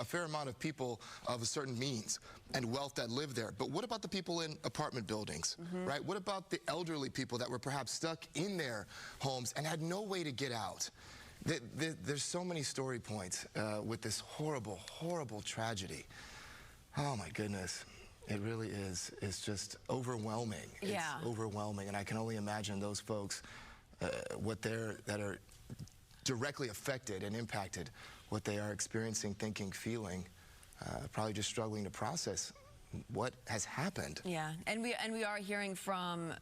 fair amount of people of a certain means and wealth that live there. But what about the people in apartment buildings, right? What about the elderly people that were perhaps stuck in their homes and had no way to get out? There's so many story points with this horrible, horrible tragedy. Oh my goodness. It really is. It's just overwhelming. Yeah. It's overwhelming, and I can only imagine those folks, that are directly affected and impacted, what they are experiencing, thinking, feeling, probably just struggling to process what has happened. Yeah, and we are hearing from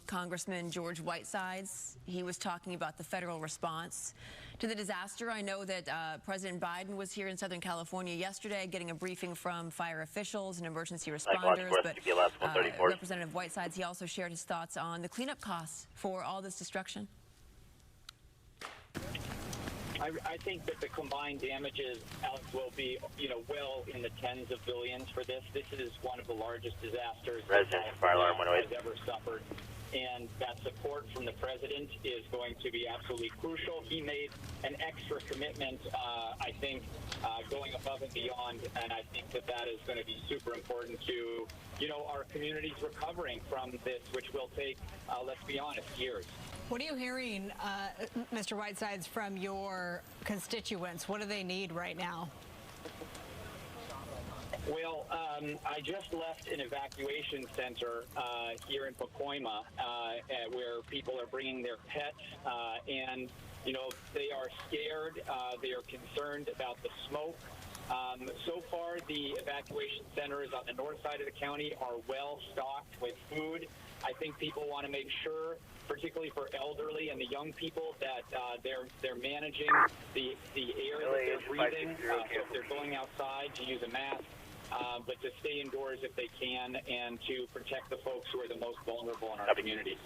Congressman George Whitesides. He was talking about the federal response to the disaster. I know that President Biden was here in Southern California yesterday getting a briefing from fire officials and emergency responders, but Representative Whitesides, he also shared his thoughts on the cleanup costs for all this destruction. I think that the combined damages, Alex, will be, well in the tens of billions for this. This is one of the largest disasters that has ever suffered. And that support from the president is going to be absolutely crucial. He made an extra commitment, I think, going above and beyond, and I think that that is going to be super important to, our communities recovering from this, which will take, let's be honest, years. What are you hearing, Mr. Whitesides, from your constituents? What do they need right now? Well, I just left an evacuation center here in Pacoima where people are bringing their pets and, they are scared. They are concerned about the smoke. So far, the evacuation centers on the north side of the county are well stocked with food. I think people want to make sure, particularly for elderly and the young people, that they're managing the air that they're breathing. So if they're going outside, to use a mask. But to stay indoors if they can, and to protect the folks who are the most vulnerable in our communities.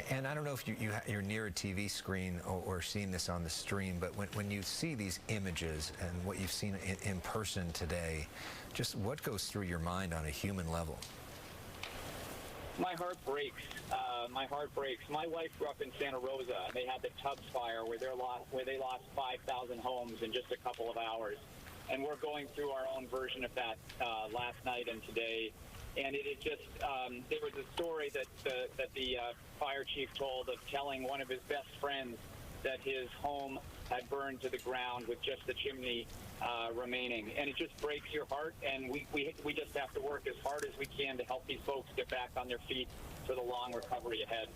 And I don't know if you're near a TV screen or seeing this on the stream, but when you see these images and what you've seen in person today, just what goes through your mind on a human level? My heart breaks. My heart breaks. My wife grew up in Santa Rosa, and they had the Tubbs fire where they lost 5,000 homes in just a couple of hours. And we're going through our own version of that last night and today. And it is just, there was a story that the fire chief told of telling one of his best friends that his home had burned to the ground with just the chimney remaining. And it just breaks your heart. And we just have to work as hard as we can to help these folks get back on their feet for the long recovery ahead.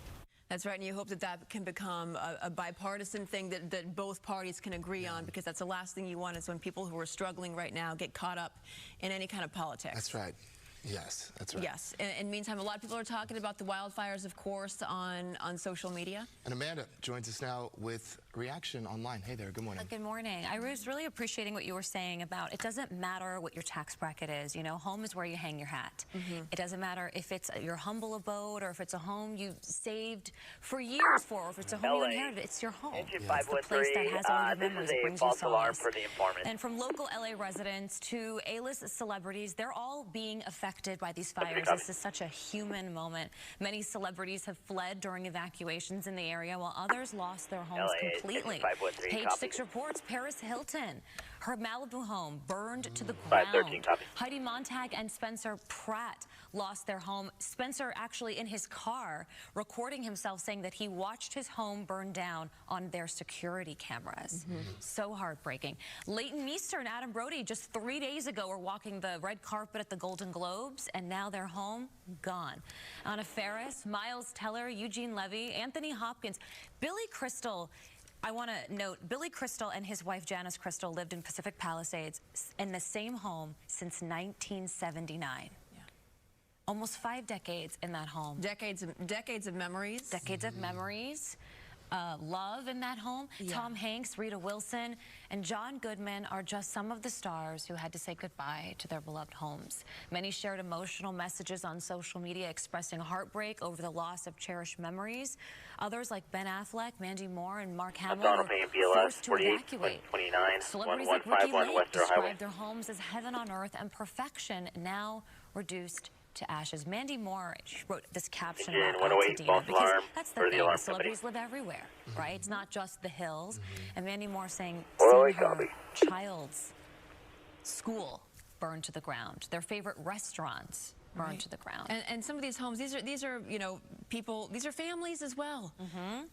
That's right, and you hope that that can become a bipartisan thing that both parties can agree on, because that's the last thing you want is when people who are struggling right now get caught up in any kind of politics. That's right. Yes, that's right. Yes. In meantime, a lot of people are talking about the wildfires, of course, on social media. And Amanda joins us now with reaction online. Hey there, good morning. Good morning. I was really appreciating what you were saying about it doesn't matter what your tax bracket is. Home is where you hang your hat. It doesn't matter if it's your humble abode or if it's a home you saved for years for, or if it's a home you inherited. It's your home. It's the place that has all your memories. It brings you solace. And from local LA residents to A-list celebrities, they're all being affected by these fires. This is such a human moment. Many celebrities have fled during evacuations in the area, while others lost their homes completely. Page 6 reports Paris Hilton, her Malibu home burned to the ground. Heidi Montag and Spencer Pratt lost their home. Spencer actually in his car recording himself saying that he watched his home burn down on their security cameras. So heartbreaking. Leighton Meester and Adam Brody just 3 days ago were walking the red carpet at the Golden Globes, and now their home gone. Anna Faris, Miles Teller, Eugene Levy, Anthony Hopkins, Billy Crystal. I want to note, Billy Crystal and his wife Janice Crystal lived in Pacific Palisades in the same home since 1979. Almost 5 decades in that home. Decades of memories. Decades of memories. Love in that home. Tom Hanks, Rita Wilson, and John Goodman are just some of the stars who had to say goodbye to their beloved homes. Many shared emotional messages on social media expressing heartbreak over the loss of cherished memories. Others like Ben Affleck, Mandy Moore, and Mark Hamill were forced to evacuate. Celebrities like Ricky Lake described their homes as heaven on earth and perfection, now reduced to ashes. Mandy Moore wrote this caption about Altadena because that's the thing. Celebrities live everywhere, right? It's not just the hills. And Mandy Moore saying, seeing her child's school burned to the ground, their favorite restaurants burned to the ground. And some of these homes, these are you know, people, these are families as well.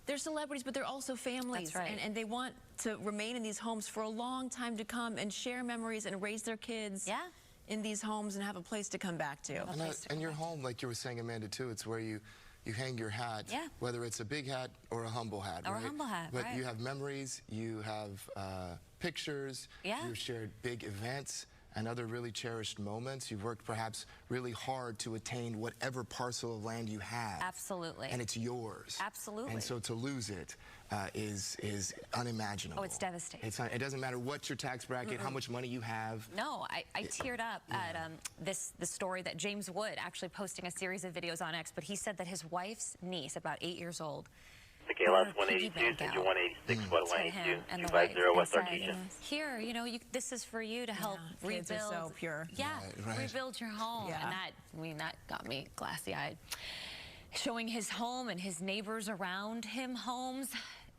They're celebrities, but they're also families. That's right. And they want to remain in these homes for a long time to come and share memories and raise their kids in these homes and have a place to come back to. And your home, like you were saying, Amanda, too, it's where you hang your hat, whether it's a big hat or a humble hat, or right? a humble hat, but you have memories, you have pictures, you've shared big events and other really cherished moments. You've worked perhaps really hard to attain whatever parcel of land you have. Absolutely. And it's yours. Absolutely. And so to lose it is unimaginable. Oh, it's devastating. It doesn't matter what your tax bracket, how much money you have. No, I teared up at the story that James Wood, actually posting a series of videos on X, but he said that his wife's niece, about 8 years old, KLS 182, Central 186, what line is 250 West Artesia. Here, you know, this is for you to help rebuild. Kids are so pure. Yeah, right. rebuild your home. And that got me glassy-eyed. Showing his home and his neighbors around him homes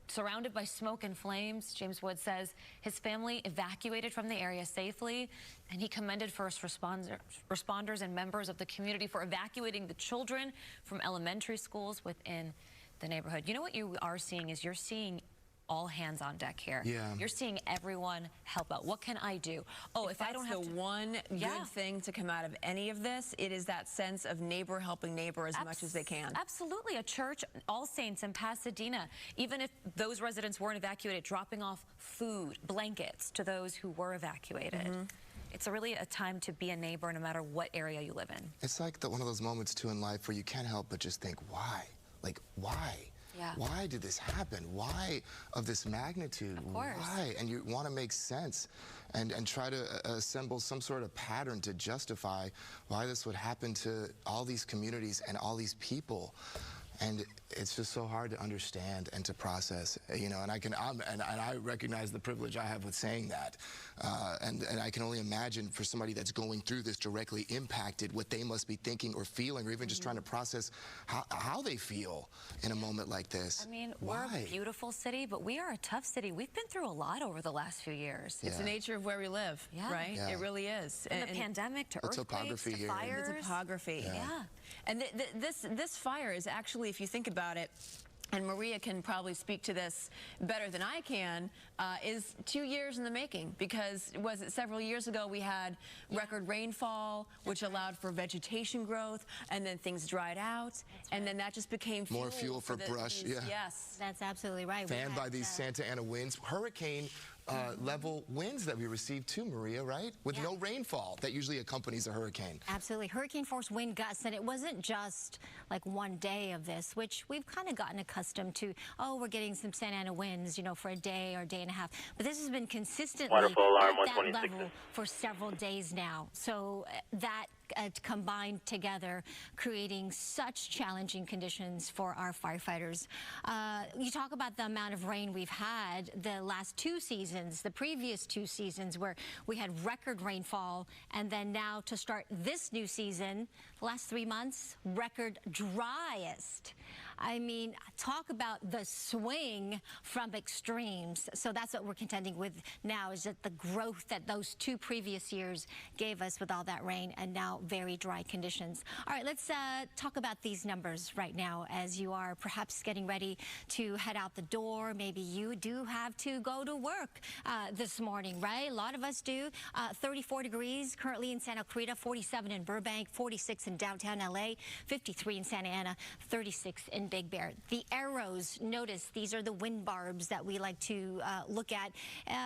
surrounded by smoke and flames. James Wood says his family evacuated from the area safely, and he commended first responders and members of the community for evacuating the children from elementary schools within the neighborhood. You know what you are seeing is you're seeing all hands on deck here. You're seeing everyone help out. What can I do? Oh, if I don't have the one good thing to come out of any of this, it is that sense of neighbor helping neighbor as much as they can. Absolutely. A church, All Saints in Pasadena, even if those residents weren't evacuated, dropping off food, blankets to those who were evacuated. It's really a time to be a neighbor no matter what area you live in. It's like one of those moments too in life where you can't help but just think, why? Like, why? Why did this happen? Why of this magnitude? Of course. Why? And you want to make sense and try to assemble some sort of pattern to justify why this would happen to all these communities and all these people. And it's just so hard to understand and to process, you know, and I recognize the privilege I have with saying that. And I can only imagine for somebody that's going through this directly impacted what they must be thinking or feeling, or even just trying to process how they feel in a moment like this. I mean, we're a beautiful city, but we are a tough city. We've been through a lot over the last few years. It's the nature of where we live, right? It really is. From the pandemic to earthquakes to fires. The topography. And this fire is actually, if you think about it, and Maria can probably speak to this better than I can, is 2 years in the making, because was it several years ago we had record rainfall, which allowed for vegetation growth, and then things dried out, and then that just became more fuel for brush. Yes, that's absolutely right. Fanned by these Santa Ana winds, hurricane level winds that we received too, Maria, right? With no rainfall that usually accompanies a hurricane. Absolutely. Hurricane force wind gusts, and it wasn't just like one day of this, which we've kind of gotten accustomed to. Oh, we're getting some Santa Ana winds, you know, for a day or day and a half. But this has been consistently at that level for several days now. So that combined together, creating such challenging conditions for our firefighters. You talk about the amount of rain we've had the last 2 seasons, the previous 2 seasons where we had record rainfall, and then now to start this new season, last 3 months, record driest. I mean, talk about the swing from extremes. So that's what we're contending with now, is that the growth that those 2 previous years gave us with all that rain, and now very dry conditions. All right, let's talk about these numbers right now as you are perhaps getting ready to head out the door. Maybe you do have to go to work this morning, right? A lot of us do. 34 degrees currently in Santa Clarita, 47 in Burbank, 46 in downtown LA, 53 in Santa Ana, 36 in Big Bear. The arrows, notice these are the wind barbs that we like to look at.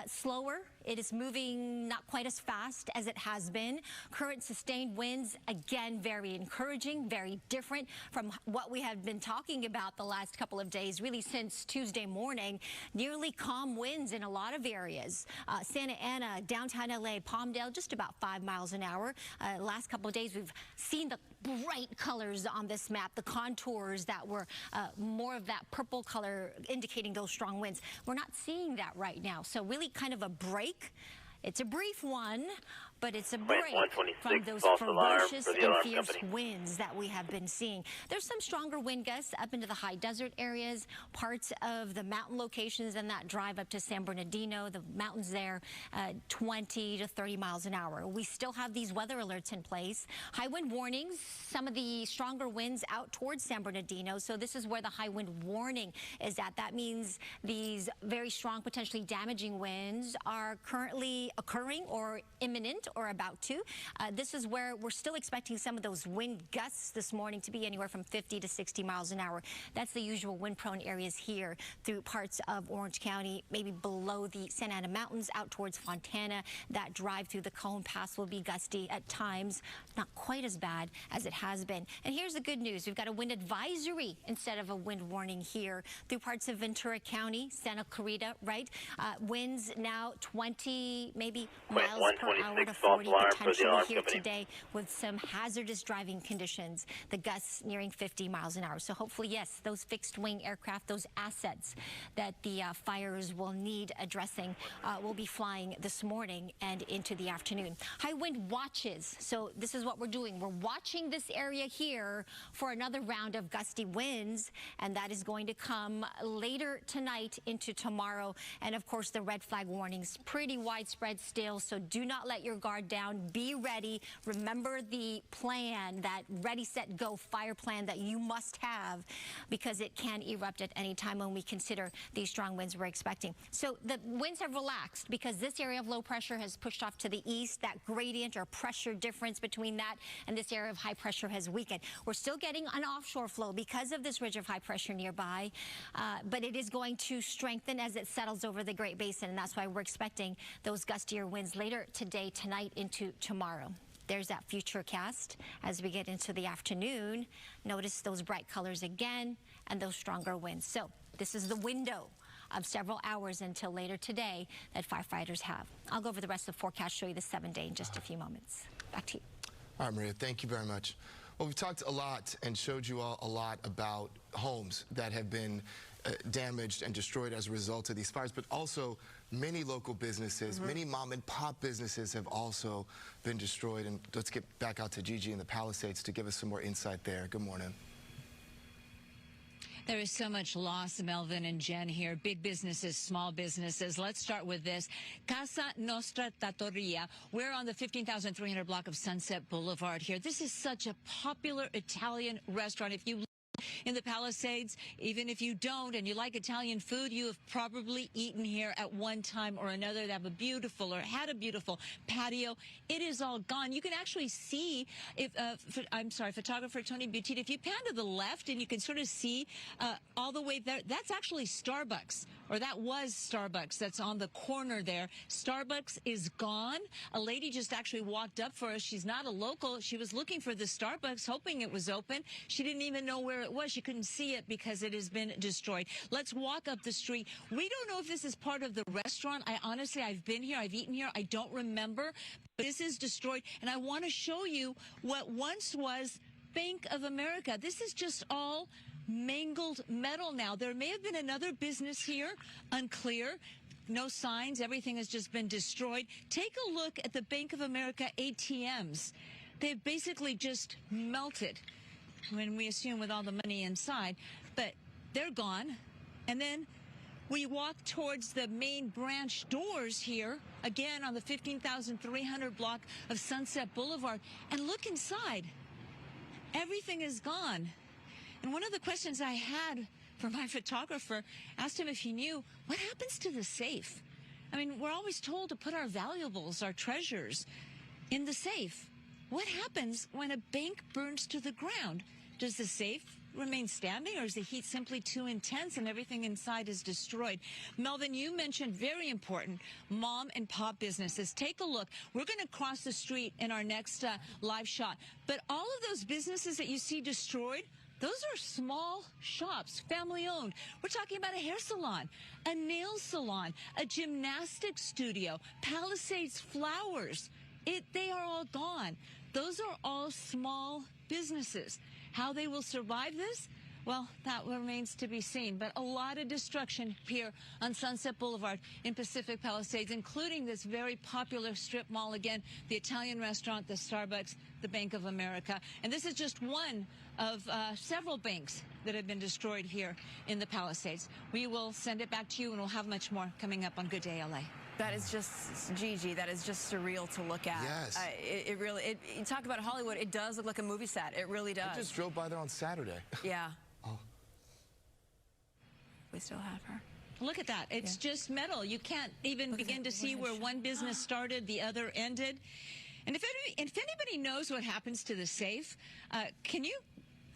Slower, it is moving not quite as fast as it has been. Current sustained winds, again, very encouraging, very different from what we have been talking about the last couple of days, really since Tuesday morning. Nearly calm winds in a lot of areas. Santa Ana, downtown LA, Palmdale, just about 5 miles an hour. Last couple of days, we've seen the bright colors on this map, the contours that were more of that purple color indicating those strong winds. We're not seeing that right now. So really kind of a break. It's a brief one, but it's a break from those ferocious and fierce winds that we have been seeing. There's some stronger wind gusts up into the high desert areas, parts of the mountain locations, and that drive up to San Bernardino, the mountains there, 20 to 30 miles an hour. We still have these weather alerts in place. High wind warnings, some of the stronger winds out towards San Bernardino. So this is where the high wind warning is at. That means these very strong, potentially damaging winds are currently occurring or imminent or about to. This is where we're still expecting some of those wind gusts this morning to be anywhere from 50 to 60 miles an hour. That's the usual wind-prone areas here through parts of Orange County, maybe below the Santa Ana Mountains out towards Fontana. That drive through the Cone Pass will be gusty at times, not quite as bad as it has been. And here's the good news. We've got a wind advisory instead of a wind warning here through parts of Ventura County, Santa Clarita, right? Winds now 20, maybe miles per hour to 40 potentially here today with some hazardous driving conditions. The gusts nearing 50 miles an hour. So hopefully, yes, those fixed wing aircraft, those assets that the fires will need addressing will be flying this morning and into the afternoon. High wind watches. So this is what we're doing. We're watching this area here for another round of gusty winds, and that is going to come later tonight into tomorrow. And of course, the red flag warnings pretty widespread still, so do not let your guard down. Be ready. Remember the plan, that ready, set, go fire plan that you must have, because it can erupt at any time when we consider these strong winds we're expecting. So the winds have relaxed because this area of low pressure has pushed off to the east. That gradient or pressure difference between that and this area of high pressure has weakened. We're still getting an offshore flow because of this ridge of high pressure nearby, but it is going to strengthen as it settles over the Great Basin, and that's why we're expecting those gustier winds later today, tonight, into tomorrow. There's that future cast as we get into the afternoon. Notice those bright colors again and those stronger winds. So this is the window of several hours until later today that firefighters have. I'll go over the rest of the forecast, show you the 7-day in just a few moments. Back to you. All right, Maria, thank you very much. Well, we've talked a lot and showed you all a lot about homes that have been damaged and destroyed as a result of these fires, but also many local businesses, many mom and pop businesses have also been destroyed. And let's get back out to Gigi in the Palisades to give us some more insight there. Good morning. There is so much loss, Melvin and Jen here. Big businesses, small businesses. Let's start with this. Casa Nostra Trattoria. We're on the 15,300 block of Sunset Boulevard here. This is such a popular Italian restaurant. If you live in the Palisades, even if you don't and you like Italian food, you have probably eaten here at one time or another. They have a beautiful, or had a beautiful patio. It is all gone. You can actually see, if photographer Tony Butita, if you pan to the left and you can sort of see all the way there, that's actually Starbucks, or that was Starbucks. That's on the corner there. Starbucks is gone. A lady just actually walked up for us. She's not a local. She was looking for the Starbucks, hoping it was open. She didn't even know where it was. She couldn't see it because it has been destroyed. Let's walk up the street. We don't know if this is part of the restaurant. I've been here. I've eaten here. I don't remember. But this is destroyed. And I want to show you what once was Bank of America. This is just all mangled metal now. There may have been another business here. Unclear. No signs. Everything has just been destroyed. Take a look at the Bank of America ATMs. They've basically just melted, when we assume with all the money inside, but they're gone. And then we walk towards the main branch doors here, again on the 15,300 block of Sunset Boulevard, and look inside. Everything is gone. And one of the questions I had for my photographer, asked him if he knew, what happens to the safe? I mean, we're always told to put our valuables, our treasures, in the safe. What happens when a bank burns to the ground? Does the safe remain standing, or is the heat simply too intense and everything inside is destroyed? Melvin, you mentioned very important mom and pop businesses. Take a look. We're going to cross the street in our next live shot. But all of those businesses that you see destroyed, those are small shops, family owned. We're talking about a hair salon, a nail salon, a gymnastics studio, Palisades Flowers. They are all gone. Those are all small businesses. How they will survive this? Well, that remains to be seen. But a lot of destruction here on Sunset Boulevard in Pacific Palisades, including this very popular strip mall. Again, the Italian restaurant, the Starbucks, the Bank of America. And this is just one of several banks that have been destroyed here in the Palisades. We will send it back to you, and we'll have much more coming up on Good Day LA. That is just, Gigi, that is just surreal to look at. Yes. It really, you talk about Hollywood, it does look like a movie set. It really does. I just drove by there on Saturday. Yeah. Oh. We still have her. Look at that. It's just metal. You can't even begin to see where one business started, the other ended. And if anybody knows what happens to the safe, can you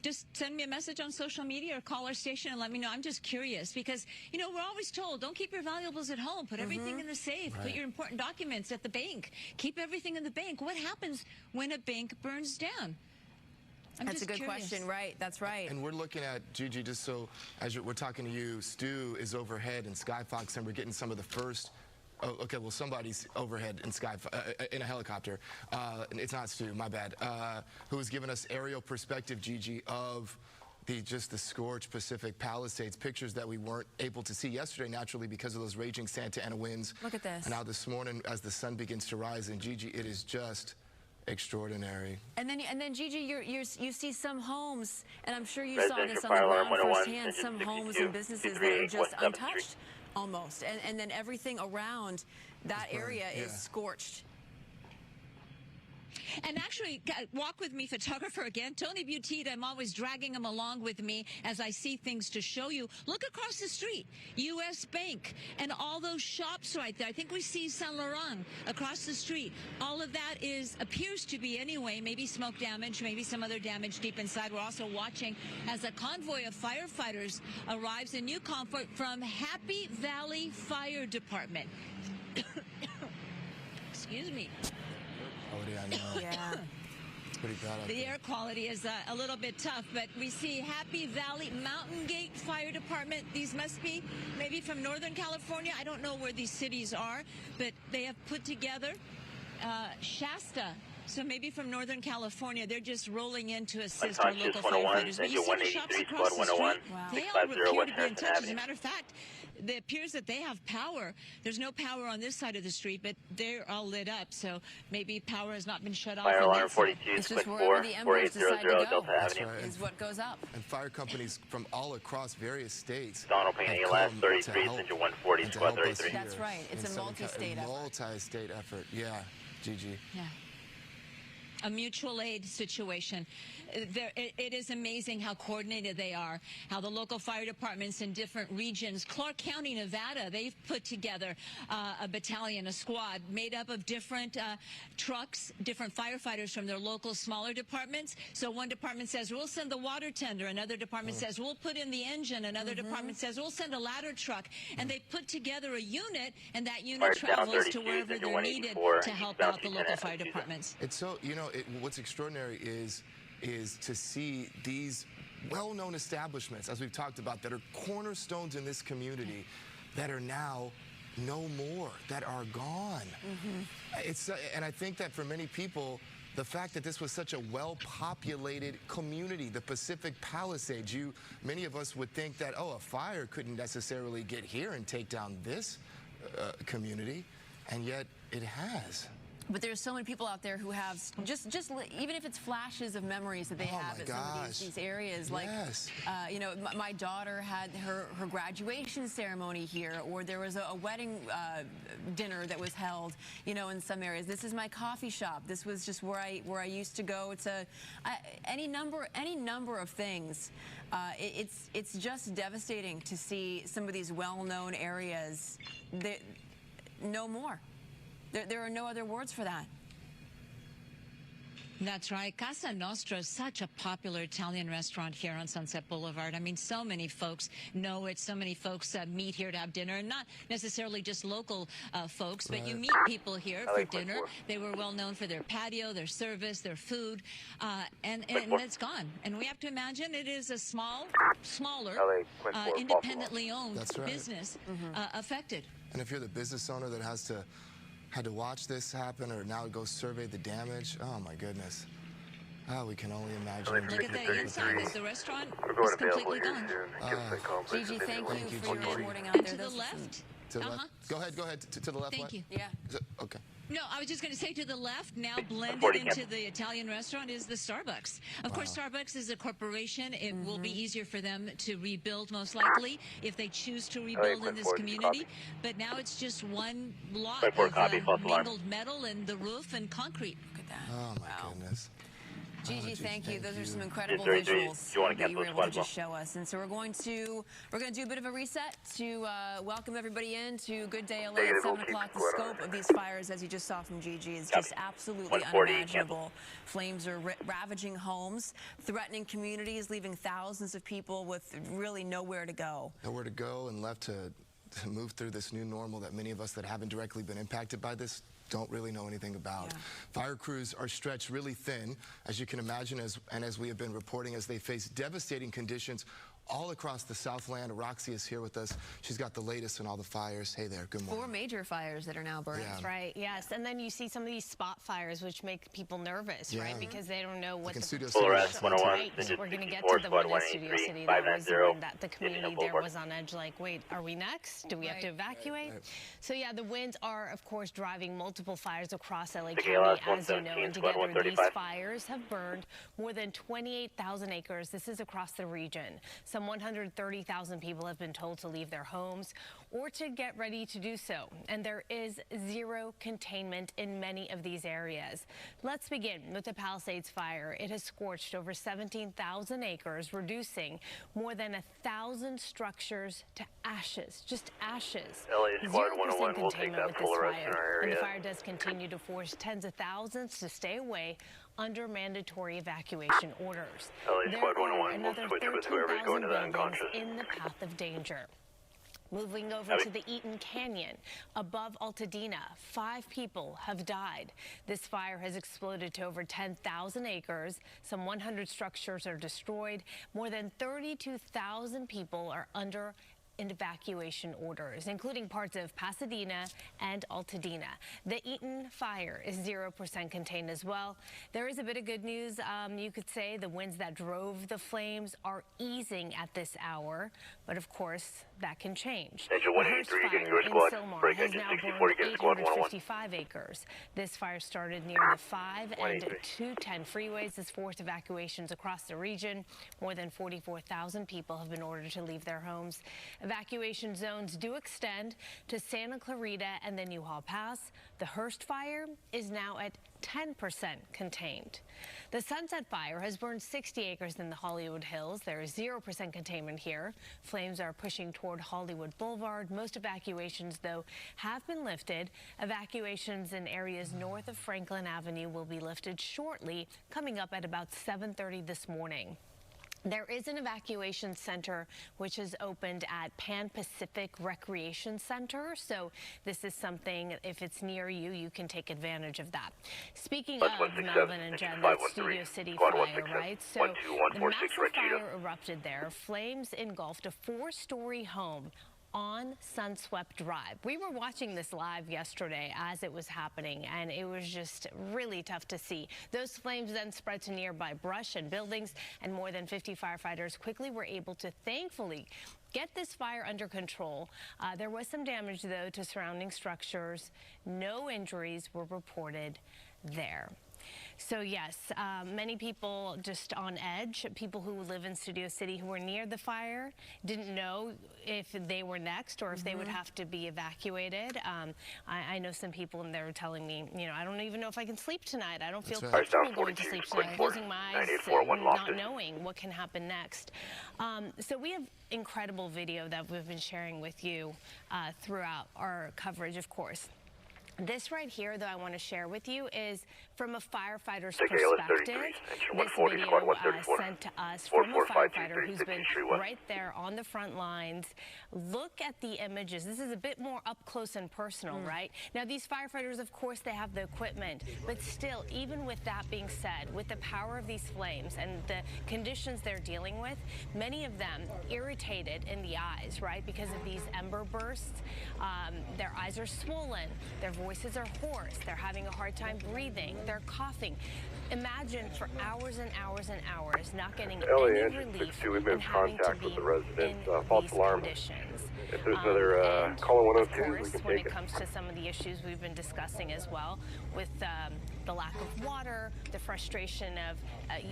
just send me a message on social media or call our station and let me know? I'm just curious because, you know, we're always told, don't keep your valuables at home. Put everything in the safe. Right. Put your important documents at the bank. Keep everything in the bank. What happens when a bank burns down? That's a good question, right? That's right. And we're looking at, Gigi, just so as we're talking to you, Stu is overhead in Skyfox, and we're getting some of the first. Oh, okay, well, somebody's overhead in in a helicopter. It's not Stu, my bad. Who has given us aerial perspective, Gigi, of the scorched Pacific Palisades, pictures that we weren't able to see yesterday, naturally, because of those raging Santa Ana winds. Look at this. And now this morning, as the sun begins to rise, and Gigi, it is just extraordinary. And then Gigi, you see some homes, and I'm sure you saw this on the ground firsthand, some homes and businesses that are just untouched, almost. And then everything around that area is scorched. And actually, walk with me, photographer again, Tony Butita. I'm always dragging him along with me as I see things to show you. Look across the street, U.S. Bank, and all those shops right there. I think we see Saint Laurent across the street. All of that appears to be, anyway, maybe smoke damage, maybe some other damage deep inside. We're also watching as a convoy of firefighters arrives, a new convoy from Happy Valley Fire Department. Excuse me. I know. Yeah. It's pretty bad out The there. air quality is a little bit tough, but we see Happy Valley Mountain Gate Fire Department. These must be maybe from Northern California. I don't know where these cities are, but they have put together Shasta. So maybe from Northern California, they're just rolling in to assist our local firefighters. But you see the shops across the street, they all appear to be in touch. As a matter of fact, it appears that they have power. There's no power on this side of the street, but they're all lit up. So maybe power has not been shut off. Fire on alarm that side. 42, It's just quick wherever 4, the embers decide to 4800 go. Delta Avenue. Right. Is what goes up. And fire companies from all across various states. Donald Payne, have last come 33, to help Engine 140, and to squad help us 33. here That's right. It's in a Southern multi-state effort. Multi-state effort. Yeah, Gigi. Yeah. A mutual aid situation. It is amazing how coordinated they are, how the local fire departments in different regions. Clark County, Nevada, they've put together a battalion, a squad made up of different trucks, different firefighters from their local smaller departments. So one department says, we'll send the water tender. Another department says, we'll put in the engine. Another department says, we'll send a ladder truck. And they put together a unit, and that unit travels to wherever they're needed to help out the local fire departments. It's so, you know, what's extraordinary is to see these well-known establishments, as we've talked about, that are cornerstones in this community that are now no more, that are gone. And I think that for many people, the fact that this was such a well-populated community, the Pacific Palisades, many of us would think that, oh, a fire couldn't necessarily get here and take down this community, and yet it has. But there's so many people out there who have just even if it's flashes of memories that they have at some of these areas. Like, you know, my daughter had her graduation ceremony here, or there was a wedding dinner that was held, you know, in some areas. This is my coffee shop. This was just where I used to go. It's any number of things. It's just devastating to see some of these well-known areas that no more. There are no other words for that. That's right. Casa Nostra is such a popular Italian restaurant here on Sunset Boulevard. I mean, so many folks know it. So many folks meet here to have dinner, and not necessarily just local folks, but you meet people here for dinner. They were well known for their patio, their service, their food, and it's gone. And we have to imagine it is a smaller, independently owned business affected. And if you're the business owner that had to watch this happen or now go survey the damage, oh my goodness. Oh, we can only imagine. Look at the inside. The restaurant We're going is completely available gone. here soon. Gigi, thank you for your reporting out And there. to the This is left. To the left. Go ahead. To the left. Thank what? you. Yeah. Okay. No, I was just going to say to the left, now blended into the Italian restaurant, is the Starbucks. Of course, Starbucks is a corporation. It will be easier for them to rebuild, most likely, if they choose to rebuild in this community. But now it's just one block of mingled metal and the roof and concrete. Look at that. Oh, my goodness. Gigi, thank you. Those are some incredible Is there visuals do you want to that you were able to capitalize just show us. And so we're going to do a bit of a reset to welcome everybody in to Good Day LA at 7 o'clock. The scope of these fires, as you just saw from Gigi, is just absolutely unimaginable. Flames are ravaging homes, threatening communities, leaving thousands of people with really nowhere to go. Nowhere to go and left to move through this new normal that many of us that haven't directly been impacted by this don't really know anything about. Yeah. Fire crews are stretched really thin, as you can imagine, as we have been reporting, as they face devastating conditions all across the Southland. Roxy is here with us. She's got the latest on all the fires. Hey there, good morning. 4 major fires that are now burning. Yeah. That's right, yes. And then you see some of these spot fires, which make people nervous, right? Because they don't know what the Studio potential City. right. We're going to get to the one in Studio City. That was the one that the community there was on edge, like, wait, are we next? Do we have to evacuate? Right. So, yeah, the winds are, of course, driving multiple fires across LA County, as you know. And together, these fires have burned more than 28,000 acres. This is across the region. Some 130,000 people have been told to leave their homes or to get ready to do so. And there is zero containment in many of these areas. Let's begin with the Palisades fire. It has scorched over 17,000 acres, reducing more than 1,000 structures to ashes, just ashes. LA Squad 101 will take containment that with full this arrest in fire. our And the area. fire does continue to force tens of thousands to stay away under mandatory evacuation orders. LA There Squad are 101 will another switch with whoever's 13,000 going to the buildings unconscious. in the path of danger. Moving over to the Eaton Canyon above Altadena, 5 people have died. This fire has exploded to over 10,000 acres. Some 100 structures are destroyed. More than 32,000 people are under evacuation orders, including parts of Pasadena and Altadena. The Eaton fire is 0% contained as well. There is a bit of good news. You could say the winds that drove the flames are easing at this hour, but of course that can change. Angel The Hearst 183, getting fire your squad. in Sylmar Break has engine now 6040, burned get squad 101. 855 acres. This fire started near the 5 and 210 freeways. This forced evacuations across the region. More than 44,000 people have been ordered to leave their homes. Evacuation zones do extend to Santa Clarita and the Newhall Pass. The Hearst fire is now at 10% contained. The Sunset Fire has burned 60 acres in the Hollywood Hills. There is 0% containment here. Flames are pushing toward Hollywood Boulevard. Most evacuations, though, have been lifted. Evacuations in areas north of Franklin Avenue will be lifted shortly, coming up at about 7:30 this morning. There is an evacuation center which has opened at Pan Pacific Recreation Center. So this is something, if it's near you, you can take advantage of that. Speaking of Melvin and Jen, that Studio City fire, right? So the massive fire erupted there. Flames engulfed a 4-story home on Sunswept Drive. We were watching this live yesterday as it was happening, and it was just really tough to see. Those flames then spread to nearby brush and buildings, and more than 50 firefighters quickly were able to, thankfully, get this fire under control. There was some damage, though, to surrounding structures. No injuries were reported there. So yes, many people just on edge, people who live in Studio City who were near the fire, didn't know if they were next or if they would have to be evacuated. I know some people and they were telling me, you know, I don't even know if I can sleep tonight. I don't feel comfortable going to sleep tonight, closing my eyes, not knowing what can happen next. So we have incredible video that we've been sharing with you throughout our coverage, of course. This right here, though, I want to share with you is from a firefighter's perspective. This video sent to us from a firefighter who's been right there on the front lines. Look at the images. This is a bit more up close and personal, right? Now, these firefighters, of course, they have the equipment, but still, even with that being said, with the power of these flames and the conditions they're dealing with, many of them irritated in the eyes, right? Because of these ember bursts. Their eyes are swollen. Their voices are hoarse. They're having a hard time breathing. They're coughing. Imagine for hours and hours and hours not getting any relief and having to be in these conditions. If there's another caller 102, of course, we can when take it comes to some of the issues we've been discussing as well, with the lack of water, the frustration of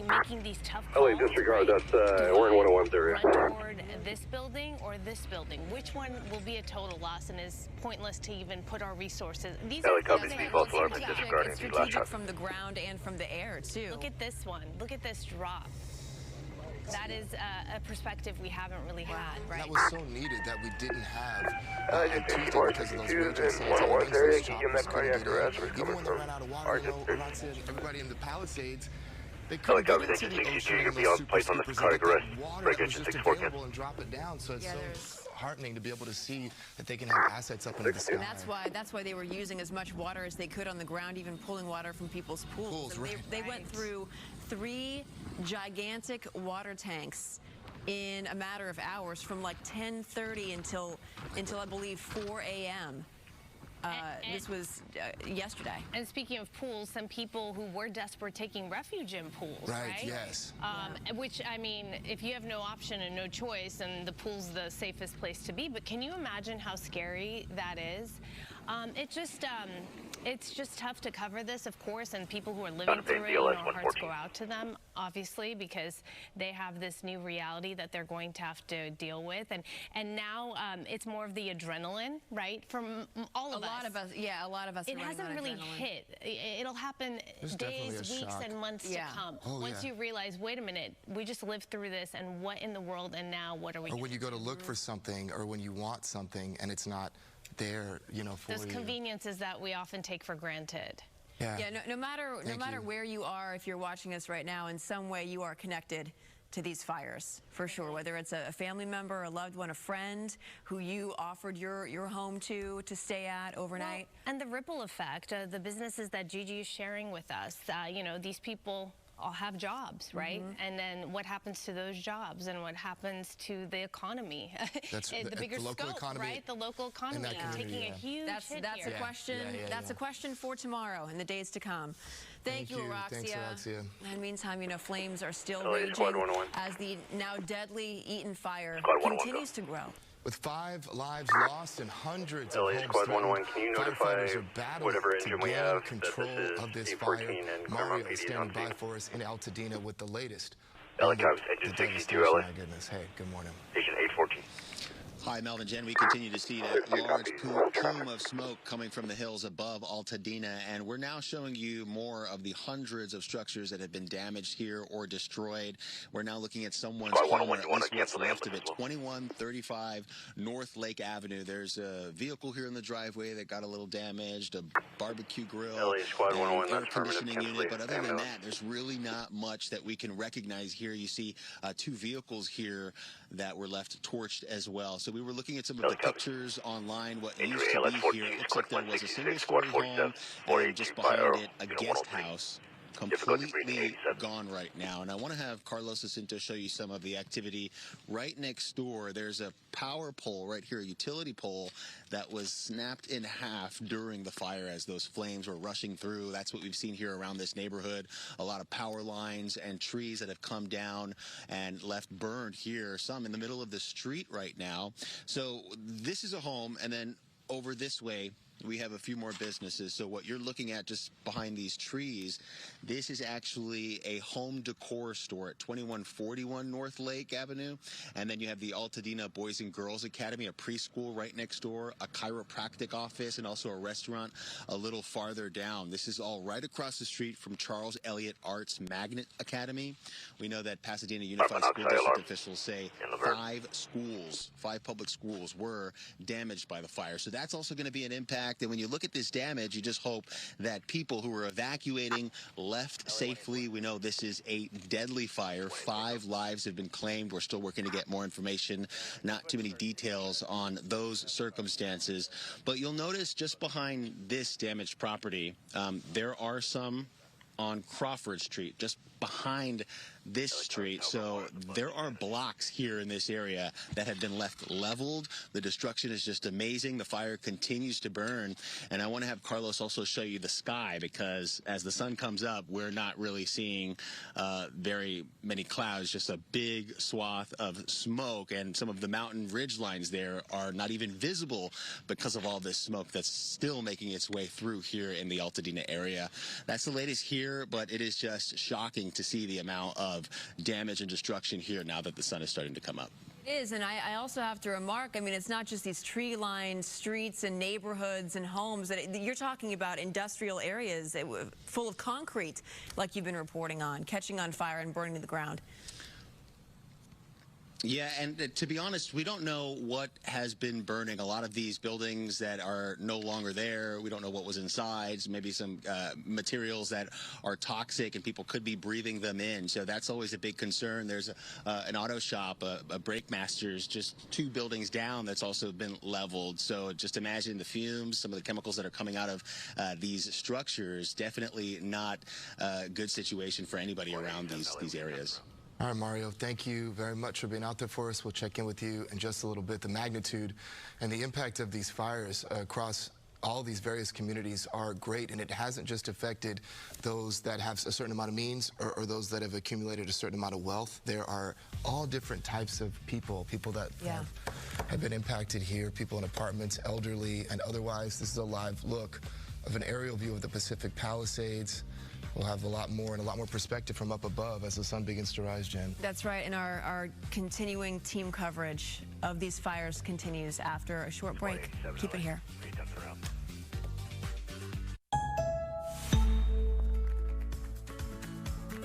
making these tough calls. Ellie, disregard, that's, we're in 101 area. Run toward this building or this building? Which one will be a total loss and is pointless to even put our resources? These Ellie, are copy, speed, false alarm, disregarding. It's strategic from the ground and from the air, too. Look at this one. Look at this drop. That is a perspective we haven't really had, right? That was so needed that we didn't have on Tuesday because of those major sales. Area, can you give them that cardiac arrest? We're Even coming when they from ran out of water, everybody in the Palisades, they Ellie, couldn't copy, get into the CCTV, ocean you're in gonna be those on super place on the scoopers cardiac and get arrest. that water Break that was engine just 614. available and drop it down. So it's so heartening to be able to see that they can have assets up into the sky. And that's why they were using as much water as they could on the ground, even pulling water from people's pools. And they went through 3 gigantic water tanks in a matter of hours, from like 10:30 until I believe 4 a.m. This was yesterday. And speaking of pools, some people who were desperate taking refuge in pools, right? Yes. Which, I mean, if you have no option and no choice, and the pool's the safest place to be, but can you imagine how scary that is? It's just tough to cover this, of course, and people who are living through it, our hearts go out to them, obviously, because they have this new reality that they're going to have to deal with. And now it's more of the adrenaline, right, from all of us. A lot of us. It hasn't really hit. It'll happen days, weeks, and months to come. Once you realize, wait a minute, we just lived through this, and what in the world, and now what are we doing? Or when you go to look for something, or when you want something, and it's not there, for those conveniences that we often take for granted. Yeah. No matter where you are, if you're watching us right now, in some way you are connected to these fires, for sure. Whether it's a family member, a loved one, a friend who you offered your home to stay at overnight. Well, and the ripple effect, the businesses that Gigi is sharing with us, these people all have jobs, right? And then what happens to those jobs, and what happens to the economy? That's the bigger the local scope, economy, right? The local economy taking a huge hit that's here. a question. That's a question for tomorrow and the days to come. Thank you, Araxia. Thanks, Araxia. In the meantime, flames are still raging as the now deadly Eaton fire continues to grow. With 5 lives lost and hundreds LA of homes Squad 101, can you notify firefighters are battling whatever to engine we gain have control of this A14 fire. and Mario PD is standing by on scene. for us in Altadena with the latest. LA The Cops, engine 62, devastation, LA. my goodness. Hey, good morning. Station 814. Hi, Melvin, Jen. We continue to see that large plume of smoke coming from the hills above Altadena, and we're now showing you more of the hundreds of structures that have been damaged here or destroyed. We're now looking at someone's home, or at least what's left of it, 2135 North Lake Avenue. There's a vehicle here in the driveway that got a little damaged, a barbecue grill, an air conditioning unit, but other than that, there's really not much that we can recognize here. You see 2 vehicles here that were left torched as well. So we were looking at some of the pictures online, what used to be here. It looks like there was a single-story home, and just behind it, a guest house. Completely gone right now. And I want to have Carlos Jacinto show you some of the activity right next door. There's a power pole right here, a utility pole that was snapped in half during the fire as those flames were rushing through. That's what we've seen here around this neighborhood. A lot of power lines and trees that have come down and left burned here, some in the middle of the street right now. So this is a home, and then over this way, we have a few more businesses. So what you're looking at just behind these trees, this is actually a home decor store at 2141 North Lake Avenue. And then you have the Altadena Boys and Girls Academy, a preschool right next door, a chiropractic office, and also a restaurant a little farther down. This is all right across the street from Charles Elliott Arts Magnet Academy. We know that Pasadena Unified School District officials say 5 public schools were damaged by the fire. So that's also going to be an impact. And when you look at this damage, you just hope that people who are evacuating left safely. We know this is a deadly fire. 5 lives have been claimed. We're still working to get more information. Not too many details on those circumstances. But you'll notice just behind this damaged property, there are some on Crawford Street, just behind this street. So there are blocks here in this area that have been left leveled. The destruction is just amazing. The fire continues to burn. And I want to have Carlos also show you the sky, because as the sun comes up, we're not really seeing very many clouds, just a big swath of smoke. And some of the mountain ridge lines there are not even visible because of all this smoke that's still making its way through here in the Altadena area. That's the latest here, but it is just shocking to see the amount of damage and destruction here now that the sun is starting to come up. It is, and I also have to remark, I mean, it's not just these tree-lined streets and neighborhoods and homes. You're talking about industrial areas full of concrete, like you've been reporting on, catching on fire and burning to the ground. Yeah, and to be honest, we don't know what has been burning. A lot of these buildings that are no longer there, we don't know what was inside. Maybe some materials that are toxic and people could be breathing them in. So that's always a big concern. There's an auto shop, a Brake Masters, just 2 buildings down that's also been leveled. So just imagine the fumes, some of the chemicals that are coming out of these structures. Definitely not a good situation for anybody around these areas. All right, Mario, thank you very much for being out there for us. We'll check in with you in just a little bit. The magnitude and the impact of these fires across all these various communities are great, and it hasn't just affected those that have a certain amount of means or those that have accumulated a certain amount of wealth. There are all different types of people that have been impacted here, people in apartments, elderly and otherwise. This is a live look of an aerial view of the Pacific Palisades. We'll have a lot more perspective from up above as the sun begins to rise, Jen. That's right, and our continuing team coverage of these fires continues after a short break. Keep it here.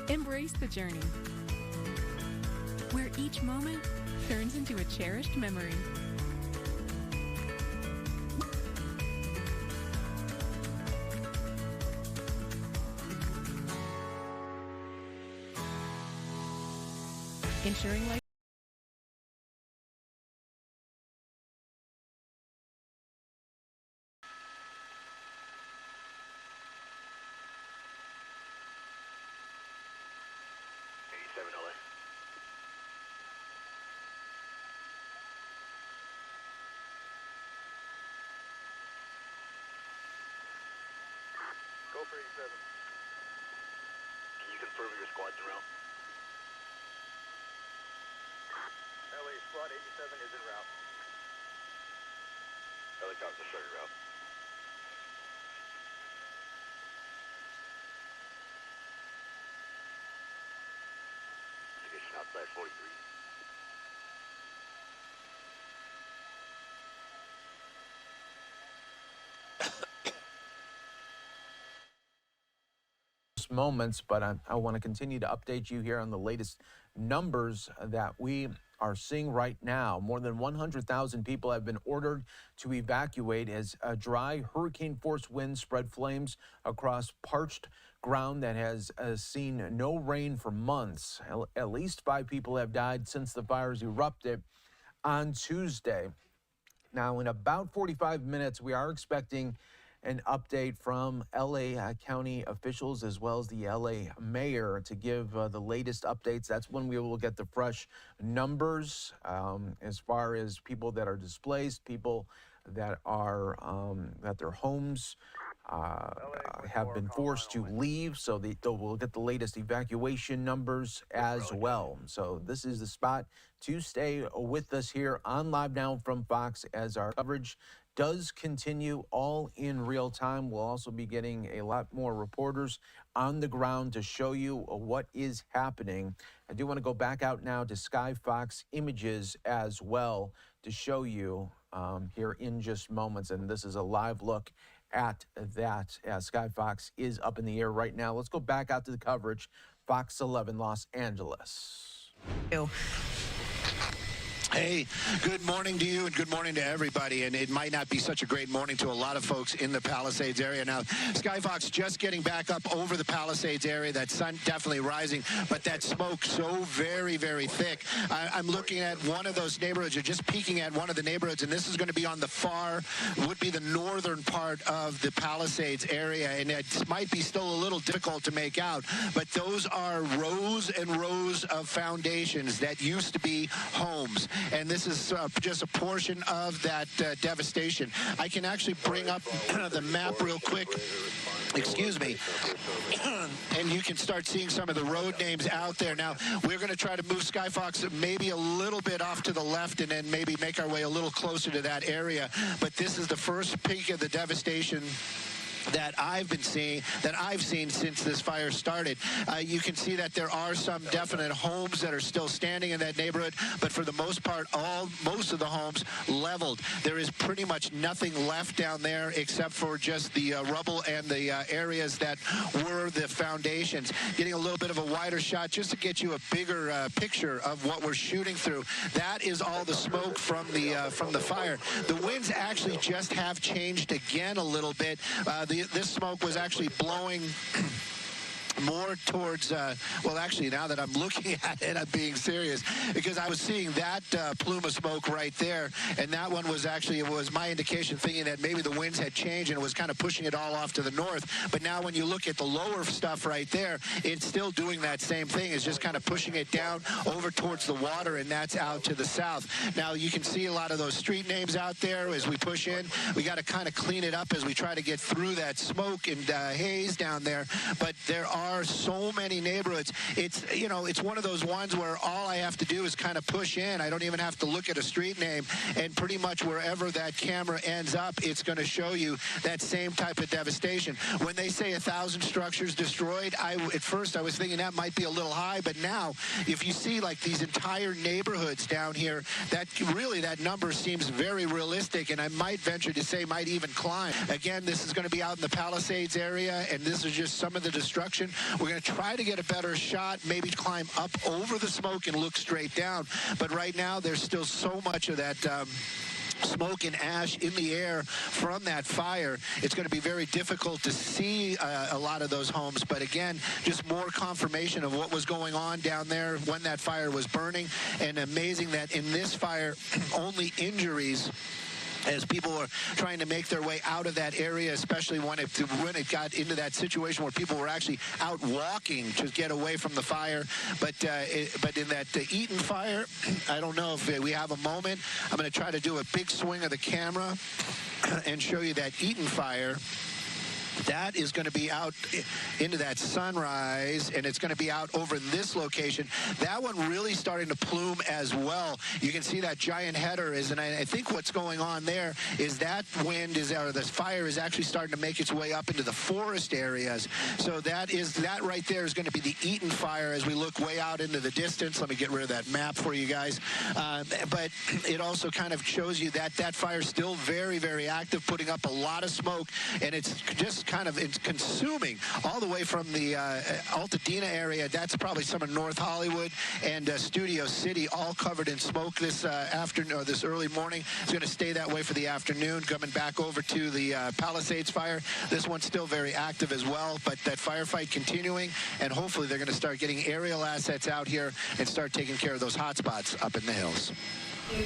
Embrace the journey, where each moment turns into a cherished memory. Ensuring life. Go for 87. Can you confirm your squad's around? LA Squad 87 is en route. Helicopter shut your route. Investigation outside 43. Moments, but I want to continue to update you here on the latest numbers that we are seeing right now. More than 100,000 people have been ordered to evacuate as dry hurricane-force winds spread flames across parched ground that has seen no rain for months. At least 5 people have died since the fires erupted on Tuesday. Now, in about 45 minutes, we are expecting an update from LA County officials as well as the LA mayor to give the latest updates. That's when we will get the fresh numbers as far as people that are displaced, people that are that their homes have been forced to leave, so we'll get the latest evacuation numbers as well. So this is the spot to stay with us here on Live Now from Fox as our coverage does continue all in real time. We'll also be getting a lot more reporters on the ground to show you what is happening. I do want to go back out now to Sky Fox images as well to show you here in just moments. And this is a live look at that as Sky Fox is up in the air right now. Let's go back out to the coverage. Fox 11 Los Angeles. Hey, good morning to you and good morning to everybody. And it might not be such a great morning to a lot of folks in the Palisades area. Now, Skyfox just getting back up over the Palisades area. That sun definitely rising, but that smoke so very, very thick. I'm looking at one of those neighborhoods, or just peeking at one of the neighborhoods, and this is going to be on the far, would be the northern part of the Palisades area. And it might be still a little difficult to make out, but those are rows and rows of foundations that used to be homes. And this is just a portion of that devastation. I can actually bring up the map real quick. Excuse me. And you can start seeing some of the road names out there. Now, we're going to try to move Skyfox maybe a little bit off to the left and then maybe make our way a little closer to that area. But this is the first peak of the devastation that I've seen since this fire started. You can see that there are some definite homes that are still standing in that neighborhood, but for the most part, most of the homes leveled. There is pretty much nothing left down there except for just the rubble and the areas that were the foundations. Getting a little bit of a wider shot just to get you a bigger picture of what we're shooting through. That is all the smoke from the fire. The winds actually just have changed again a little bit. This smoke was actually blowing more towards, well, actually, now that I'm looking at it, I'm being serious, because I was seeing that plume of smoke right there, and that one was actually, it was my indication thinking that maybe the winds had changed and it was kind of pushing it all off to the north. But now when you look at the lower stuff right there, it's still doing that same thing. It's just kind of pushing it down over towards the water, and that's out to the south. Now, you can see a lot of those street names out there as we push in. We got to kind of clean it up as we try to get through that smoke and haze down there, but there are so many neighborhoods. It's, you know, it's one of those ones where all I have to do is kind of push in. I don't even have to look at a street name, and pretty much wherever that camera ends up, it's going to show you that same type of devastation. When they say 1,000 structures destroyed, at first I was thinking that might be a little high, but now if you see like these entire neighborhoods down here, that really that number seems very realistic, and I might venture to say might even climb. Again, this is going to be out in the Palisades area, and this is just some of the destruction. We're going to try to get a better shot, maybe climb up over the smoke and look straight down. But right now, there's still so much of that smoke and ash in the air from that fire. It's going to be very difficult to see a lot of those homes. But again, just more confirmation of what was going on down there when that fire was burning. And amazing that in this fire, only injuries as people are trying to make their way out of that area, especially when it got into that situation where people were actually out walking to get away from the fire. But in that Eaton fire, I don't know if we have a moment. I'm going to try to do a big swing of the camera and show you that Eaton fire. That is going to be out into that sunrise, and it's going to be out over this location. That one really starting to plume as well. You can see that giant header is, and I think what's going on there is that wind is, or this fire is actually starting to make its way up into the forest areas. So that right there is going to be the Eaton fire as we look way out into the distance. Let me get rid of that map for you guys. But it also kind of shows you that that fire is still very, very active, putting up a lot of smoke, and it's just it's consuming all the way from the Altadena area. That's probably some of North Hollywood and Studio City, all covered in smoke this afternoon or this early morning. It's going to stay that way for the afternoon. Coming back over to the Palisades fire. This one's still very active as well, but that firefight continuing, and hopefully they're going to start getting aerial assets out here and start taking care of those hot spots up in the hills.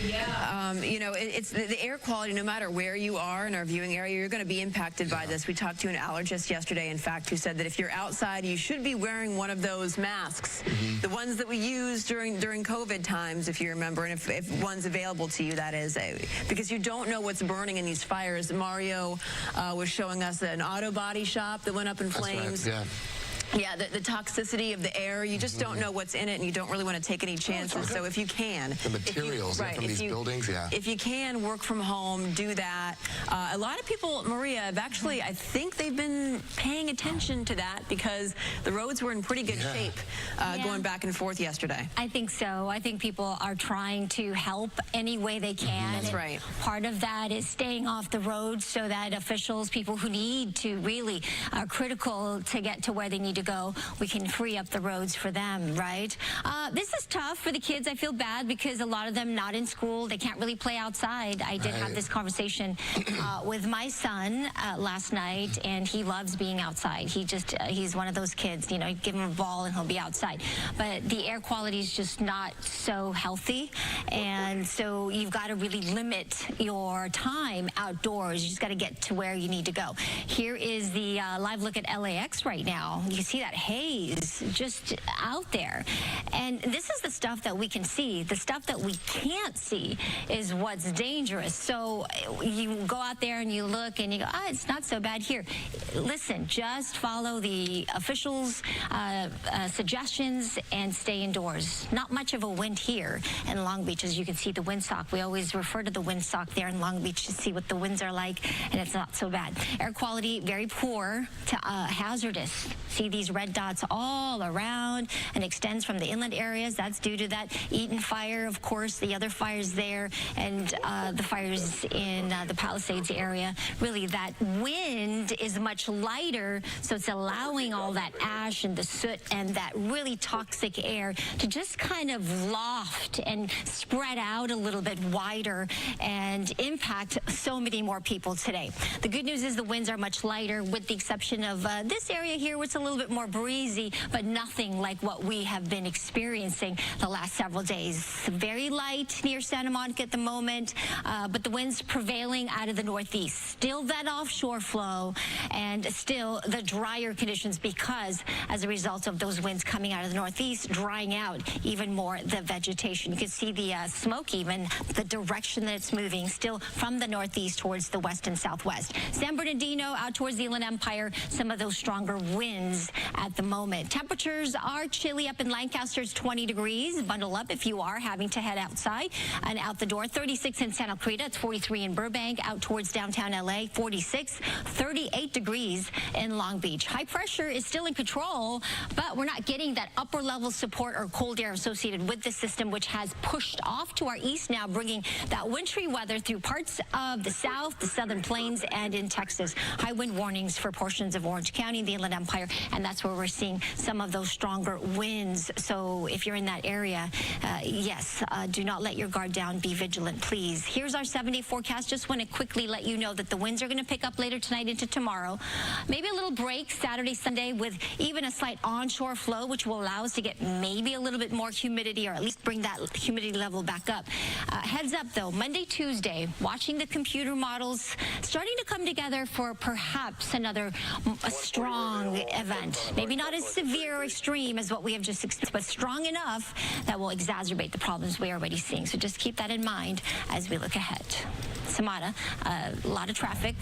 Yeah, you know, it's the air quality, no matter where you are in our viewing area, you're going to be impacted by this. We talked to an allergist yesterday, in fact, who said that if you're outside, you should be wearing one of those masks, the ones that we used during COVID times, if you remember, and if one's available to you, that is, because you don't know what's burning in these fires. Mario was showing us an auto body shop that went up in flames. That's right, yeah. Yeah, the toxicity of the air, you just don't know what's in it, and you don't really want to take any chances. So if you can. The materials from these buildings, yeah. If you can, work from home, do that. A lot of people, Maria, have actually, I think they've been paying attention to that because the roads were in pretty good shape going back and forth yesterday. I think so. I think people are trying to help any way they can. That's right. Part of that is staying off the road so that officials, people who need to really are critical to get to where they need to to go, we can free up the roads for them, right? This is tough for the kids. I feel bad because a lot of them not in school. They can't really play outside. I did have this conversation with my son last night, and he loves being outside. He's one of those kids, you know, you give him a ball and he'll be outside. But the air quality is just not so healthy, and so you've got to really limit your time outdoors. You just got to get to where you need to go. Here is the live look at LAX right now. You can see that haze just out there. And this is the stuff that we can see. The stuff that we can't see is what's dangerous. So you go out there and you look and you go, it's not so bad here. Listen, just follow the officials' suggestions and stay indoors. Not much of a wind here in Long Beach, as you can see the windsock. We always refer to the windsock there in Long Beach to see what the winds are like, and it's not so bad. Air quality, very poor to hazardous. See these red dots all around and extends from the inland areas. That's due to that Eaton fire, of course, the other fires there, and the fires in the Palisades area. Really, that wind is much lighter, so it's allowing all that ash and the soot and that really toxic air to just kind of loft and spread out a little bit wider and impact so many more people today. The good news is the winds are much lighter, with the exception of this area here, where it's a little bit more breezy, but nothing like what we have been experiencing the last several days. Very light near Santa Monica at the moment, but the winds prevailing out of the northeast. Still that offshore flow and still the drier conditions, because as a result of those winds coming out of the northeast, drying out even more the vegetation. You can see the smoke, even the direction that it's moving, still from the northeast towards the west and southwest. San Bernardino out towards the Inland Empire, some of those stronger winds at the moment. Temperatures are chilly up in Lancaster. It's 20 degrees. Bundle up if you are having to head outside and out the door. 36 in Santa Clarita. It's 43 in Burbank. Out towards downtown LA, 46. 38 degrees in Long Beach. High pressure is still in control, but we're not getting that upper level support or cold air associated with the system, which has pushed off to our east now, bringing that wintry weather through parts of the south, the southern plains, and in Texas. High wind warnings for portions of Orange County, the Inland Empire, and that's where we're seeing some of those stronger winds. So if you're in that area, yes, do not let your guard down. Be vigilant, please. Here's our 7-day forecast. Just want to quickly let you know that the winds are going to pick up later tonight into tomorrow. Maybe a little break Saturday, Sunday, with even a slight onshore flow, which will allow us to get maybe a little bit more humidity, or at least bring that humidity level back up. Heads up, though, Monday, Tuesday, watching the computer models starting to come together for perhaps another strong event. Maybe not as severe or extreme as what we have just experienced, but strong enough that will exacerbate the problems we're already seeing. So just keep that in mind as we look ahead. Samara, a lot of traffic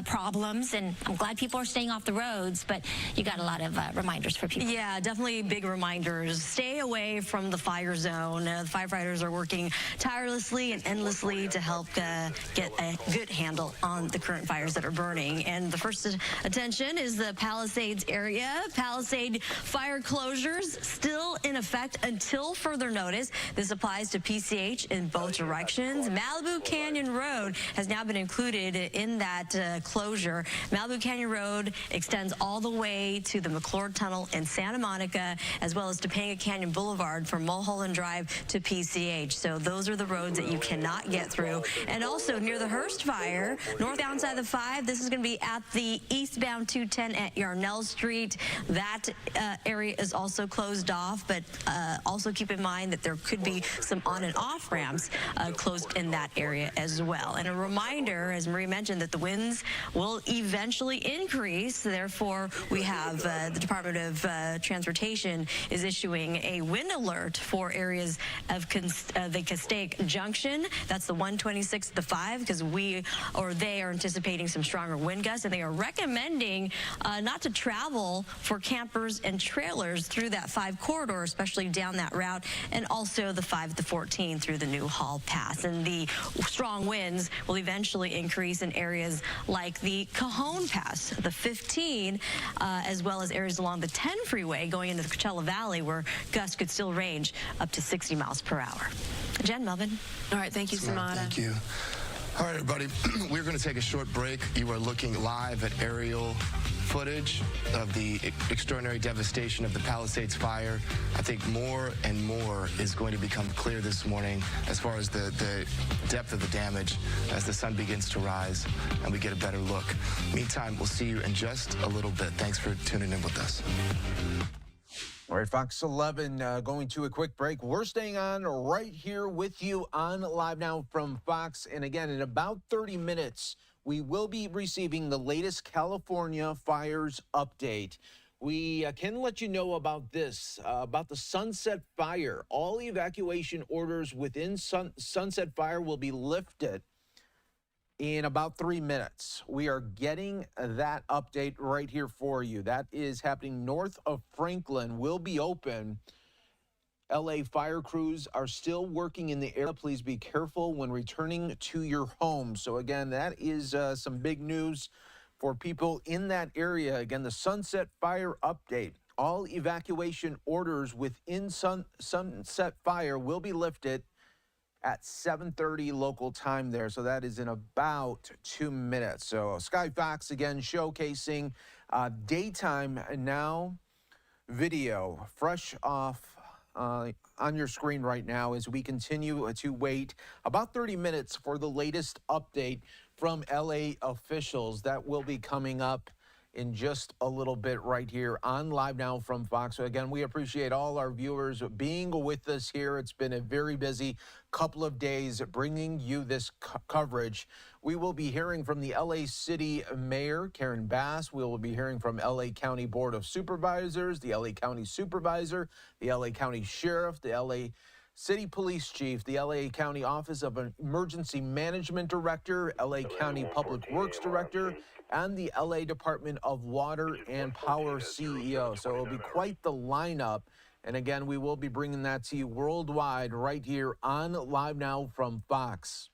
problems, and I'm glad people are staying off the roads, but you got a lot of reminders for people. Yeah, definitely big reminders. Stay away from the fire zone. The firefighters are working tirelessly and endlessly to help get a good handle on the current fires that are burning. And the first attention is the Palisades area. Palisade fire closures still in effect until further notice. This applies to PCH in both directions. Malibu Canyon Road has now been included in that closure. Malibu Canyon Road extends all the way to the McClure Tunnel in Santa Monica, as well as Topanga Canyon Boulevard from Mulholland Drive to PCH. So those are the roads that you cannot get through. And also near the Hearst fire, northbound side of the 5, this is going to be at the eastbound 210 at Yarnell Street. That area is also closed off, but also keep in mind that there could be some on and off ramps closed in that area as well. And a reminder, as Marie mentioned, that the winds will eventually increase. Therefore, we have the Department of Transportation is issuing a wind alert for areas of the Castaic Junction. That's the 126, the 5, because they are anticipating some stronger wind gusts, and they are recommending not to travel for campers and trailers through that 5 corridor, especially down that route, and also the 5 to 14 through the New Hall Pass. And the strong winds will eventually increase in areas like the Cajon Pass, the 15, as well as areas along the 10 freeway going into the Coachella Valley, where gusts could still range up to 60 miles per hour. Jen, Melvin. All right, thank you, Samara. Thank you. All right, everybody, we're going to take a short break. You are looking live at aerial footage of the extraordinary devastation of the Palisades fire, I think more and more is going to become clear this morning as far as the depth of the damage as the sun begins to rise and we get a better look. Meantime, we'll see you in just a little bit. Thanks for tuning in with us. All right, Fox 11 going to a quick break. We're staying on right here with you on Live Now from Fox. And again, in about 30 minutes, we will be receiving the latest California fires update. We can let you know about this, about the Sunset Fire. All evacuation orders within Sunset Fire will be lifted in about 3 minutes. We are getting that update right here for you. That is happening north of Franklin. Will be open. LA fire crews are still working in the area. Please be careful when returning to your home. So again, that is some big news for people in that area. Again, the Sunset Fire update. All evacuation orders within Sunset Fire will be lifted at 7:30 local time there. So that is in about 2 minutes. So Sky Fox again showcasing daytime now video fresh off on your screen right now as we continue to wait about 30 minutes for the latest update from LA officials. That will be coming up in just a little bit right here on Live Now from Fox. So again, we appreciate all our viewers being with us here. It's been a very busy couple of days bringing you this coverage. We will be hearing from the LA City Mayor, Karen Bass. We will be hearing from LA County Board of Supervisors, the LA County Supervisor, the LA County Sheriff, the LA City Police Chief, the LA County Office of Emergency Management Director, LA County Public Works Director, and the LA Department of Water and Power CEO. So it'll be quite the lineup. And again, we will be bringing that to you worldwide right here on Live Now from Fox.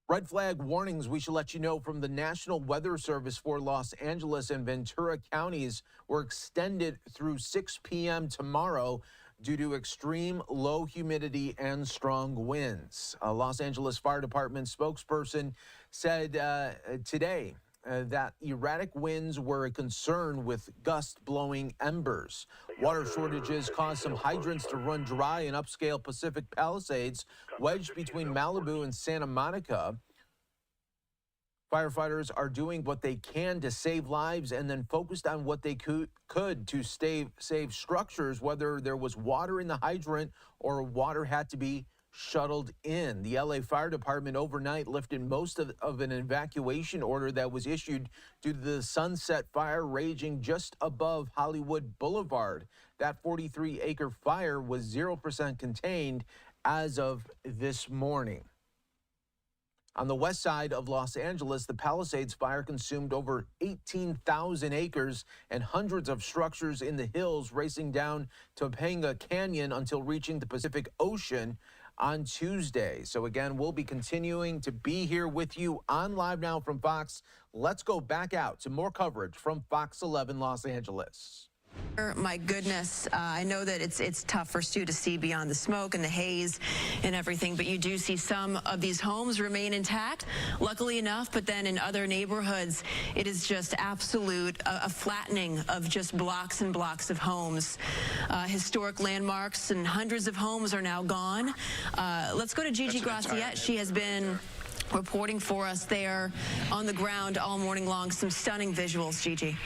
Red flag warnings we should let you know from the National Weather Service for Los Angeles and Ventura counties were extended through 6 p.m. tomorrow due to extreme low humidity and strong winds. A Los Angeles Fire Department spokesperson said today that erratic winds were a concern with gusts blowing embers. Water shortages caused some hydrants to run dry in upscale Pacific Palisades, wedged between Malibu and Santa Monica. Firefighters are doing what they can to save lives and then focused on what they could to save structures, whether there was water in the hydrant or water had to be shuttled in. The LA Fire Department overnight lifted most of an evacuation order that was issued due to the Sunset Fire raging just above Hollywood Boulevard. That 43-acre fire was 0% contained as of this morning. On the west side of Los Angeles, the Palisades fire consumed over 18,000 acres and hundreds of structures in the hills, racing down Topanga Canyon until reaching the Pacific Ocean on Tuesday. So again, we'll be continuing to be here with you on Live Now from Fox. Let's go back out to more coverage from Fox 11 Los Angeles. My goodness, I know that it's tough for Stu to see beyond the smoke and the haze and everything, but you do see some of these homes remain intact, luckily enough, but then in other neighborhoods, it is just absolute, a flattening of just blocks and blocks of homes. Historic landmarks and hundreds of homes are now gone. Let's go to Gigi Graciette. She has been reporting for us there on the ground all morning long. Some stunning visuals, Gigi.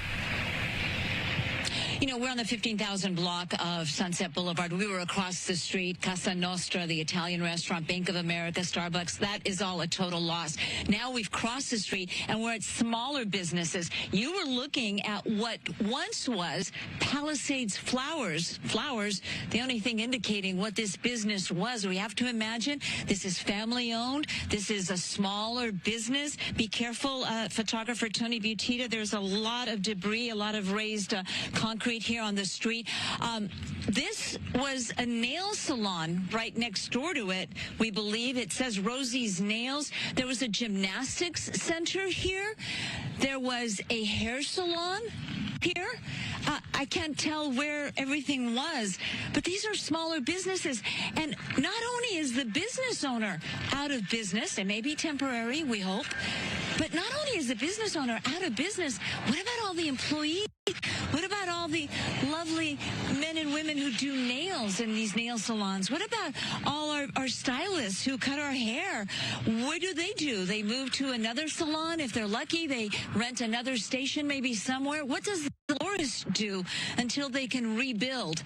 You know, we're on the 15,000 block of Sunset Boulevard. We were across the street, Casa Nostra, the Italian restaurant, Bank of America, Starbucks. That is all a total loss. Now we've crossed the street and we're at smaller businesses. You were looking at what once was Palisades Flowers. Flowers, the only thing indicating what this business was. We have to imagine this is family owned. This is a smaller business. Be careful, photographer Tony Butita. There's a lot of debris, a lot of raised concrete here on the street. This was a nail salon right next door to it, we believe. It says Rosie's Nails. There was a gymnastics center here. There was a hair salon here. I can't tell where everything was, but these are smaller businesses. And not only is the business owner out of business, it may be temporary, we hope, But not only is the business owner out of business, what about all the employees? What about all the lovely men and women who do nails in these nail salons? What about all our stylists who cut our hair? What do? They move to another salon. If they're lucky, they rent another station maybe somewhere. What does the florist do until they can rebuild?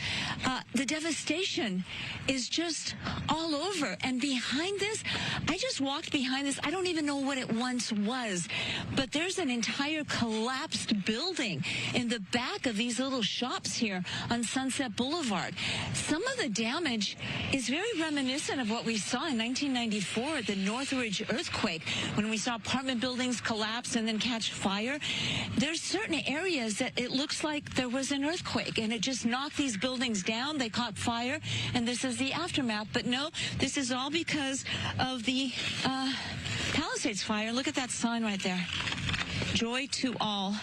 The devastation is just all over. And behind this, I just walked behind this. I don't even know what it once was, but there's an entire collapsed building in the back of these little shops here on Sunset Boulevard. Some of the damage is very reminiscent of what we saw in 1994 at the Northridge earthquake, when we saw apartment buildings collapse and then catch fire. There's certain areas that it looks like there was an earthquake and it just knocked these buildings down. They caught fire, and this is the aftermath. But no, this is all because of the Palisades fire. Look at that sign right there. Joy to all.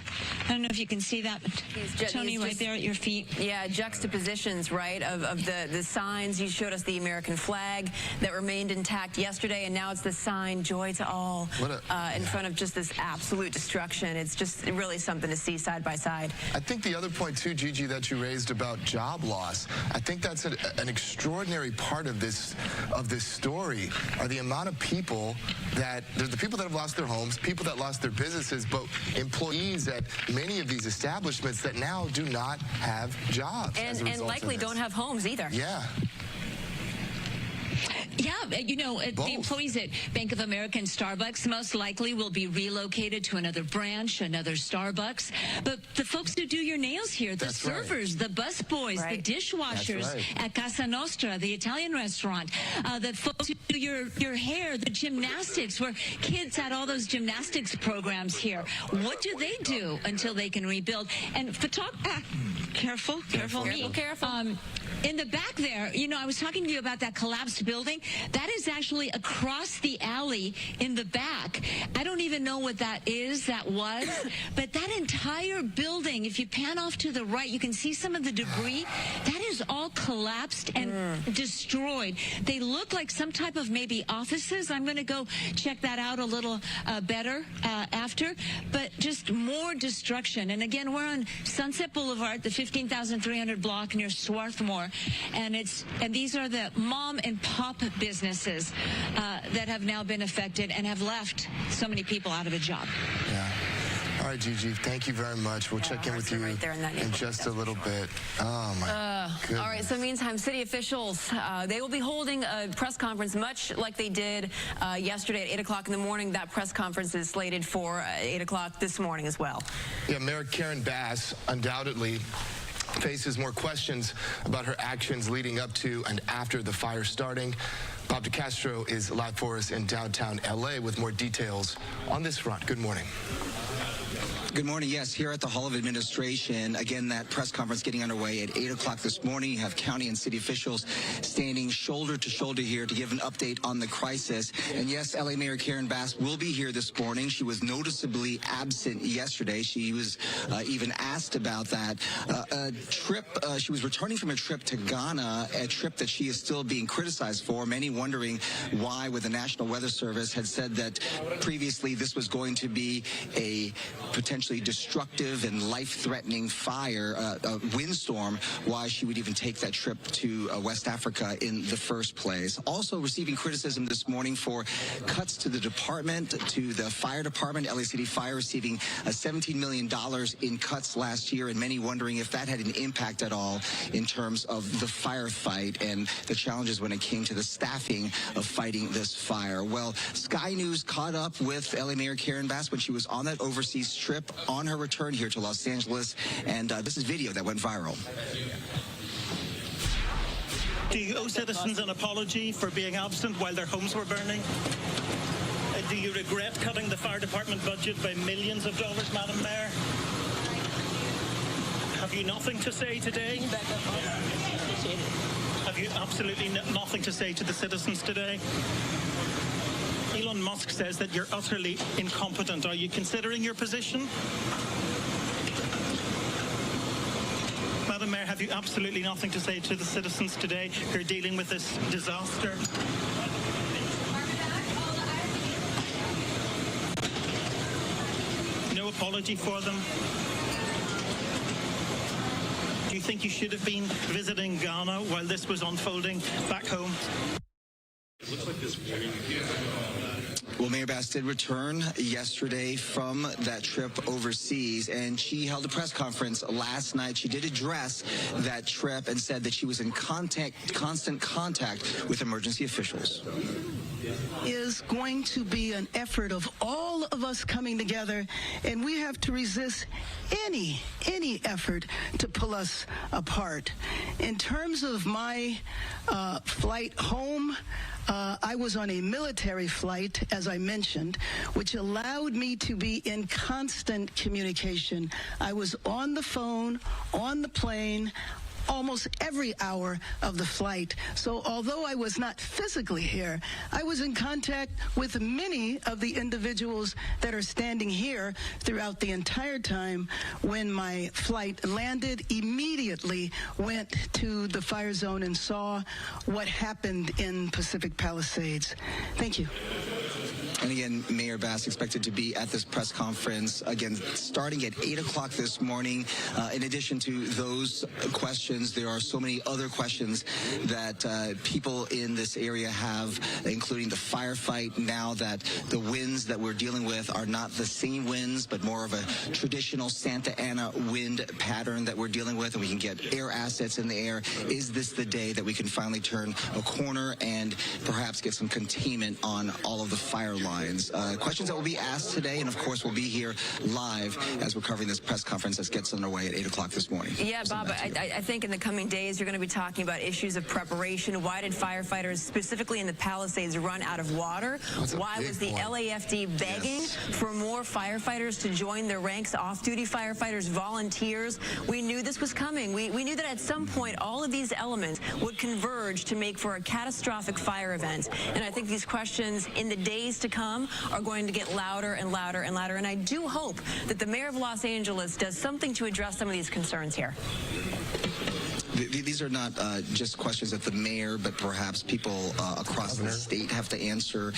I don't know if you can see that, but Tony, right there at your feet. Yeah, juxtapositions, right, of the signs. You showed us the American flag that remained intact yesterday, and now it's the sign, Joy to all, in front of just this absolute destruction. It's just really something to see side by side. I think the other point, too, Gigi, that you raised about job loss, I think that's an extraordinary part of this story, are the amount of people that, there's the people that have lost their homes, people that lost their businesses, but employees at many of these establishments that now do not have jobs. And likely don't have homes either. Yeah. Yeah, you know, the employees at Bank of America and Starbucks most likely will be relocated to another branch, another Starbucks. But the folks who do your nails here, the servers, the busboys, the dishwashers at Casa Nostra, the Italian restaurant, the folks who do your hair, the gymnastics, where kids had all those gymnastics programs here. What do they do until they can rebuild? And careful me. In the back there, you know, I was talking to you about that collapsed building. That is actually across the alley in the back. I don't even know what that was, but that entire building, if you pan off to the right, you can see some of the debris. That is all collapsed and destroyed. They look like some type of maybe offices. I'm going to go check that out a little better after, but just more destruction. And again, we're on Sunset Boulevard, the 15,300 block near Swarthmore. And these are the mom and pop businesses that have now been affected and have left so many people out of a job. Yeah. All right, Gigi, thank you very much. We'll check in with you in just a little bit. Oh, my goodness. All right, so meantime, city officials, they will be holding a press conference much like they did yesterday at 8 o'clock in the morning. That press conference is slated for 8 o'clock this morning as well. Yeah, Mayor Karen Bass undoubtedly faces more questions about her actions leading up to and after the fire starting. Bob DeCastro is live for us in downtown LA with more details on this front. Good morning. Good morning. Yes, here at the Hall of Administration, again, that press conference getting underway at 8 o'clock this morning. You have county and city officials standing shoulder to shoulder here to give an update on the crisis. And yes, LA Mayor Karen Bass will be here this morning. She was noticeably absent yesterday. She was even asked about that. She was returning from a trip to Ghana, a trip that she is still being criticized for. Many wondering why, with the National Weather Service had said that previously this was going to be a potentially destructive and life-threatening fire, a windstorm, why she would even take that trip to West Africa in the first place. Also receiving criticism this morning for cuts to the department, to the fire department. LA City Fire receiving $17 million in cuts last year, and many wondering if that had an impact at all in terms of the firefight and the challenges when it came to the staffing of fighting this fire. Well, Sky News caught up with LA Mayor Karen Bass when she was on that overseas trip on her return here to Los Angeles, and this is video that went viral. Do you owe citizens an apology for being absent while their homes were burning? Do you regret cutting the fire department budget by millions of dollars, Madam Mayor? Have you nothing to say today? Have you absolutely nothing to say to the citizens today? Elon Musk says that you're utterly incompetent. Are you considering your position? Madam Mayor, have you absolutely nothing to say to the citizens today who are dealing with this disaster? apology for them? Do you think you should have been visiting Ghana while this was unfolding back home? It looks like this morning. Well, Mayor Bass did return yesterday from that trip overseas, and she held a press conference last night. She did address that trip and said that she was in constant contact with emergency officials. Is going to be an effort of all of us coming together, and we have to resist any effort to pull us apart. In terms of my flight home, I was on a military flight, as I mentioned, which allowed me to be in constant communication. I was on the phone, on the plane, almost every hour of the flight. So although I was not physically here, I was in contact with many of the individuals that are standing here throughout the entire time. When my flight landed, immediately went to the fire zone and saw what happened in Pacific Palisades. Thank you. And again, Mayor Bass expected to be at this press conference, again, starting at 8 o'clock this morning. In addition to those questions, there are so many other questions that people in this area have, including the firefight, now that the winds that we're dealing with are not the same winds, but more of a traditional Santa Ana wind pattern that we're dealing with, and we can get air assets in the air. Is this the day that we can finally turn a corner and perhaps get some containment on all of the fire lines? Questions that will be asked today, and of course we'll be here live as we're covering this press conference that gets underway at 8 o'clock this morning. Yeah, Bob, I think in the coming days you're going to be talking about issues of preparation. Why did firefighters, specifically in the Palisades, run out of water? Why was the LAFD begging for more firefighters to join their ranks, off-duty firefighters, volunteers? We knew this was coming. We knew that at some point all of these elements would converge to make for a catastrophic fire event. And I think these questions in the days to come are going to get louder and louder and louder. And I do hope that the mayor of Los Angeles does something to address some of these concerns here. These are not just questions that the mayor, but perhaps people across the state have to answer.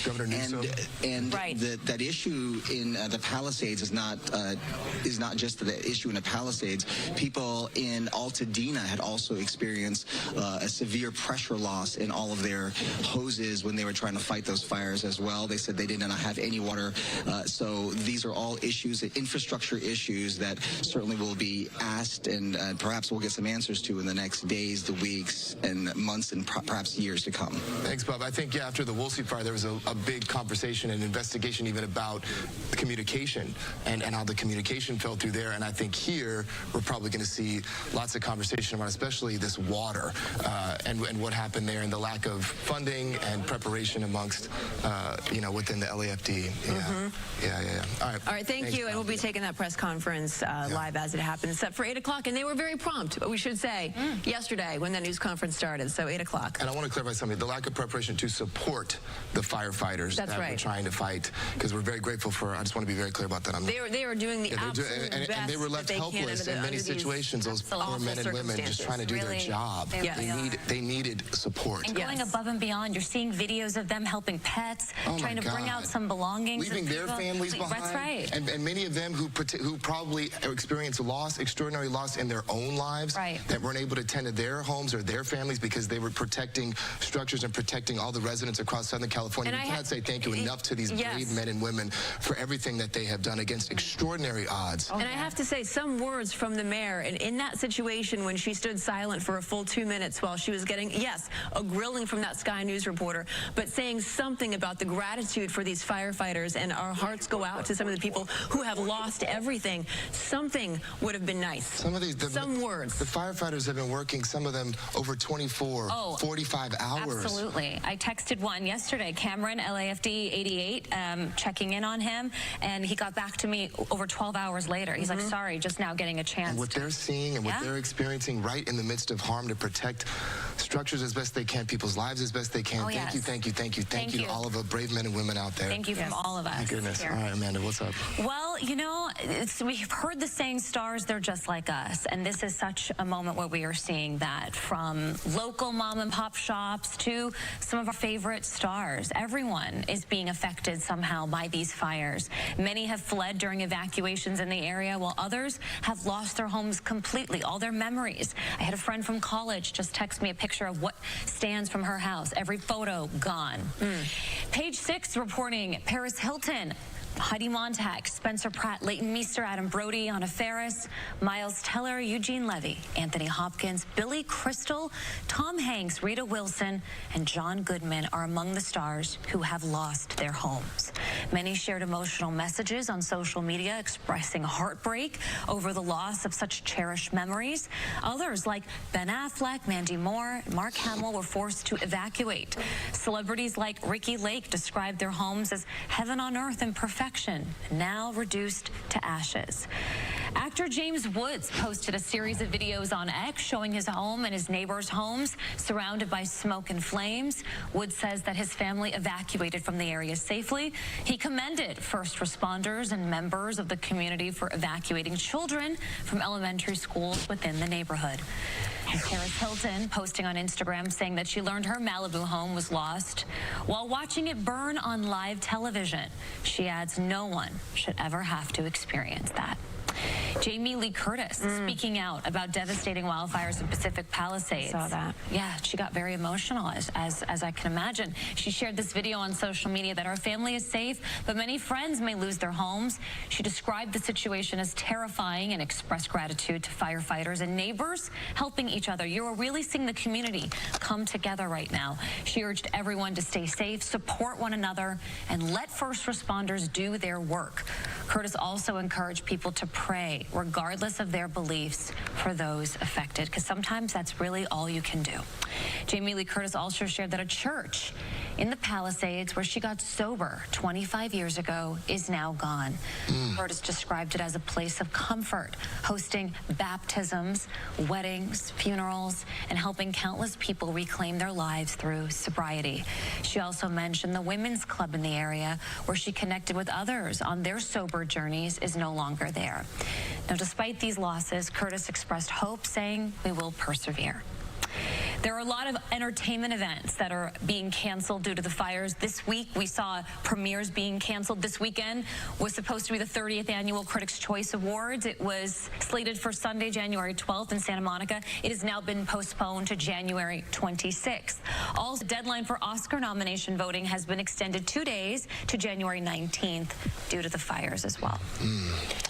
And right. That issue in the Palisades is not just the issue in the Palisades. People in Altadena had also experienced a severe pressure loss in all of their hoses when they were trying to fight those fires as well. They said they did not have any water. So these are all issues, infrastructure issues that certainly will be asked, and perhaps we'll get some answers to in the next days, the weeks, and months, and perhaps years to come. Thanks, Bob. I think, after the Woolsey fire, there was a big conversation and investigation even about the communication and how the communication fell through there. And I think here we're probably going to see lots of conversation about especially this water and what happened there and the lack of funding and preparation amongst, within the LAFD. Yeah. All right. Thank you. And we'll be taking that press conference live as it happens, set for 8 o'clock. And they were very prompt, we should say, yesterday when that news conference started, so 8 o'clock. And I want to clarify something. The lack of preparation to support the firefighters that we're trying to fight, because we're very grateful for, I just want to be very clear about that. They are doing the absolute best and they were left helpless in many situations, those poor men and women just trying to do their job. They needed support. And going above and beyond. You're seeing videos of them helping pets, trying to bring out some belongings. Leaving their families behind. That's right. And many of them who probably experienced loss, extraordinary loss in their own lives, that weren't able to tend to their homes or their families because they were protecting structures and protecting all the residents across Southern California. We cannot say thank you enough to these brave men and women for everything that they have done against extraordinary odds. And I have to say, some words from the mayor, and in that situation when she stood silent for a full 2 minutes while she was getting, a grilling from that Sky News reporter, but saying something about the gratitude for these firefighters, and our hearts go out to some of the people who have lost everything. Something would have been nice. Some words. The firefighters have been working, some of them over 24, 45 hours. Absolutely. I texted one yesterday, Cameron, LAFD 88, checking in on him, and he got back to me over 12 hours later. He's like, sorry, just now getting a chance. And what they're seeing and what they're experiencing right in the midst of harm to protect structures as best they can, people's lives as best they can. Thank you to all of the brave men and women out there. Thank you from all of us. Thank goodness. All right, Amanda, what's up? Well, you know, we've heard the saying, stars, they're just like us. And this is such a moment where we are seeing that, from local mom and pop shops to some of our favorite stars. Everyone is being affected somehow by these fires. Many have fled during evacuations in the area, while others have lost their homes completely, all their memories. I had a friend from college just text me a picture of what stands from her house. Every photo gone. Page 6 reporting Paris Hilton, Heidi Montag, Spencer Pratt, Leighton Meester, Adam Brody, Anna Faris, Miles Teller, Eugene Levy, Anthony Hopkins, Billy Crystal, Tom Hanks, Rita Wilson, and John Goodman are among the stars who have lost their homes. Many shared emotional messages on social media expressing heartbreak over the loss of such cherished memories. Others, like Ben Affleck, Mandy Moore, Mark Hamill, were forced to evacuate. Celebrities like Ricky Lake described their homes as heaven on earth and perfection, now reduced to ashes. Actor James Woods posted a series of videos on X showing his home and his neighbors' homes surrounded by smoke and flames. Woods says that his family evacuated from the area safely. He commended first responders and members of the community for evacuating children from elementary schools within the neighborhood. And Paris Hilton posting on Instagram saying that she learned her Malibu home was lost while watching it burn on live television. She adds, no one should ever have to experience that. Jamie Lee Curtis speaking out about devastating wildfires in Pacific Palisades. Saw that. Yeah, she got very emotional, as I can imagine. She shared this video on social media that our family is safe, but many friends may lose their homes. She described the situation as terrifying and expressed gratitude to firefighters and neighbors helping each other. You're really seeing the community come together right now. She urged everyone to stay safe, support one another, and let first responders do their work. Curtis also encouraged people to pray, regardless of their beliefs, for those affected, because sometimes that's really all you can do. Jamie Lee Curtis also shared that a church in the Palisades, where she got sober 25 years ago, is now gone. Curtis described it as a place of comfort, hosting baptisms, weddings, funerals, and helping countless people reclaim their lives through sobriety. She also mentioned the women's club in the area, where she connected with others on their sober journeys, is no longer there. Now, despite these losses, Curtis expressed hope, saying, "We will persevere." There are a lot of entertainment events that are being canceled due to the fires. This week, we saw premieres being canceled. This weekend was supposed to be the 30th Annual Critics' Choice Awards. It was slated for Sunday, January 12th in Santa Monica. It has now been postponed to January 26th. Also, the deadline for Oscar nomination voting has been extended 2 days to January 19th due to the fires as well.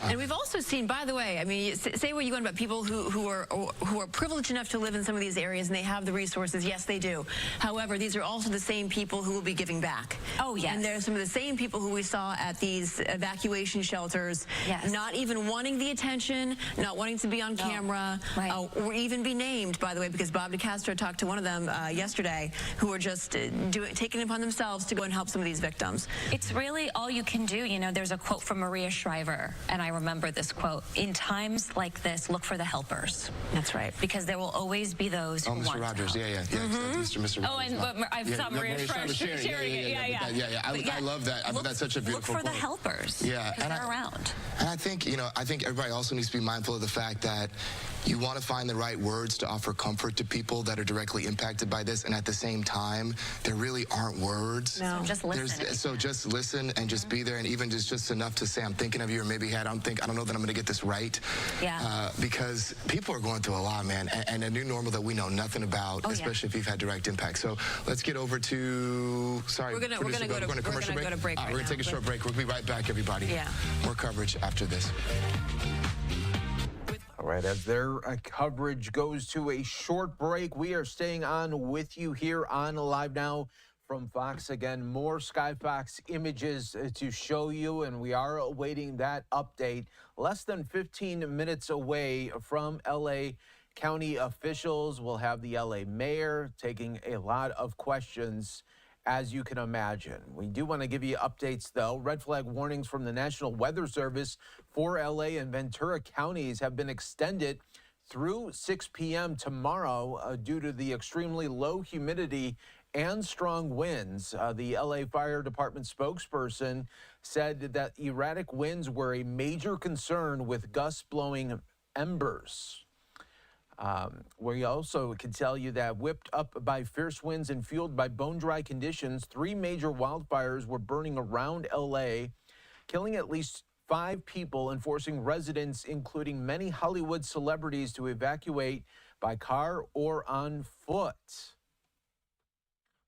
And we've also seen, by the way, I mean, say what you want about people who are privileged enough to live in some of these areas and they have the resources. Yes, they do. However, these are also the same people who will be giving back. Oh, yes. And they're some of the same people who we saw at these evacuation shelters, not even wanting the attention, not wanting to be on camera, or even be named, by the way, because Bob DeCastro talked to one of them yesterday, who are just taking it upon themselves to go and help some of these victims. It's really all you can do. You know, there's a quote from Maria Shriver, and I remember this quote: "In times like this, look for the helpers." That's right. Because there will always be those who want Mr. Rogers, Mr. Oh, and I saw Maria Shriver sharing it. I love that. I think that's such a beautiful Look for quote. the helpers. Yeah, and they're around. And I think, I think everybody also needs to be mindful of the fact that you want to find the right words to offer comfort to people that are directly impacted by this, and at the same time, there really aren't words. No, just listen. So just listen and just be there, and even just enough to say, I'm thinking of you, or maybe I don't know that I'm going to get this right. Yeah. Because people are going through a lot, man, and a new normal that we know nothing about, especially if you've had direct impact. So let's get over to, we're going to go to commercial break. We're going to take a short break. We'll be right back, everybody. Yeah. More coverage after this. All right, as their coverage goes to a short break, we are staying on with you here on Live Now from Fox. Again, more Skyfox images to show you, and we are awaiting that update. Less than 15 minutes away from L.A. County officials. We'll have the L.A. mayor taking a lot of questions, as you can imagine. We do want to give you updates, though. Red flag warnings from the National Weather Service for L.A. and Ventura counties have been extended through 6 p.m. tomorrow due to the extremely low humidity and strong winds. The LA Fire Department spokesperson said that erratic winds were a major concern with gusts blowing embers. We also can tell you that whipped up by fierce winds and fueled by bone-dry conditions, 3 major wildfires were burning around LA, killing at least 5 people and forcing residents, including many Hollywood celebrities, to evacuate by car or on foot.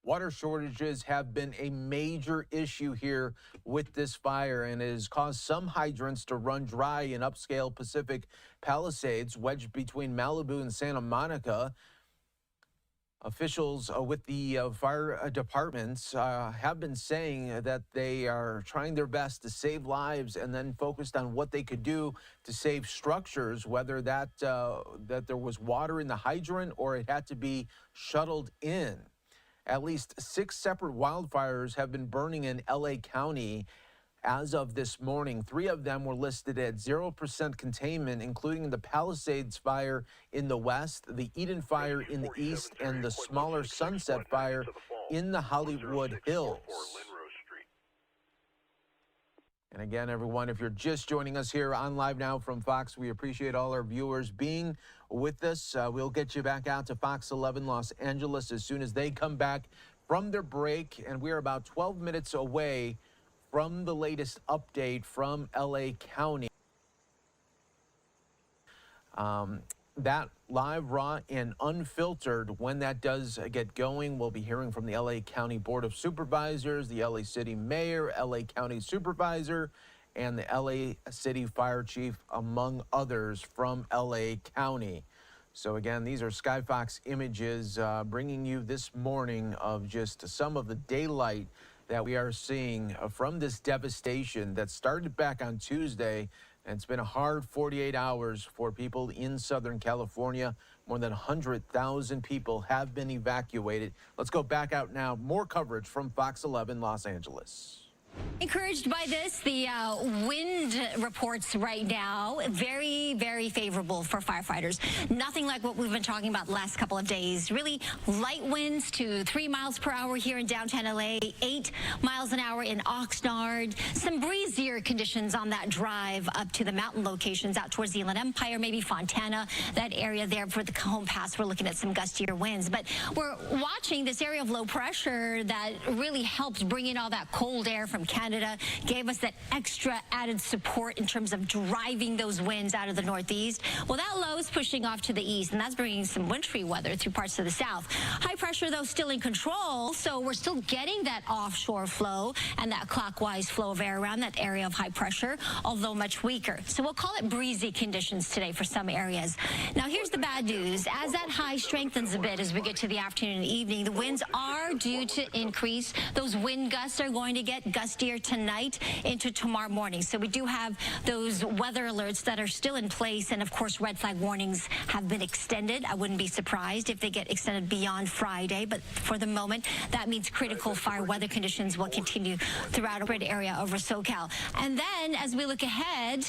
Water shortages have been a major issue here with this fire, and it has caused some hydrants to run dry in upscale Pacific Palisades, wedged between Malibu and Santa Monica. Officials with the fire departments have been saying that they are trying their best to save lives and then focused on what they could do to save structures, whether that there was water in the hydrant or it had to be shuttled in. At least 6 separate wildfires have been burning in LA County as of this morning. 3 of them were listed at 0% containment, including the Palisades fire in the west, the Eden fire in the east, and the smaller Sunset fire in the Hollywood Hills. And again, everyone, if you're just joining us here on Live Now from Fox, we appreciate all our viewers being with us. We'll get you back out to Fox 11 Los Angeles as soon as they come back from their break. And we're about 12 minutes away from the latest update from LA County. That live, raw, and unfiltered, when that does get going, we'll be hearing from the LA County Board of Supervisors, the LA City Mayor, LA County Supervisor, and the LA City Fire Chief, among others, from LA County. So again, these are Skyfox images bringing you this morning of just some of the daylight that we are seeing from this devastation that started back on Tuesday. And it's been a hard 48 hours for people in Southern California. More than 100,000 people have been evacuated. Let's go back out now. More coverage from Fox 11 Los Angeles. Encouraged by this, the wind reports right now, very, very favorable for firefighters. Nothing like what we've been talking about the last couple of days. Really light winds to 3 miles per hour here in downtown LA, 8 miles an hour in Oxnard. Some breezier conditions on that drive up to the mountain locations out towards the Inland Empire, maybe Fontana, that area there for the home pass. We're looking at some gustier winds. But we're watching this area of low pressure that really helped bring in all that cold air from Canada, gave us that extra added support in terms of driving those winds out of the northeast. Well, that low is pushing off to the east, and that's bringing some wintry weather through parts of the south. High pressure, though, still in control, so we're still getting that offshore flow and that clockwise flow of air around that area of high pressure, although much weaker. So we'll call it breezy conditions today for some areas. Now, here's the bad news. As that high strengthens a bit as we get to the afternoon and evening, the winds are due to increase. Those wind gusts are going to get gustier tonight into tomorrow morning. So we do have those weather alerts that are still in place, and of course red flag warnings have been extended. I wouldn't be surprised if they get extended beyond Friday, but for the moment that means critical fire weather conditions will continue throughout a grid area over SoCal. And then as we look ahead,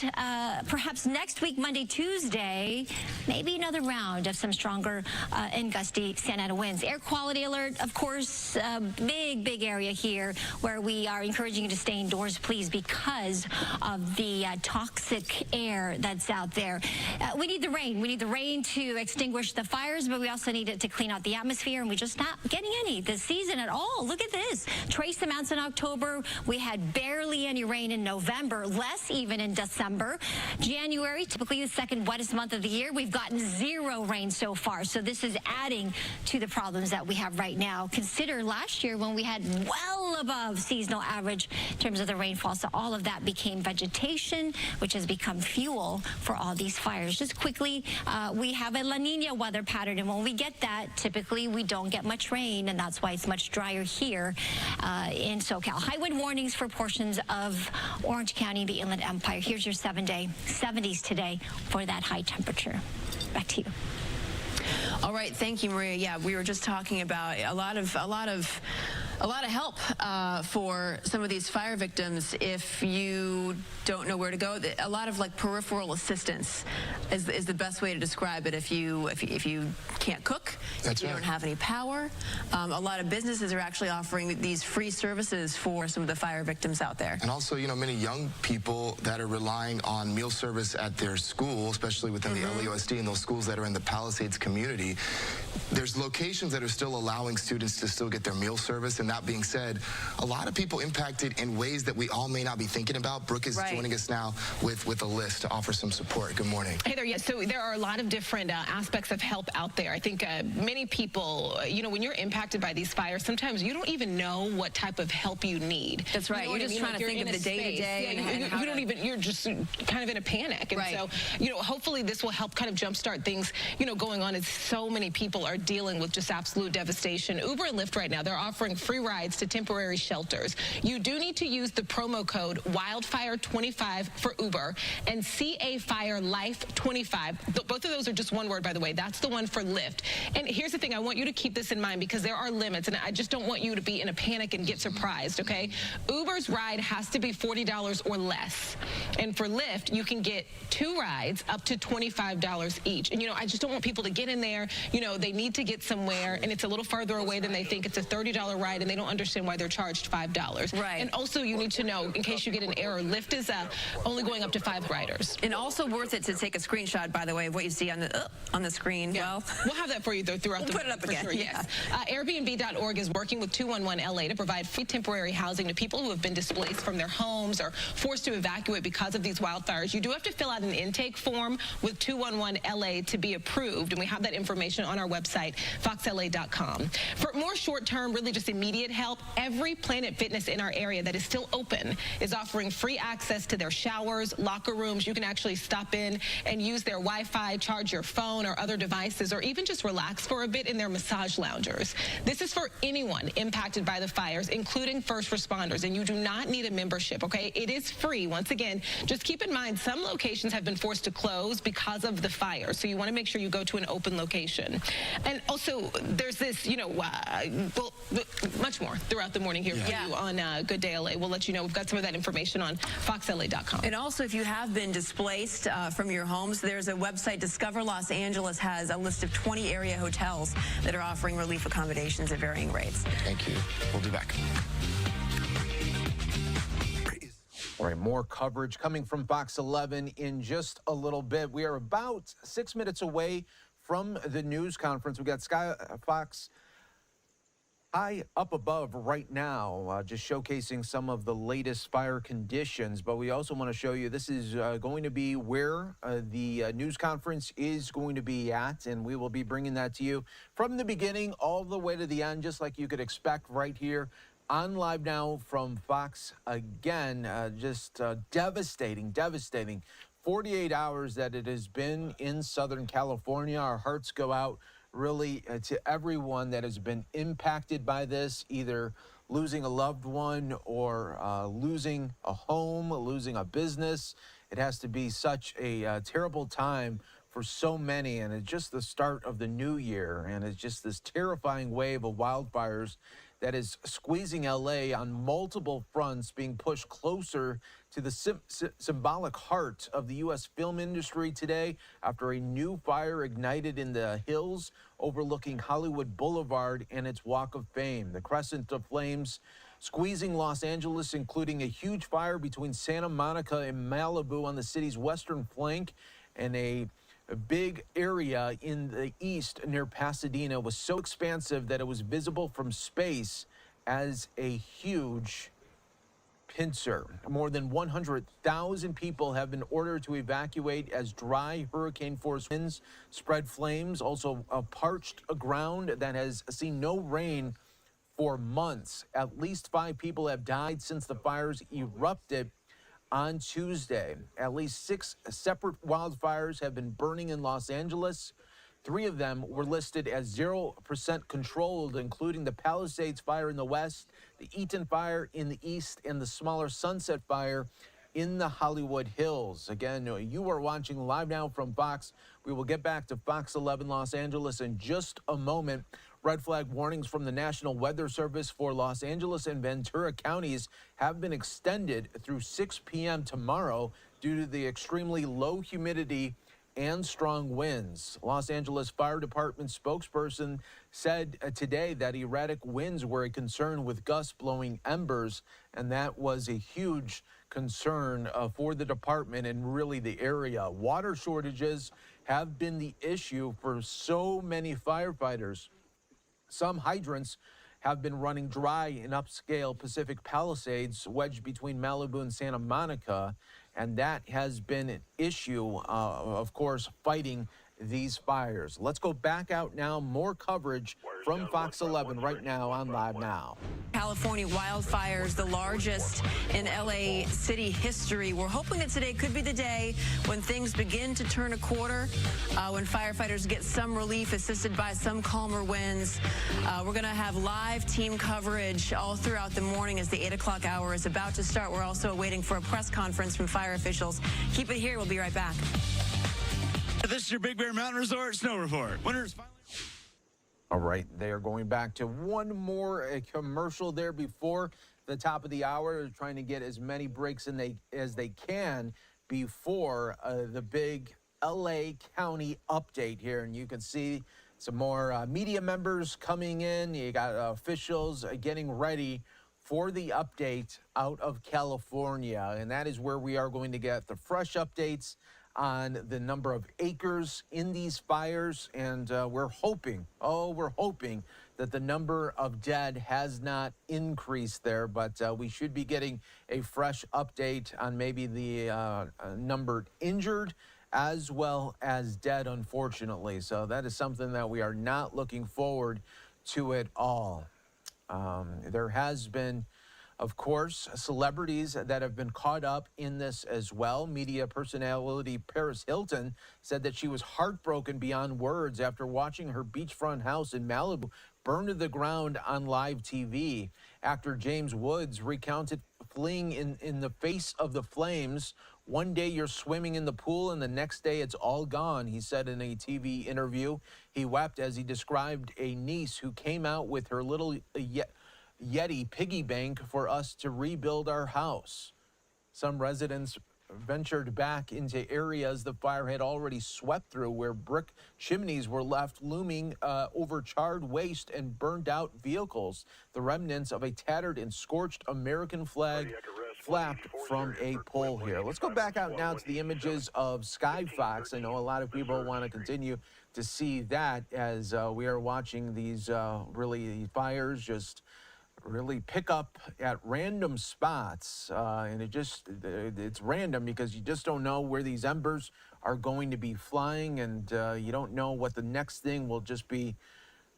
perhaps next week, Monday, Tuesday, maybe another round of some stronger and gusty Santa Ana winds. Air quality alert, of course, big area here where we are encouraging you to stay indoors, please, because of the toxic air that's out there. We need the rain. We need the rain to extinguish the fires, but we also need it to clean out the atmosphere, and we're just not getting any this season at all. Look at this. Trace amounts in October. We had barely any rain in November, less even in December. January, typically the second wettest month of the year, we've gotten 0 rain so far. So this is adding to the problems that we have right now. Consider last year when we had well above seasonal average in terms of the rainfall. So all of that became vegetation, which has become fuel for all these fires. Just quickly, we have a La Nina weather pattern, and when we get that, typically we don't get much rain, and that's why it's much drier here in SoCal. High wind warnings for portions of Orange County, the Inland Empire. Here's your 7-day 70s today for that high temperature. Back to you. All right, thank you, Maria. Yeah, we were just talking about a lot of help for some of these fire victims if you don't know where to go. A lot of like peripheral assistance is the best way to describe it. If you can't cook, if you don't have any power. A lot of businesses are actually offering these free services for some of the fire victims out there. And also, you know, many young people that are relying on meal service at their school, especially within the LAUSD and those schools that are in the Palisades community. There's locations that are still allowing students to still get their meal service. And that being said, a lot of people impacted in ways that we all may not be thinking about. Brooke is joining us now with a list to offer some support. Good morning. Hey there. Yes, so there are a lot of different aspects of help out there. I think many people, you know, when you're impacted by these fires, sometimes you don't even know what type of help you need. That's right. You know you're just trying to think of the day-to-day. You don't even, you're just kind of in a panic. And so, you know, hopefully this will help kind of jumpstart things, you know, going on as so many people are dealing with just absolute devastation. Uber and Lyft right now, they're offering free rides to temporary shelters. You do need to use the promo code WILDFIRE25 for Uber and CA Fire Life 25. Both of those are just one word, by the way. That's the one for Lyft. And here's the thing. I want you to keep this in mind because there are limits, and I just don't want you to be in a panic and get surprised, okay? Uber's ride has to be $40 or less. And for Lyft, you can get 2 rides up to $25 each. And, you know, I just don't want people to get in there. You know, they need to get somewhere, and it's a little farther away than they think. It's a $30 ride, and they don't understand why they're charged $5. Right. And also, you need to know, in case you get an error, Lyft is only going up to 5 riders. And also worth it to take a screenshot, by the way, of what you see on the screen. Yeah. Well, we'll have that for you though throughout the put it up again. Sure, yes. Airbnb.org is working with 211 LA to provide free temporary housing to people who have been displaced from their homes or forced to evacuate because of these wildfires. You do have to fill out an intake form with 211 LA to be approved, and we have that information on our website, foxla.com. For more short-term, really just immediate help, every Planet Fitness in our area that is still open is offering free access to their showers, locker rooms. You can actually stop in and use their Wi-Fi, charge your phone or other devices, or even just relax for a bit in their massage loungers. This is for anyone impacted by the fires, including first responders, and you do not need a membership, okay? It is free. Once again, just keep in mind some locations have been forced to close because of the fire, so you want to make sure you go to an open location. And also, there's this, you know, well, much more throughout the morning here for you on Good Day LA. We'll let you know. We've got some of that information on foxla.com. And also, if you have been displaced from your homes, there's a website, Discover Los Angeles has a list of 20 area hotels that are offering relief accommodations at varying rates. Thank you. We'll be back. All right, more coverage coming from Fox 11 in just a little bit. We are about 6 minutes away from the news conference. We got Sky Fox high up above right now, just showcasing some of the latest fire conditions. But we also want to show you this is going to be where the news conference is going to be at, and we will be bringing that to you from the beginning all the way to the end, just like you could expect right here on Live Now from Fox. Again, just devastating 48 hours that it has been in Southern California. Our hearts go out really to everyone that has been impacted by this, either losing a loved one or losing a home, losing a business. It has to be such a terrible time for so many, and it's just the start of the new year, and it's just this terrifying wave of wildfires that is squeezing LA on multiple fronts, being pushed closer to the symbolic heart of the U.S. film industry today after a new fire ignited in the hills overlooking Hollywood Boulevard and its Walk of Fame. The crescent of flames squeezing Los Angeles, including a huge fire between Santa Monica and Malibu on the city's western flank, and a big area in the east near Pasadena was so expansive that it was visible from space as a huge pincer. More than 100,000 people have been ordered to evacuate as dry hurricane-force winds spread flames. Also, a parched ground that has seen no rain for months. At least 5 people have died since the fires erupted on Tuesday. At least 6 separate wildfires have been burning in Los Angeles. 3 of them were listed as 0% controlled, including the Palisades fire in the west, the Eaton fire in the east, and the smaller Sunset fire in the Hollywood Hills. Again, you are watching Live Now from Fox. We will get back to Fox 11 Los Angeles in just a moment. Red flag warnings from the National Weather Service for Los Angeles and Ventura counties have been extended through 6 p.m. tomorrow due to the extremely low humidity and strong winds. Los Angeles Fire Department spokesperson said today that erratic winds were a concern with gusts blowing embers, and that was a huge concern for the department and really the area. Water shortages have been the issue for so many firefighters. Some hydrants have been running dry in upscale Pacific Palisades, wedged between Malibu and Santa Monica, and that has been an issue, of course, fighting these fires. Let's go back out now. More coverage from Fox 11 right now on Live Now. California wildfires, the largest in LA city history. We're hoping that today could be the day when things begin to turn a quarter, when firefighters get some relief assisted by some calmer winds. We're going to have live team coverage all throughout the morning as the 8 o'clock hour is about to start. We're also waiting for a press conference from fire officials. Keep it here. We'll be right back. This is your Big Bear Mountain Resort Snow Report. Winners finally. All right, they are going back to one more commercial there before the top of the hour. They're trying to get as many breaks in as they can before the big LA County update here. And you can see some more media members coming in. You got officials getting ready for the update out of California. And that is where we are going to get the fresh updates on the number of acres in these fires, and we're hoping that the number of dead has not increased there, but we should be getting a fresh update on maybe the number injured as well as dead, unfortunately. So that is something that we are not looking forward to at all. There has been, of course, celebrities that have been caught up in this as well. Media personality Paris Hilton said that she was heartbroken beyond words after watching her beachfront house in Malibu burn to the ground on live TV. Actor James Woods recounted fleeing in the face of the flames. One day you're swimming in the pool and the next day it's all gone, he said in a TV interview. He wept as he described a niece who came out with her little Yeti piggy bank for us to rebuild our house. Some residents ventured back into areas the fire had already swept through, where brick chimneys were left looming over charred waste and burned out vehicles. The remnants of a tattered and scorched American flag flapped from a pole here. Let's go back out now to the images of Skyfox. I know a lot of people want to continue to see that as we are watching these really fires just really pick up at random spots, and it's random because you just don't know where these embers are going to be flying, and you don't know what the next thing will just be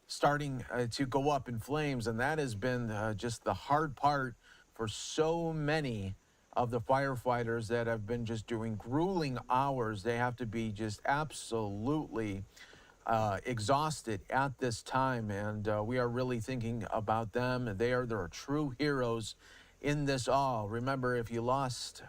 starting to go up in flames. And that has been just the hard part for so many of the firefighters that have been just doing grueling hours. They have to be just absolutely exhausted at this time, and we are really thinking about them. They are true heroes in this all. Remember, if you lost,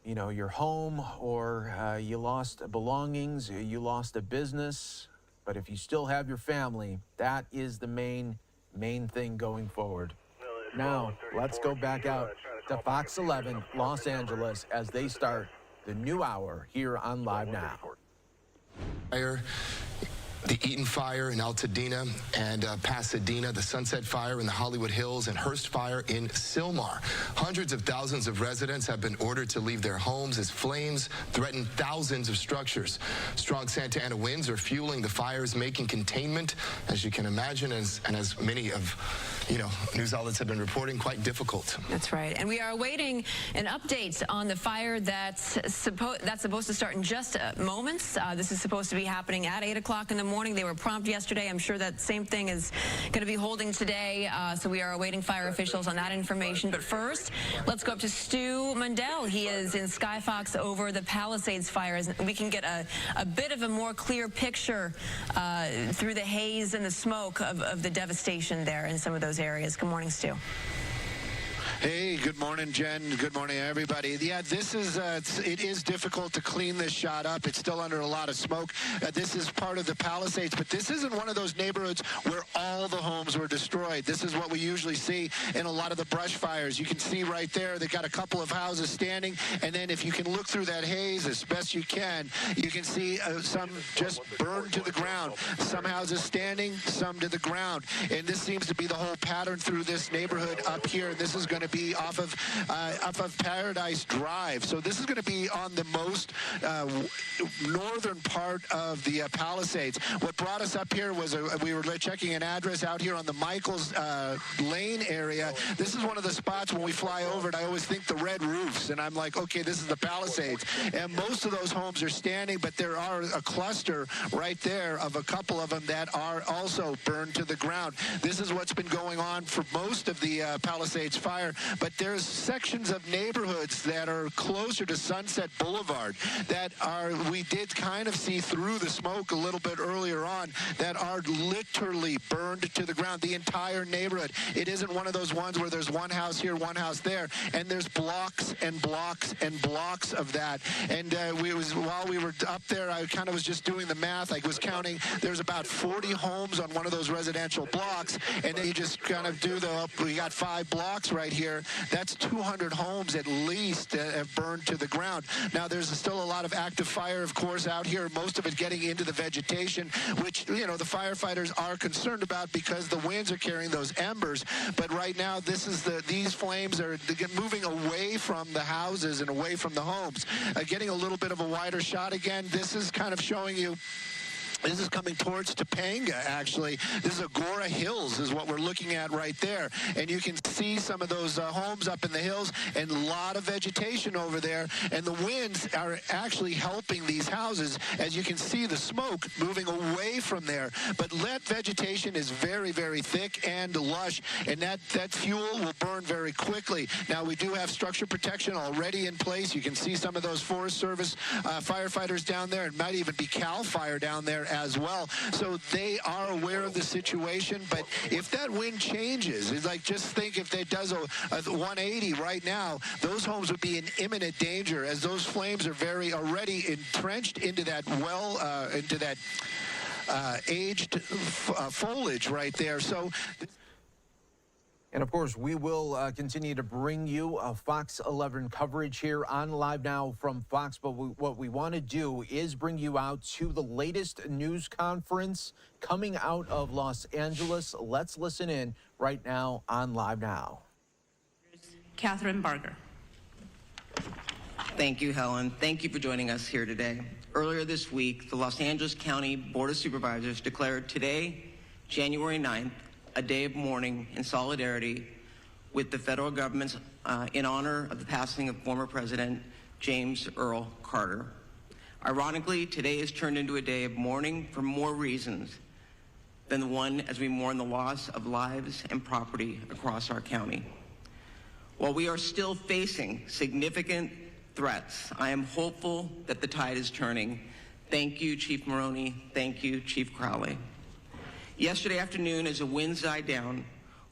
your home, or you lost belongings, you lost a business, but if you still have your family, that is the main thing going forward. Now, let's go back out to Fox 11 Los Angeles as they start the new hour here on Live Now. The Eaton Fire in Altadena and Pasadena, the Sunset Fire in the Hollywood Hills, and Hearst Fire in Sylmar. Hundreds of thousands of residents have been ordered to leave their homes as flames threaten thousands of structures. Strong Santa Ana winds are fueling the fires, making containment, as you can imagine, and as many of news outlets have been reporting, quite difficult. That's right. And we are awaiting an update on the fire that's supposed to start in just moments. This is supposed to be happening at 8 o'clock in the morning. They were prompt yesterday. I'm sure that same thing is going to be holding today. So we are awaiting fire officials on that information. But first, let's go up to Stu Mundell. He is in Skyfox over the Palisades fires. We can get a bit of a more clear picture through the haze and the smoke of the devastation there in some of those areas. Good morning, Stu. Hey, good morning, Jen. Good morning, everybody. Yeah, this is, it is difficult to clean this shot up. It's still under a lot of smoke. This is part of the Palisades, but this isn't one of those neighborhoods where all the homes were destroyed. This is what we usually see in a lot of the brush fires. You can see right there, they've got a couple of houses standing, and then if you can look through that haze as best you can see some just burned to the ground. Some houses standing, some to the ground. And this seems to be the whole pattern through this neighborhood up here. This is going to be off of Paradise Drive. So this is going to be on the most northern part of the Palisades. What brought us up here was we were checking an address out here on the Michaels Lane area. This is one of the spots when we fly over it, I always think the red roofs, and I'm like, okay, this is the Palisades. And most of those homes are standing, but there are a cluster right there of a couple of them that are also burned to the ground. This is what's been going on for most of the Palisades fire, but there's sections of neighborhoods that are closer to Sunset Boulevard that we did kind of see through the smoke a little bit earlier on, that are literally burned to the ground, the entire neighborhood. It isn't one of those ones where there's one house here, one house there, and there's blocks and blocks and blocks of that. And while we were up there, I kind of was just doing the math. I was counting, there's about 40 homes on one of those residential blocks, and then you just kind of do we got 5 blocks right here. That's 200 homes at least that have burned to the ground. Now, there's still a lot of active fire, of course, out here, most of it getting into the vegetation, which, the firefighters are concerned about because the winds are carrying those embers. But right now, these flames are moving away from the houses and away from the homes. Getting a little bit of a wider shot again. This is kind of showing you. This is coming towards Topanga, actually. This is Agora Hills is what we're looking at right there. And you can see some of those homes up in the hills and a lot of vegetation over there. And the winds are actually helping these houses. As you can see, the smoke moving away from there. But that vegetation is very, very thick and lush, and that fuel will burn very quickly. Now, we do have structure protection already in place. You can see some of those Forest Service firefighters down there. It might even be CAL FIRE down there as well. So they are aware of the situation, but if that wind changes, it's like, just think if it does a 180 right now, those homes would be in imminent danger, as those flames are already entrenched into that aged foliage right there. So. And of course, we will continue to bring you Fox 11 coverage here on Live Now from Fox. But what we want to do is bring you out to the latest news conference coming out of Los Angeles. Let's listen in right now on Live Now. Catherine Barger. Thank you, Helen. Thank you for joining us here today. Earlier this week, the Los Angeles County Board of Supervisors declared today, January 9th, a day of mourning in solidarity with the federal government in honor of the passing of former President James Earl Carter. Ironically, today is turned into a day of mourning for more reasons than the one as we mourn the loss of lives and property across our county. While we are still facing significant threats, I am hopeful that the tide is turning. Thank you, Chief Maroney. Thank you, Chief Crowley. Yesterday afternoon, as the winds died down,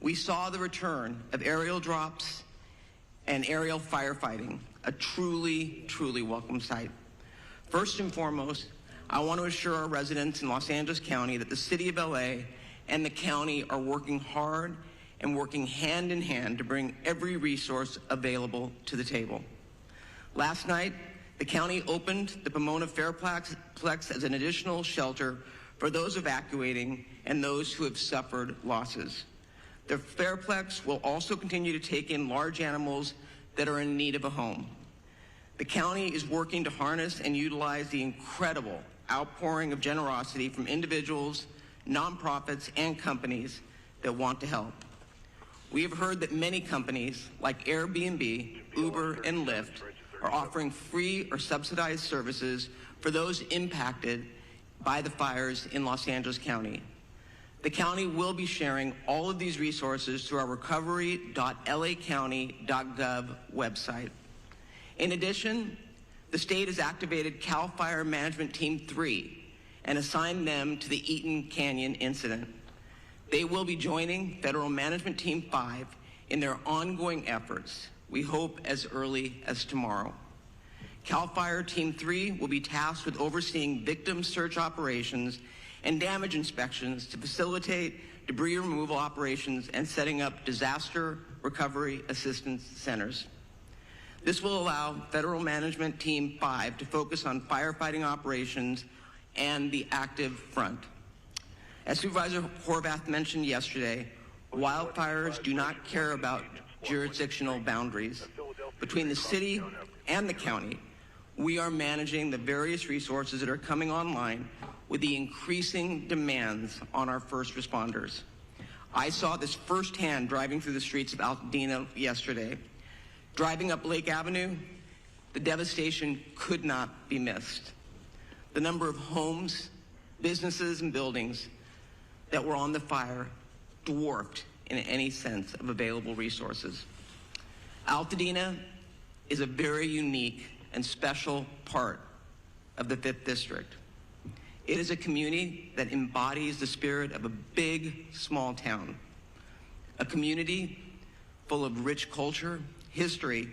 we saw the return of aerial drops and aerial firefighting, a truly, truly welcome sight. First and foremost, I want to assure our residents in Los Angeles County that the City of LA and the county are working hard and working hand in hand to bring every resource available to the table. Last night, the county opened the Pomona Fairplex as an additional shelter for those evacuating and those who have suffered losses. The Fairplex will also continue to take in large animals that are in need of a home. The county is working to harness and utilize the incredible outpouring of generosity from individuals, nonprofits, and companies that want to help. We have heard that many companies like Airbnb, Uber, and Lyft are offering free or subsidized services for those impacted by the fires in Los Angeles County. The county will be sharing all of these resources through our recovery.lacounty.gov website. In addition, the state has activated CAL FIRE Management Team 3 and assigned them to the Eaton Canyon incident. They will be joining Federal Management Team 5 in their ongoing efforts, we hope as early as tomorrow. CAL FIRE Team 3 will be tasked with overseeing victim search operations and damage inspections to facilitate debris removal operations and setting up disaster recovery assistance centers. This will allow Federal Management Team 5 to focus on firefighting operations and the active front. As Supervisor Horvath mentioned yesterday, wildfires do not care about jurisdictional boundaries. Between the city and the county, we are managing the various resources that are coming online with the increasing demands on our first responders. I saw this firsthand driving through the streets of Altadena yesterday. Driving up Lake Avenue, the devastation could not be missed. The number of homes, businesses, and buildings that were on the fire dwarfed in any sense of available resources. Altadena is a very unique and special part of the 5th District. It is a community that embodies the spirit of a big, small town. A community full of rich culture, history,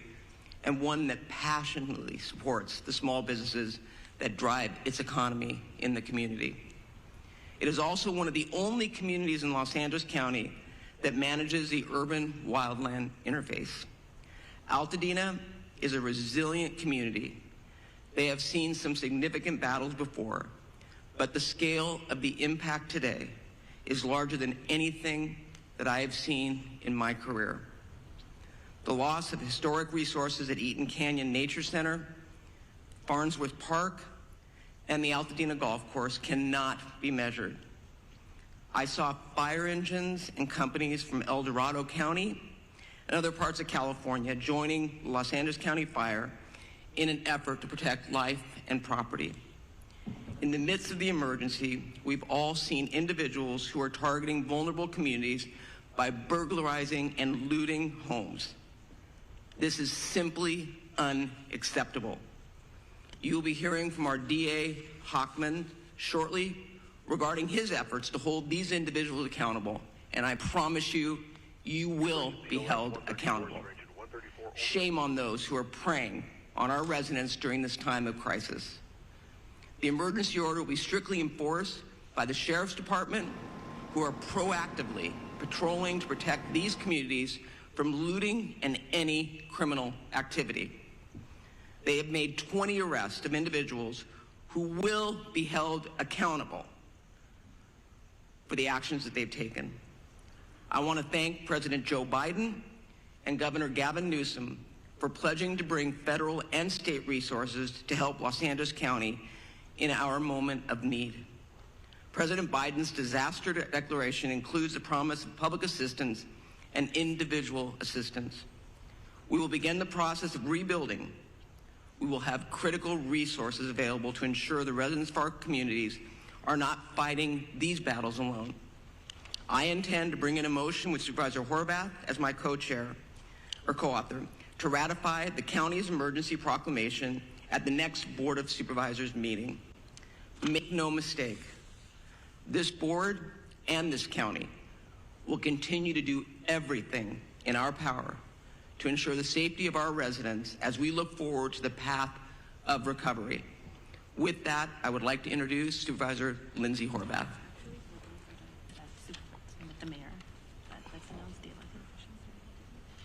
and one that passionately supports the small businesses that drive its economy in the community. It is also one of the only communities in Los Angeles County that manages the urban wildland interface. Altadena is a resilient community. They have seen some significant battles before, but the scale of the impact today is larger than anything that I have seen in my career. The loss of historic resources at Eaton Canyon Nature Center, Farnsworth Park, and the Altadena Golf Course cannot be measured. I saw fire engines and companies from El Dorado County and other parts of California joining Los Angeles County Fire in an effort to protect life and property. In the midst of the emergency, we've all seen individuals who are targeting vulnerable communities by burglarizing and looting homes. This is simply unacceptable. You'll be hearing from our DA, Hockman, shortly regarding his efforts to hold these individuals accountable, and I promise you, you will be held accountable. Shame on those who are preying on our residents during this time of crisis. The emergency order will be strictly enforced by the Sheriff's Department, who are proactively patrolling to protect these communities from looting and any criminal activity. They have made 20 arrests of individuals who will be held accountable for the actions that they've taken. I want to thank President Joe Biden and Governor Gavin Newsom for pledging to bring federal and state resources to help Los Angeles County in our moment of need. President Biden's disaster declaration includes the promise of public assistance and individual assistance. We will begin the process of rebuilding. We will have critical resources available to ensure the residents of our communities are not fighting these battles alone. I intend to bring in a motion with Supervisor Horvath as my co-chair or co-author to ratify the county's emergency proclamation at the next Board of Supervisors meeting. Make no mistake, this board and this county will continue to do everything in our power to ensure the safety of our residents as we look forward to the path of recovery. With that, I would like to introduce Supervisor Lindsay Horvath.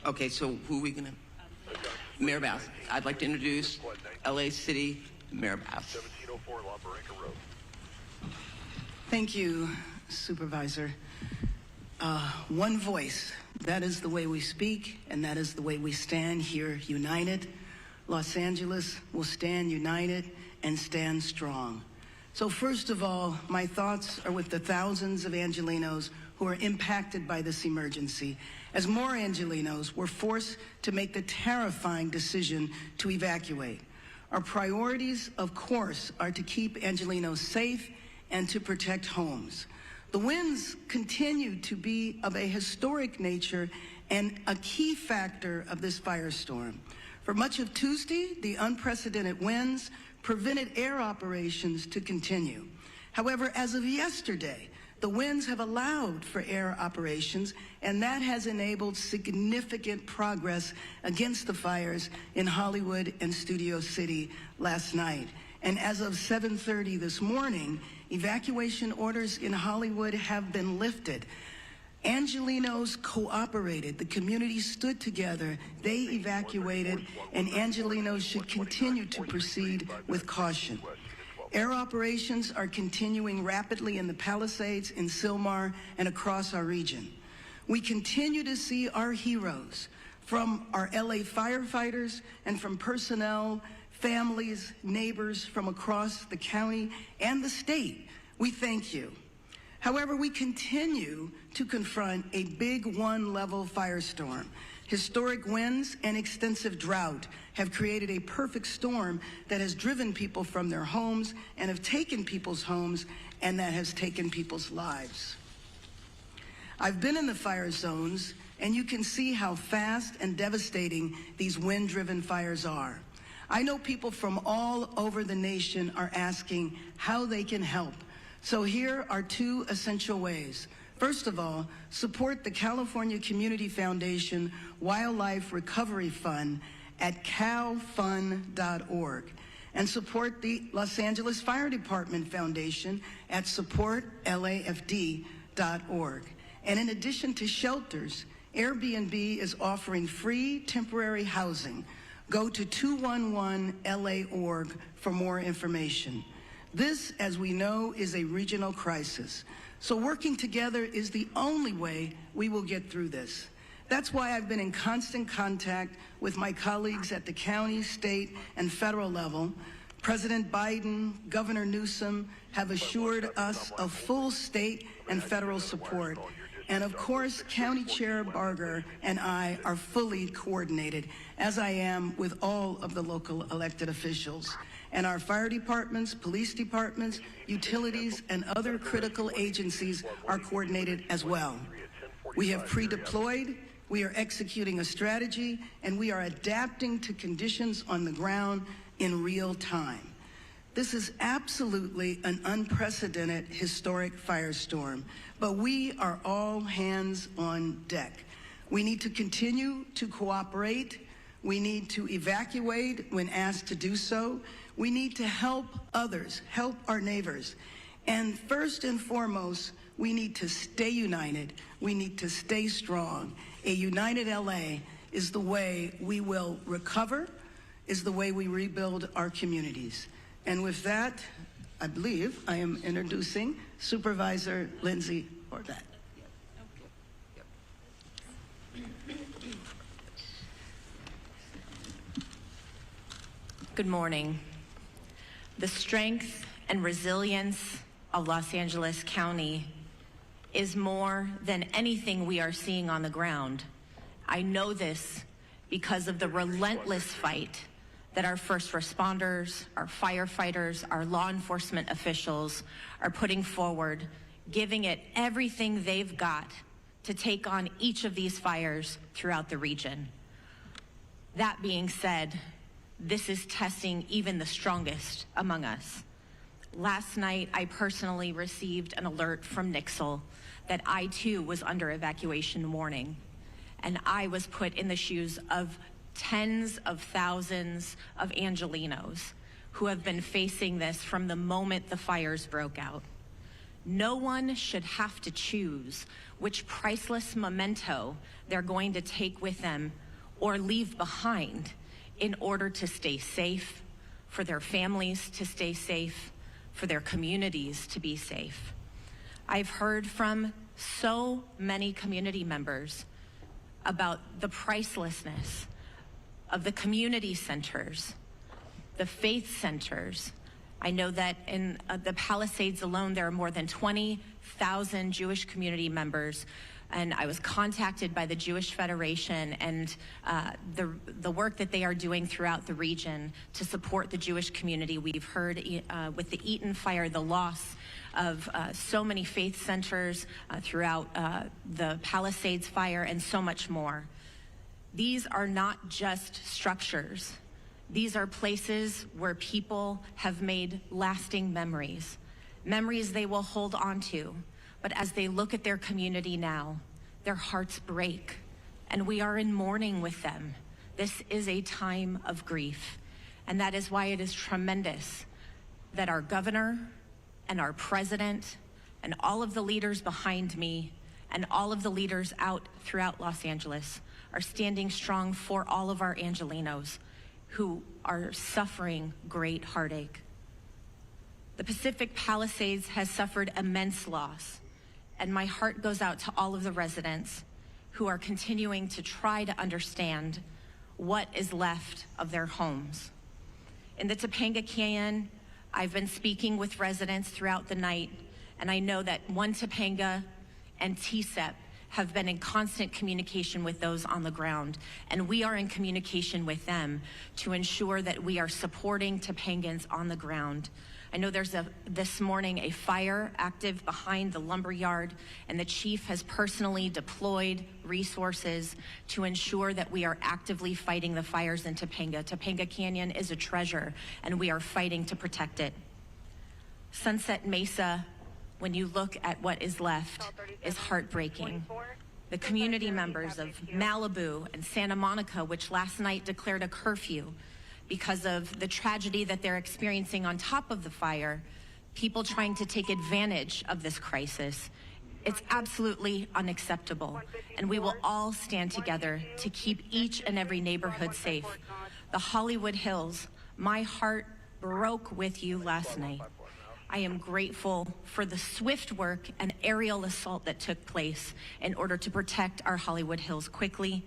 Okay, so who are we going to? Mayor Bass. I'd like to introduce LA City Mayor Bass. 1704 La Barranca Road. Thank you, Supervisor. One voice, that is the way we speak, and that is the way we stand here united. Los Angeles will stand united and stand strong. So first of all, my thoughts are with the thousands of Angelenos who are impacted by this emergency, as more Angelenos were forced to make the terrifying decision to evacuate. Our priorities, of course, are to keep Angelenos safe and to protect homes. The winds continue to be of a historic nature and a key factor of this firestorm. For much of Tuesday, the unprecedented winds prevented air operations to continue. However, as of yesterday, The winds have allowed for air operations, and that has enabled significant progress against the fires in Hollywood and Studio City last night. And as of 7:30 this morning, evacuation orders in Hollywood have been lifted. Angelenos cooperated. The community stood together. They evacuated, and Angelenos should continue to proceed with caution. Air operations are continuing rapidly in the Palisades, in Sylmar, and across our region. We continue to see our heroes, from our LA firefighters and from personnel, families, neighbors from across the county and the state. We thank you. However, we continue to confront a big one-level firestorm. Historic winds and extensive drought have created a perfect storm that has driven people from their homes and have taken people's homes, and that has taken people's lives. I've been in the fire zones, and you can see how fast and devastating these wind-driven fires are. I know people from all over the nation are asking how they can help. So here are two essential ways. First of all, support the California Community Foundation Wildlife Recovery Fund at calfund.org, and support the Los Angeles Fire Department Foundation at supportlafd.org. And in addition to shelters, Airbnb is offering free temporary housing. Go to 211LA.org for more information. This, as we know, is a regional crisis. So working together is the only way we will get through this. That's why I've been in constant contact with my colleagues at the county, state, and federal level. President Biden, Governor Newsom have assured us of full state and federal support. And of course, County Chair Barger and I are fully coordinated, as I am with all of the local elected officials. And our fire departments, police departments, utilities, and other critical agencies are coordinated as well. We have pre-deployed, we are executing a strategy, and we are adapting to conditions on the ground in real time. This is absolutely an unprecedented historic firestorm, but we are all hands on deck. We need to continue to cooperate. We need to evacuate when asked to do so. We need to help others, help our neighbors. And first and foremost, we need to stay united. We need to stay strong. A united LA is the way we will recover, is the way we rebuild our communities. And with that, I believe I am introducing Supervisor Lindsay Horvat. Good morning. The strength and resilience of Los Angeles County is more than anything we are seeing on the ground. I know this because of the relentless fight that our first responders, our firefighters, our law enforcement officials are putting forward, giving it everything they've got to take on each of these fires throughout the region. That being said, this is testing even the strongest among us. Last night, I personally received an alert from Nixle that I too was under evacuation warning, and I was put in the shoes of tens of thousands of Angelenos who have been facing this from the moment the fires broke out. No one should have to choose which priceless memento they're going to take with them or leave behind in order to stay safe, for their families to stay safe, for their communities to be safe. I've heard from so many community members about the pricelessness of the community centers, the faith centers. I know that in the Palisades alone, there are more than 20,000 Jewish community members, and I was contacted by the Jewish Federation and the work that they are doing throughout the region to support the Jewish community. We've heard with the Eaton fire, the loss of so many faith centers throughout the Palisades fire, and so much more. These are not just structures. These are places where people have made lasting memories, memories they will hold on to But as they look at their community now, their hearts break, and we are in mourning with them. This is a time of grief, and that is why it is tremendous that our governor and our president and all of the leaders behind me and all of the leaders out throughout Los Angeles are standing strong for all of our Angelenos who are suffering great heartache. The Pacific Palisades has suffered immense loss, and my heart goes out to all of the residents who are continuing to try to understand what is left of their homes. In the Topanga Canyon, I've been speaking with residents throughout the night, and I know that One Topanga and TCEP have been in constant communication with those on the ground, and we are in communication with them to ensure that we are supporting Topangans on the ground. I know there's this morning a fire active behind the lumber yard, and the chief has personally deployed resources to ensure that we are actively fighting the fires in Topanga. Topanga Canyon is a treasure, and we are fighting to protect it. Sunset Mesa, when you look at what is left, is heartbreaking. The community members of Malibu and Santa Monica, which last night declared a curfew because of the tragedy that they're experiencing on top of the fire, people trying to take advantage of this crisis. It's absolutely unacceptable, and we will all stand together to keep each and every neighborhood safe. The Hollywood Hills, my heart broke with you last night. I am grateful for the swift work and aerial assault that took place in order to protect our Hollywood Hills quickly.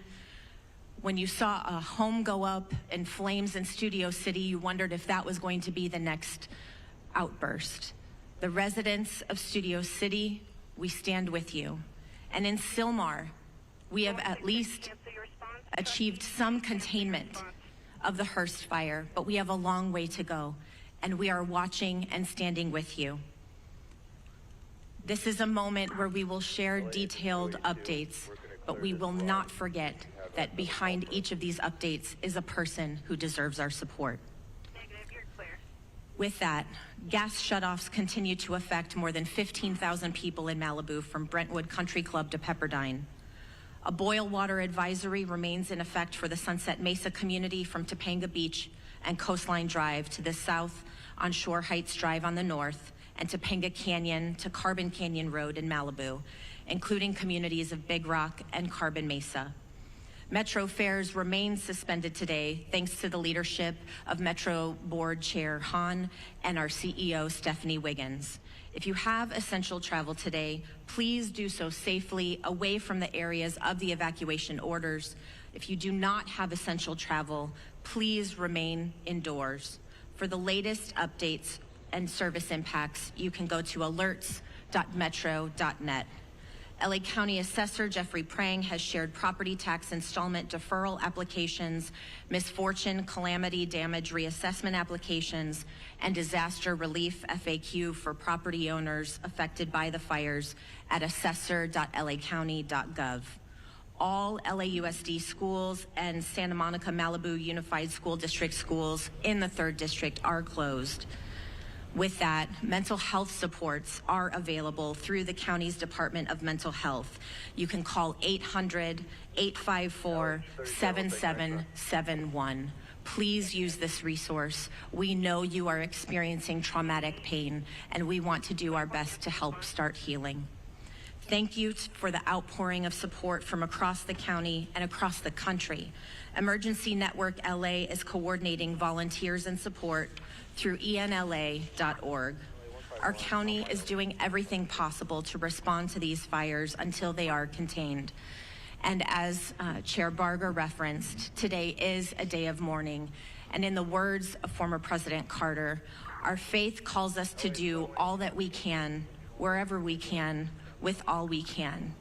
When you saw a home go up in flames in Studio City, you wondered if that was going to be the next outburst. The residents of Studio City, we stand with you. And in Sylmar, we have at least achieved some containment of the Hearst fire, but we have a long way to go, and we are watching and standing with you. This is a moment where we will share detailed updates, but we will not forget that behind each of these updates is a person who deserves our support. With that, gas shutoffs continue to affect more than 15,000 people in Malibu from Brentwood Country Club to Pepperdine. A boil water advisory remains in effect for the Sunset Mesa community from Topanga Beach and Coastline Drive to the south on Shore Heights Drive on the north, and Topanga Canyon to Carbon Canyon Road in Malibu, including communities of Big Rock and Carbon Mesa. Metro fares remain suspended today thanks to the leadership of Metro Board Chair Hahn and our CEO Stephanie Wiggins. If you have essential travel today, please do so safely away from the areas of the evacuation orders. If you do not have essential travel, please remain indoors. For the latest updates and service impacts, you can go to alerts.metro.net. LA County Assessor Jeffrey Prang has shared property tax installment deferral applications, misfortune, calamity, damage reassessment applications, and disaster relief FAQ for property owners affected by the fires at assessor.lacounty.gov. All LAUSD schools and Santa Monica Malibu Unified School District schools in the 3rd District are closed. With that, mental health supports are available through the county's Department of Mental Health. You can call 800-854-7771. Please use this resource. We know you are experiencing traumatic pain, and we want to do our best to help start healing. Thank you for the outpouring of support from across the county and across the country. Emergency Network LA is coordinating volunteers and support through enla.org. Our county is doing everything possible to respond to these fires until they are contained. And as Chair Barger referenced, today is a day of mourning. And in the words of former President Carter, our faith calls us to do all that we can, wherever we can, with all we can.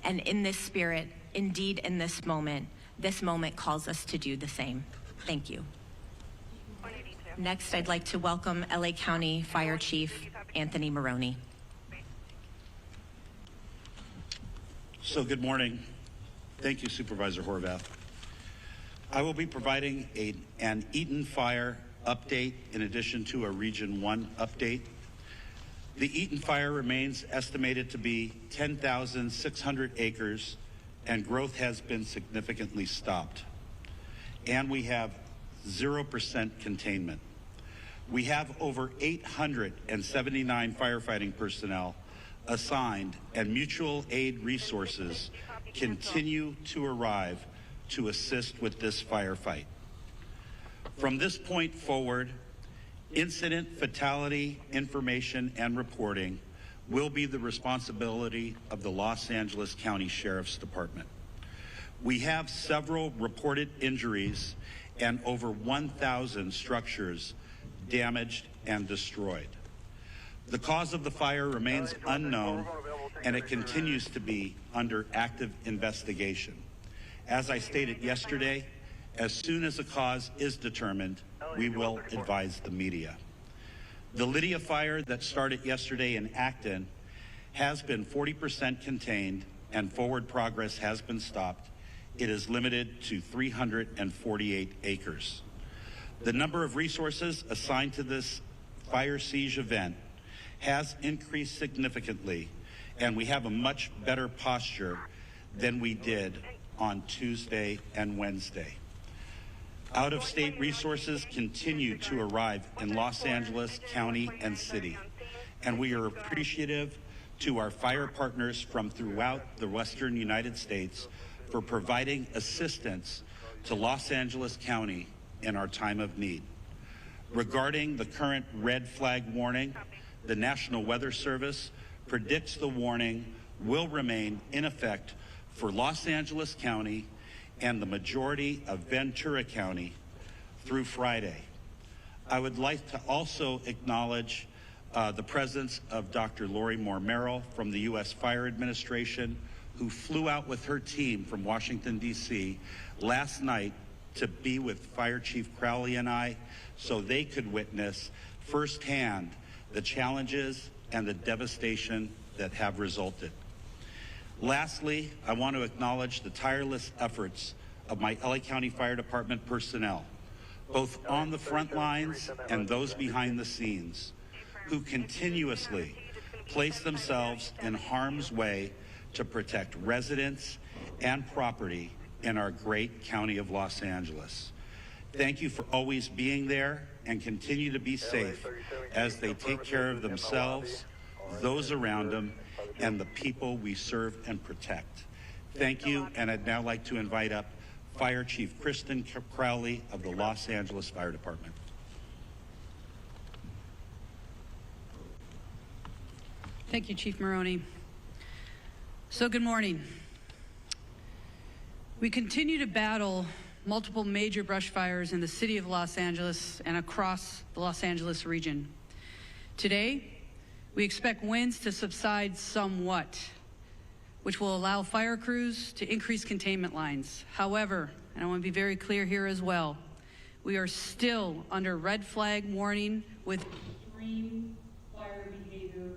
And in this spirit, indeed in this moment calls us to do the same. Thank you. Next, I'd like to welcome LA County Fire Chief Anthony Maroney. So good morning. Thank you, Supervisor Horvath. I will be providing an Eaton Fire update in addition to a Region 1 update. The Eaton fire remains estimated to be 10,600 acres, and growth has been significantly stopped. And we have 0% containment. We have over 879 firefighting personnel assigned, and mutual aid resources continue to arrive to assist with this firefight. From this point forward, incident fatality information and reporting will be the responsibility of the Los Angeles County Sheriff's Department. We have several reported injuries and over 1,000 structures damaged and destroyed. The cause of the fire remains unknown, and it continues to be under active investigation. As I stated yesterday, as soon as a cause is determined, we will advise the media. The Lydia fire that started yesterday in Acton has been 40% contained, and forward progress has been stopped. It is limited to 348 acres. The number of resources assigned to this fire siege event has increased significantly, and we have a much better posture than we did on Tuesday and Wednesday. Out-of-state resources continue to arrive in Los Angeles County and City, and we are appreciative to our fire partners from throughout the Western United States for providing assistance to Los Angeles County in our time of need. Regarding the current red flag warning, the National Weather Service predicts the warning will remain in effect for Los Angeles County and the majority of Ventura County through Friday. I would like to also acknowledge the presence of Dr. Lori Moore Merrill from the U.S. Fire Administration, who flew out with her team from Washington, D.C. last night to be with Fire Chief Crowley and I so they could witness firsthand the challenges and the devastation that have resulted. Lastly, I want to acknowledge the tireless efforts of my LA County Fire Department personnel, both on the front lines and those behind the scenes, who continuously place themselves in harm's way to protect residents and property in our great county of Los Angeles. Thank you for always being there, and continue to be safe as they take care of themselves, those around them, and the people we serve and protect. Thank you, and I'd now like to invite up Fire Chief Kristen Crowley of the Los Angeles Fire Department. Thank you, Chief Maroney. So good morning. We continue to battle multiple major brush fires in the city of Los Angeles and across the Los Angeles region. Today, we expect winds to subside somewhat, which will allow fire crews to increase containment lines. However, and I want to be very clear here as well, we are still under red flag warning with extreme fire behavior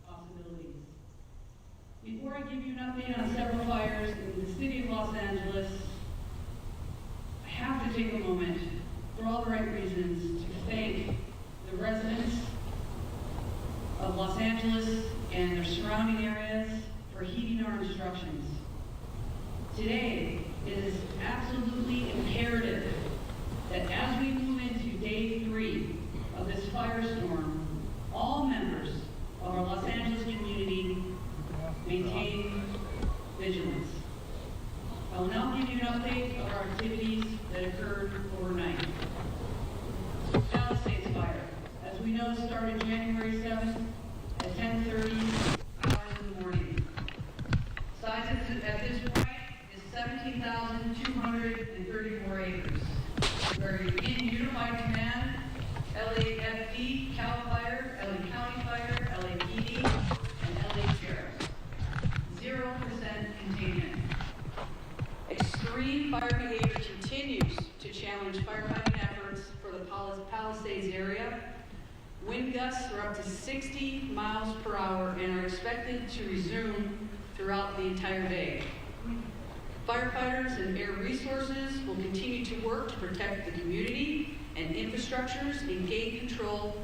possibilities. Before I give you an update on several fires in the city of Los Angeles, I have to take a moment, for all the right reasons, to thank the residents of Los Angeles and their surrounding areas for heeding our instructions. Today, it is absolutely imperative that as we move into day 3 of this firestorm, all members of our Los Angeles community maintain vigilance. I will now give you an update of our activities that occurred overnight. Palisade Fire, as we know, started January 7th at 10:30 hours in the morning. Size at this point is 17,234 acres. We're in Unified Command, LAFD, CAL Fire, LA County Fire, LAPD, and LA Sheriffs. 0% containment. Extreme fire behavior continues to challenge firefighting efforts for the Palisades area. Wind gusts are up to 60 miles per hour and are expected to resume throughout the entire day. Firefighters and air resources will continue to work to protect the community and infrastructures and gain control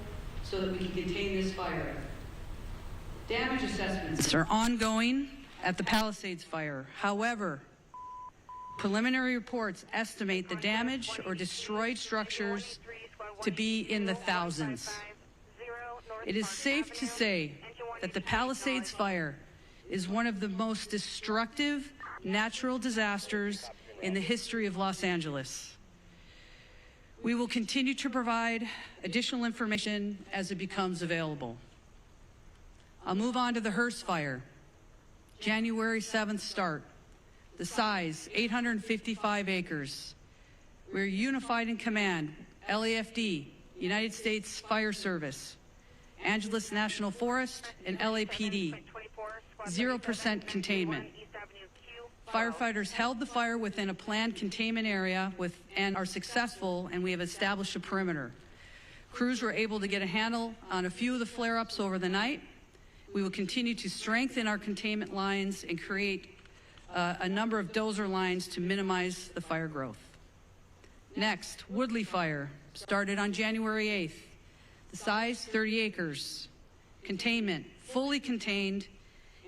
so that we can contain this fire. Damage assessments are ongoing at the Palisades fire. However, preliminary reports estimate the damage or destroyed structures to be in the thousands. It is safe to say that the Palisades fire is one of the most destructive natural disasters in the history of Los Angeles. We will continue to provide additional information as it becomes available. I'll move on to the Hearst fire. January 7th start. The size, 855 acres. We're unified in command, LAFD, United States Fire Service, Angeles National Forest, and LAPD. 0% containment. Firefighters held the fire within a planned containment area and are successful, and we have established a perimeter. Crews were able to get a handle on a few of the flare-ups over the night. We will continue to strengthen our containment lines and create a number of dozer lines to minimize the fire growth. Next, Woodley fire started on January 8th. The size, 30 acres. Containment, fully contained,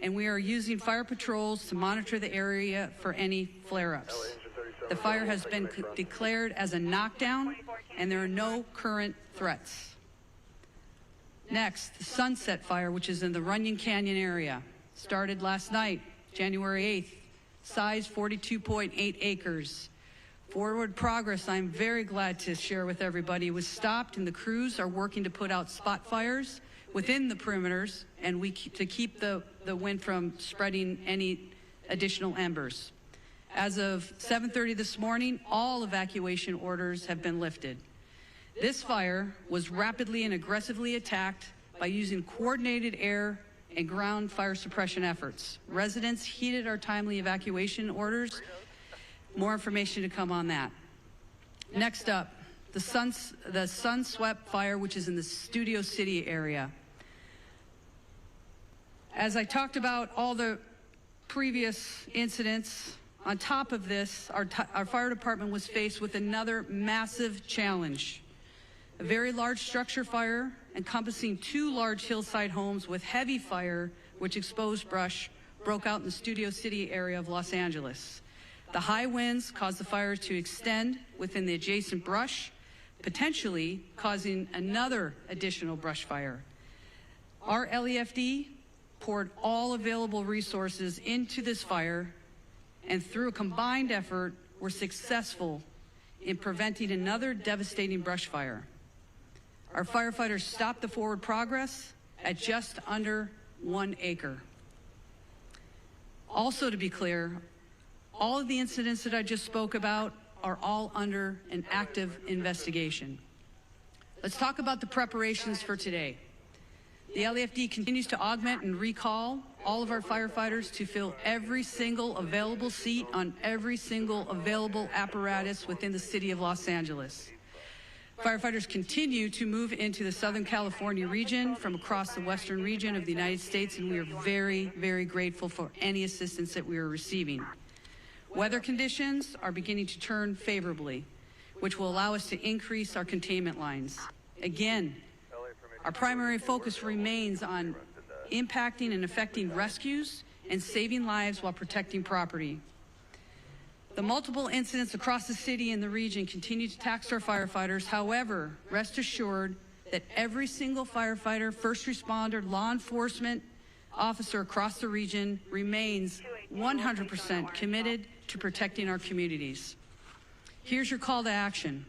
and we are using fire patrols to monitor the area for any flare-ups. The fire has been declared as a knockdown, and there are no current threats. Next, the Sunset fire, which is in the Runyon Canyon area, started last night, January 8th. Size 42.8 acres. Forward progress, I'm very glad to share with everybody, was stopped, and the crews are working to put out spot fires within the perimeters and to keep the wind from spreading any additional embers. As of 7:30 this morning, all evacuation orders have been lifted. This fire was rapidly and aggressively attacked by using coordinated air and ground fire suppression efforts. Residents heeded our timely evacuation orders. More information to come on that. Next up, the Sunswept fire, which is in the Studio City area. As I talked about all the previous incidents, on top of this, our fire department was faced with another massive challenge. A very large structure fire encompassing 2 large hillside homes with heavy fire, which exposed brush, broke out in the Studio City area of Los Angeles. The high winds caused the fire to extend within the adjacent brush, potentially causing another additional brush fire. Our LAFD poured all available resources into this fire, and through a combined effort, were successful in preventing another devastating brush fire. Our firefighters stopped the forward progress at just under 1 acre. Also, to be clear, all of the incidents that I just spoke about are all under an active investigation. Let's talk about the preparations for today. The LAFD continues to augment and recall all of our firefighters to fill every single available seat on every single available apparatus within the city of Los Angeles. Firefighters continue to move into the Southern California region from across the western region of the United States, and we are very, very grateful for any assistance that we are receiving. Weather conditions are beginning to turn favorably, which will allow us to increase our containment lines. Again, our primary focus remains on impacting and affecting rescues and saving lives while protecting property. The multiple incidents across the city and the region continue to tax our firefighters. However, rest assured that every single firefighter, first responder, law enforcement officer across the region remains 100% committed to protecting our communities. Here's your call to action.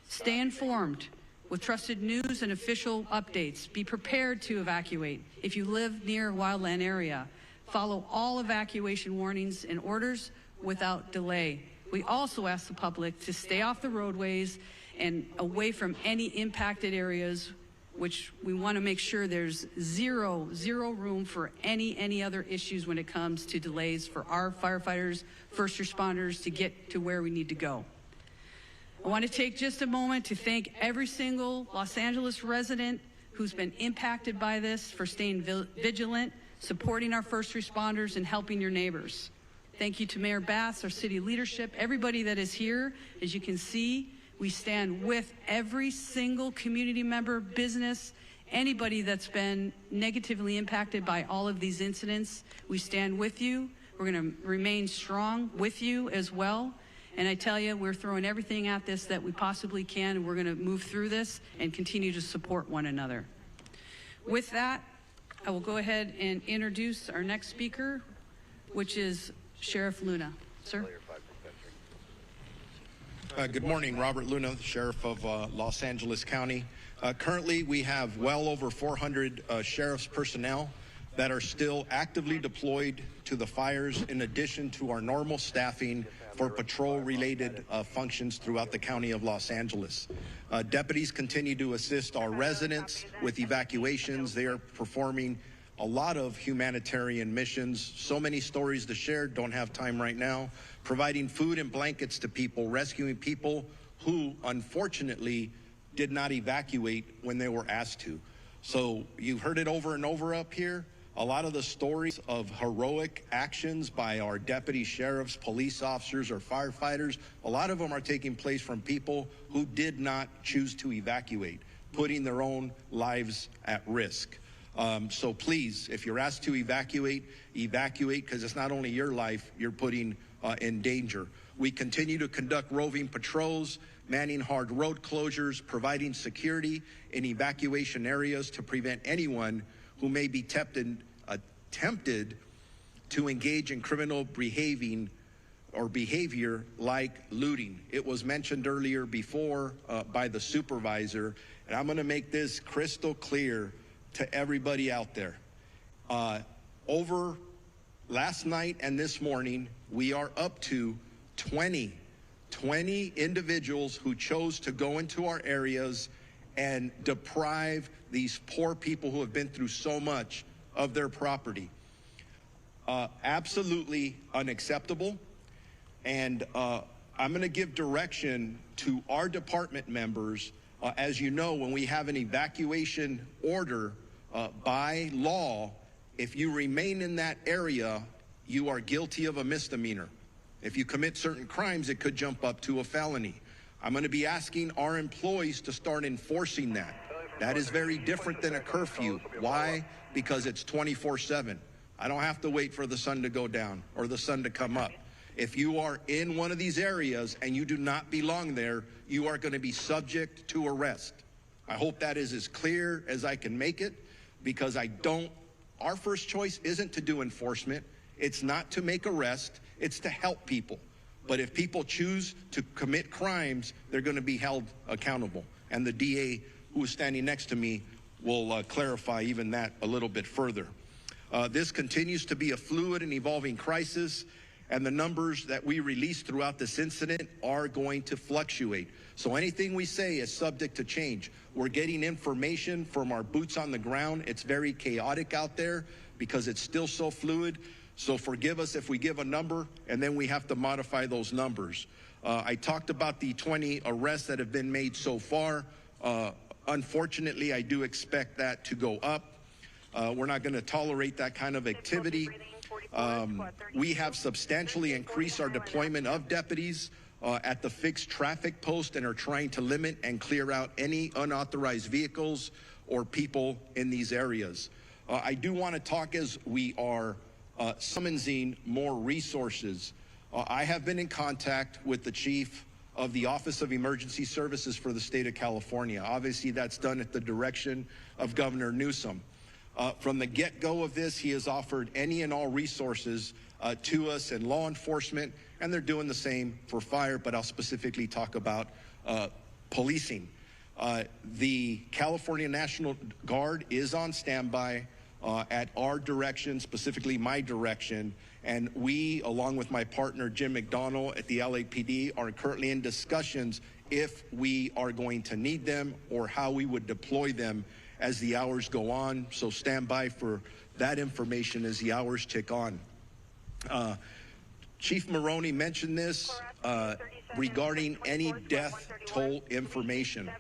Stay informed with trusted news and official updates. Be prepared to evacuate if you live near a wildland area. Follow all evacuation warnings and orders without delay. We also ask the public to stay off the roadways and away from any impacted areas, which we want to make sure there's zero room for any other issues when it comes to delays for our firefighters, first responders to get to where we need to go. I want to take just a moment to thank every single Los Angeles resident who's been impacted by this for staying vigilant, supporting our first responders, and helping your neighbors. Thank you to Mayor Bass, our city leadership, everybody that is here. As you can see, we stand with every single community member, business, Anybody that's been negatively impacted by all of these incidents, we stand with you. We're going to remain strong with you as well. And I tell you, we're throwing everything at this that we possibly can, and we're going to move through this and continue to support one another. With that, I will go ahead and introduce our next speaker, which is Sheriff Luna. Sir? Good morning, Robert Luna, the Sheriff of Los Angeles County. Currently, we have well over 400 sheriff's personnel that are still actively deployed to the fires, in addition to our normal staffing for patrol-related functions throughout the county of Los Angeles. Deputies continue to assist our residents with evacuations. They are performing a lot of humanitarian missions. So many stories to share, don't have time right now. Providing food and blankets to people, rescuing people who, unfortunately, did not evacuate when they were asked to. So you've heard it over and over up here. A lot of the stories of heroic actions by our deputy sheriffs, police officers, or firefighters, a lot of them are taking place from people who did not choose to evacuate, putting their own lives at risk. So please, if you're asked to evacuate, because it's not only your life you're putting in danger. We continue to conduct roving patrols, manning hard road closures, providing security in evacuation areas to prevent anyone who may be tempted to engage in criminal behavior like looting. It was mentioned earlier before by the supervisor, and I'm going to make this crystal clear to everybody out there. Over last night and this morning, we are up to 20 individuals who chose to go into our areas and deprive these poor people who have been through so much of their property. Absolutely unacceptable. And I'm going to give direction to our department members. As you know, when we have an evacuation order by law, if you remain in that area, you are guilty of a misdemeanor. If you commit certain crimes, it could jump up to a felony. I'm going to be asking our employees to start enforcing that. That is very different than a curfew. Why? Because it's 24/7. I don't have to wait for the sun to go down or the sun to come up. If you are in one of these areas and you do not belong there, you are going to be subject to arrest. I hope that is as clear as I can make it, because our first choice isn't to do enforcement. It's not to make arrests. It's to help people. But if people choose to commit crimes, they're going to be held accountable. And the DA, who is standing next to me, will clarify even that a little bit further. This continues to be a fluid and evolving crisis, and the numbers that we release throughout this incident are going to fluctuate. So anything we say is subject to change. We're getting information from our boots on the ground. It's very chaotic out there because it's still so fluid. So forgive us if we give a number and then we have to modify those numbers. I talked about the 20 arrests that have been made so far. Unfortunately, I do expect that to go up. We're not going to tolerate that kind of activity. We have substantially increased our deployment of deputies at the fixed traffic post and are trying to limit and clear out any unauthorized vehicles or people in these areas. I do want to talk as we are summoning more resources. I have been in contact with the chief of the Office of Emergency Services for the state of California. Obviously, that's done at the direction of Governor Newsom. From the get-go of this, he has offered any and all resources to us in law enforcement, and they're doing the same for fire, but I'll specifically talk about policing. The California National Guard is on standby at our direction, specifically my direction, and we, along with my partner Jim McDonnell at the LAPD, are currently in discussions if we are going to need them or how we would deploy them as the hours go on. So stand by for that information as the hours tick on. Chief Maroney mentioned this regarding any death toll information.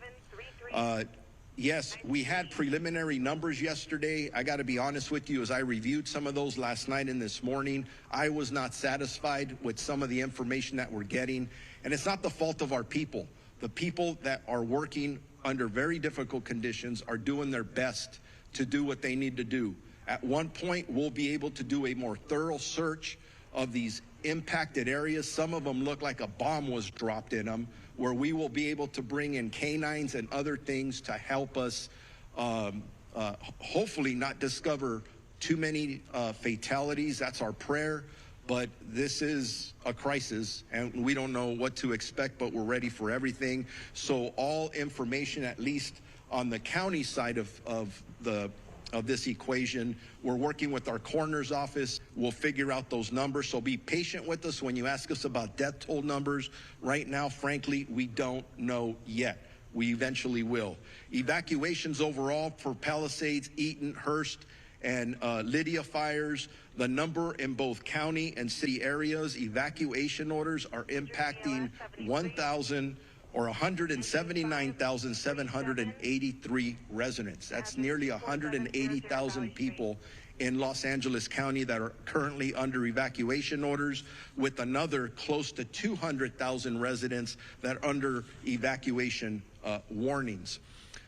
Yes, we had preliminary numbers yesterday. I got to be honest with you, as I reviewed some of those last night and this morning, I was not satisfied with some of the information that we're getting. And it's not the fault of our people. The people that are working under very difficult conditions are doing their best to do what they need to do. At one point, we'll be able to do a more thorough search of these impacted areas. Some of them look like a bomb was dropped in them, where we will be able to bring in canines and other things to help us hopefully not discover too many fatalities. That's our prayer. But this is a crisis, and we don't know what to expect, but we're ready for everything. So all information, at least on the county side of this equation, we're working with our coroner's office. We'll figure out those numbers. So be patient with us when you ask us about death toll numbers. Right now, frankly, we don't know yet. We eventually will. Evacuations overall for Palisades, Eaton, Hearst, and Lydia fires, the number in both county and city areas, evacuation orders are impacting 179,783 residents. That's nearly 180,000 people in Los Angeles County that are currently under evacuation orders, with another close to 200,000 residents that are under evacuation warnings.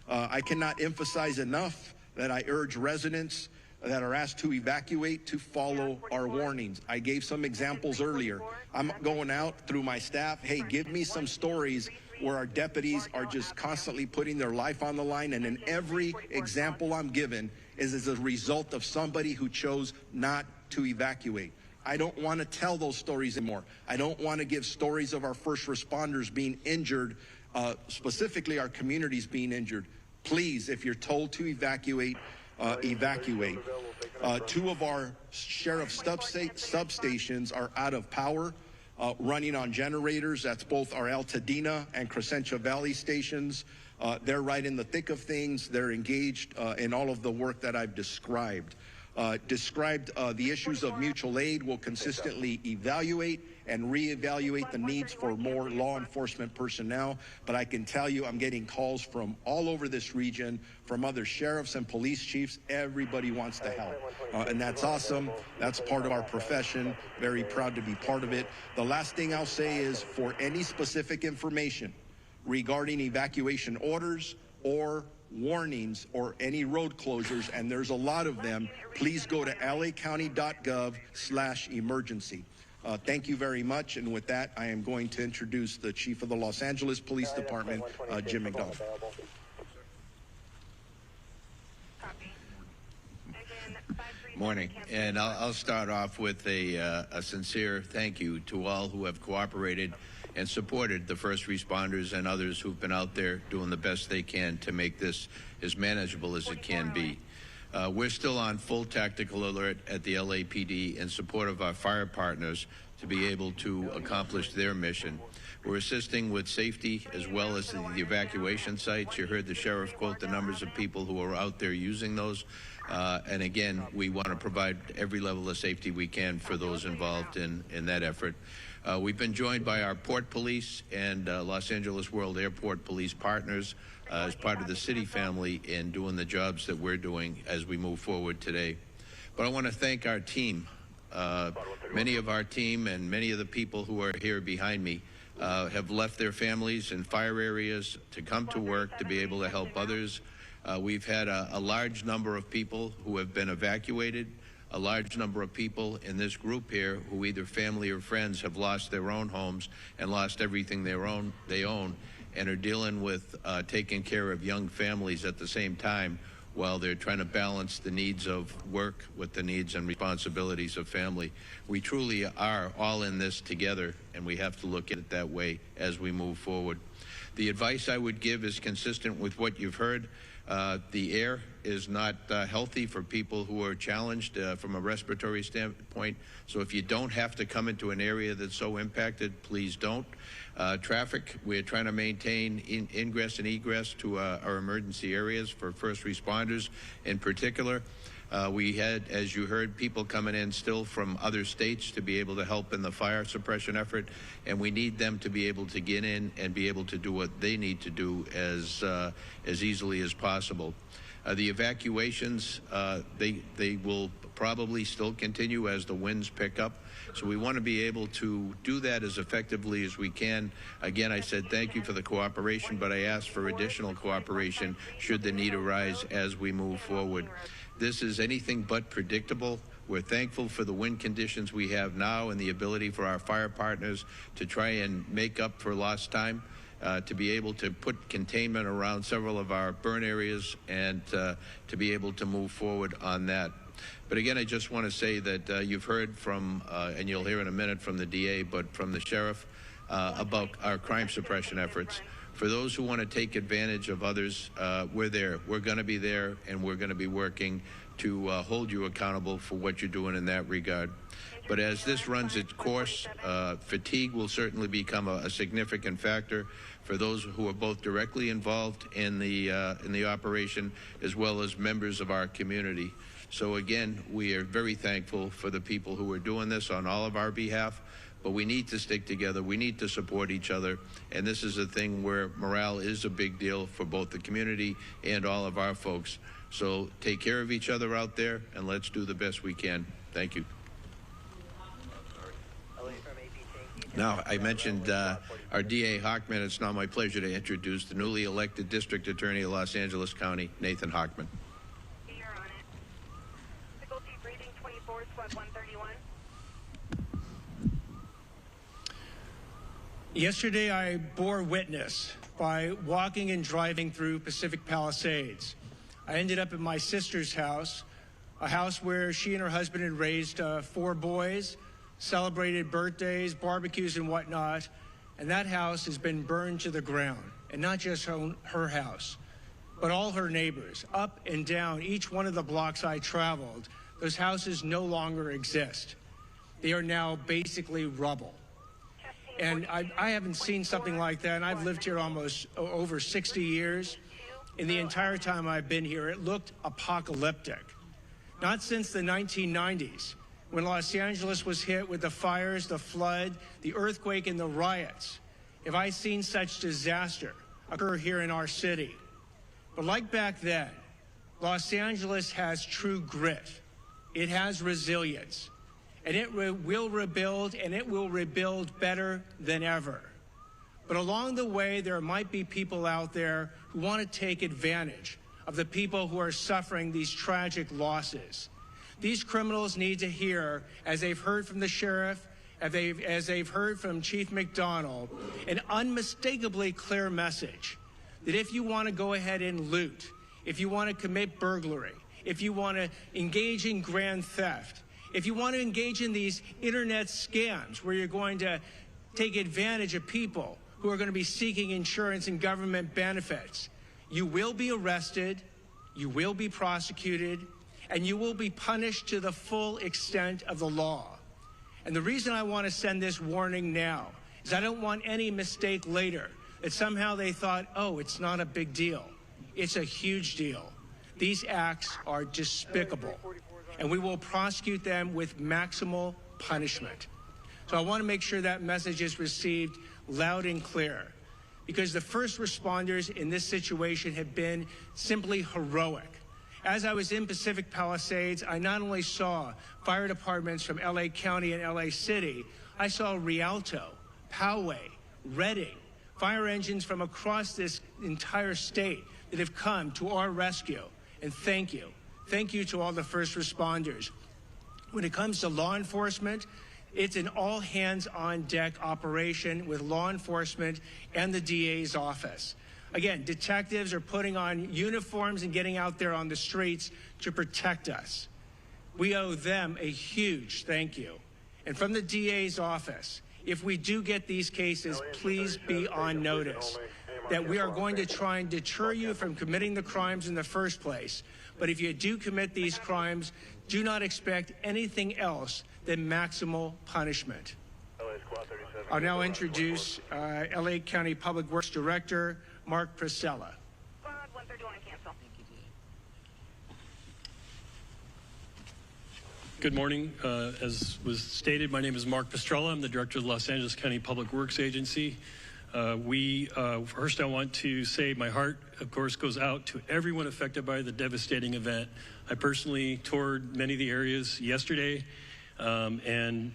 I cannot emphasize enough that I urge residents that are asked to evacuate to follow our warnings. I gave some examples earlier. I'm going out through my staff, hey, give me some stories where our deputies are just constantly putting their life on the line, and in every example I'm given is as a result of somebody who chose not to evacuate. I don't want to tell those stories anymore. I don't want to give stories of our first responders being injured, specifically our communities being injured. Please, if you're told to evacuate, evacuate. Two of our sheriff's substations are out of power, running on generators. That's both our Altadena and Crescentia Valley stations. They're right in the thick of things. They're engaged in all of the work that I've described. The issues of mutual aid. Will consistently evaluate and reevaluate the needs for more law enforcement personnel. But I can tell you, I'm getting calls from all over this region, from other sheriffs and police chiefs. Everybody wants to help. And that's awesome. That's part of our profession. Very proud to be part of it. The last thing I'll say is, for any specific information regarding evacuation orders or warnings or any road closures, and there's a lot of them, please go to lacounty.gov/emergency. Thank you very much. And with that, I am going to introduce the Chief of the Los Angeles Police Department, Jim McDonough. Morning. And I'll start off with a sincere thank you to all who have cooperated and supported the first responders and others who've been out there doing the best they can to make this as manageable as it can be. We're still on full tactical alert at the LAPD in support of our fire partners to be able to accomplish their mission. We're assisting with safety as well as the evacuation sites. You heard the sheriff quote the numbers of people who are out there using those. And again, we want to provide every level of safety we can for those involved in that effort. We've been joined by our Port Police and Los Angeles World Airport Police partners as part of the city family in doing the jobs that we're doing as we move forward today. But I want to thank our team. Many of our team and many of the people who are here behind me have left their families in fire areas to come to work to be able to help others. We've had a large number of people who have been evacuated, a large number of people in this group here who either family or friends have lost their own homes and lost everything they own and are dealing with taking care of young families at the same time while they're trying to balance the needs of work with the needs and responsibilities of family. We truly are all in this together, and we have to look at it that way as we move forward. The advice I would give is consistent with what you've heard. The air is not healthy for people who are challenged from a respiratory standpoint. So if you don't have to come into an area that's so impacted, please don't. Traffic, we're trying to maintain ingress and egress to our emergency areas for first responders in particular. We had, as you heard, people coming in still from other states to be able to help in the fire suppression effort, and we need them to be able to get in and be able to do what they need to do as easily as possible. The evacuations, they will probably still continue as the winds pick up. So we want to be able to do that as effectively as we can. Again, I said thank you for the cooperation, but I ask for additional cooperation should the need arise as we move forward. This is anything but predictable. We're thankful for the wind conditions we have now and the ability for our fire partners to try and make up for lost time, to be able to put containment around several of our burn areas and to be able to move forward on that. But again, I just want to say that you've heard from, and you'll hear in a minute from the DA, but from the sheriff about our crime suppression efforts. For those who want to take advantage of others, we're there. We're going to be there, and we're going to be working to hold you accountable for what you're doing in that regard. But as this runs its course, fatigue will certainly become a significant factor for those who are both directly involved in the operation as well as members of our community. So again, we are very thankful for the people who are doing this on all of our behalf, but we need to stick together. We need to support each other. And this is a thing where morale is a big deal for both the community and all of our folks. So take care of each other out there, and let's do the best we can. Thank you. Now, I mentioned our DA Hockman. It's now my pleasure to introduce the newly elected District Attorney of Los Angeles County, Nathan Hockman. Yesterday, I bore witness by walking and driving through Pacific Palisades. I ended up at my sister's house, a house where she and her husband had raised 4 boys, celebrated birthdays, barbecues, and whatnot, and that house has been burned to the ground. And not just her house, but all her neighbors, up and down each one of the blocks I traveled. Those houses no longer exist. They are now basically rubble. And I haven't seen something like that, and I've lived here almost over 60 years. In the entire time I've been here, it looked apocalyptic. Not since the 1990s, when Los Angeles was hit with the fires, the flood, the earthquake, and the riots, have I seen such disaster occur here in our city. But like back then, Los Angeles has true grit. It has resilience. And it will rebuild, and it will rebuild better than ever. But along the way, there might be people out there who want to take advantage of the people who are suffering these tragic losses. These criminals need to hear, as they've heard from the sheriff, as they've heard from Chief McDonald, an unmistakably clear message that if you want to go ahead and loot, if you want to commit burglary, if you want to engage in grand theft, if you want to engage in these internet scams where you're going to take advantage of people who are going to be seeking insurance and government benefits, you will be arrested, you will be prosecuted, and you will be punished to the full extent of the law. And the reason I want to send this warning now is I don't want any mistake later that somehow they thought, oh, it's not a big deal. It's a huge deal. These acts are despicable, and we will prosecute them with maximal punishment. So I want to make sure that message is received loud and clear, because the first responders in this situation have been simply heroic. As I was in Pacific Palisades, I not only saw fire departments from LA County and LA City, I saw Rialto, Poway, Redding, fire engines from across this entire state that have come to our rescue. And thank you. Thank you to all the first responders. When it comes to law enforcement, it's an all-hands-on-deck operation with law enforcement and the DA's office. Again, detectives are putting on uniforms and getting out there on the streets to protect us. We owe them a huge thank you. And from the DA's office, if we do get these cases, please be on notice that we are going to try and deter you from committing the crimes in the first place. But if you do commit these crimes, do not expect anything else than maximal punishment. I'll now introduce LA County Public Works Director, Mark Priscilla. Good morning. As was stated, my name is Mark Pistrella. I'm the Director of the Los Angeles County Public Works Agency. First, I want to say my heart, of course, goes out to everyone affected by the devastating event. I personally toured many of the areas yesterday and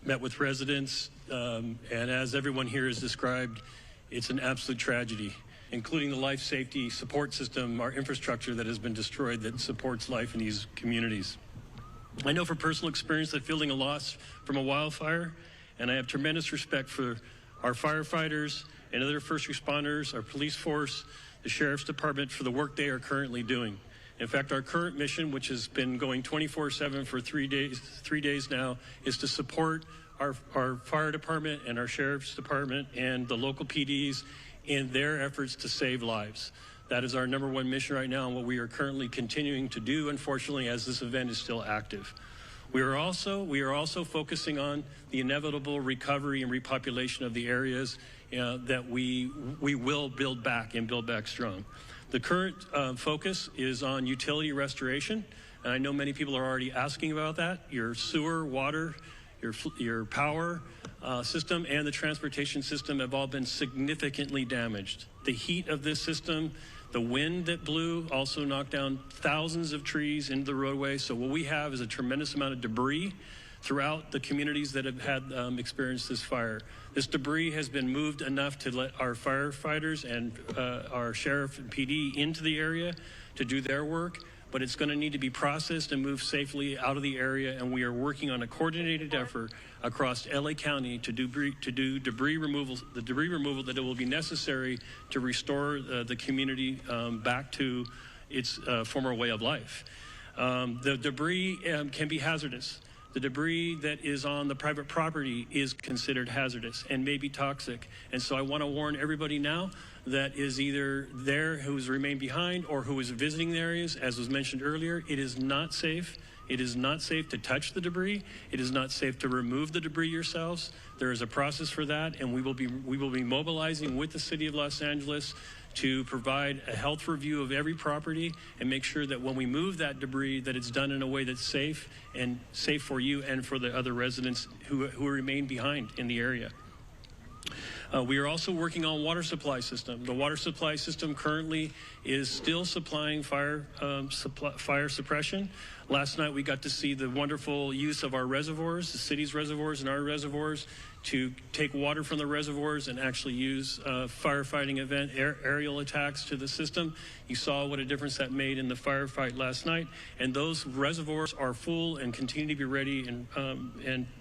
met with residents. And as everyone here has described, it's an absolute tragedy, including the life safety support system, our infrastructure that has been destroyed that supports life in these communities. I know from personal experience that feeling a loss from a wildfire, and I have tremendous respect for our firefighters and other first responders, our police force, the Sheriff's Department for the work they are currently doing. In fact, our current mission, which has been going 24/7 for 3 days now, is to support our fire department and our Sheriff's Department and the local PDs in their efforts to save lives. That is our #1 mission right now and what we are currently continuing to do, unfortunately, as this event is still active. We are also focusing on the inevitable recovery and repopulation of the areas that we will build back and build back strong. The current focus is on utility restoration, and I know many people are already asking about that. Your sewer, water, your power system and the transportation system have all been significantly damaged. The heat of this system, the wind that blew also knocked down thousands of trees into the roadway. So what we have is a tremendous amount of debris throughout the communities that have had experienced this fire. This debris has been moved enough to let our firefighters and our sheriff and PD into the area to do their work, but it's going to need to be processed and moved safely out of the area, and we are working on a coordinated effort across LA County to do debris removal, the debris removal that it will be necessary to restore the community back to its former way of life. The debris can be hazardous. The debris that is on the private property is considered hazardous and may be toxic. And so I want to warn everybody now that is either there who has remained behind or who is visiting the areas, as was mentioned earlier, it is not safe. It is not safe to touch the debris. It is not safe to remove the debris yourselves. There is a process for that, and we will be mobilizing with the City of Los Angeles to provide a health review of every property and make sure that when we move that debris, that it's done in a way that's safe for you and for the other residents who remain behind in the area. We are also working on water supply system. The water supply system currently is still supplying fire suppression. Last night we got to see the wonderful use of our reservoirs, the city's reservoirs and our reservoirs, to take water from the reservoirs and actually use firefighting event aerial attacks to the system. You saw what a difference that made in the firefight last night, and those reservoirs are full and continue to be ready and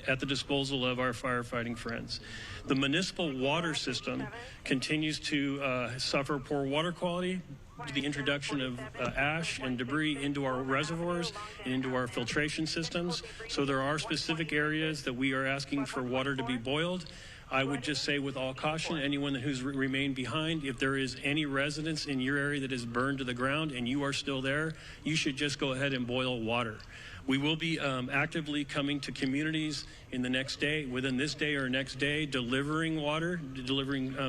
at the disposal of our firefighting friends. The municipal water system continues to suffer poor water quality due to the introduction of ash and debris into our reservoirs and into our filtration systems. So there are specific areas that we are asking for water to be boiled. I would just say with all caution, anyone who's remained behind, if there is any residence in your area that is burned to the ground and you are still there, you should just go ahead and boil water. We will be actively coming to communities in the next day, within this day or next day, delivering water,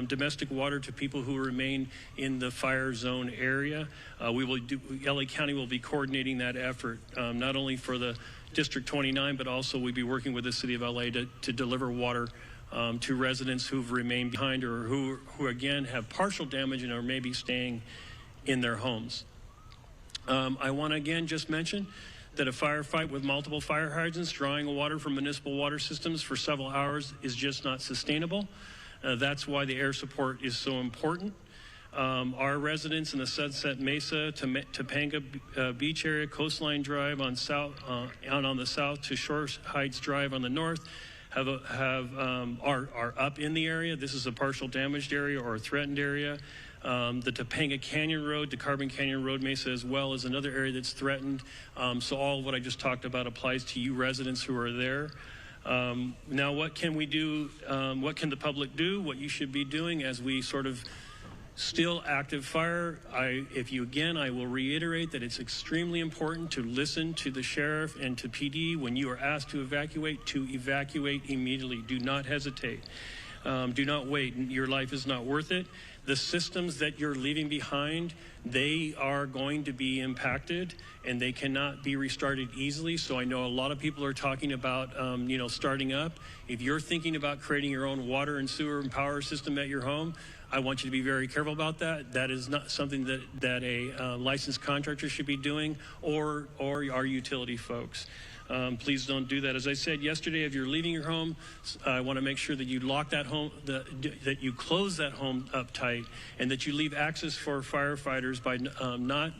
domestic water to people who remain in the fire zone area. LA County will be coordinating that effort, not only for the District 29, but also we'll be working with the City of LA to deliver water to residents who've remained behind or who again have partial damage and are maybe staying in their homes. I want to again just mention that a firefight with multiple fire hydrants drawing water from municipal water systems for several hours is just not sustainable. That's why the air support is so important. Our residents in the Sunset Mesa, Topanga Beach area, Coastline Drive on the south to Shore Heights Drive on the north are up in the area. This is a partial damaged area or a threatened area. The Topanga Canyon Road, the Carbon Canyon Road Mesa as well is another area that's threatened. So all of what I just talked about applies to you residents who are there. Now what can we do? What can the public do? What you should be doing as we sort of still active fire. I will reiterate that it's extremely important to listen to the sheriff and to PD when you are asked to evacuate immediately. Do not hesitate. Do not wait. Your life is not worth it. The systems that you're leaving behind, they are going to be impacted, and they cannot be restarted easily. So I know a lot of people are talking about, starting up. If you're thinking about creating your own water and sewer and power system at your home, I want you to be very careful about that. That is not something that a licensed contractor should be doing, or our utility folks. Please don't do that. As I said yesterday, if you're leaving your home, I want to make sure that you lock that home, that you close that home up tight, and that you leave access for firefighters by not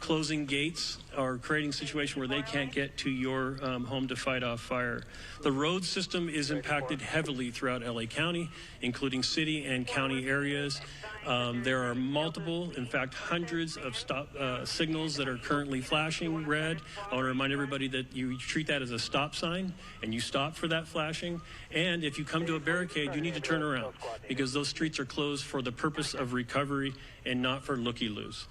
closing gates or creating a situation where they can't get to your home to fight off fire. The road system is impacted heavily throughout LA County, including city and county areas. There are multiple, in fact, hundreds of stop signals that are currently flashing red. I want to remind everybody that you treat that as a stop sign, and you stop for that flashing. And if you come to a barricade, you need to turn around, because those streets are closed for the purpose of recovery and not for looky-loos.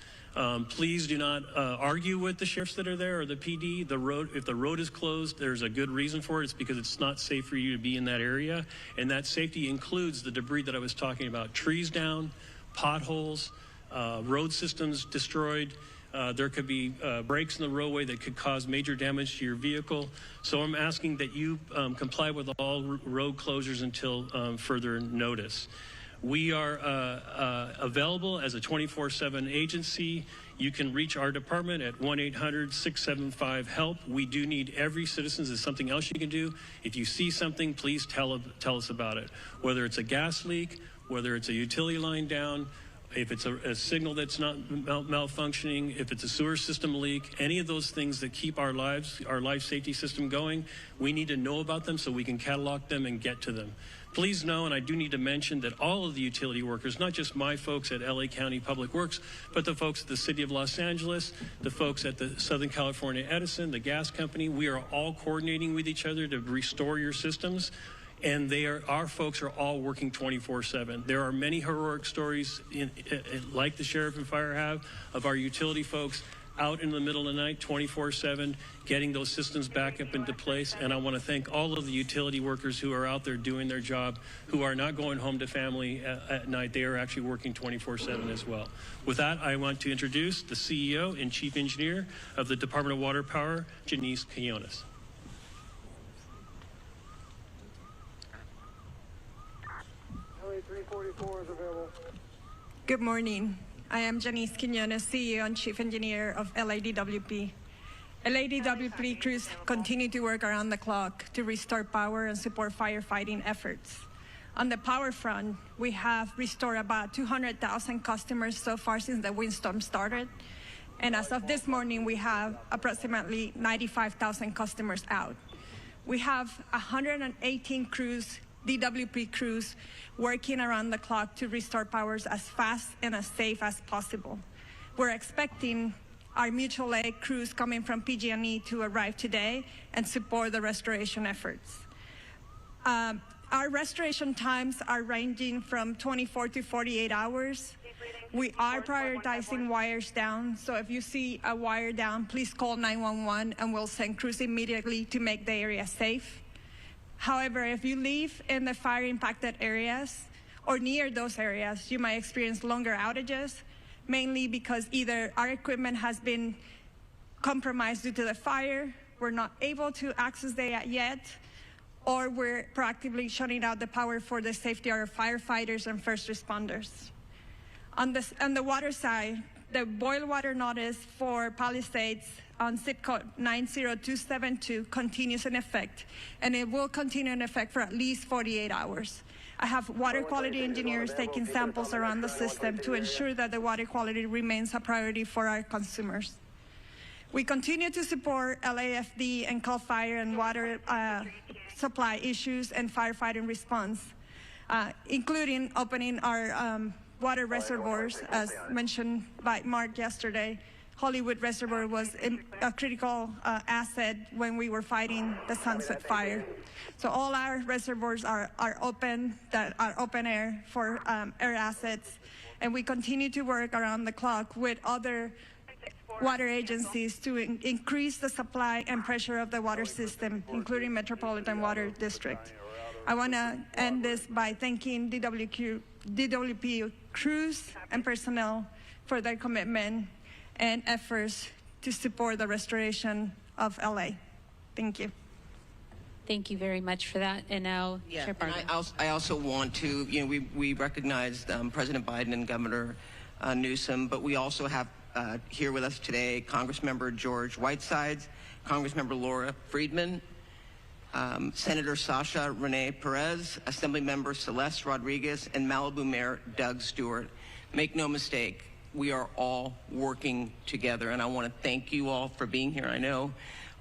Please do not argue with the sheriffs that are there or the PD. If the road is closed, there's a good reason for it. It's because it's not safe for you to be in that area. And that safety includes the debris that I was talking about. Trees down, potholes, road systems destroyed. There could be breaks in the roadway that could cause major damage to your vehicle. So I'm asking that you comply with all road closures until further notice. We are available as a 24/7 agency. You can reach our department at 1-800-675-HELP. We do need every citizen. There's something else you can do. If you see something, please tell us about it. Whether it's a gas leak, whether it's a utility line down, if it's a signal that's not malfunctioning, if it's a sewer system leak, any of those things that keep our life safety system going, we need to know about them so we can catalog them and get to them. Please know, and I do need to mention, that all of the utility workers, not just my folks at LA County Public Works, but the folks at the City of Los Angeles, the folks at the Southern California Edison, the gas company, we are all coordinating with each other to restore your systems. And our folks are all working 24/7. There are many heroic stories, like the sheriff and fire have, of our utility folks out in the middle of the night, 24/7, getting those systems back up into place. And I want to thank all of the utility workers who are out there doing their job, who are not going home to family at night. They are actually working 24/7 as well. With that, I want to introduce the CEO and Chief Engineer of the Department of Water Power, Janice Quinones. Good morning. I am Janice Quinones, CEO and Chief Engineer of LADWP. LADWP crews continue to work around the clock to restore power and support firefighting efforts. On the power front, we have restored about 200,000 customers so far since the windstorm started. And as of this morning, we have approximately 95,000 customers out. We have 118 crews, DWP crews, working around the clock to restore powers as fast and as safe as possible. We're expecting our mutual aid crews coming from PG&E to arrive today and support the restoration efforts. Our restoration times are ranging from 24 to 48 hours. We are prioritizing wires down, so if you see a wire down, please call 911 and we'll send crews immediately to make the area safe. However, if you live in the fire-impacted areas or near those areas, you might experience longer outages, mainly because either our equipment has been compromised due to the fire, we're not able to access that yet, or we're proactively shutting out the power for the safety of our firefighters and first responders. On the water side, the boil water notice for Palisades on zip code 90272 continues in effect, and it will continue in effect for at least 48 hours. I have water quality engineers taking samples around the system to ensure that the water quality remains a priority for our consumers. We continue to support LAFD and CAL FIRE and water supply issues and firefighting response, including opening our water reservoirs, as mentioned by Mark yesterday. Hollywood Reservoir was a critical asset when we were fighting the Sunset Fire. So all our reservoirs are open, that are open air for air assets, and we continue to work around the clock with other water agencies to increase the supply and pressure of the water system, including Metropolitan Water District. I want to end this by thanking DWP crews and personnel for their commitment and efforts to support the restoration of LA. Thank you. Thank you very much for that. And now, Chair Barger. I also want to, we recognized President Biden and Governor Newsom, but we also have here with us today Congressmember George Whitesides, Congressmember Laura Friedman, Senator Sasha Renee Perez, Assemblymember Celeste Rodriguez, and Malibu Mayor Doug Stewart. Make no mistake, we are all working together, and I want to thank you all for being here. I know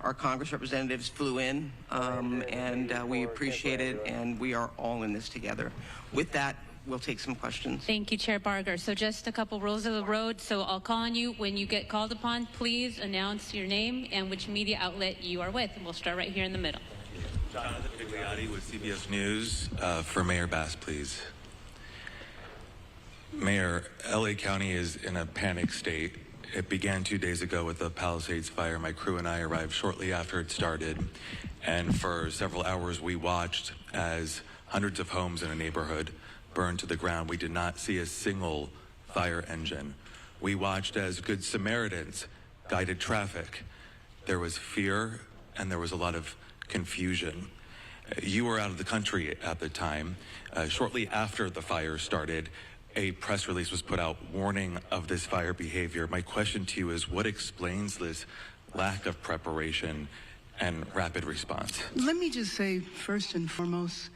our Congress representatives flew in, and we appreciate it, and we are all in this together. With that, we'll take some questions. Thank you, Chair Barger. So just a couple rules of the road. So I'll call on you. When you get called upon, please announce your name and which media outlet you are with. And we'll start right here in the middle. Jonathan Pigliotti with CBS News. For Mayor Bass, please. Mayor, LA County is in a panic state. It began 2 days ago with the Palisades fire. My crew and I arrived shortly after it started. And for several hours, we watched as hundreds of homes in a neighborhood burned to the ground. We did not see a single fire engine. We watched as Good Samaritans guided traffic. There was fear and there was a lot of confusion. You were out of the country at the time. Shortly after the fire started, a press release was put out warning of this fire behavior. My question to you is, what explains this lack of preparation and rapid response? Let me just say, first and foremost,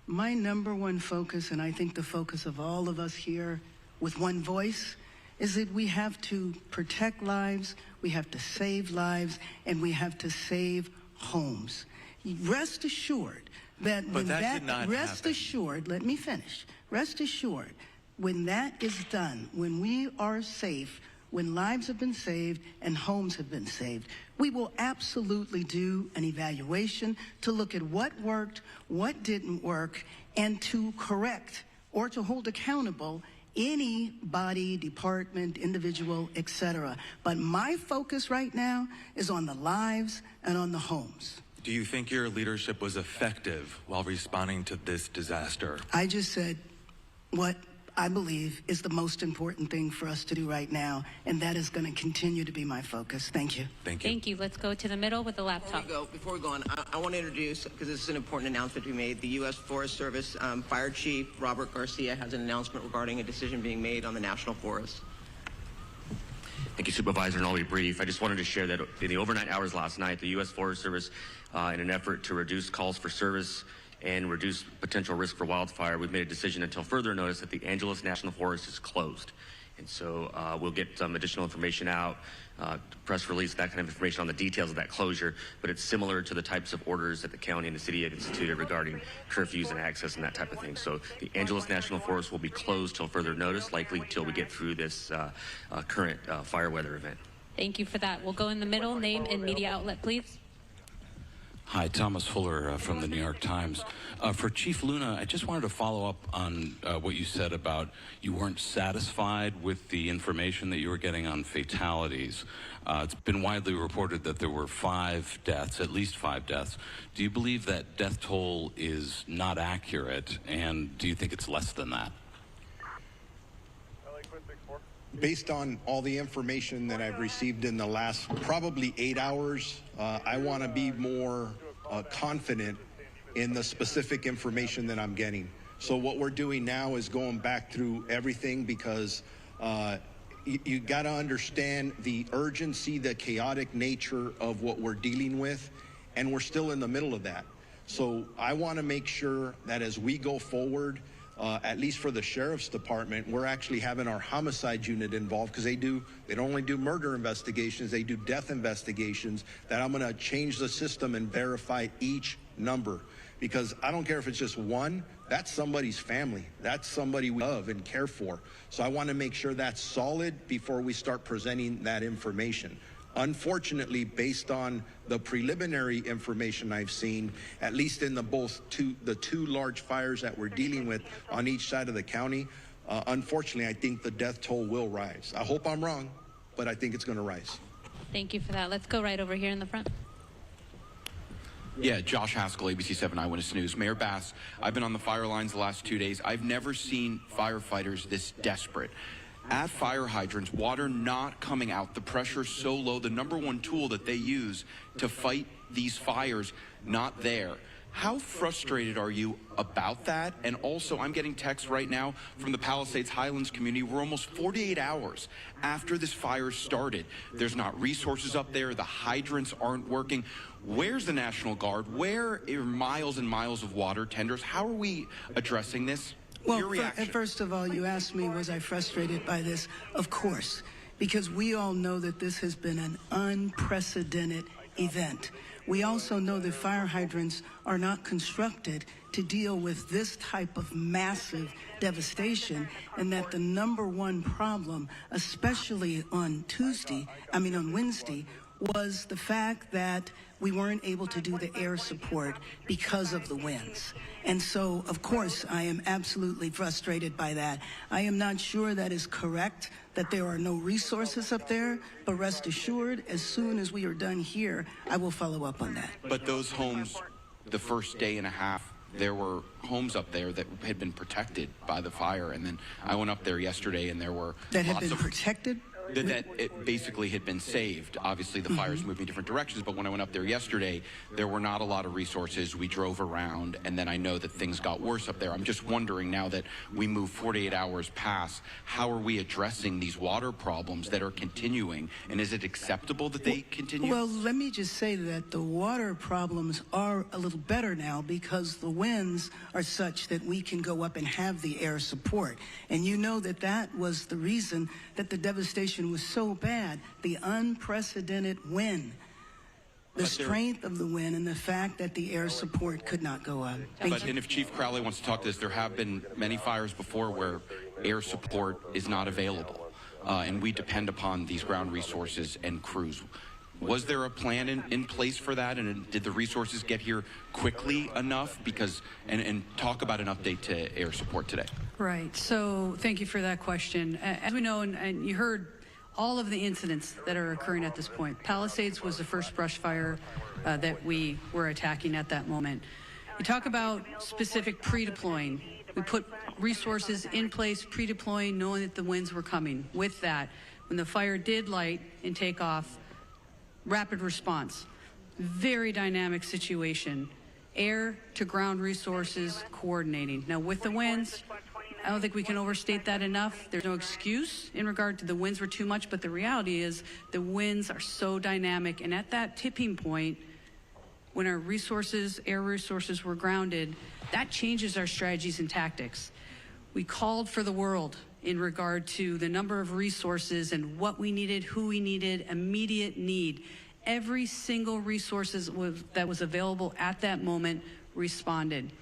my number one focus, and I think the focus of all of us here with one voice, is that we have to protect lives, we have to save lives, and we have to save homes. Rest assured that when rest assured, let me finish. Rest assured, when that is done, when we are safe, when lives have been saved and homes have been saved, we will absolutely do an evaluation to look at what worked, what didn't work, and to correct or to hold accountable any body, department, individual, etc. But my focus right now is on the lives and on the homes. Do you think your leadership was effective while responding to this disaster? I just said what I believe is the most important thing for us to do right now, and that is going to continue to be my focus. Thank you. Thank you. Thank you. Let's go to the middle with the laptop. Before we go on, I want to introduce, because this is an important announcement we made, the U.S. Forest Service Fire Chief Robert Garcia has an announcement regarding a decision being made on the National Forest. Thank you, Supervisor, and I'll be brief. I just wanted to share that in the overnight hours last night, the U.S. Forest Service, in an effort to reduce calls for service and reduce potential risk for wildfire, we've made a decision until further notice that the Angeles National Forest is closed. And so we'll get some additional information out, press release, that kind of information on the details of that closure, but it's similar to the types of orders that the county and the city had instituted regarding curfews and access and that type of thing. So the Angeles National Forest will be closed till further notice, likely till we get through this current fire weather event. Thank you for that. We'll go in the middle. Name and media outlet, please. Hi, Thomas Fuller from the New York Times. For Chief Luna, I just wanted to follow up on what you said about you weren't satisfied with the information that you were getting on fatalities. It's been widely reported that there were 5 deaths, at least 5 deaths. Do you believe that death toll is not accurate, and do you think it's less than that? Based on all the information that I've received in the last probably 8 hours, I want to be more confident in the specific information that I'm getting. So what we're doing now is going back through everything, because you got to understand the urgency, the chaotic nature of what we're dealing with, and we're still in the middle of that. So I want to make sure that as we go forward, at least for the Sheriff's Department, we're actually having our homicide unit involved, because they don't only do murder investigations, they do death investigations, that I'm going to change the system and verify each number. Because I don't care if it's just one, that's somebody's family. That's somebody we love and care for. So I want to make sure that's solid before we start presenting that information. Unfortunately, based on the preliminary information I've seen, at least in the two large fires that we're dealing with on each side of the county, unfortunately, I think the death toll will rise. I hope I'm wrong, but I think it's going to rise. Thank you for that. Let's go right over here in the front. Yeah, Josh Haskell, ABC 7 Eyewitness News. Mayor Bass, I've been on the fire lines the last 2 days. I've never seen firefighters this desperate. At fire hydrants, water not coming out, the pressure so low, the number one tool that they use to fight these fires, not there. How frustrated are you about that? And also, I'm getting texts right now from the Palisades Highlands community. We're almost 48 hours after this fire started. There's not resources up there. The hydrants aren't working. Where's the National Guard? Where are miles and miles of water tenders? How are we addressing this? Your reaction. First of all, you asked me, was I frustrated by this? Of course, because we all know that this has been an unprecedented event. We also know that fire hydrants are not constructed to deal with this type of massive devastation, and that the number one problem, especially on Wednesday, was the fact that we weren't able to do the air support because of the winds. And so, of course, I am absolutely frustrated by that. I am not sure that is correct, that there are no resources up there, but rest assured, as soon as we are done here, I will follow up on that. But those homes, the first day and a half, there were homes up there that had been protected by the fire. And then I went up there yesterday and there were that had been protected? That it basically had been saved. Obviously, the fire's moving different directions, but when I went up there yesterday, there were not a lot of resources. We drove around, and then I know that things got worse up there. I'm just wondering, now that we move 48 hours past, how are we addressing these water problems that are continuing, and is it acceptable that they continue? Well, let me just say that the water problems are a little better now because the winds are such that we can go up and have the air support. And you know that that was the reason that the devastation was so bad, the unprecedented wind, the strength of the wind, and the fact that the air support could not go up. And if Chief Crowley wants to talk to this, there have been many fires before where air support is not available, and we depend upon these ground resources and crews. Was there a plan in place for that, and did the resources get here quickly enough? And talk about an update to air support today. Right. So thank you for that question. As we know, and you heard all of the incidents that are occurring at this point. Palisades was the first brush fire that we were attacking at that moment. You talk about specific pre-deploying. We put resources in place, pre-deploying, knowing that the winds were coming. With that, when the fire did light and take off, rapid response, very dynamic situation, air to ground resources coordinating. Now with the winds, I don't think we can overstate that enough. There's no excuse in regard to the winds were too much, but the reality is the winds are so dynamic, and at that tipping point, when our resources, air resources were grounded, that changes our strategies and tactics. We called for the world in regard to the number of resources and what we needed, who we needed, immediate need. Every single resource that was available at that moment responded.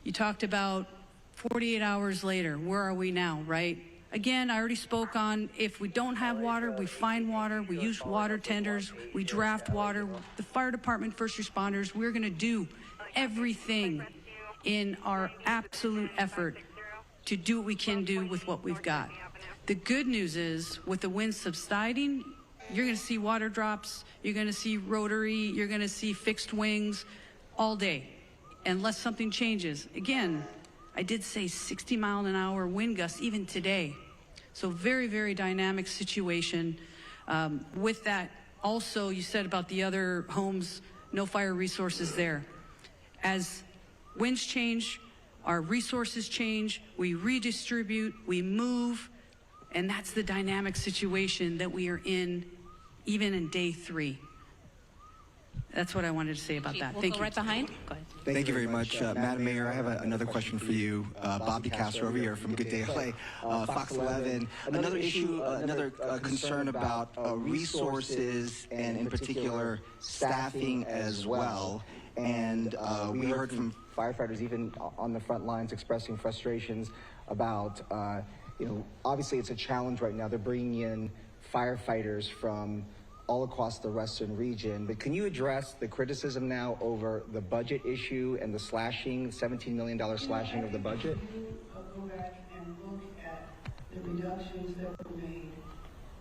You talked about 48 hours later, where are we now, right? Again, I already spoke on if we don't have water, we find water, we use water tenders, we draft water. The fire department, first responders, we're gonna do everything in our absolute effort to do what we can do with what we've got. The good news is, with the wind subsiding, you're gonna see water drops, you're gonna see rotary, you're gonna see fixed wings all day, unless something changes. Again, I did say 60-mile-an-hour wind gusts even today. So very, very dynamic situation. With that, also, you said about the other homes, no fire resources there. As winds change, our resources change, we redistribute, we move, and that's the dynamic situation that we are in, even in day 3. That's what I wanted to say about that. We'll Thank go you. right behind. Go ahead. Thank you very much. Madam Mayor, I have another question for you. Bob DeCastro over here from Good Day LA, Fox 11. Another issue, another concern about resources and in particular staffing as well. And we heard from firefighters even on the front lines expressing frustrations about, obviously it's a challenge right now. They're bringing in firefighters from all across the western region, but can you address the criticism now over the budget issue and the slashing, $17 million slashing of the budget? I'll go back and look at the reductions that were made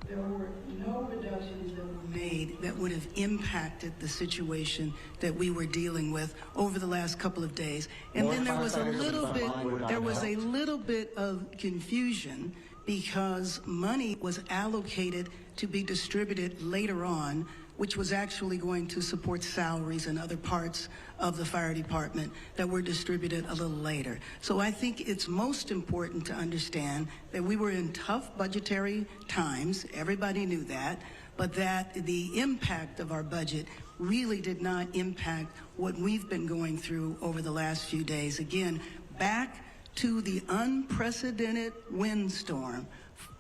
there were no reductions that were made that would have impacted the situation that we were dealing with over the last couple of days. And then there was a little bit of confusion because money was allocated to be distributed later on, which was actually going to support salaries and other parts of the fire department that were distributed a little later. So I think it's most important to understand that we were in tough budgetary times, everybody knew that, but that the impact of our budget really did not impact what we've been going through over the last few days. Again, back to the unprecedented windstorm,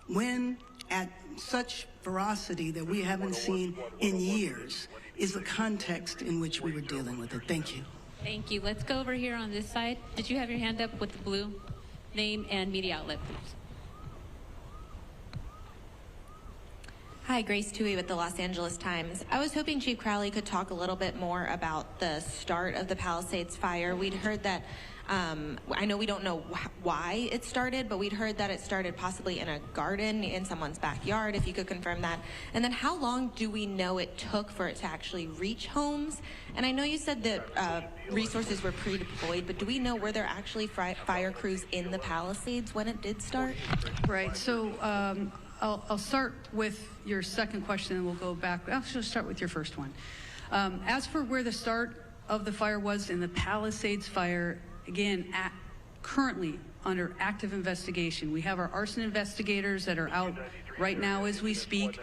wind at such ferocity that we haven't seen in years, is the context in which we were dealing with it. Thank you. Thank you. Let's go over here on this side. Did you have your hand up with the blue? Name and media outlet, please. Hi, Grace Tui with the Los Angeles Times. I was hoping Chief Crowley could talk a little bit more about the start of the Palisades fire. We'd heard that, I know we don't know why it started, but we'd heard that it started possibly in a garden in someone's backyard, if you could confirm that. And then how long do we know it took for it to actually reach homes? And I know you said that resources were pre-deployed, but do we know were there actually fire crews in the Palisades when it did start? Right, so I'll start with your second question and we'll go back. I'll just start with your first one. As for where the start of the fire was in the Palisades fire, again, currently under active investigation. We have our arson investigators that are out right now as we speak,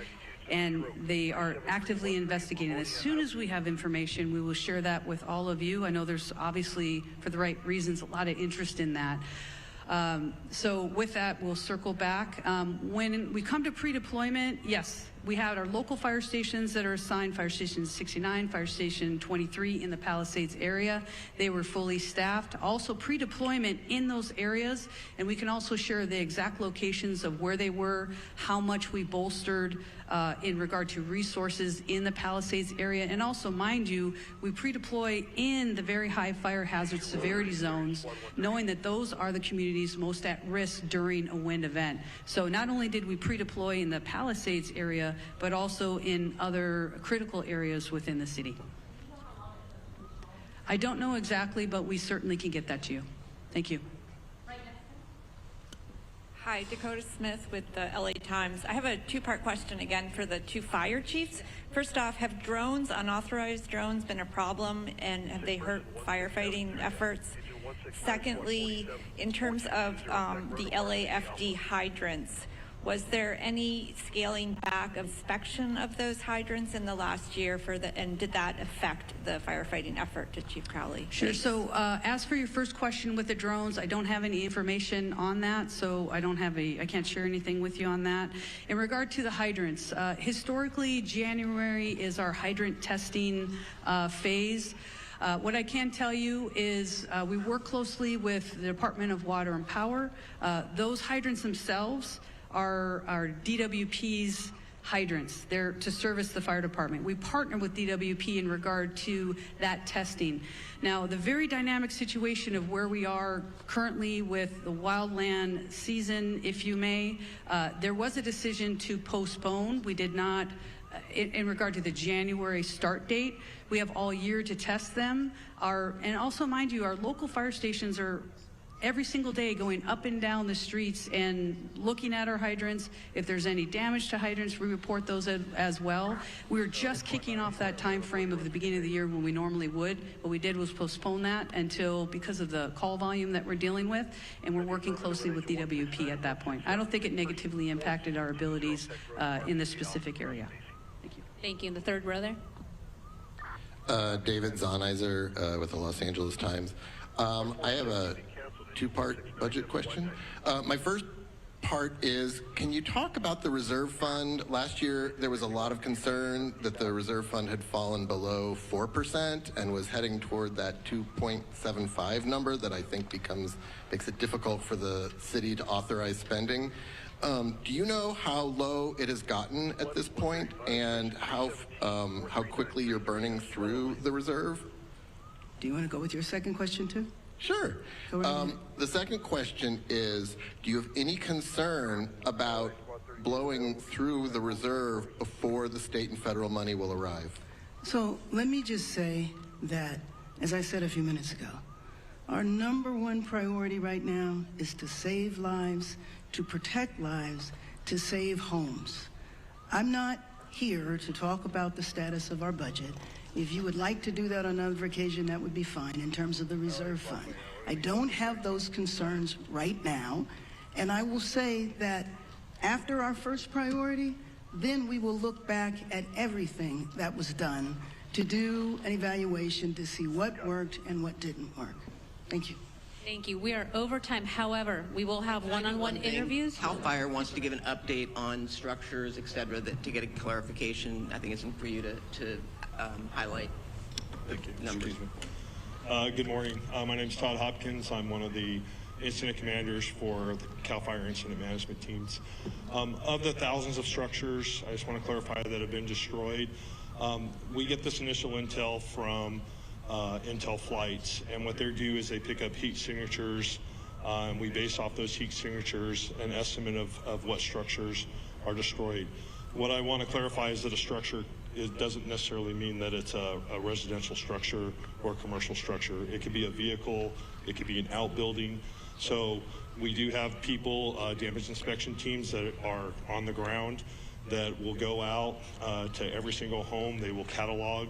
and they are actively investigating. As soon as we have information, we will share that with all of you. I know there's obviously, for the right reasons, a lot of interest in that. So with that, we'll circle back. When we come to pre-deployment, yes, we had our local fire stations that are assigned, Fire Station 69, Fire Station 23 in the Palisades area. They were fully staffed. Also pre-deployment in those areas, and we can also share the exact locations of where they were, how much we bolstered in regard to resources in the Palisades area. And also, mind you, we pre-deploy in the very high fire hazard severity zones, knowing that those are the communities most at risk during a wind event. So not only did we pre-deploy in the Palisades area, but also in other critical areas within the city. I don't know exactly, but we certainly can get that to you. Thank you. Hi, Dakota Smith with the LA Times. I have a two-part question again for the two fire chiefs. First off, have drones, unauthorized drones, been a problem, and have they hurt firefighting efforts? Secondly, in terms of the LAFD hydrants, was there any scaling back of inspection of those hydrants in the last year and did that affect the firefighting effort to Chief Crowley? Sure. So as for your first question with the drones, I don't have any information on that, so I can't share anything with you on that. In regard to the hydrants, historically, January is our hydrant testing phase. What I can tell you is we work closely with the Department of Water and Power. Those hydrants themselves are DWP's hydrants. They're to service the fire department. We partner with DWP in regard to that testing. Now, the very dynamic situation of where we are currently with the wildland season, if you may, there was a decision to postpone. We did not, in regard to the January start date, we have all year to test them. And also, mind you, our local fire stations are every single day going up and down the streets and looking at our hydrants. If there's any damage to hydrants, we report those as well. We were just kicking off that time frame of the beginning of the year when we normally would. What we did was postpone that until, because of the call volume that we're dealing with, and we're working closely with DWP at that point. I don't think it negatively impacted our abilities in this specific area. Thank you. Thank you. And the third row there. David Zahnizer with the Los Angeles Times. I have a two-part budget question. My first part is, can you talk about the reserve fund? Last year, there was a lot of concern that the reserve fund had fallen below 4% and was heading toward that 2.75 number that I think makes it difficult for the city to authorize spending. Do you know how low it has gotten at this point and how quickly you're burning through the reserve? Do you want to go with your second question too? Sure. The second question is, do you have any concern about blowing through the reserve before the state and federal money will arrive? So let me just say that, as I said a few minutes ago, our number one priority right now is to save lives, to protect lives, to save homes. I'm not here to talk about the status of our budget. If you would like to do that on another occasion, that would be fine in terms of the reserve fund. I don't have those concerns right now, and I will say that after our first priority, then we will look back at everything that was done to do an evaluation to see what worked and what didn't work. Thank you. Thank you. We are over time. However, we will have one-on-one interviews. CAL FIRE wants to give an update on structures, et cetera, to get a clarification. I think it's for you to highlight numbers. Good morning. My name is Todd Hopkins. I'm one of the incident commanders for the CAL FIRE incident management teams. Of the thousands of structures, I just want to clarify, that have been destroyed, we get this initial intel from intel flights, and what they do is they pick up heat signatures, and we base off those heat signatures an estimate of what structures are destroyed. What I want to clarify is that a structure, it doesn't necessarily mean that it's a residential structure or a commercial structure. It could be a vehicle, it could be an outbuilding. So we do have people, damage inspection teams that are on the ground that will go out to every single home. They will catalog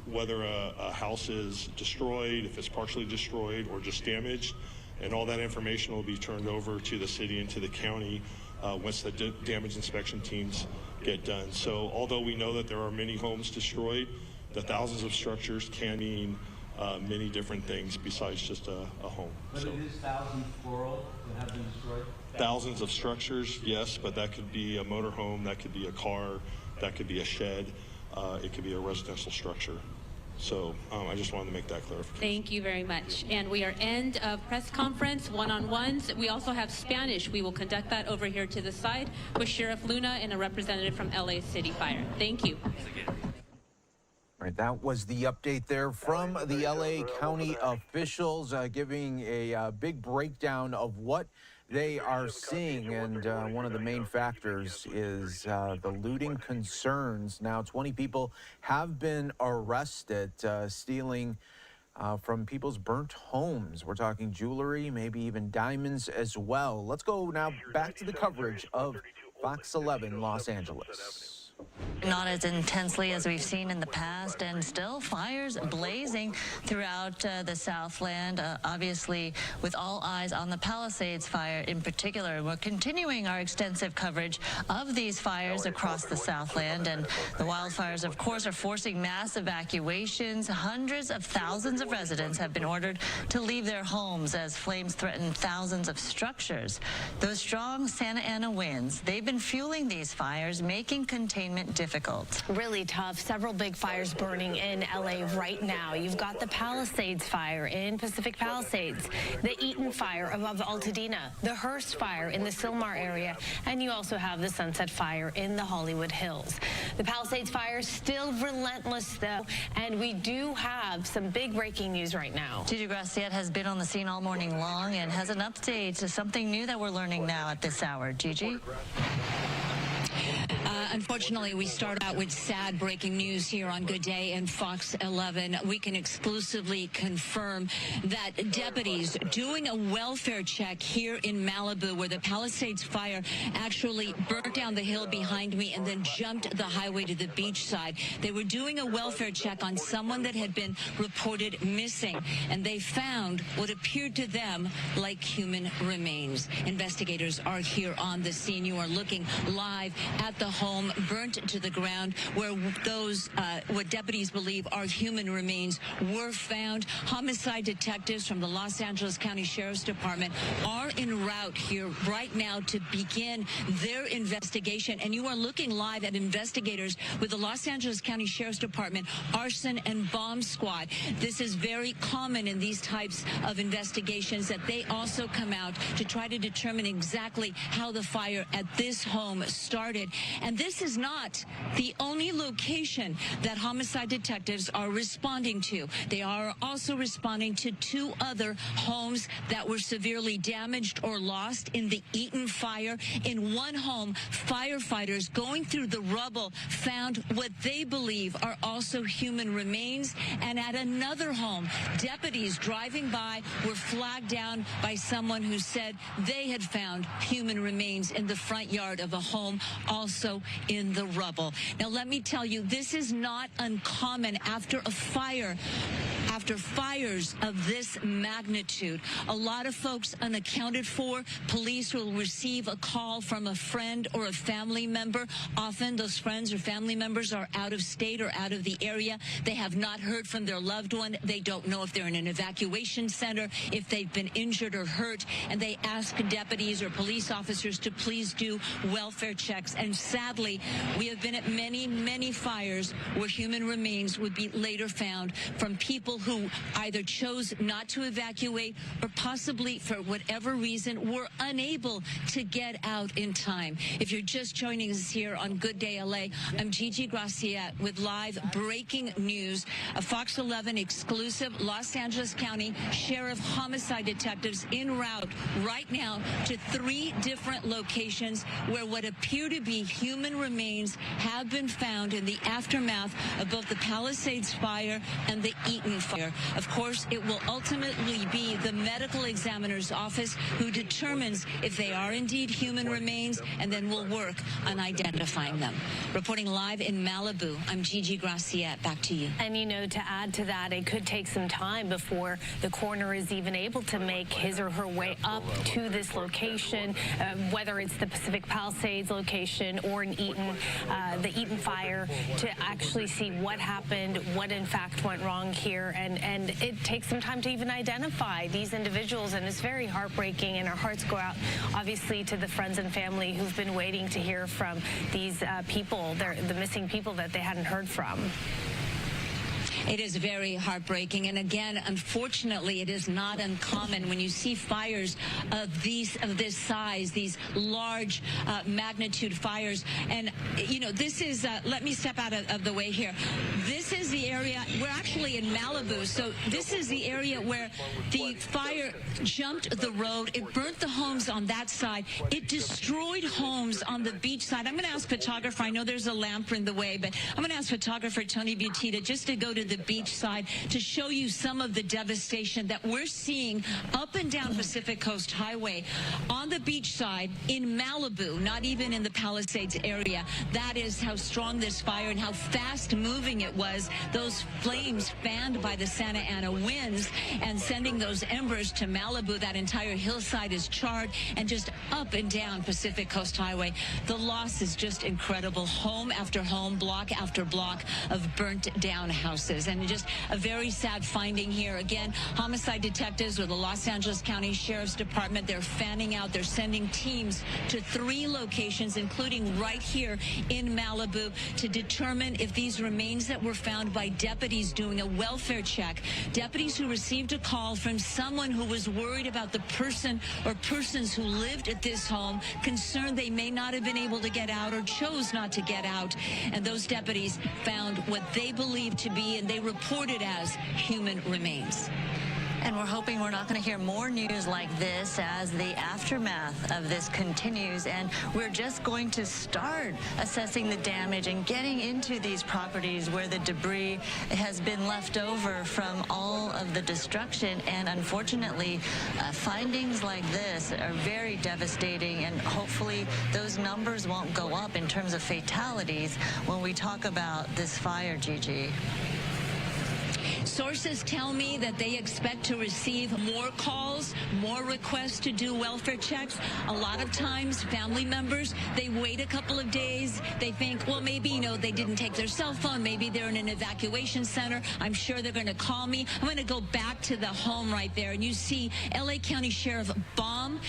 whether a house is destroyed, if it's partially destroyed or just damaged, and all that information will be turned over to the city and to the county once the damage inspection teams get done. So although we know that there are many homes destroyed, the thousands of structures can mean many different things besides just a home. But so, it is thousands plural that have been destroyed? Thousands of structures, yes, but that could be a motorhome, that could be a car, that could be a shed, it could be a residential structure. So I just wanted to make that clarification. Thank you very much. And we are end of press conference, one-on-ones. We also have Spanish. We will conduct that over here to the side with Sheriff Luna and a representative from LA City Fire. Thank you. All right, that was the update there from the LA County officials giving a big breakdown of what they are seeing, and one of the main factors is the looting concerns. Now 20 people have been arrested stealing from people's burnt homes. We're talking jewelry, maybe even diamonds as well. Let's go now back to the coverage of Fox 11 Los Angeles. Not as intensely as we've seen in the past, and still fires blazing throughout the Southland, obviously with all eyes on the Palisades fire in particular. We're continuing our extensive coverage of these fires across the Southland, and the wildfires, of course, are forcing mass evacuations. Hundreds of thousands of residents have been ordered to leave their homes as flames threaten thousands of structures. Those strong Santa Ana winds, they've been fueling these fires, making containment difficult. Really tough. Several big fires burning in LA right now. You've got the Palisades fire in Pacific Palisades, the Eaton fire above Altadena, the Hearst fire in the Sylmar area, and you also have the Sunset fire in the Hollywood Hills. The Palisades fire still relentless though, and we do have some big breaking news right now. Gigi Graciette has been on the scene all morning long and has an update to something new that we're learning now at this hour. Gigi? Unfortunately, we start out with sad breaking news here on Good Day and Fox 11. We can exclusively confirm that deputies doing a welfare check here in Malibu, where the Palisades fire actually burnt down the hill behind me and then jumped the highway to the beach side. They were doing a welfare check on someone that had been reported missing, and they found what appeared to them like human remains. Investigators are here on the scene. You are looking live at the home burnt to the ground where those what deputies believe are human remains were found. Homicide detectives from the Los Angeles County Sheriff's Department are en route here right now to begin their investigation, and you are looking live at investigators with the Los Angeles County Sheriff's Department Arson and Bomb Squad. This is very common in these types of investigations, that they also come out to try to determine exactly how the fire at this home started. And this this is not the only location that homicide detectives are responding to. They are also responding to 2 other homes that were severely damaged or lost in the Eaton fire. In one home, firefighters going through the rubble found what they believe are also human remains. And at another home, deputies driving by were flagged down by someone who said they had found human remains in the front yard of a home, also in the rubble. Now, let me tell you, this is not uncommon after a fire. After fires of this magnitude, a lot of folks unaccounted for. Police will receive a call from a friend or a family member. Often those friends or family members are out of state or out of the area. They have not heard from their loved one. They don't know if they're in an evacuation center, if they've been injured or hurt, and they ask deputies or police officers to please do welfare checks. And sadly, we have been at many, many fires where human remains would be later found from people who either chose not to evacuate or possibly, for whatever reason, were unable to get out in time. If you're just joining us here on Good Day LA, I'm Gigi Gracia with live breaking news. A Fox 11 exclusive. Los Angeles County Sheriff homicide detectives en route right now to 3 different locations where what appear to be human remains have been found in the aftermath of both the Palisades fire and the Eaton fire. Of course, it will ultimately be the medical examiner's office who determines if they are indeed human remains, and then will work on identifying them. Reporting live in Malibu, I'm Gigi Gracia. Back to you. And, you know, to add to that, it could take some time before the coroner is even able to make his or her way up to this location, whether it's the Pacific Palisades location or in Eaton, the Eaton fire, to actually see what happened, what in fact went wrong here. And it takes some time to even identify these individuals, and it's very heartbreaking, and our hearts go out, obviously, to the friends and family who've been waiting to hear from these people, the missing people that they hadn't heard from. It is very heartbreaking. And again, unfortunately, it is not uncommon when you see fires of this size, these large magnitude fires. And, you know, this is, let me step out of the way here. This is the area, we're actually in Malibu. So this is the area where the fire jumped the road. It burnt the homes on that side. It destroyed homes on the beach side. I'm going to ask photographer, I know there's a lamp in the way, but I'm going to ask photographer Tony Butita just to go to the beach side to show you some of the devastation that we're seeing up and down Pacific Coast Highway. On the beach side in Malibu, not even in the Palisades area, that is how strong this fire and how fast moving it was. Those flames fanned by the Santa Ana winds and sending those embers to Malibu. That entire hillside is charred, and just up and down Pacific Coast Highway. The loss is just incredible. Home after home, block after block of burnt down houses. And just a very sad finding here. Again, homicide detectives with the Los Angeles County Sheriff's Department, they're fanning out. They're sending teams to 3 locations, including right here in Malibu, to determine if these remains that were found by deputies doing a welfare check, deputies who received a call from someone who was worried about the person or persons who lived at this home, concerned they may not have been able to get out or chose not to get out. And those deputies found what they believed to be, and they reported as, human remains. And we're hoping we're not going to hear more news like this as the aftermath of this continues. And we're just going to start assessing the damage and getting into these properties where the debris has been left over from all of the destruction. And unfortunately, findings like this are very devastating. And hopefully those numbers won't go up in terms of fatalities when we talk about this fire, Gigi. Sources tell me that they expect to receive more calls, more requests to do welfare checks. A lot of times, family members, they wait a couple of days. They think, well, maybe, you know, they didn't take their cell phone. Maybe they're in an evacuation center. I'm sure they're going to call me. I'm going to go back to the home right there. And you see LA County Sheriff bomb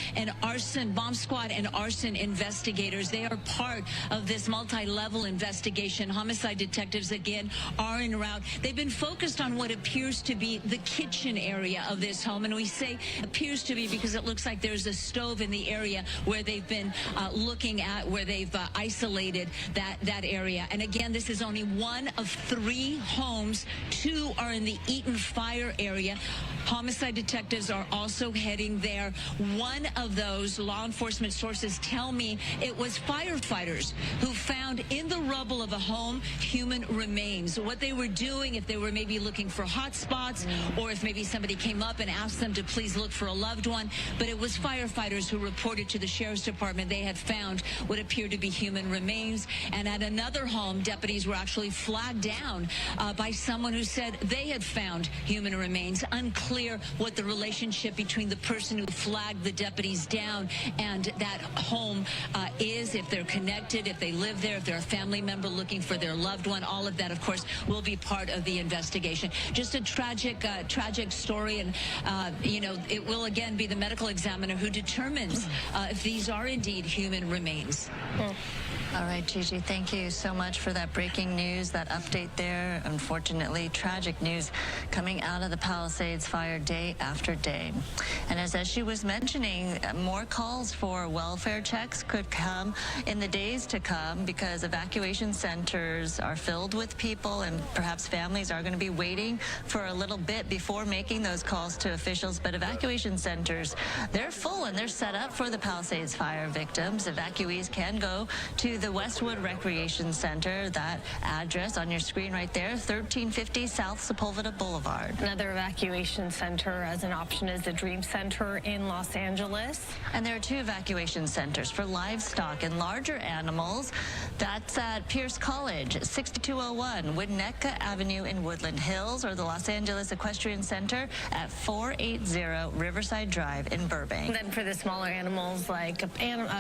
squad and arson investigators. They are part of this multi-level investigation. Homicide detectives, again, are en route. They've been focused on what appears to be the kitchen area of this home. And we say appears to be because it looks like there's a stove in the area where they've been looking at, where they've isolated that area. And again, this is only one of 3 homes. 2 are in the Eaton Fire area. Homicide detectives are also heading there. One of those law enforcement sources tell me it was firefighters who found in the rubble of a home human remains. What they were doing, if they were maybe looking for hot spots, or if maybe somebody came up and asked them to please look for a loved one, but it was firefighters who reported to the sheriff's department they had found what appeared to be human remains. And at another home, deputies were actually flagged down by someone who said they had found human remains. Unclear what the relationship between the person who flagged the deputies down and that home is, if they're connected, if they live there, if they're a family member looking for their loved one. All of that, of course, will be part of the investigation. Just a tragic story, and you know, it will again be the medical examiner who determines if these are indeed human remains. All right, Gigi, thank you so much for that breaking news, that update there. Unfortunately, tragic news coming out of the Palisades fire day after day. And as she was mentioning, more calls for welfare checks could come in the days to come because evacuation centers are filled with people, and perhaps families are going to be waiting for a little bit before making those calls to officials. But evacuation centers, they're full and they're set up for the Palisades fire victims. Evacuees can go to the Westwood Recreation Center. That address on your screen right there, 1350 South Sepulveda Boulevard. Another evacuation center as an option is the Dream Center in Los Angeles. And there are 2 evacuation centers for livestock and larger animals. That's at Pierce College, 6201 Winnetka Avenue in Woodland Hills, or the Los Angeles Equestrian Center at 480 Riverside Drive in Burbank. And then for the smaller animals like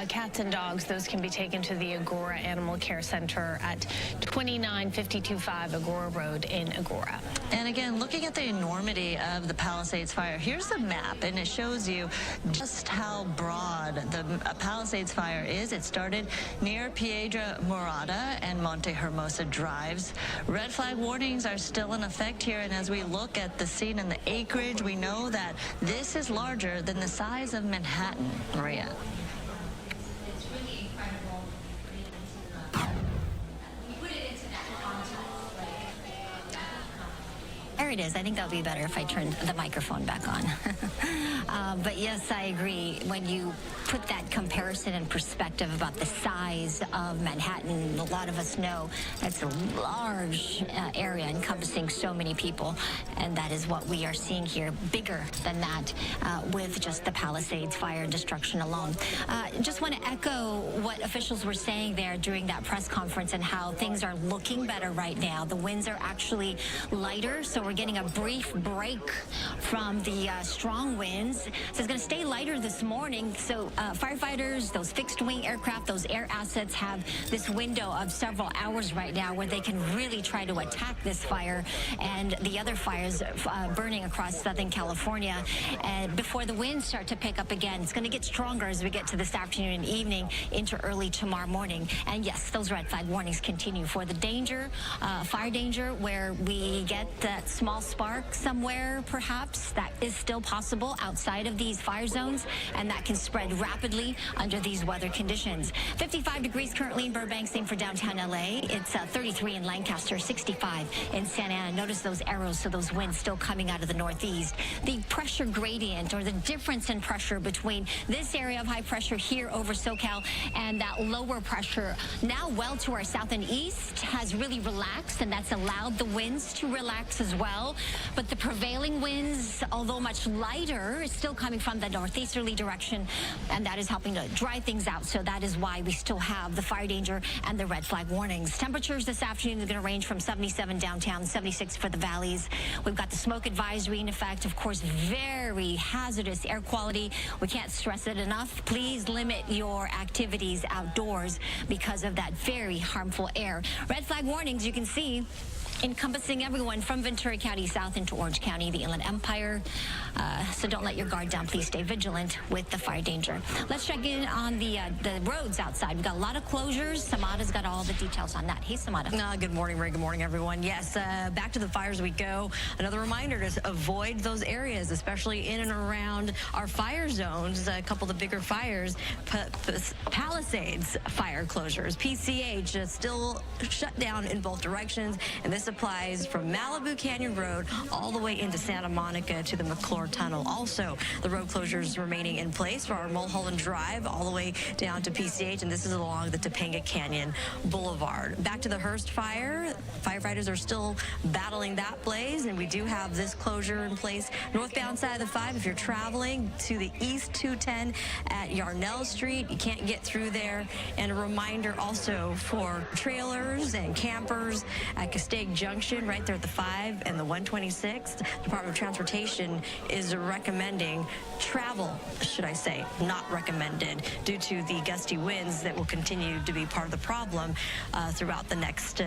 cats and dogs, those can be taken to the Agora Animal Care Center at 29525 Agora Road in Agora. And again, looking at the enormity of the Palisades fire, here's the map, and it shows you just how broad the Palisades fire is. It started near Piedra Morada and Monte Hermosa drives. Red flag warnings are still in effect here, and as we look at the scene and the acreage, we know that this is larger than the size of Manhattan. Maria. There it is. I think that would be better if I turned the microphone back on. But yes, I agree. When you put that comparison in perspective about the size of Manhattan, a lot of us know that's a large area encompassing so many people, and that is what we are seeing here, bigger than that with just the Palisades fire and destruction alone. Just want to echo what officials were saying there during that press conference and how things are looking better right now. The winds are actually lighter, so we're getting a brief break from the strong winds. So it's going to stay lighter this morning. So firefighters, those fixed wing aircraft, those air assets have this window of several hours right now where they can really try to attack this fire and the other fires burning across Southern California. And before the winds start to pick up again, it's going to get stronger as we get to this afternoon and evening into early tomorrow morning. And yes, those red flag warnings continue for the danger, fire danger, where we get that small spark somewhere, perhaps. That is still possible outside of these fire zones, and that can spread rapidly under these weather conditions. 55 degrees currently in Burbank, same for downtown LA. It's 33 in Lancaster, 65 in Santa Ana. Notice those arrows, so those winds still coming out of the northeast. The pressure gradient, or the difference in pressure between this area of high pressure here over SoCal and that lower pressure now well to our south and east has really relaxed, and that's allowed the winds to relax as well. But the prevailing winds, although much lighter, is still coming from the northeasterly direction, and that is helping to dry things out. So that is why we still have the fire danger and the red flag warnings. Temperatures this afternoon are going to range from 77 downtown, 76 for the valleys. We've got the smoke advisory in effect. Of course, very hazardous air quality. We can't stress it enough. Please limit your activities outdoors because of that very harmful air. Red flag warnings, you can see encompassing everyone from Ventura County south into Orange County, the Inland Empire. So don't let your guard down. Please stay vigilant with the fire danger. Let's check in on the roads outside. We've got a lot of closures. Samada's got all the details on that. Hey, Samada. Good morning, Ray. Good morning, everyone. Yes, back to the fires we go. Another reminder to avoid those areas, especially in and around our fire zones. A couple of the bigger fires, Palisades fire closures. PCH still shut down in both directions, and this applies from Malibu Canyon Road all the way into Santa Monica to the McClure Tunnel. Also, the road closures remaining in place for our Mulholland Drive all the way down to PCH, and this is along the Topanga Canyon Boulevard. Back to the Hearst fire. Firefighters are still battling that blaze, and we do have this closure in place. Northbound side of the 5, if you're traveling to the East 210 at Yarnell Street, you can't get through there. And a reminder also for trailers and campers at Castaic Junction, right there at the 5 and the 126. Department of Transportation is recommending travel, should I say, not recommended, due to the gusty winds that will continue to be part of the problem throughout the next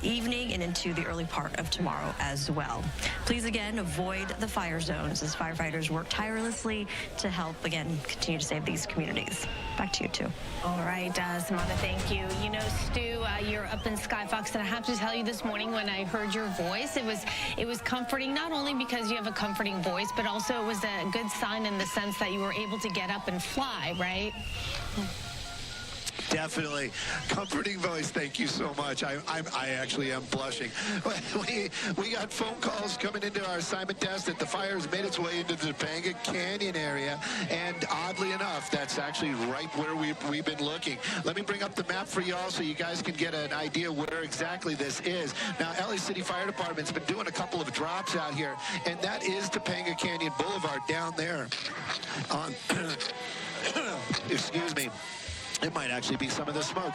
evening and into the early part of tomorrow as well. Please, again, avoid the fire zones as firefighters work tirelessly to help, again, continue to save these communities. Back to you, too. All right, Samantha, thank you. You know, Stu, you're up in Skyfox, and I have to tell you this morning when I heard your voice, it was comforting, not only because you have a comforting voice, but also it was a good sign in the sense that you were able to get up and fly, right? Definitely. Comforting voice. Thank you so much. I actually am blushing. We got phone calls coming into our assignment desk that the fire has made its way into the Topanga Canyon area, and oddly enough, that's actually right where we've been looking. Let me bring up the map for y'all so you guys can get an idea where exactly this is. Now, LA City Fire Department's been doing a couple of drops out here, and that is Topanga Canyon Boulevard down there on excuse me. It might actually be some of the smoke.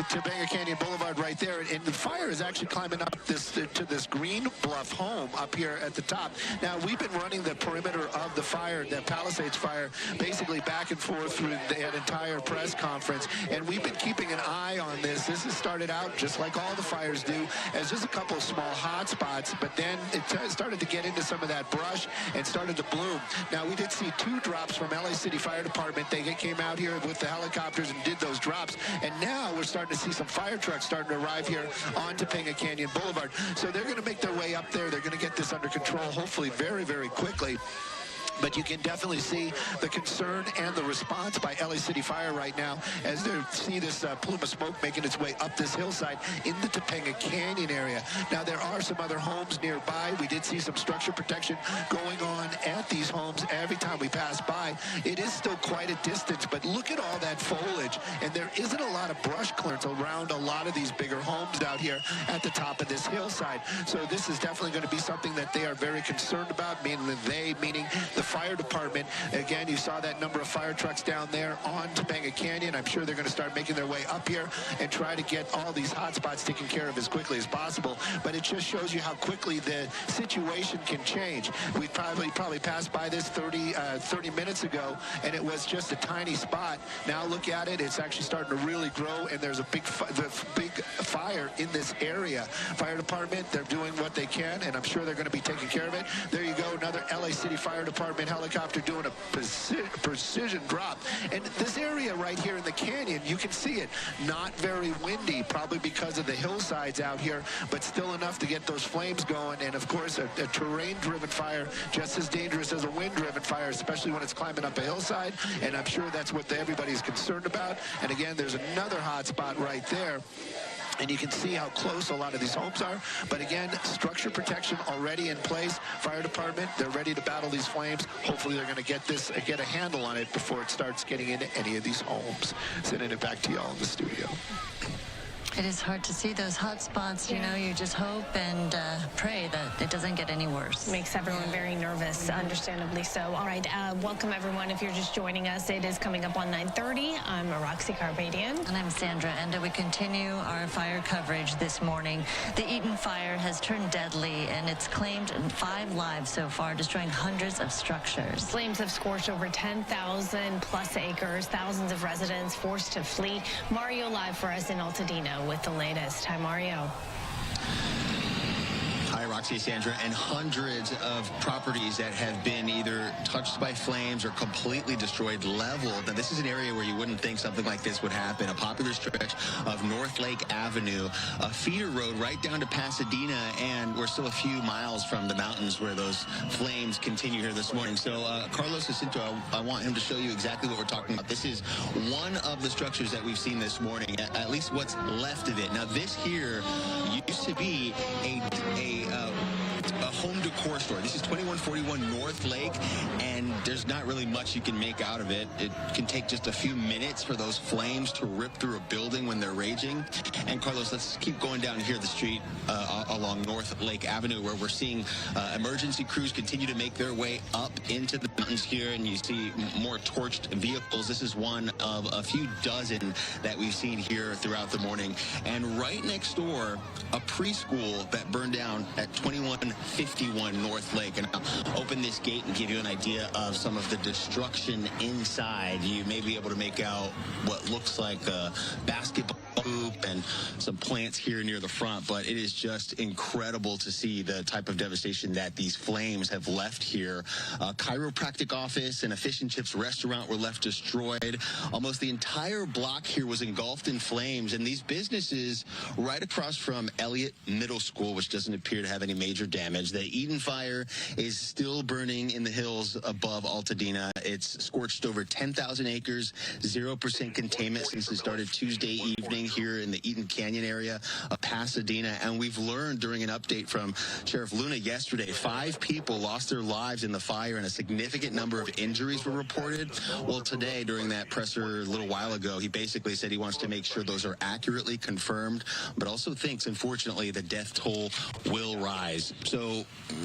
Topanga Canyon Boulevard right there. And the fire is actually climbing up to this Green Bluff home up here at the top. Now, we've been running the perimeter of the fire, the Palisades fire, basically back and forth through that entire press conference. And we've been keeping an eye on this. This has started out, just like all the fires do, as just a couple of small hot spots. But then it started to get into some of that brush and started to bloom. Now, we did see 2 drops from LA City Fire Department. They came out here with the helicopters and did those drops, and now we're starting to see some fire trucks starting to arrive here on Topanga Canyon Boulevard. So they're going to make their way up there. They're going to get this under control, hopefully very, very quickly. But you can definitely see the concern and the response by LA City Fire right now as they see this plume of smoke making its way up this hillside in the Topanga Canyon area. Now, there are some other homes nearby. We did see some structure protection going on at these homes every time we pass by. It is still quite a distance, but look at all that foliage, and there isn't a lot of brush clearance around a lot of these bigger homes out here at the top of this hillside. So this is definitely going to be something that they are very concerned about, meaning the fire department. Again, you saw that number of fire trucks down there on Topanga Canyon. I'm sure they're going to start making their way up here and try to get all these hot spots taken care of as quickly as possible. But it just shows you how quickly the situation can change. We probably passed by this 30 minutes ago, and it was just a tiny spot. Now look at it. It's actually starting to really grow, and there's a big fire in this area. Fire department, they're doing what they can, and I'm sure they're going to be taking care of it. There you go, another LA City Fire Department helicopter doing a precision drop. And this area right here in the canyon, you can see it. Not very windy, probably because of the hillsides out here, but still enough to get those flames going. And of course, a terrain-driven fire, just as dangerous as a wind-driven fire, especially when it's climbing up a hillside. And I'm sure that's what everybody's concerned about. And again, there's another hot spot right there. And you can see how close a lot of these homes are. But again, structure protection already in place. Fire department, they're ready to battle these flames. Hopefully they're going to get a handle on it before it starts getting into any of these homes. Sending it back to y'all in the studio. It is hard to see those hot spots. You know, you just hope and pray that it doesn't get any worse. Makes everyone very nervous, understandably so. All right, welcome everyone. If you're just joining us, it is coming up on 9:30. I'm Roxy Carbadian. And I'm Sandra, and we continue our fire coverage this morning. The Eaton fire has turned deadly, and it's claimed 5 lives so far, destroying hundreds of structures. Flames have scorched over 10,000 plus acres, thousands of residents forced to flee. Mario live for us in Altadena with the latest. Hi, Mario. Foxy, Sandra, and hundreds of properties that have been either touched by flames or completely destroyed, leveled. Now, this is an area where you wouldn't think something like this would happen. A popular stretch of North Lake Avenue, a feeder road right down to Pasadena, and we're still a few miles from the mountains where those flames continue here this morning. So, Carlos Jacinto, I want him to show you exactly what we're talking about. This is one of the structures that we've seen this morning, at least what's left of it. Now, this here used to be a home decor store. This is 2141 North Lake, and there's not really much you can make out of it. It can take just a few minutes for those flames to rip through a building when they're raging. And Carlos, let's keep going down here the street along North Lake Avenue, where we're seeing emergency crews continue to make their way up into the mountains here, and you see more torched vehicles. This is one of a few dozen that we've seen here throughout the morning. And right next door, a preschool that burned down at 2151 North Lake. And I'll open this gate and give you an idea of some of the destruction inside. You may be able to make out what looks like a basketball hoop and some plants here near the front, but it is just incredible to see the type of devastation that these flames have left here. A chiropractic office and a fish and chips restaurant were left destroyed. Almost the entire block here was engulfed in flames, and these businesses right across from Elliott Middle School, which doesn't appear to have any major damage. The Eden fire is still burning in the hills above Altadena. It's scorched over 10,000 acres, 0% containment since it started Tuesday evening here in the Eden Canyon area of Pasadena. And we've learned during an update from Sheriff Luna yesterday, 5 people lost their lives in the fire and a significant number of injuries were reported. Well, today during that presser a little while ago, he basically said he wants to make sure those are accurately confirmed, but also thinks, unfortunately, the death toll will rise. So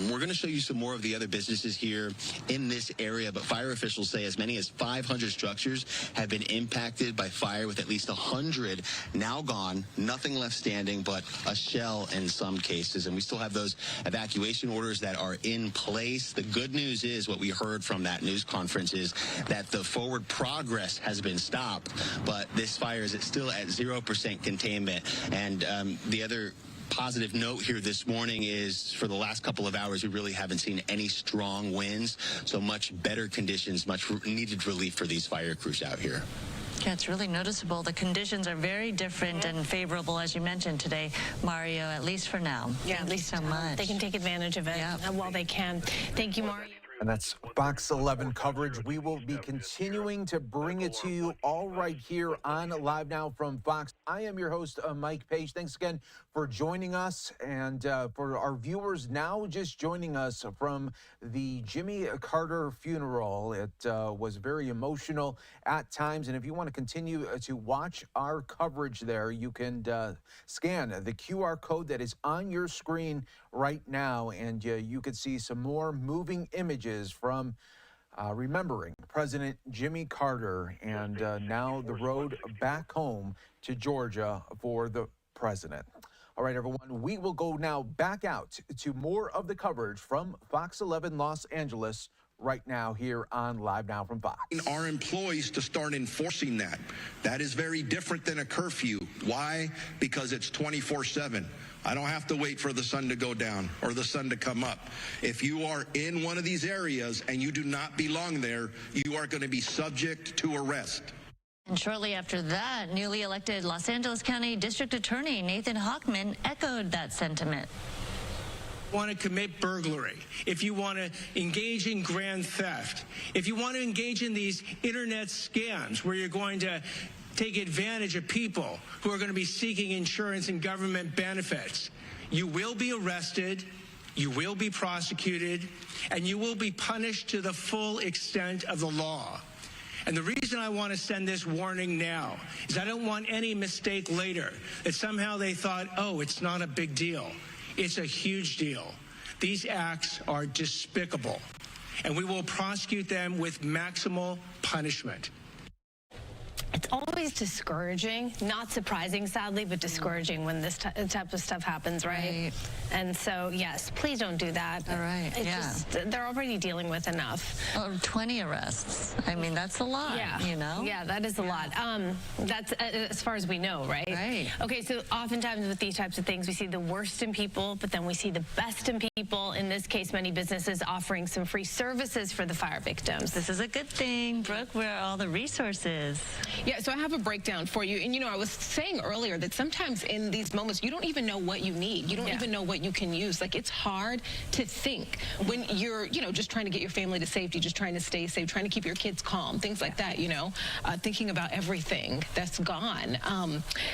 we're going to show you some more of the other businesses here in this area, but fire officials say as many as 500 structures have been impacted by fire, with at least 100 now gone, nothing left standing but a shell in some cases. And we still have those evacuation orders that are in place. The good news is, what we heard from that news conference is that the forward progress has been stopped, but this fire is still at 0% containment. And the other positive note here this morning is, for the last couple of hours, we really haven't seen any strong winds, so much better conditions, much needed relief for these fire crews out here. Yeah, it's really noticeable. The conditions are very different and favorable, as you mentioned today, Mario, at least for now. Yeah, at least so much. They can take advantage of it while they can. Thank you, Mario. And that's Fox 11 coverage. We will be continuing to bring it to you all right here on Live Now from Fox. I am your host, Mike Page. Thanks again for joining us. And for our viewers now just joining us from the Jimmy Carter funeral, it was very emotional at times. And if you want to continue to watch our coverage there, you can scan the QR code that is on your screen right now, and you could see some more moving images from remembering President Jimmy Carter, and now the road back home to Georgia for the president. All right, everyone, we will go now back out to more of the coverage from Fox 11 Los Angeles right now here on Live Now from Fox. Our employees to start enforcing that. That is very different than a curfew. Why? Because it's 24/7. I don't have to wait for the sun to go down or the sun to come up. If you are in one of these areas and you do not belong there, you are going to be subject to arrest. And shortly after that, newly elected Los Angeles County District Attorney Nathan Hochman echoed that sentiment. Want to commit burglary, if you want to engage in grand theft, if you want to engage in these internet scams where you're going to take advantage of people who are going to be seeking insurance and government benefits, you will be arrested, you will be prosecuted, and you will be punished to the full extent of the law. And the reason I want to send this warning now is I don't want any mistake later that somehow they thought, oh, it's not a big deal. It's a huge deal. These acts are despicable, and we will prosecute them with maximal punishment. it's always discouraging, not surprising, sadly, but discouraging when this type of stuff happens, right? And so, yes, please don't do that. All right, They're already dealing with enough. Oh, 20 arrests. I mean, that's a lot, you know? Yeah, that is a lot. That's as far as we know, right? Right. Okay, so oftentimes with these types of things, we see the worst in people, but then we see the best in people. In this case, many businesses offering some free services for the fire victims. This is a good thing. Brooke, where are all the resources? Yeah, so I have a breakdown for you. And, you know, I was saying earlier that sometimes in these moments, you don't even know what you need. You don't even know what you can use. Like, it's hard to think when you're, you know, just trying to get your family to safety, just trying to stay safe, trying to keep your kids calm, things like that, you know, thinking about everything that's gone.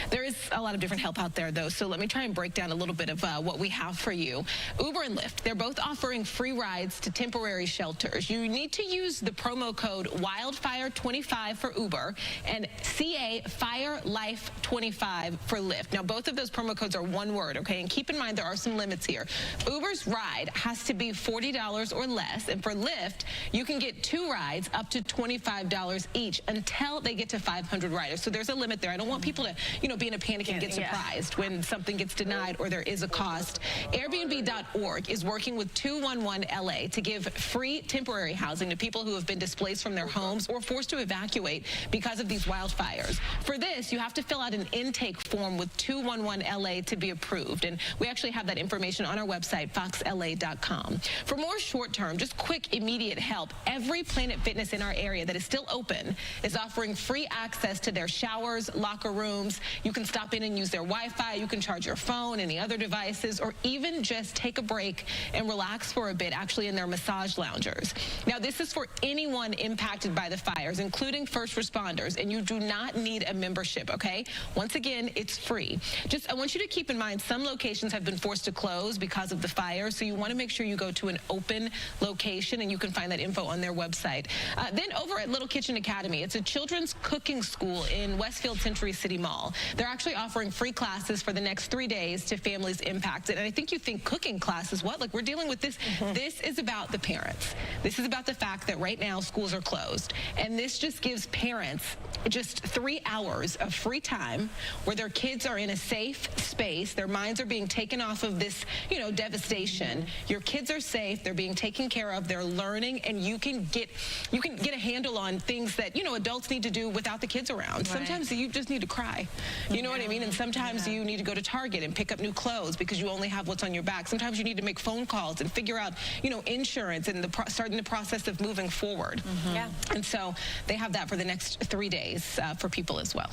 There is a lot of different help out there, though, so let me try and break down a little bit of what we have for you. Uber and Lyft, they're both offering free rides to temporary shelters. You need to use the promo code WILDFIRE25 for Uber and CA FIRELIFE25 for Lyft. Now, both of those promo codes are one word, okay? And keep in mind there are some limits here. Uber's ride has to be $40 or less, and for Lyft, you can get 2 rides up to $25 each until they get to 500 riders. So there's a limit there. I don't want people to, you know, be in a panic and get surprised when something gets denied or there is a cost. Airbnb.org is working with 211 LA to give free temporary housing to people who have been displaced from their homes or forced to evacuate because of these wildfires. For this, you have to fill out an intake form with 211 LA to be approved. And we actually have that information on our website, foxla.com. For more short-term, just quick, immediate help, every Planet Fitness in our area that is still open is offering free access to their showers, locker rooms. You can stop in and use their Wi-Fi. You can charge your phone, any other devices, or even just take a break and relax for a bit, actually in their massage loungers. Now, this is for anyone impacted by the fires, including first responders, and you do not need a membership, okay? Once again, it's free. Just, I want you to keep in mind some locations have been forced to close because of the fire, so you want to make sure you go to an open location, and you can find that info on their website. Then over at Little Kitchen Academy, it's a children's cooking school in Westfield Century City Mall. They're actually offering free classes for the next 3 days to families impacted. And I think you think cooking classes, what? Like, we're dealing with this. This is about the parents. This is about the fact that right now schools are closed. And this just gives parents just 3 hours of free time where their kids are in a safe space. Their minds are being taken off of this, you know, devastation. Your kids are safe. They're being taken care of. They're learning, and you can get a handle on things that, you know, adults need to do without the kids around. Right. Sometimes you just need to cry. You know what I mean? And sometimes you need to go to Target and pick up new clothes because you only have what's on your back. Sometimes you need to make phone calls and figure out, you know, insurance and starting the process of moving forward. Yeah. And so they have that for the next 3 days for people as well.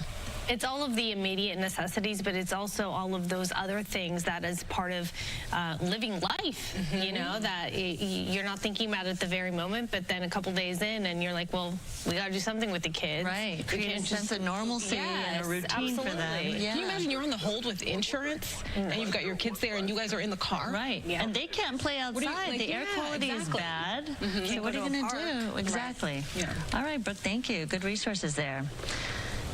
It's all of the immediate necessities, but it's also all of those other things that is part of living life, you know, that you're not thinking about at the very moment, but then a couple days in and you're like, well, we got to do something with the kids. Right. Create a sense of normalcy and a routine for them. Yeah. Can you imagine you're on the hold with insurance and you've got your kids there and you guys are in the car? Right. Yeah. And they can't play outside. The air quality is bad. So what are you going to do? Exactly. Right. Yeah. All right, Brooke, thank you. Good resources there.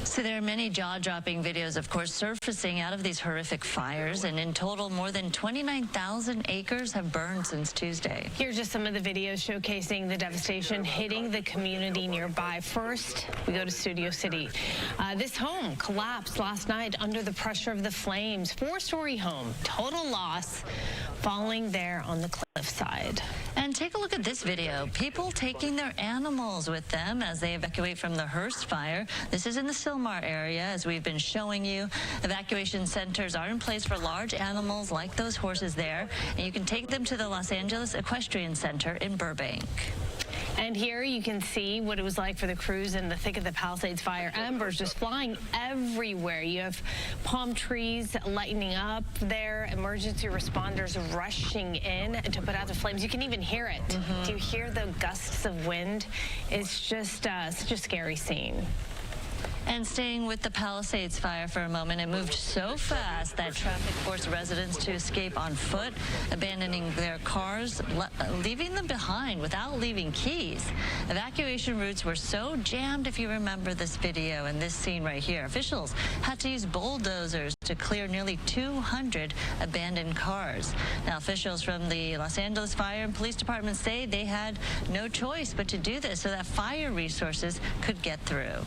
So there are many jaw-dropping videos, of course, surfacing out of these horrific fires, and in total, more than 29,000 acres have burned since Tuesday. Here's just some of the videos showcasing the devastation hitting the community nearby. First, we go to Studio City. This home collapsed last night under the pressure of the flames. 4-story home, total loss, falling there on the cliffside. And take a look at this video. People taking their animals with them as they evacuate from the Hearst fire. This is in the Sylmar area, as we've been showing you. Evacuation centers are in place for large animals like those horses there, and you can take them to the Los Angeles Equestrian Center in Burbank. And here you can see what it was like for the crews in the thick of the Palisades fire. Embers just flying everywhere. You have palm trees lightening up there, emergency responders rushing in to put out the flames. You can even hear it. Do you hear the gusts of wind? It's just such a scary scene. And staying with the Palisades fire for a moment, it moved so fast that traffic forced residents to escape on foot, abandoning their cars, leaving them behind without leaving keys. Evacuation routes were so jammed, if you remember this video and this scene right here. Officials had to use bulldozers to clear nearly 200 abandoned cars. Now, officials from the Los Angeles Fire and Police Department say they had no choice but to do this so that fire resources could get through.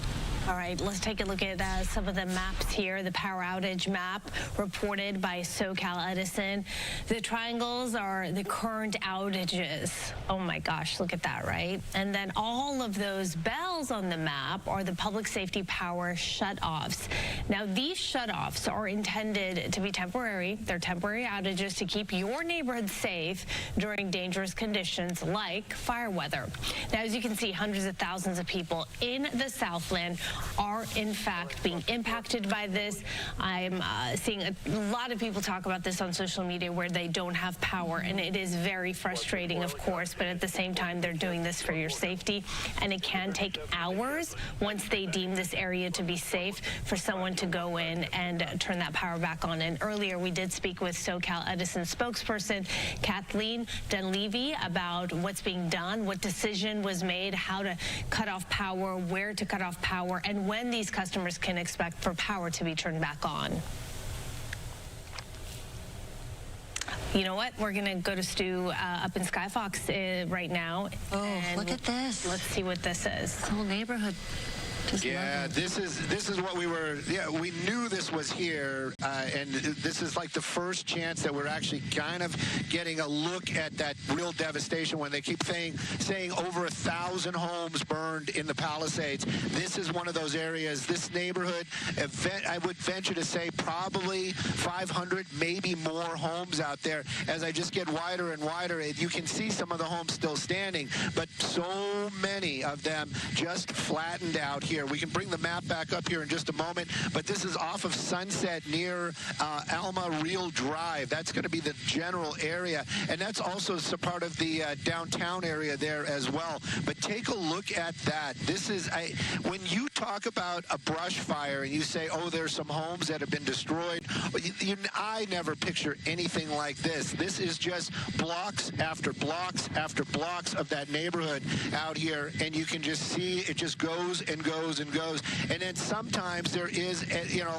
All right, let's take a look at some of the maps here. The power outage map reported by SoCal Edison. The triangles are the current outages. Oh my gosh, look at that, right? And then all of those bells on the map are the public safety power shutoffs. Now, these shutoffs are intended to be temporary. They're temporary outages to keep your neighborhood safe during dangerous conditions like fire weather. Now, as you can see, hundreds of thousands of people in the Southland are in fact being impacted by this. I'm seeing a lot of people talk about this on social media where they don't have power, and it is very frustrating, of course, but at the same time, they're doing this for your safety, and it can take hours once they deem this area to be safe for someone to go in and turn that power back on. And earlier, we did speak with SoCal Edison spokesperson Kathleen Dunleavy about what's being done, what decision was made, how to cut off power, where to cut off power, and when these customers can expect for power to be turned back on. You know what? We're going to go to Stu up in Skyfox right now. Oh, look at this. Let's see what this is. The whole neighborhood. Yeah, this is what we were. Yeah, we knew this was here, and this is like the first chance that we're actually kind of getting a look at that real devastation. When they keep saying over 1,000 homes burned in the Palisades, this is one of those areas. This neighborhood, I would venture to say, probably 500, maybe more homes out there. As I just get wider and wider, you can see some of the homes still standing, but so many of them just flattened out here. We can bring the map back up here in just a moment, but this is off of Sunset near Alma Real Drive. That's going to be the general area, and that's also part of the downtown area there as well. But take a look at that. This is, when you talk about a brush fire and you say, oh, there's some homes that have been destroyed, I never picture anything like this. This is just blocks after blocks after blocks of that neighborhood out here, and you can just see it just goes and goes and goes. And then sometimes there is,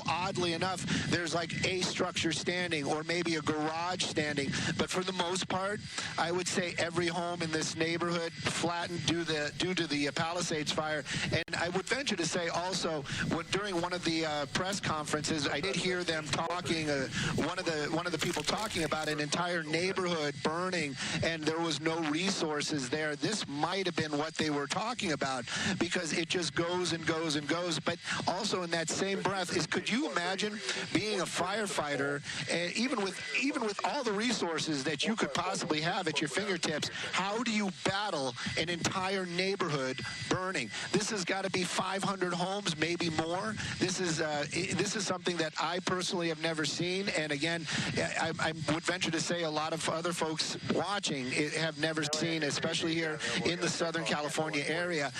oddly enough, there's like a structure standing or maybe a garage standing. But for the most part, I would say every home in this neighborhood flattened due to the Palisades fire. And I would venture to say also, during one of the press conferences, I did hear them talking, one of the people talking about an entire neighborhood burning, and there was no resources there. This might have been what they were talking about, because it just goes and goes and goes. But also in that same breath could you imagine being a firefighter, and even with all the resources that you could possibly have at your fingertips, how do you battle an entire neighborhood burning? This has got to be 500 homes, maybe more. This is something that I personally have never seen, and again, I would venture to say a lot of other folks watching have never seen, especially here in the Southern California area.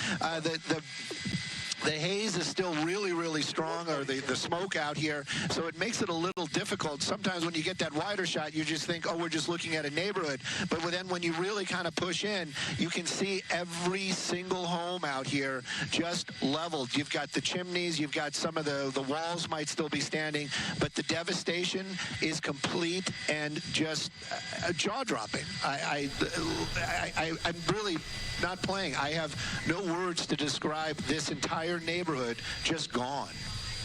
The haze is still really, really strong, or the smoke out here, so it makes it a little difficult. Sometimes when you get that wider shot, you just think, oh, we're just looking at a neighborhood. But then when you really kind of push in, you can see every single home out here just leveled. You've got the chimneys, you've got some of the walls might still be standing, but the devastation is complete and just jaw-dropping. I'm really not playing. I have no words to describe this entire neighborhood just gone.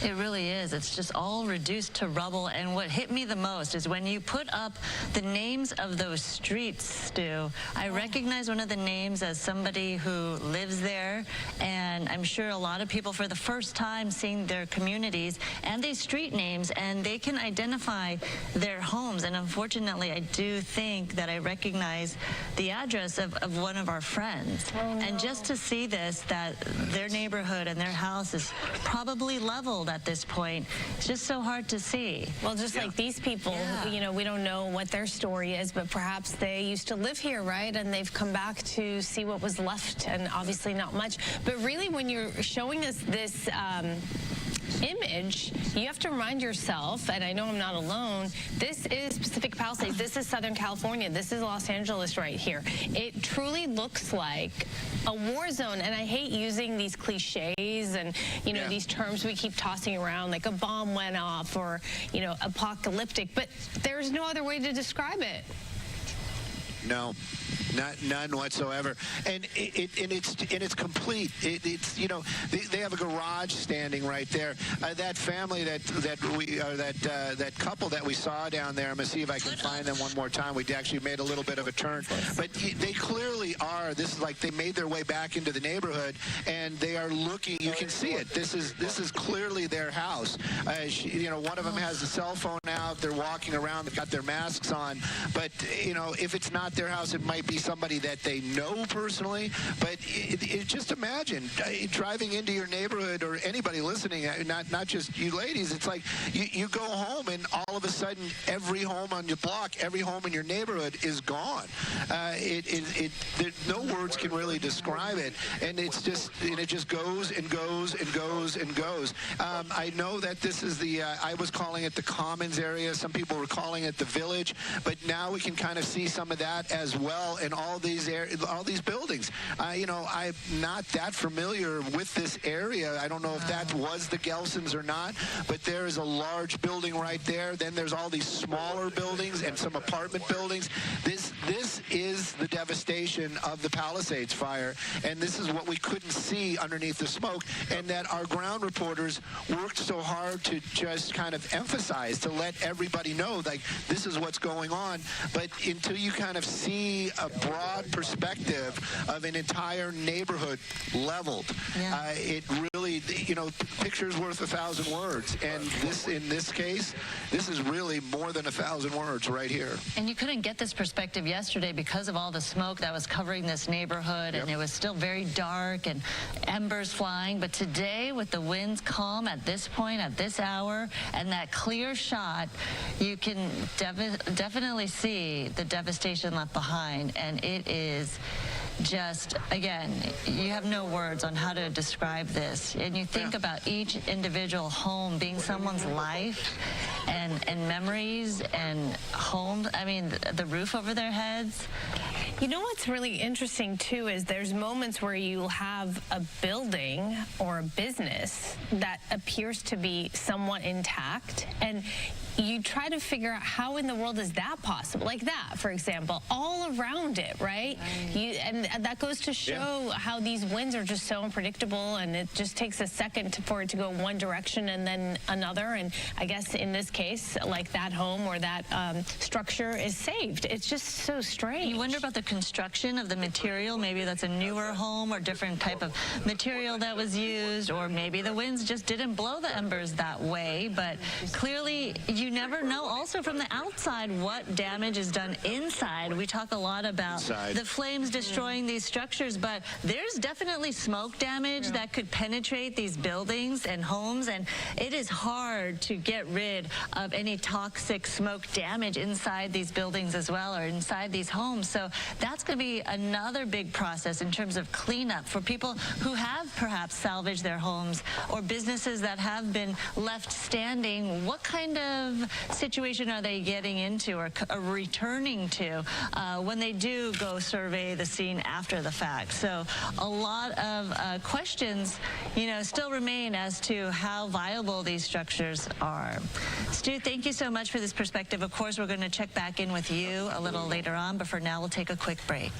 It really is. It's just all reduced to rubble. And what hit me the most is when you put up the names of those streets, Stu, I recognize one of the names as somebody who lives there. And I'm sure a lot of people for the first time seeing their communities and these street names, and they can identify their homes. And unfortunately, I do think that I recognize the address of one of our friends. Oh, no. And just to see this, that their neighborhood and their house is probably leveled at this point, it's just so hard to see. Well, just like these people, we don't know what their story is, but perhaps they used to live here, right? And they've come back to see what was left, and obviously not much. But really, when you're showing us this image, you have to remind yourself, and I know I'm not alone, this is Pacific Palisades, this is Southern California, this is Los Angeles right here. It truly looks like a war zone, and I hate using these cliches and, these terms we keep tossing around, like a bomb went off or, apocalyptic, but there's no other way to describe it. No, none whatsoever. And it's complete. It's you know, they have a garage standing right there. That family that couple that we saw down there. I'm gonna see if I can find them one more time. We actually made a little bit of a turn, but they clearly are. This is like they made their way back into the neighborhood, and they are looking. You can see it. This is clearly their house. You know, one of them has a cell phone out. They're walking around. They've got their masks on. But you know, if it's not their house, it might be somebody that they know personally. But just imagine driving into your neighborhood, or anybody listening, not just you ladies. It's like you go home, and all of a sudden, every home on your block, every home in your neighborhood is gone. No words can really describe it, and it just goes and goes and goes and goes. I know that this is I was calling it the Commons area. Some people were calling it the Village, but now we can kind of see some of that as well in all these buildings. You know, I'm not that familiar with this area. I don't know if that was the Gelsons or not, but there is a large building right there. Then there's all these smaller buildings and some apartment buildings. This is the devastation of the Palisades fire, and this is what we couldn't see underneath the smoke, and that our ground reporters worked so hard to just kind of emphasize, to let everybody know, like, this is what's going on. But until you kind of see a broad perspective of an entire neighborhood leveled, it really, you know, picture's worth 1,000 words, and in this case, this is really more than 1,000 words right here. And you couldn't get this perspective yesterday because of all the smoke that was covering this neighborhood, and it was still very dark and embers flying. But today, with the winds calm at this point, at this hour, and that clear shot, you can definitely see the devastation left behind, and it is just, again, you have no words on how to describe this. And you think about each individual home being someone's life and memories and homes. I mean, the roof over their heads. You know what's really interesting, too, is there's moments where you have a building or a business that appears to be somewhat intact, and you try to figure out how in the world is that possible? Like that, for example, all around it, right? And that goes to show how these winds are just so unpredictable, and it just takes a second for it to go one direction and then another. And I guess in this case, like that home or that structure is saved. It's just so strange. You wonder about the construction of the material. Maybe that's a newer home or different type of material that was used, or maybe the winds just didn't blow the embers that way. But clearly, you never know also from the outside what damage is done inside. We talk a lot about the flames destroying these structures, but there's definitely smoke damage that could penetrate these buildings and homes, and it is hard to get rid of any toxic smoke damage inside these buildings as well, or inside these homes. So that's going to be another big process in terms of cleanup for people who have perhaps salvaged their homes, or businesses that have been left standing. What kind of situation are they getting into or returning to when they do go survey the scene after the fact? So a lot of questions, you know, still remain as to how viable these structures are. Stu, thank you so much for this perspective. Of course, we're going to check back in with you a little later on, but for now, we'll take a quick break.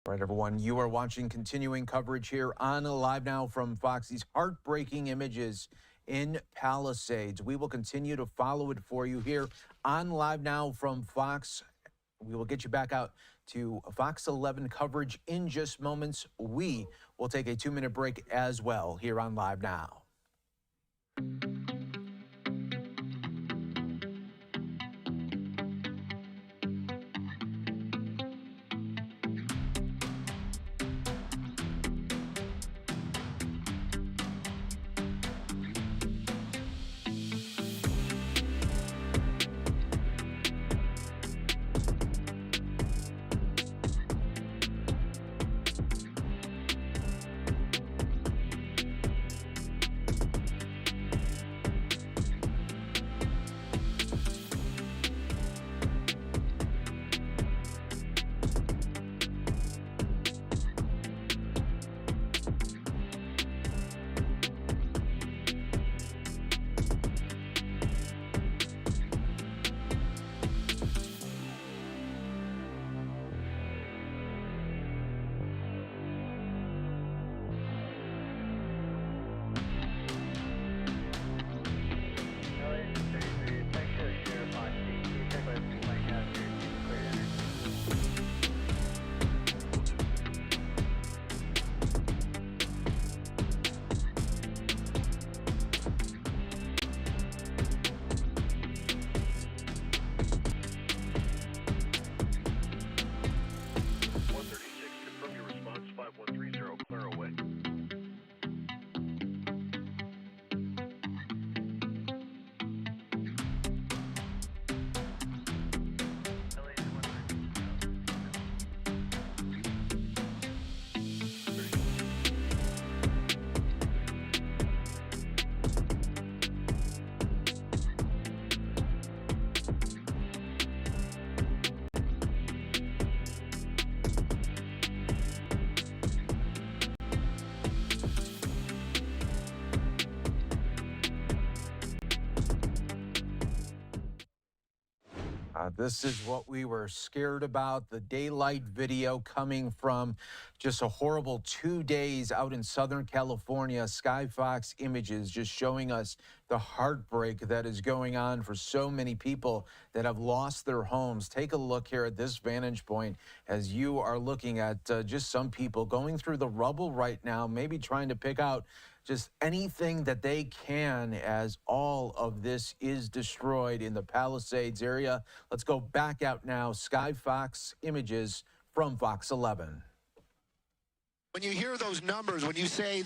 All right, everyone, you are watching continuing coverage here on Live Now from Fox. These heartbreaking images in Palisades. We will continue to follow it for you here on Live Now from Fox. We will get you back out to Fox 11 coverage in just moments. We will take a 2-minute break as well here on Live Now. This is what we were scared about. The daylight video coming from just a horrible 2 days out in Southern California. Skyfox images just showing us the heartbreak that is going on for so many people that have lost their homes. Take a look here at this vantage point as you are looking at just some people going through the rubble right now, maybe trying to pick out just anything that they can as all of this is destroyed in the Palisades area. Let's go back out now. Skyfox images from Fox 11. When you hear those numbers, when they say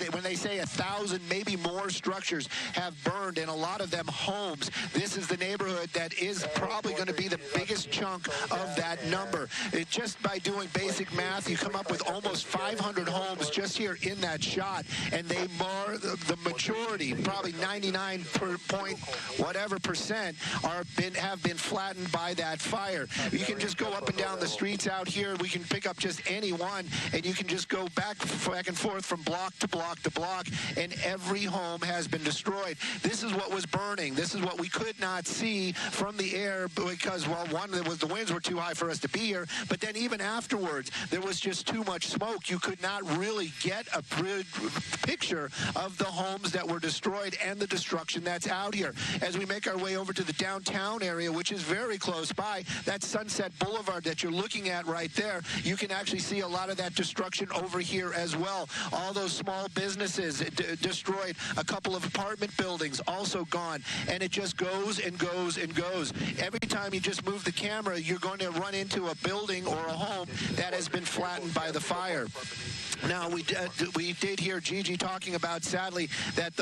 1,000, maybe more structures have burned, and a lot of them homes, this is the neighborhood that is probably going to be the biggest chunk of that number. Just by doing basic math, you come up with almost 500 homes just here in that shot, and they are the majority, probably 99% have been flattened by that fire. You can just go up and down the streets out here. We can pick up just any one, and you can just go back and forth from block to block to block, and every home has been destroyed. This is what was burning. This is what we could not see from the air because, well, one, the winds were too high for us to be here, but then even afterwards, there was just too much smoke. You could not really get a picture of the homes that were destroyed and the destruction that's out here. As we make our way over to the downtown area, which is very close by, that Sunset Boulevard that you're looking at right there, you can actually see a lot of that destruction over here as well. All those small businesses destroyed. A couple of apartment buildings also gone. And it just goes and goes and goes. Every time you just move the camera, you're going to run into a building or a home that has been flattened by the fire. Now, we did hear Gigi talking about, sadly, that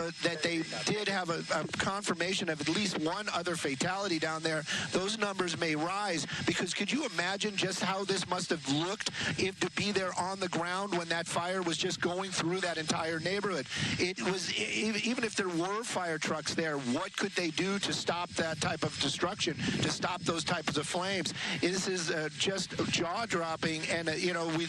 they did have a confirmation of at least one other fatality down there. Those numbers may rise because could you imagine just how this must have looked if to be there on the ground when that fire was just going through that entire neighborhood? It was, even if there were fire trucks there, what could they do to stop that type of destruction, to stop those types of flames? This is just jaw-dropping, and,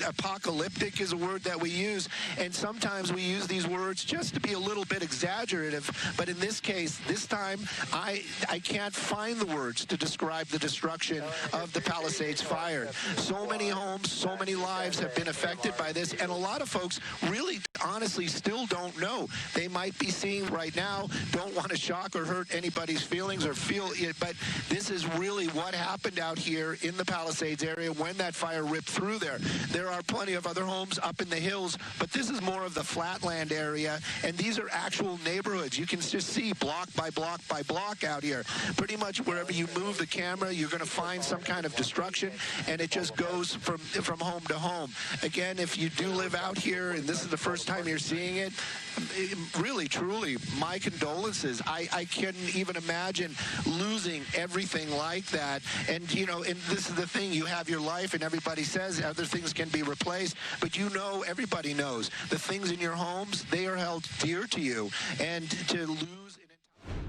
apocalyptic is a word that we use, and sometimes we use these words just to be a little bit exaggerative, but in this case, this time, I can't find the words to describe the destruction of the Palisades fire. So many homes, so many lives have been affected by this, and a lot of folks really, honestly, still don't know. They might be seeing right now, don't want to shock or hurt anybody's feelings or feel it, but this is really what happened out here in the Palisades area when that fire ripped through there. There are plenty of other homes up in the hills, but this is more of the flatland area, and these are actual neighborhoods. You can just see block by block by block out here. Pretty much wherever you move the camera, you're going to find some kind of destruction, and it just goes from home to home. Again, if you do live out here, and this is the first time you're seeing it, really, truly, my condolences. I couldn't even imagine losing everything like that. And, and this is the thing, you have your life, and everybody says other things can be replaced, but everybody knows the things in your homes, they are held dear to you, and to lose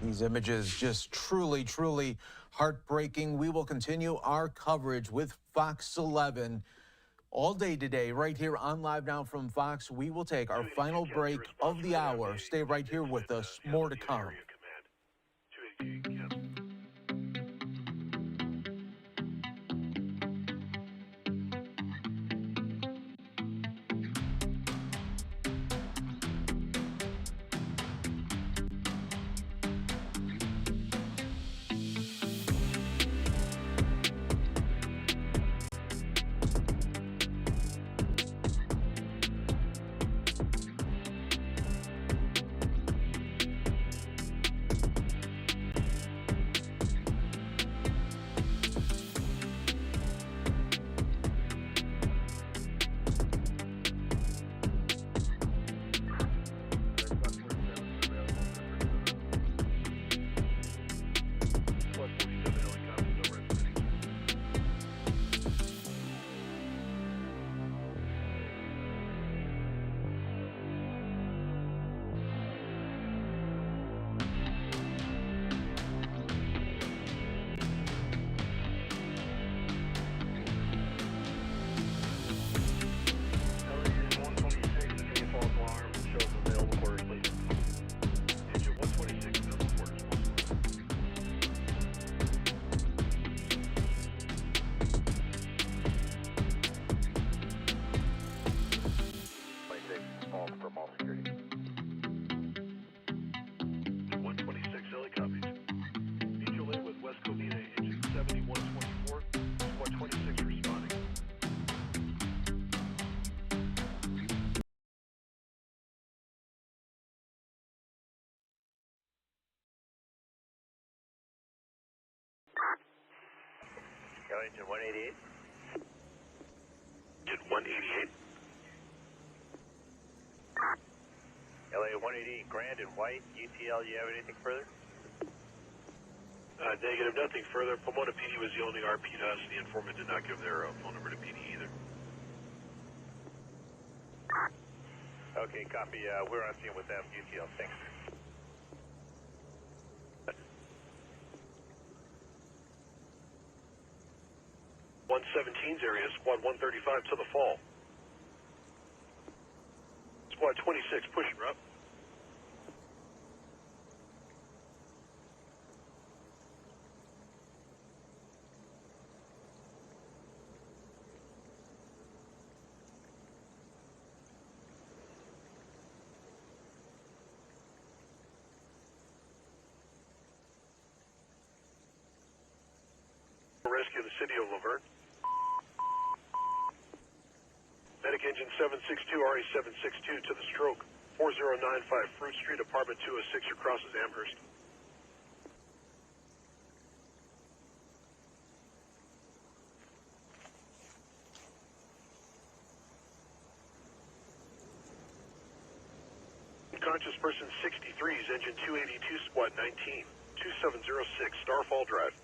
these images just truly, truly heartbreaking. We will continue our coverage with Fox 11 all day today, right here on Live Now from Fox. We will take our final break of the hour. Stay right here with us. More to come. Engine 188. Engine 188. LA 180, Grand and White, UTL, you have anything further? Negative, nothing further. Pomona PD was the only RP to us. The informant did not give their phone number to PD either. Okay, copy. We're on scene with them, UTL. Thanks. 117's area, Squad 135 to the fall. Squad 26, pushing, Rob. Rescue in the city of Laverne. Medic engine 762, RA 762 to the stroke. 4095 Fruit Street, apartment 206, your crosses Amherst. Unconscious person 63's engine 282, squad 19, 2706, Starfall Drive.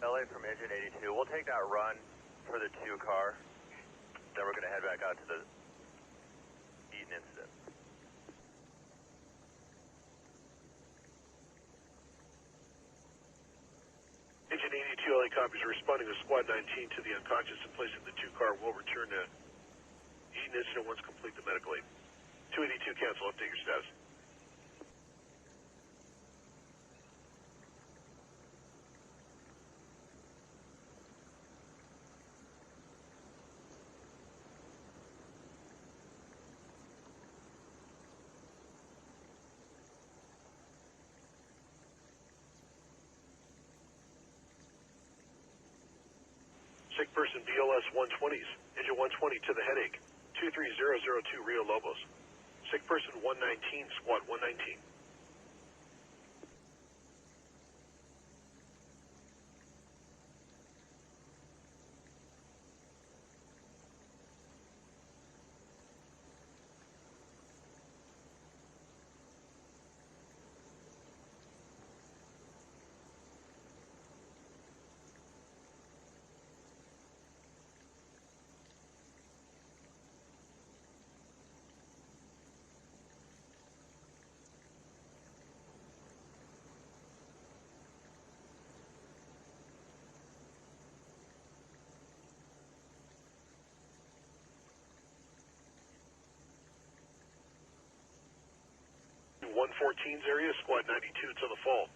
LA from engine 82. We'll take that run for the 2 car. Then we're going to head back out to the Eaton incident. Engine 82 LA copies are responding to squad 19 to the unconscious and placing the 2 car. Will return to Eaton incident once complete the medical aid. 282 cancel, update your status. Sick person BLS 120s, engine 120 to the headache, 23002 Rio Lobos. Sick person 119, squad 119. 114's area, Squad 92 to the fall.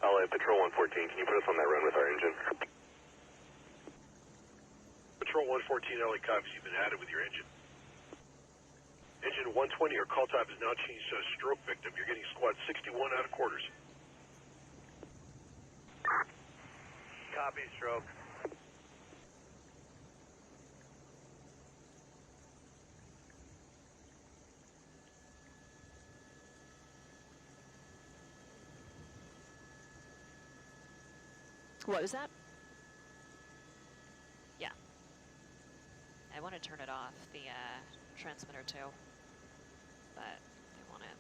LA Patrol 114, can you put us on that run with our engine? Patrol 114, LA copies, you've been added with your engine. Engine 120, our call type has now changed to a stroke victim. You're getting squad 61 out of quarters. Copy, stroke. What was that? Yeah. I want to turn it off, the transmitter too, but they want it.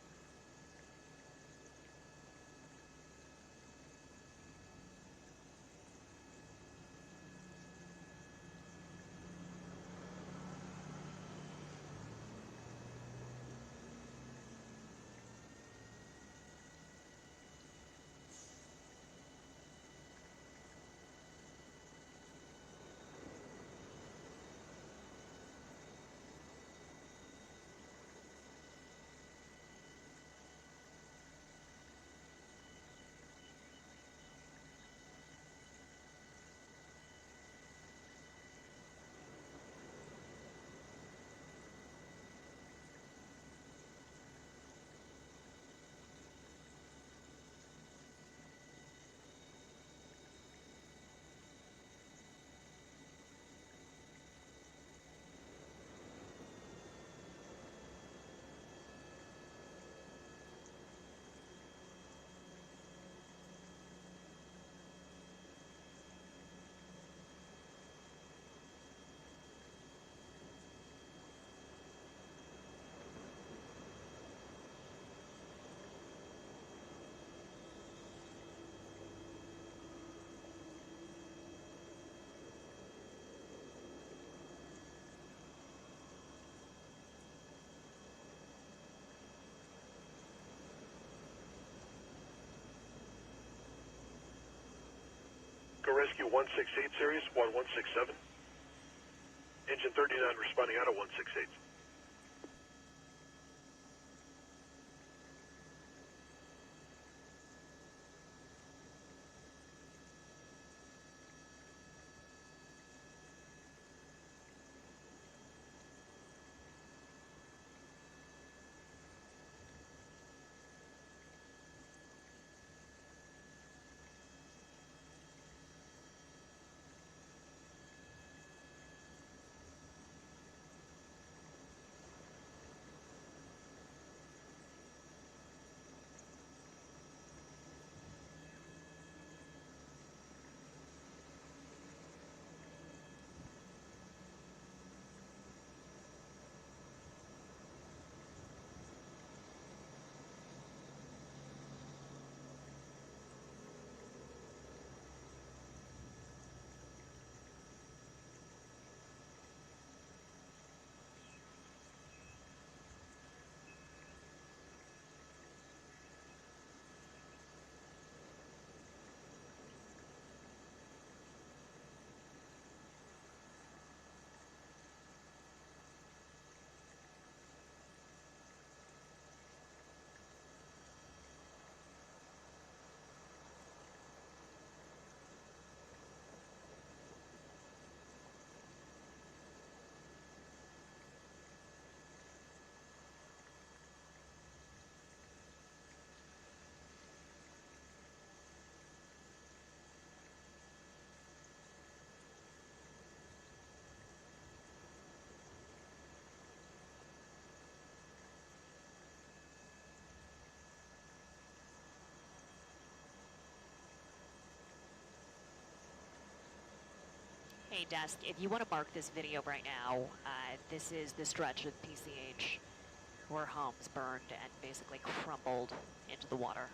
Go Rescue 168 series, squad 167. Engine 39 responding out of 168. Hey, Desk, if you want to mark this video right now, this is the stretch of PCH where homes burned and basically crumbled into the water.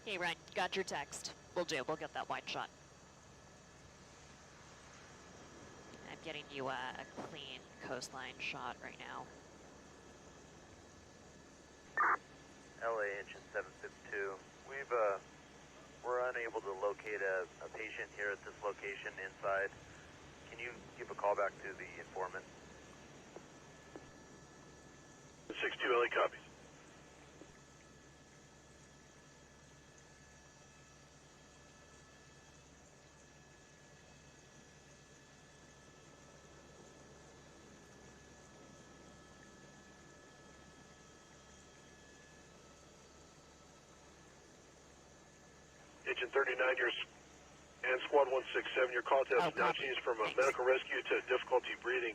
Hey, Ryan, got your text. We'll get that wide shot. I'm getting you a clean coastline shot right now. LA engine 752. We're unable to locate a patient here at this location inside. Can you give a call back to the informant? 62 LA copies. Engine 39, and Squad 167, your call to us now changed from a medical rescue to difficulty breathing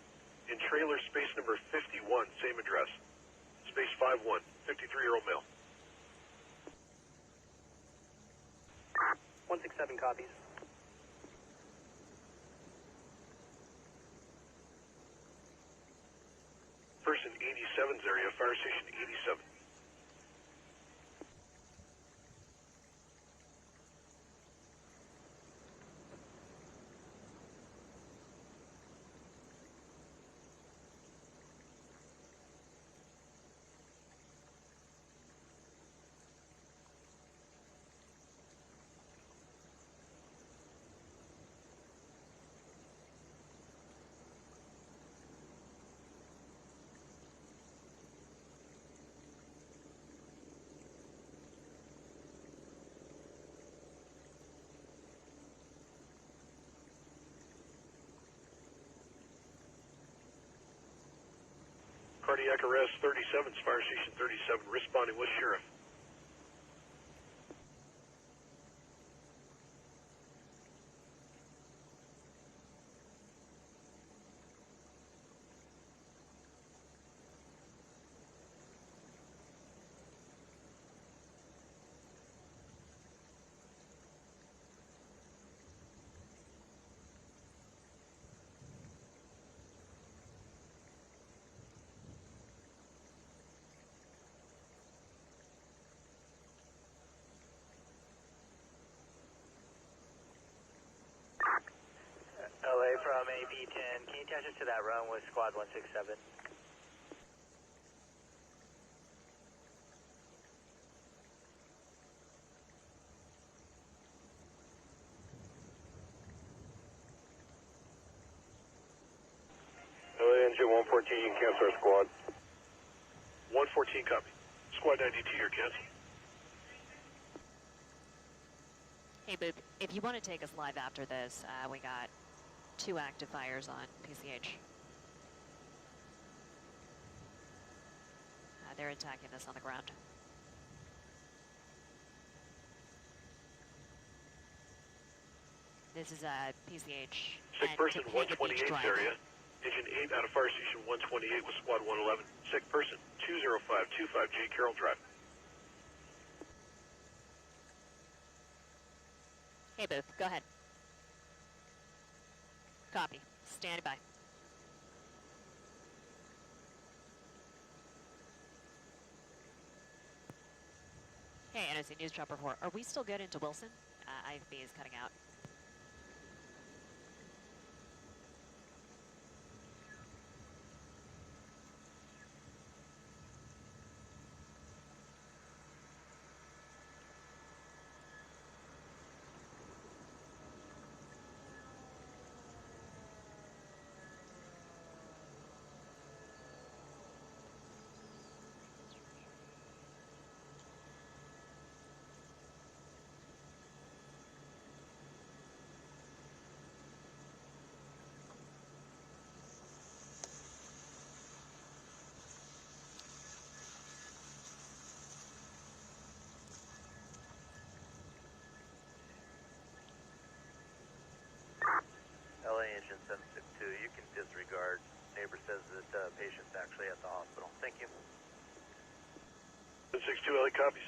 in trailer space number 51, same address. Space 51, 53-year-old male. 167 copies. Person 87's area, fire station 87. Cardiac arrest 37's fire station 37, responding with sheriff. LA from AB10, can you attach us to that run with Squad 167? LA engine 114, you can cancel our squad. 114 copy. Squad 92, your cancel. Hey, Boop, if you want to take us live after this, we got 2 active fires on PCH. They're attacking this on the ground. This is PCH. Sick person 128's area. Engine 8 out of fire station 128 with squad 111. Sick person 20525 J. Carroll Drive. Hey, Booth, go ahead. Copy. Stand by. Hey, NOC News Chopper 4. Are we still good into Wilson? IFB is cutting out. LA engine 762, you can disregard. Neighbor says that patient's actually at the hospital. Thank you. 762, LA copies.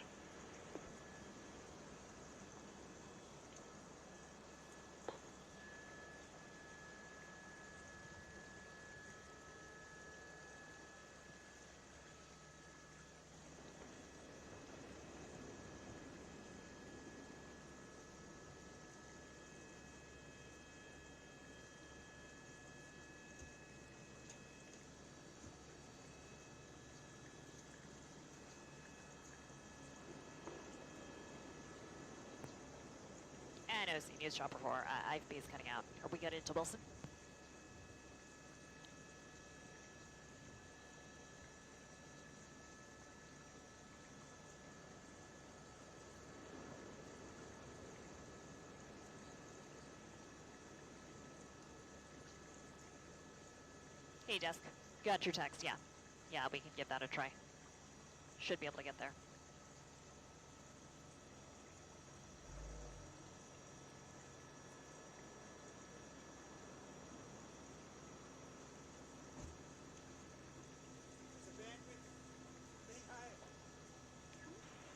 NOC News Chopper 4. IFB is cutting out. Are we good into Wilson? Hey, desk. Got your text, yeah. Yeah, we can give that a try. Should be able to get there.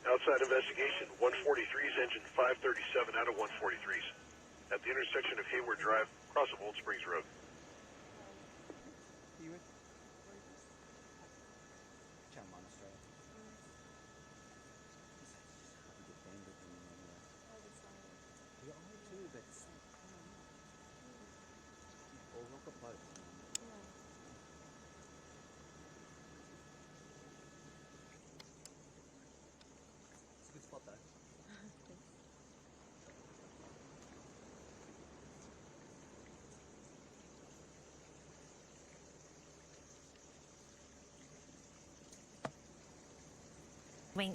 Outside investigation, 143's engine 537 out of 143's. At the intersection of Hayward Drive, across of Old Springs Road.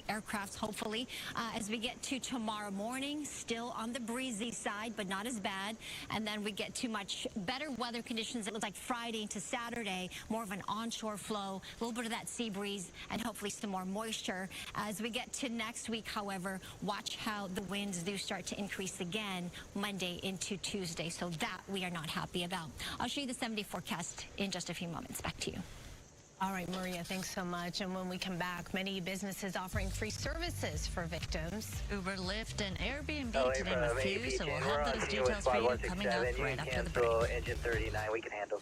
Aircrafts, hopefully, as we get to tomorrow morning, still on the breezy side, but not as bad. And then we get to much better weather conditions. It looks like Friday into Saturday, more of an onshore flow, a little bit of that sea breeze, and hopefully some more moisture. As we get to next week, however, watch how the winds do start to increase again Monday into Tuesday. So that we are not happy about. I'll show you the 7-day forecast in just a few moments. Back to you. All right, Maria, thanks so much. And when we come back, many businesses offering free services for victims. Uber, Lyft, and Airbnb, to name a few. So we'll have those details for you coming up right after the break. Engine 39, we can handle.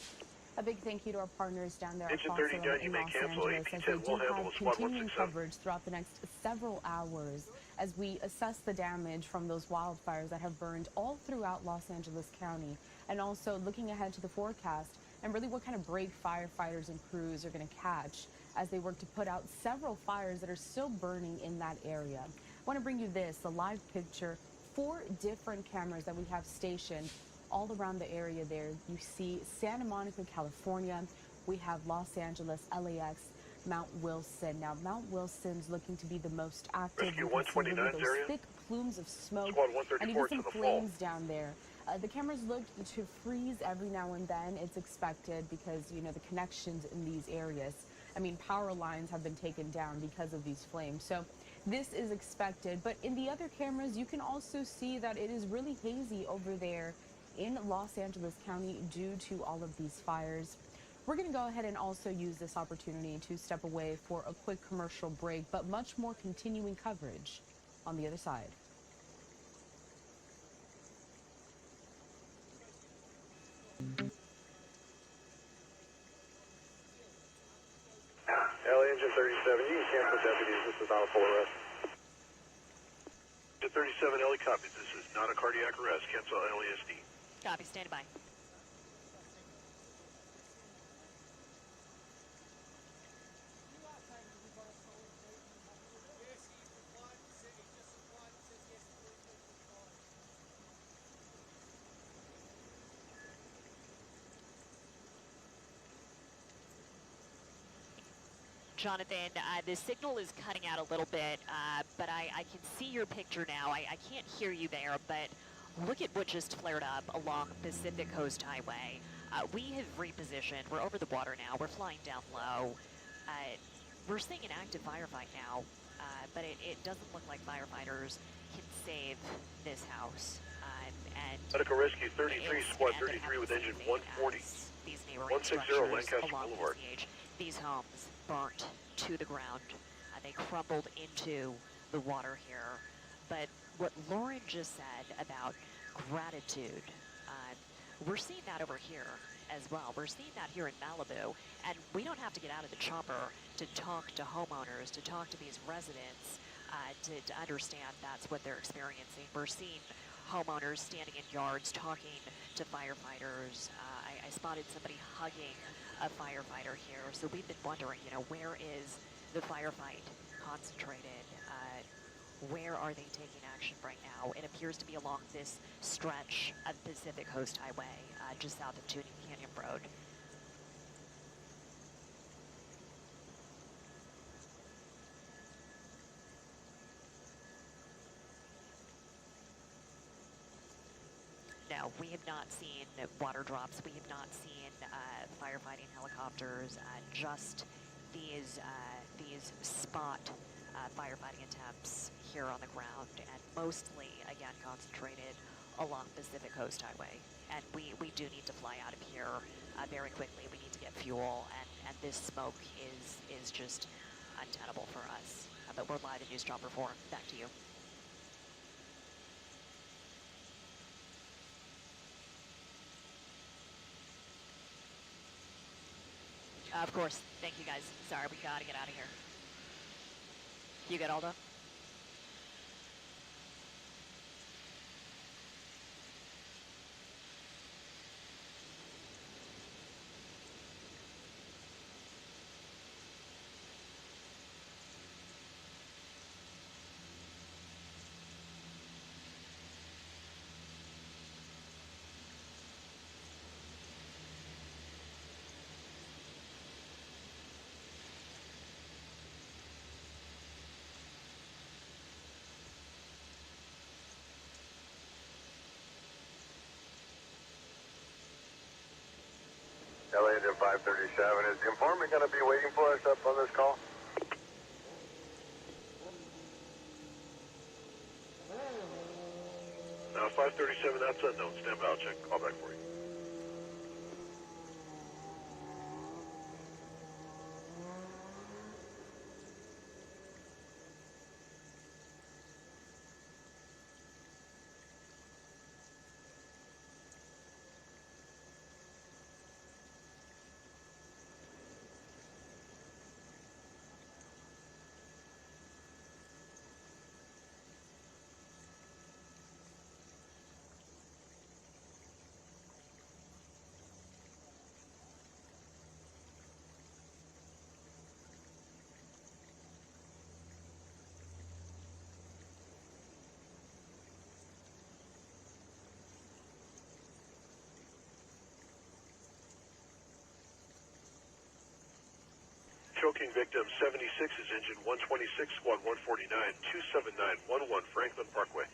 A big thank you to our partners down there Engine at 39, you may Los cancel. Angeles, as they AP10 do will handle have Squad continuing 167. coverage throughout the next several hours as we assess the damage from those wildfires that have burned all throughout Los Angeles County, and also looking ahead to the forecast and really what kind of break firefighters and crews are going to catch as they work to put out several fires that are still burning in that area. I want to bring you this, a live picture, 4 different cameras that we have stationed all around the area there. You see Santa Monica, California. We have Los Angeles, LAX, Mount Wilson. Now, Mount Wilson's looking to be the most active. Rescue You can see really 129's those area. thick plumes of smoke Squad 134 and even some to the flames down there. The cameras look to freeze every now and then. It's expected because, you know, the connections in these areas. I mean, power lines have been taken down because of these flames. So this is expected. But in the other cameras, you can also see that it is really hazy over there in Los Angeles County due to all of these fires. We're going to go ahead and also use this opportunity to step away for a quick commercial break, but much more continuing coverage on the other side. LA Engine 37, you can cancel deputies. This is not a full arrest. 537 LA copies. This is not a cardiac arrest. Cancel LASD. Copy, standing by. Jonathan, the signal is cutting out a little bit, but I can see your picture now. I can't hear you there, but look at what just flared up along Pacific Coast Highway. We have repositioned. We're over the water now. We're flying down low. We're seeing an active firefight now, but it doesn't look like firefighters can save this house. And Medical Rescue 33, Squad 33 with engine 140. These neighboring 160 Lancaster along Boulevard. PCH, these homes burnt to the ground. They crumbled into the water here. But what Lauren just said about gratitude, we're seeing that over here as well. We're seeing that here in Malibu, and we don't have to get out of the chopper to talk to homeowners, to talk to these residents, to understand that's what they're experiencing. We're seeing homeowners standing in yards talking to firefighters. I spotted somebody hugging a firefighter here, so we've been wondering, where is the firefight concentrated? Where are they taking action right now? It appears to be along this stretch of Pacific Coast Highway, just south of Tuning Canyon Road. No, we have not seen water drops. We have not seen firefighting helicopters. Just these spot firefighting attempts here on the ground, and mostly, again, concentrated along Pacific Coast Highway. And we do need to fly out of here very quickly. We need to get fuel, and this smoke is just untenable for us. But we're live at News Chopper 4. Back to you. Of course. Thank you, guys. Sorry, we gotta get out of here. You good, Aldo? LA engine 537, is the informant going to be waiting for us up on this call? Now 537, that's unknown. Stand by, I'll check. Call back for you. Choking victim 76 is engine 126, squad 149, 27911 Franklin Parkway.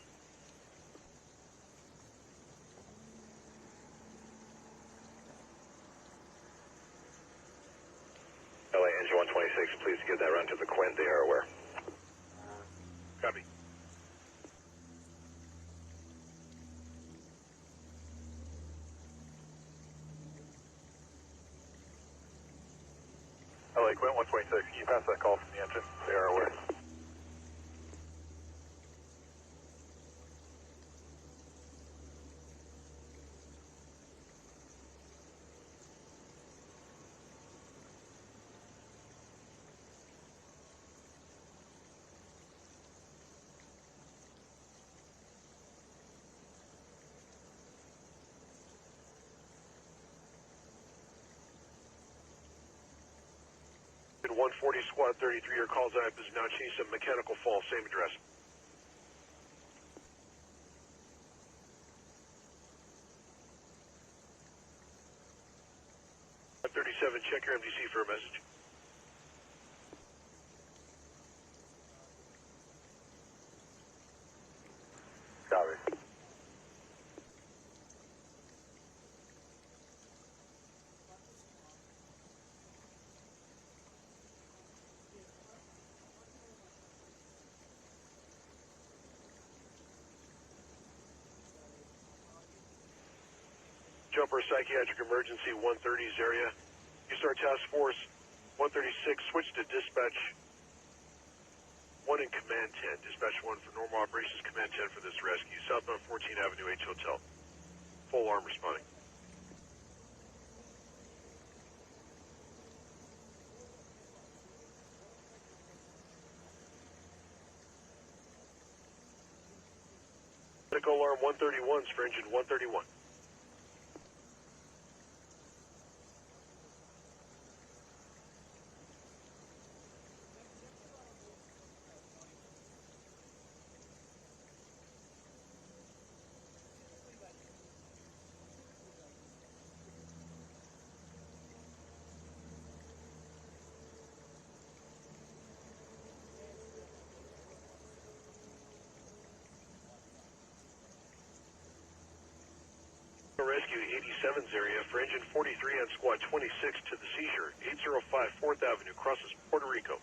LA engine 126, please give that run to the Quint, they are aware. Copy. LA Quint 126, can you pass that call from the engine? They are aware. 140, Squad 33, your call type is now changed to mechanical fall, same address. 37, check your MDC for a message. Copy. Jumper Psychiatric Emergency 130's area. USAR Task Force 136, switch to dispatch 1 in Command 10. Dispatch 1 for normal operations, Command 10 for this rescue. Southbound 14 Avenue H Hotel. Full arm responding. Medical alarm 131's for engine 131. Rescue 87's area for engine 43 and squad 26 to the seizure. 805 4th Avenue crosses Puerto Rico.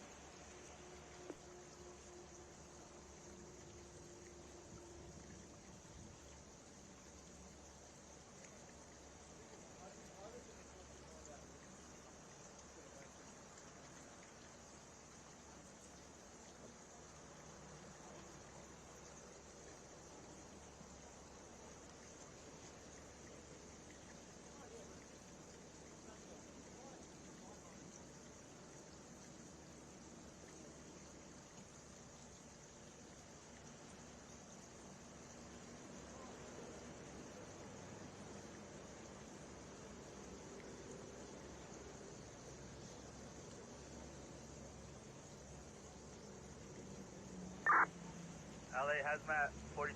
LA Hazmat 43,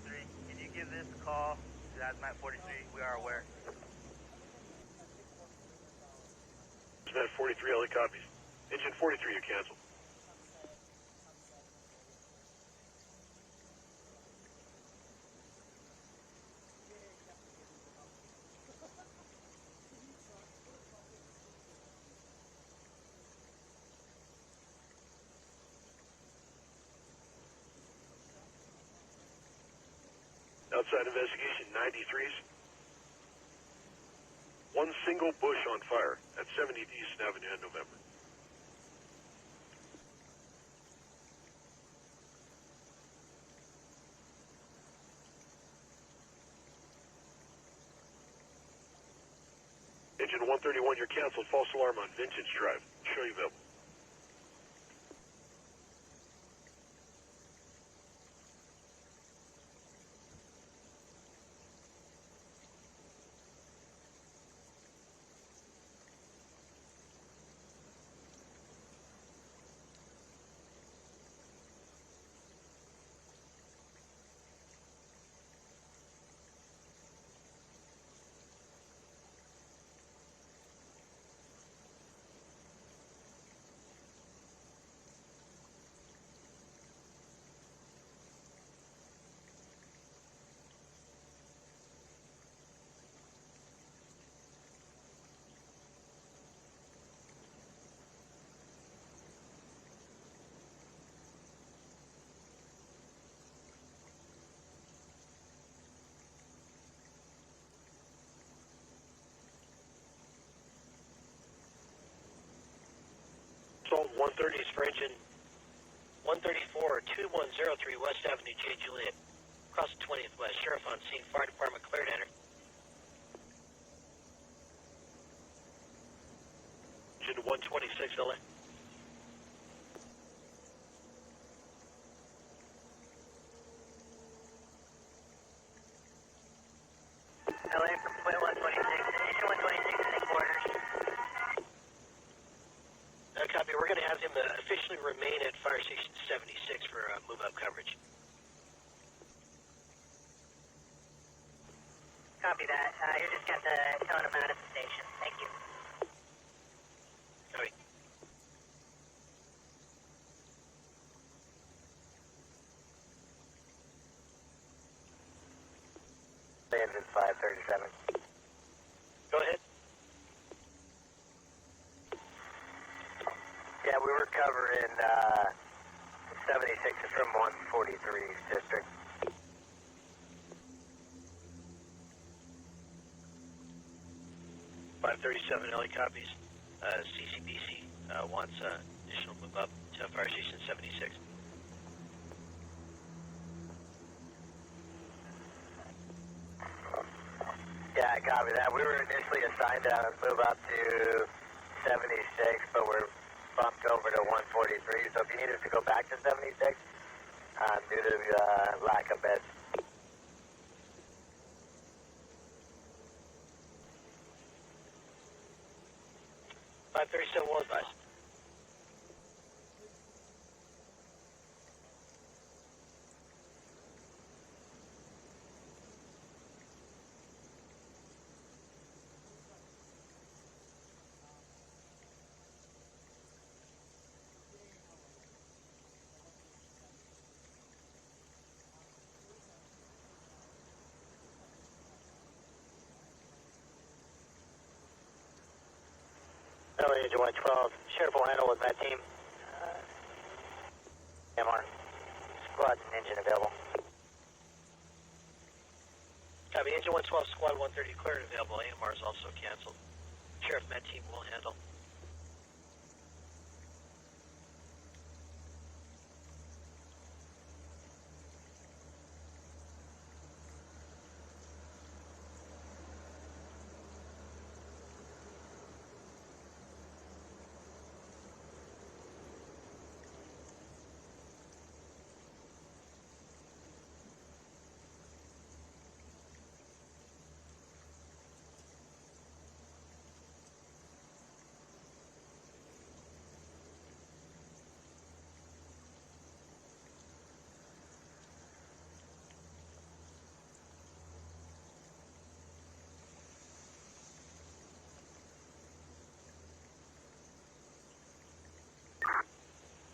can you give this a call to Hazmat 43? We are aware. Hazmat 43, LA copies. Engine 43, you canceled. Outside investigation 93s. One single bush on fire at 70th East Avenue in November. Engine 131, you're canceled. False alarm on Vintage Drive. Show you available. Assault 130's for engine 134, 2103 West Avenue, J. Juliet. Across the 20th West. Sheriff on scene. Fire department cleared to enter. Engine 126, LA. LA from 2126, engine 126 in quarters. Copy. we're going to have him officially remain at Fire Station 76 for move-up coverage. Copy that. You just got the tone him out of the station. Thank you. Copy. Engine 537. Go ahead. Yeah, we were covering 76 from 143's district. 537 LA copies. CCBC wants additional move up to Fire Station 76. Yeah, I copy that. We were initially assigned to move up to 76, but we're bumped over to 143. So if you need us to go back to 76, due to lack of beds. 537 well advised. LA Engine 112, Sheriff will handle with that team. MR. Squad and engine available. Copy. Engine 112, Squad 130 cleared and available. AMR is also canceled. Sheriff Med team will handle.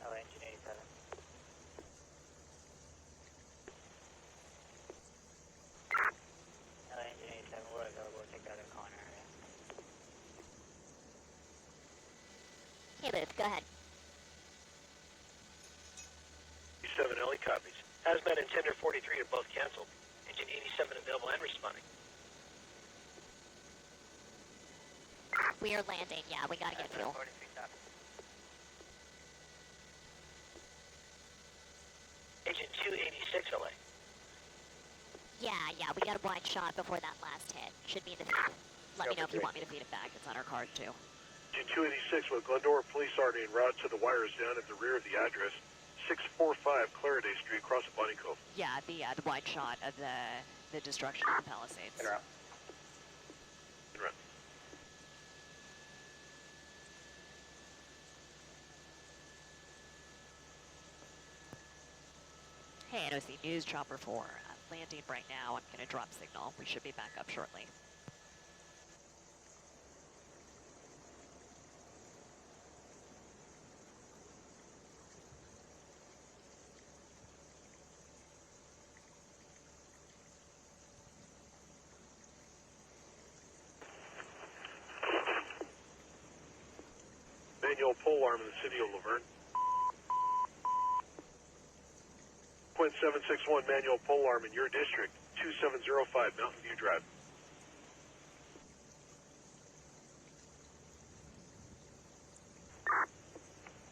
LA Engine 87. LA Engine 87, we're available to take out a corner area. Hey, Booth, go ahead. 87 LA copies. Hazmat and Tender 43 are both canceled. Engine 87 available and responding. We are landing. Yeah, we gotta get fuel. 43 stop. Engine 286 LA. Yeah, we got a blind shot before that last hit. Should be in the feed. Let me know if you want me to feed it back. It's on our card, too. Engine 286 with Glendora Police Sergeant en route to the wires down at the rear of the address, 645 Clariday Street, across the Bunny Cove. Yeah, the blind shot of the destruction of the Palisades. In route. En route. Hey, NOC News, Chopper 4. Landing right now. I'm going to drop signal. We should be back up shortly. Manual pole arm in the city of Laverne. Quint 761 manual pole arm in your district, 2705 Mountain View Drive.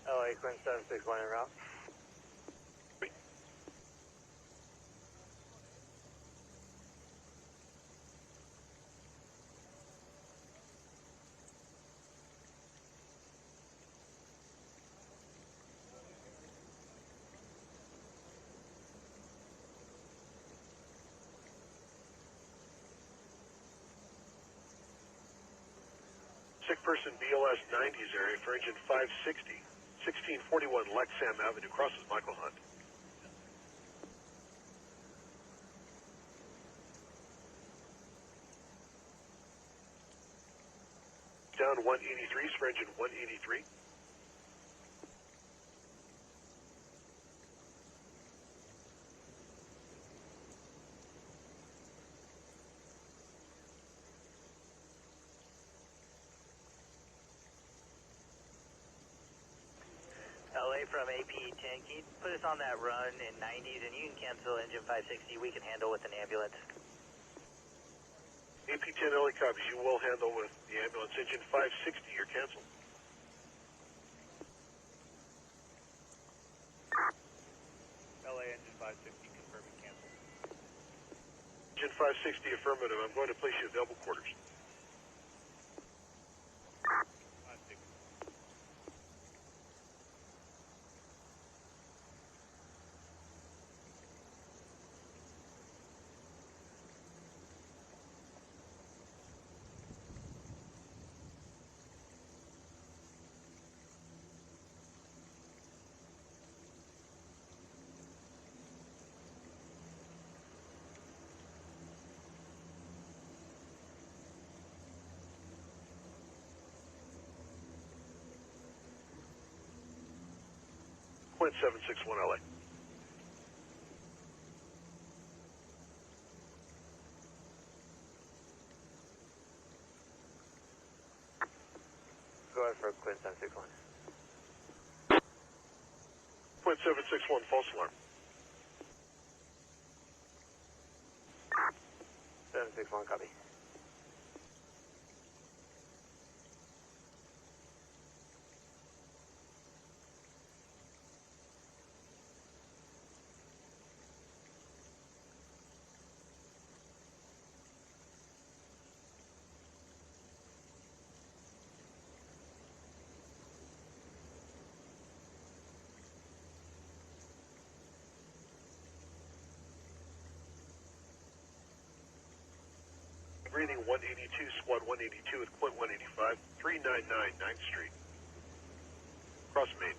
LA Quint 761 en route. Sick person BLS 90s area for engine 560. 1641 Lexham Avenue crosses Michael Hunt. Down 183, for engine 183. LA from AP10, can you put us on that run in 90s and you can cancel engine 560, we can handle with an ambulance. AP10 LA copies, you will handle with the ambulance. Engine 560, you're canceled. LA engine 560, confirming cancel. Engine 560, affirmative. I'm going to place you available quarters. Point 761 LA. Go ahead for Quinn 761. Point 761, false alarm. 761, copy. Breathing 182, squad 182 with point 185, 399 9th Street. Cross Main.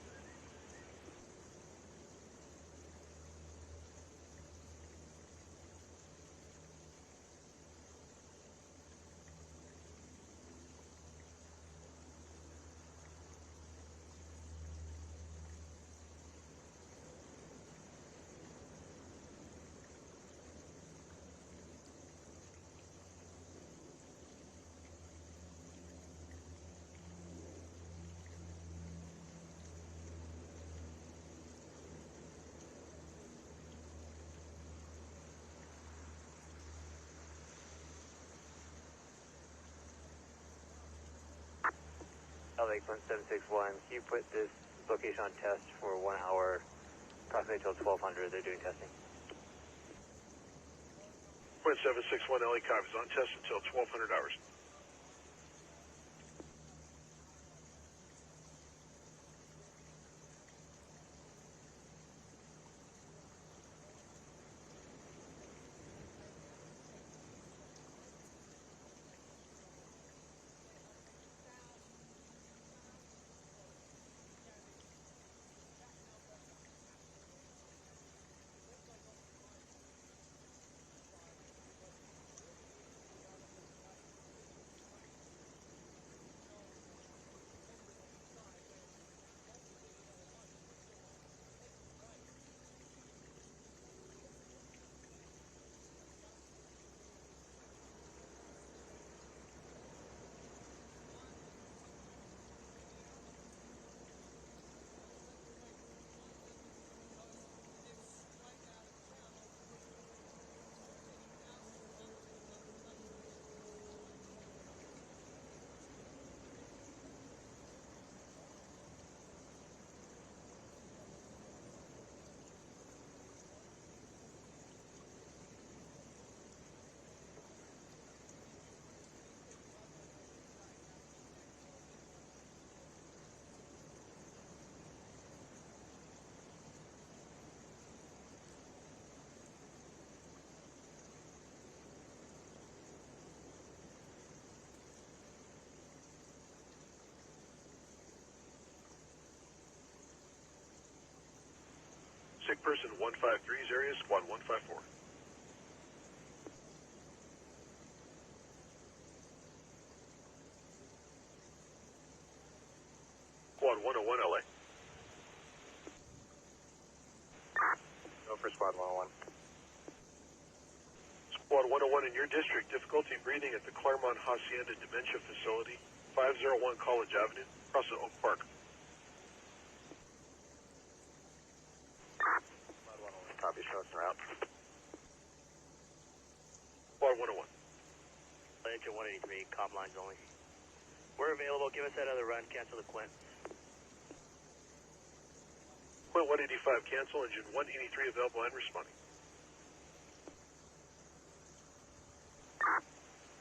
LA Quinn 761, can you put this location on test for 1 hour, approximately until 1200, they're doing testing. Point 761 LA copies, on test until 1200 hours. Sick person 153's area, squad 154. Squad 101 LA. Go for squad 101. Squad 101 in your district, difficulty breathing at the Claremont Hacienda Dementia Facility, 501 College Avenue, across the Oak Park. Squad 101, copy, show us en route. Squad 101. Engine 183, comm lines only. We're available, give us that other run, cancel the Quint. Quint 185, cancel, engine 183 available and responding.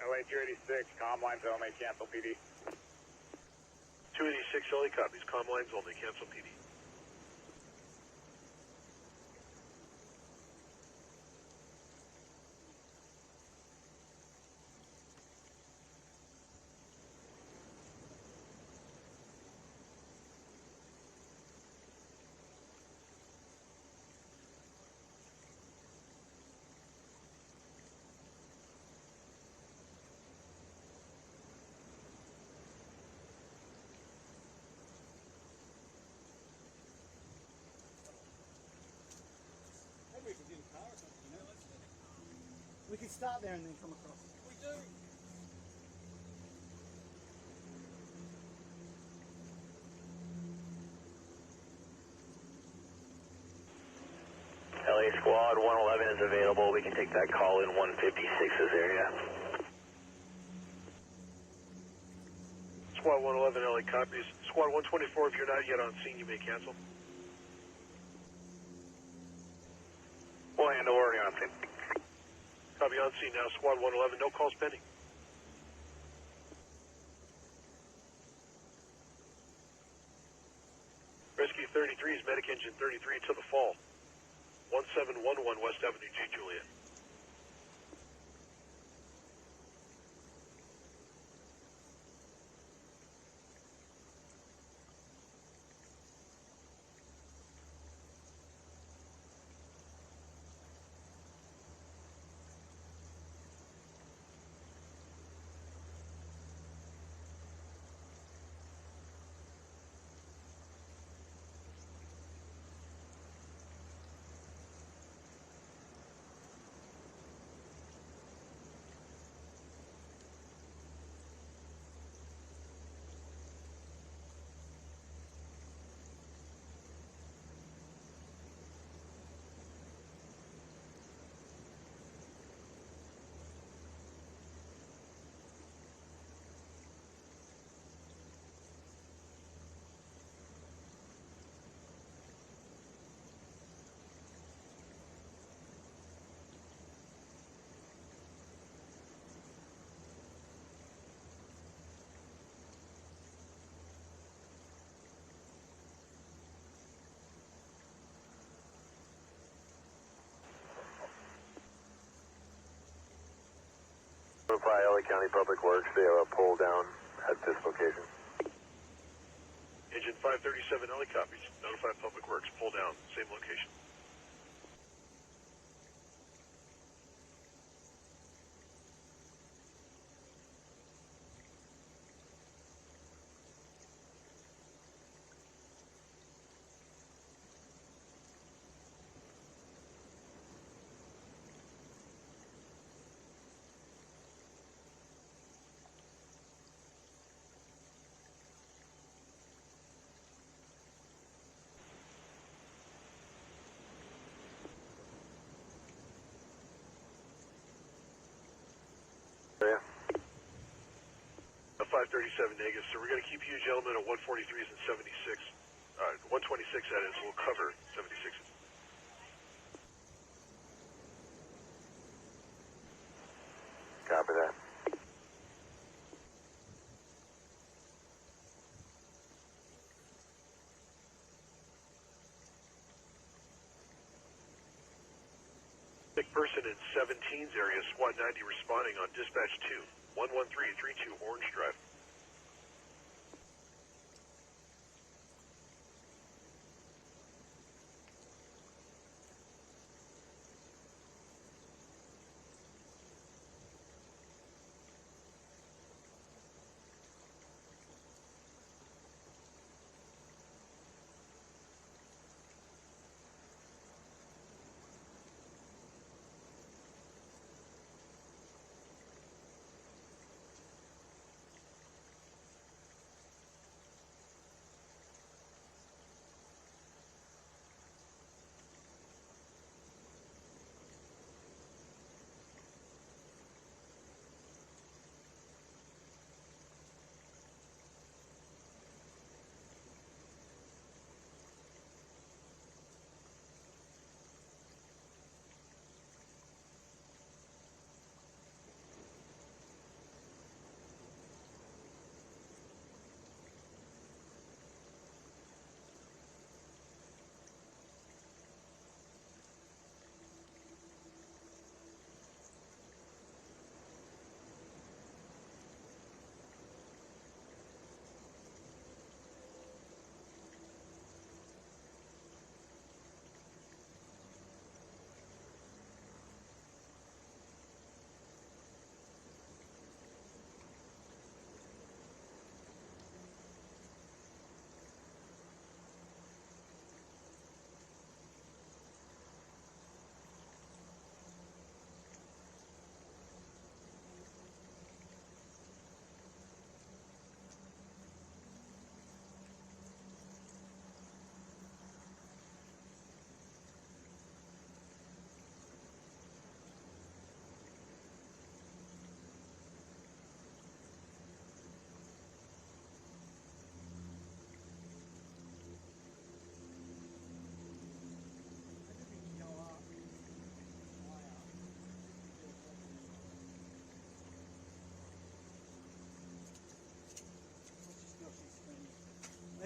LA 286, comm lines only, cancel PD. 286 LA copies, comm lines only, cancel PD. We could start there and then come across. We do. LA squad 111 is available. We can take that call in 156's area. Squad 111 LA copies. Squad 124, if you're not yet on scene, you may cancel. We'll handle already on scene. Copy on scene now, Squad 111, no calls pending. Rescue 33's medic engine 33 to the fall. 1711 West Avenue, J. Juliet. Notify LA County Public Works, they have a pull down at this location. Engine 537 LA copies. Notify Public Works, pull down, same location. Yeah. 537 negative, so we're going to keep you gentlemen at 143s and 76. 126 that is, we'll cover 76s. Copy that. Sick person in 17's area, SWAT 90 responding on dispatch 2, 11332 Orange Drive.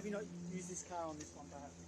Maybe not use this car on this one, perhaps.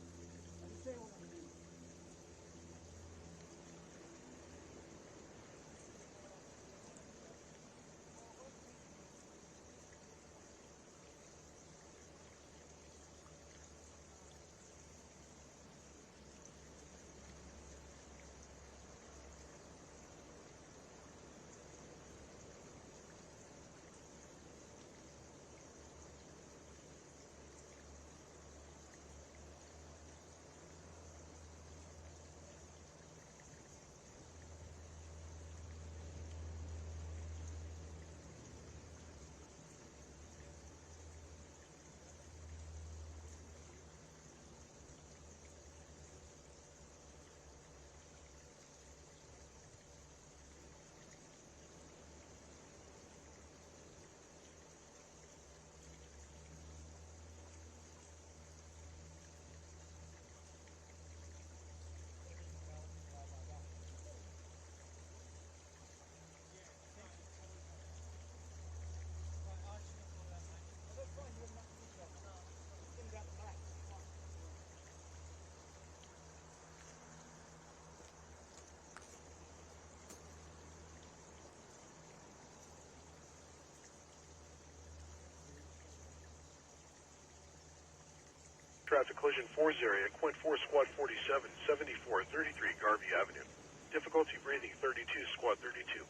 Traffic collision 4 area, Quint 4 Squad 47, 7433 Garvey Avenue. Difficulty breathing 32, Squad 32.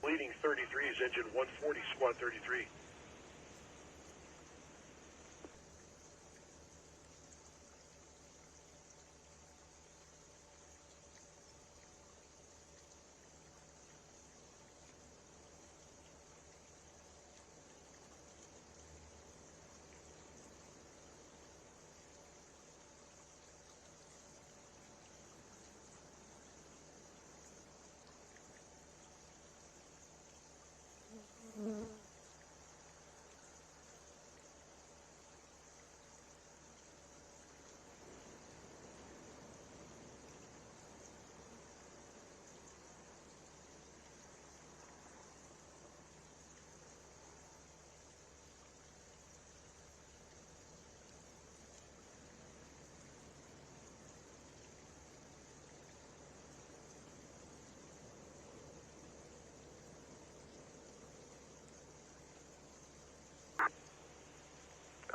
Bleeding 33 is engine 140, Squad 33.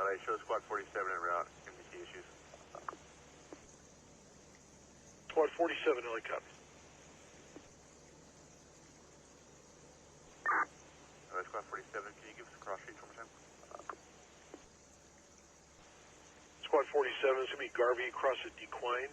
LA, show Squad 47 en route. MDT issues. Squad 47, LA copy. LA Squad 47, can you give us a cross street one more time? Squad 47 is going to be Garvey across at Decline.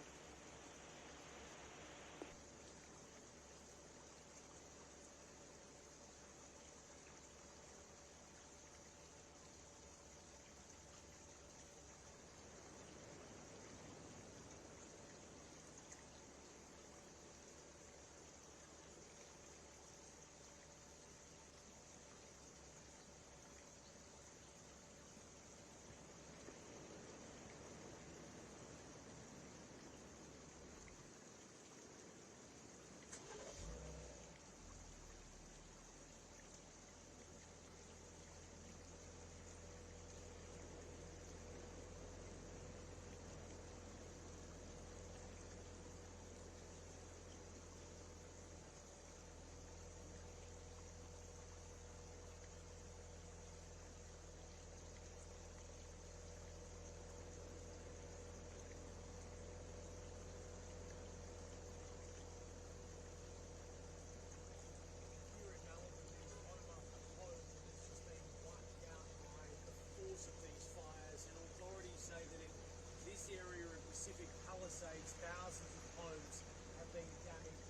Area of Pacific Palisades, thousands of homes have been damaged.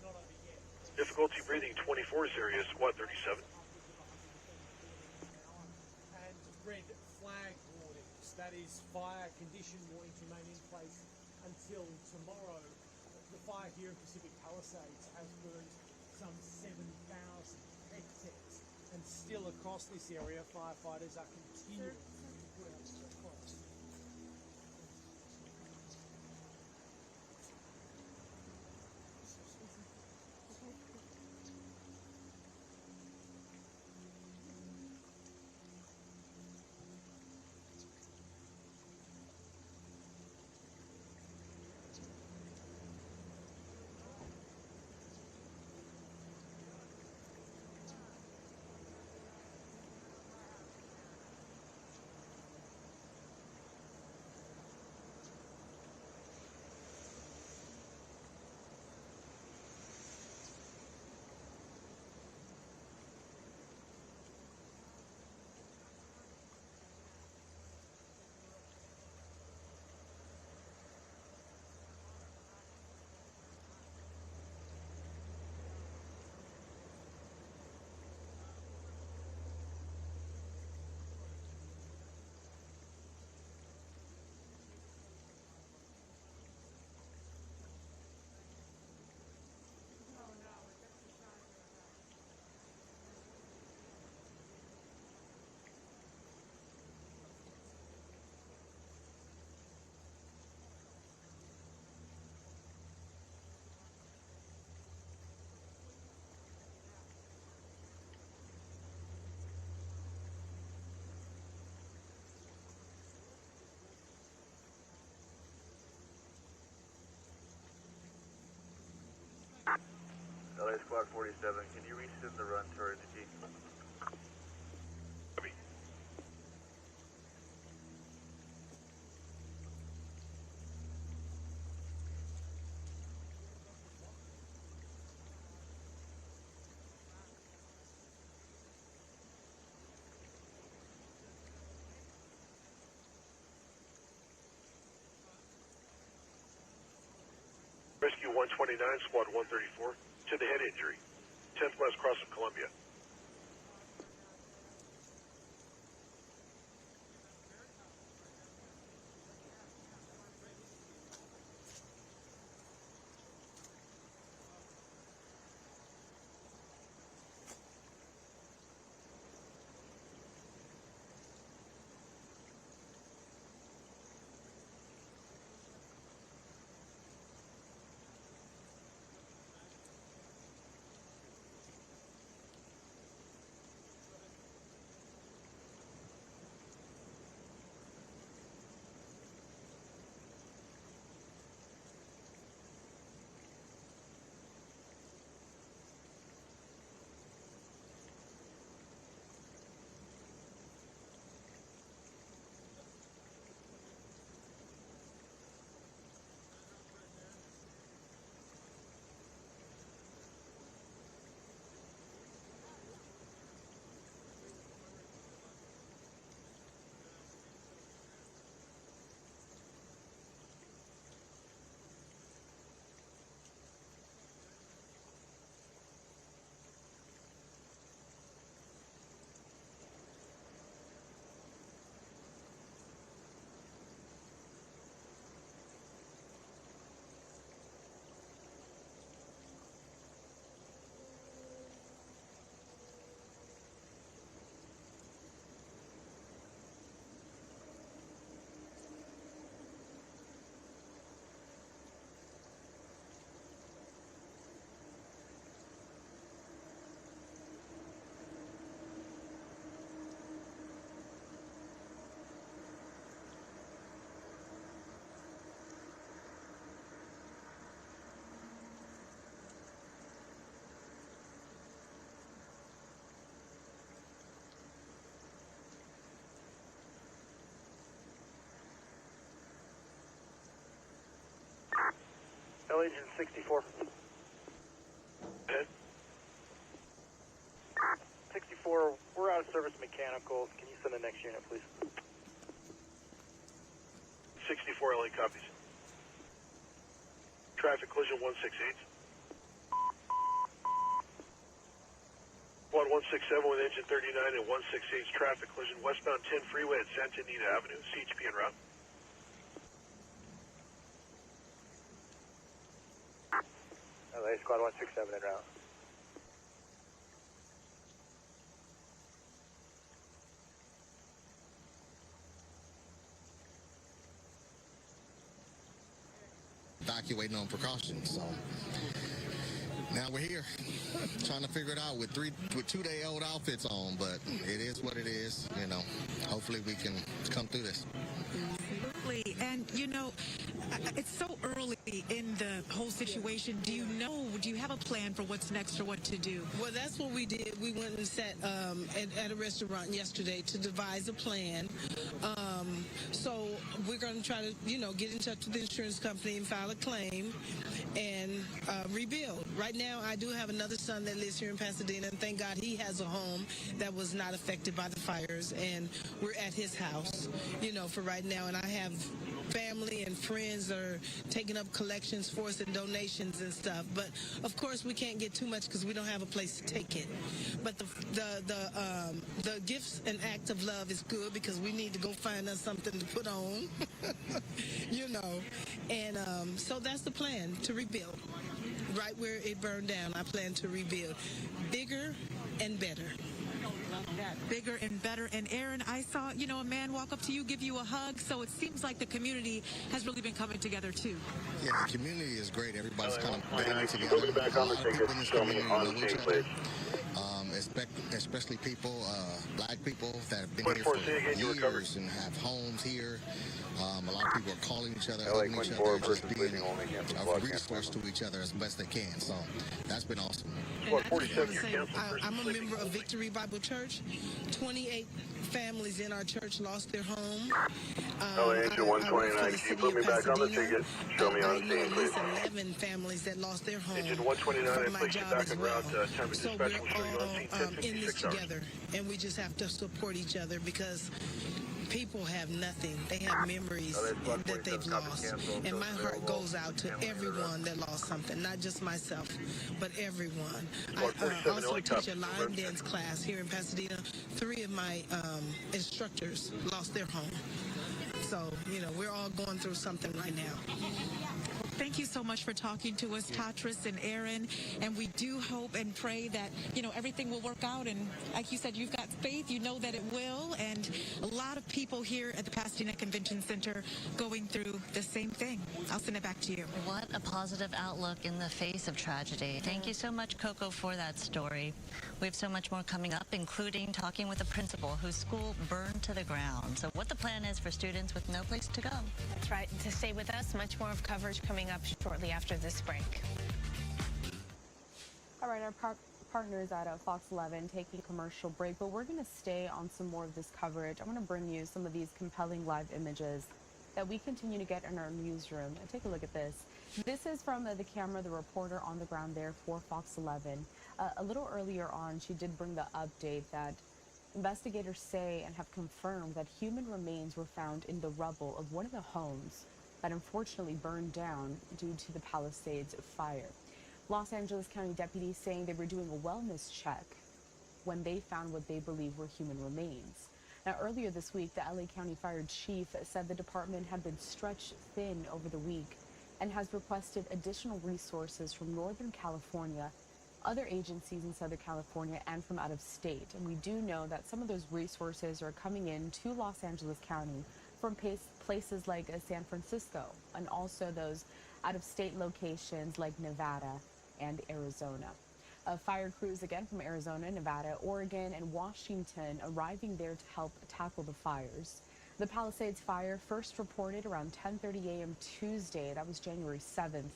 Not over yet. Difficulty breathing 24's area, Squad 37. And red flag warnings. That is, fire condition warnings remain in place until tomorrow. The fire here in Pacific Palisades has burned some 7,000 hectares. And still across this area, firefighters are continuing to put out support. LA Squad 47, can you reach in the run to our entity? Rescue 129, Squad 134, to the head injury. 10th West Cross of Columbia. LA Agent 64. Head. 64, we're out of service mechanicals. Can you send the next unit, please? 64 LA copies. Traffic collision 168. Squad 167 with engine 39 and 168's traffic collision westbound 10 freeway at Santa Anita Avenue. CHP en route. LA Squad 167 en route. Evacuating on precautions. So now we're here trying to figure it out with 2-day-old outfits on, but it is what it is. You know, hopefully we can come through this. Absolutely. And, you know, it's so early in the whole situation. Do you have a plan for what's next or what to do? Well, that's what we did. We went and sat at a restaurant yesterday to devise a plan. So we're going to try to, get in touch with the insurance company and file a claim and rebuild. Right now, I do have another son that lives here in Pasadena, and thank God he has a home that was not affected by the fires, and we're at his house, for right now. And I have family and friends are taking up collections for us and donations and stuff. But of course, we can't get too much because we don't have a place to take it. But the gifts and act of love is good because we need to go find us something to put on, And so that's the plan, to rebuild. Right where it burned down, I plan to rebuild. Bigger and better. Bigger and better. And Aaron, I saw, a man walk up to you, give you a hug. So it seems like the community has really been coming together too. Yeah, the community is great. Everybody's kind of banding together. A lot of people in this community know each other. It's especially people, black people that have been here for years and have homes here. A lot of people are calling each other, helping each other, just being a resource to each other as best they can. So that's been awesome. And I just want to say, I'm a member of Victory Bible Church. 28 families in our church lost their home. Engine 129, can you put me back on the ticket? Show me on the scene, please. At least 11 families that lost their home. Engine 129, my place you job back as en well. route. Time of So dispatch we're will show you on scene all 10, in this 56 hours. together, and we just have to support each other because people have nothing. They have memories that they've lost. And my heart goes out to everyone that lost something, not just myself, but everyone. I also teach a line dance class here in Pasadena. 3 of my instructors lost their home. So, you know, we're all going through something right now. Thank you so much for talking to us, Tatris and Aaron. And we do hope and pray that, you know, everything will work out. And like you said, you've got faith. You know that it will. And a lot of people here at the Pasadena Convention Center going through the same thing. I'll send it back to you. What a positive outlook in the face of tragedy. Thank you so much, Coco, for that story. We have so much more coming up, including talking with a principal whose school burned to the ground. So what the plan is for students with no place to go. That's right. To stay with us, much more of coverage coming up shortly after this break. All right, our partners at Fox 11 taking a commercial break, but we're going to stay on some more of this coverage. I want to bring you some of these compelling live images that we continue to get in our newsroom. And take a look at this. This is from the camera, the reporter on the ground there for Fox 11. A little earlier on, she did bring the update that investigators say and have confirmed that human remains were found in the rubble of one of the homes that unfortunately burned down due to the Palisades fire. Los Angeles County deputies saying they were doing a wellness check when they found what they believe were human remains. Now, earlier this week, the LA County Fire Chief said the department had been stretched thin over the week and has requested additional resources from Northern California, other agencies in Southern California, and from out of state. And we do know that some of those resources are coming in to Los Angeles County from places like San Francisco, and also those out-of-state locations like Nevada and Arizona. Fire crews again from Arizona, Nevada, Oregon, and Washington arriving there to help tackle the fires. The Palisades fire first reported around 10:30 a.m. Tuesday. That was January 7th.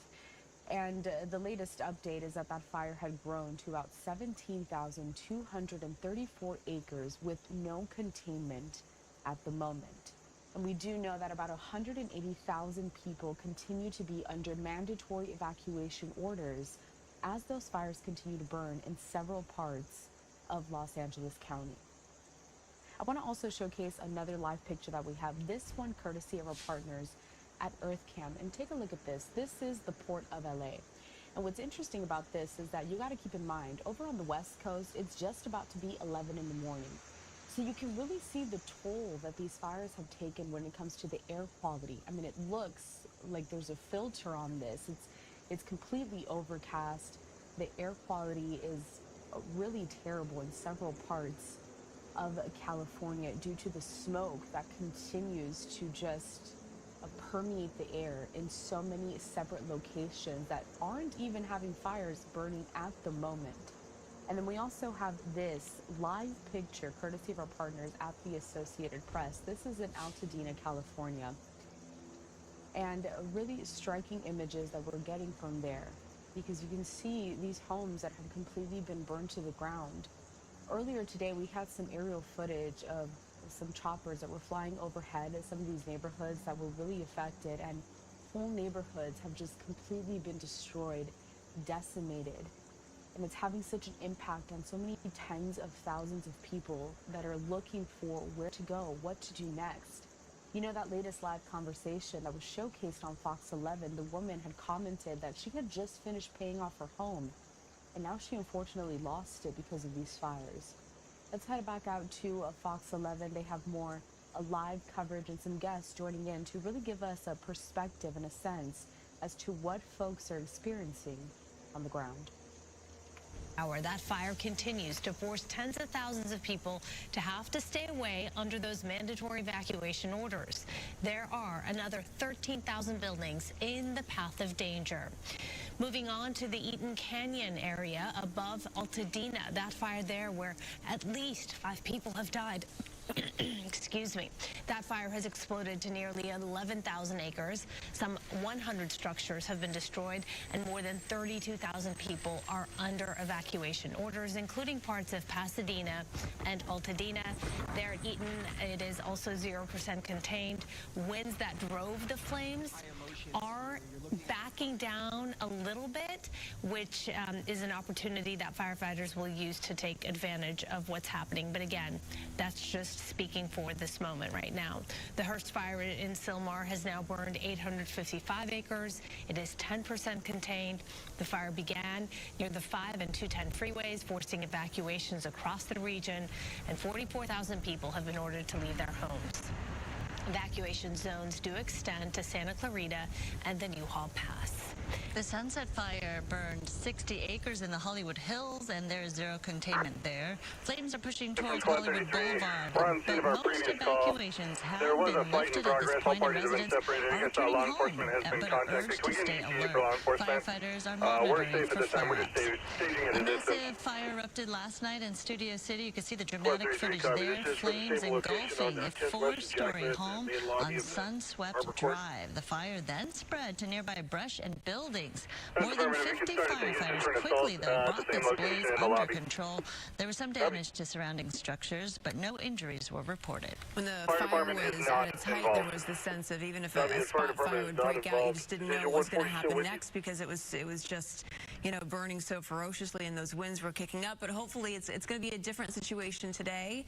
And the latest update is that fire had grown to about 17,234 acres with no containment at the moment. And we do know that about 180,000 people continue to be under mandatory evacuation orders as those fires continue to burn in several parts of Los Angeles County. I want to also showcase another live picture that we have, this one courtesy of our partners at EarthCam. And take a look at this. This is the Port of LA. And what's interesting about this is that you got to keep in mind, over on the West Coast, it's just about to be 11 in the morning. So you can really see the toll that these fires have taken when it comes to the air quality. I mean, it looks like there's a filter on this. It's completely overcast. The air quality is really terrible in several parts of California due to the smoke that continues to just permeate the air in so many separate locations that aren't even having fires burning at the moment. And then we also have this live picture courtesy of our partners at the Associated Press. This is in Altadena, California. And really striking images that we're getting from there, because you can see these homes that have completely been burned to the ground. Earlier today, we had some aerial footage of some choppers that were flying overhead at some of these neighborhoods that were really affected, and whole neighborhoods have just completely been destroyed, decimated. And it's having such an impact on so many tens of thousands of people that are looking for where to go, what to do next. You know, that latest live conversation that was showcased on Fox 11, the woman had commented that she had just finished paying off her home, and now she unfortunately lost it because of these fires. Let's head back out to Fox 11. They have more live coverage and some guests joining in to really give us a perspective and a sense as to what folks are experiencing on the ground. That fire continues to force tens of thousands of people to have to stay away under those mandatory evacuation orders. There are another 13,000 buildings in the path of danger. Moving on to the Eaton Canyon area above Altadena. That fire there where at least 5 people have died. Excuse me. That fire has exploded to nearly 11,000 acres. Some 100 structures have been destroyed, and more than 32,000 people are under evacuation orders, including parts of Pasadena and Altadena. There at Eaton, it is also 0% contained. Winds that drove the flames are backing down a little bit, which is an opportunity that firefighters will use to take advantage of what's happening. But again, that's just speaking for this moment right now. The Hearst fire in Sylmar has now burned 855 acres. It is 10% contained. The fire began near the 5 and 210 freeways, forcing evacuations across the region, and 44,000 people have been ordered to leave their homes. Evacuation zones do extend to Santa Clarita and the Newhall Pass. The Sunset Fire burned 60 acres in the Hollywood Hills, and there is zero containment there. Flames are pushing towards Hollywood Boulevard, but most evacuations have been lifted at this point, and residents are returning home, but urged to stay alert. Firefighters are monitoring for flares. A massive fire erupted last night in Studio City. You can see the dramatic footage there. Flames engulfing a 4-story home on Sunswept Drive. The fire then spread to nearby brush and buildings. More than 50 firefighters quickly, though, brought this blaze under control. There was some damage to surrounding structures, but no injuries were reported. When the fire was at its height, there was the sense of even if a spot fire would break out, you just didn't know what was going to happen next, because it was just, you know, burning so ferociously, and those winds were kicking up. But hopefully it's going to be a different situation today.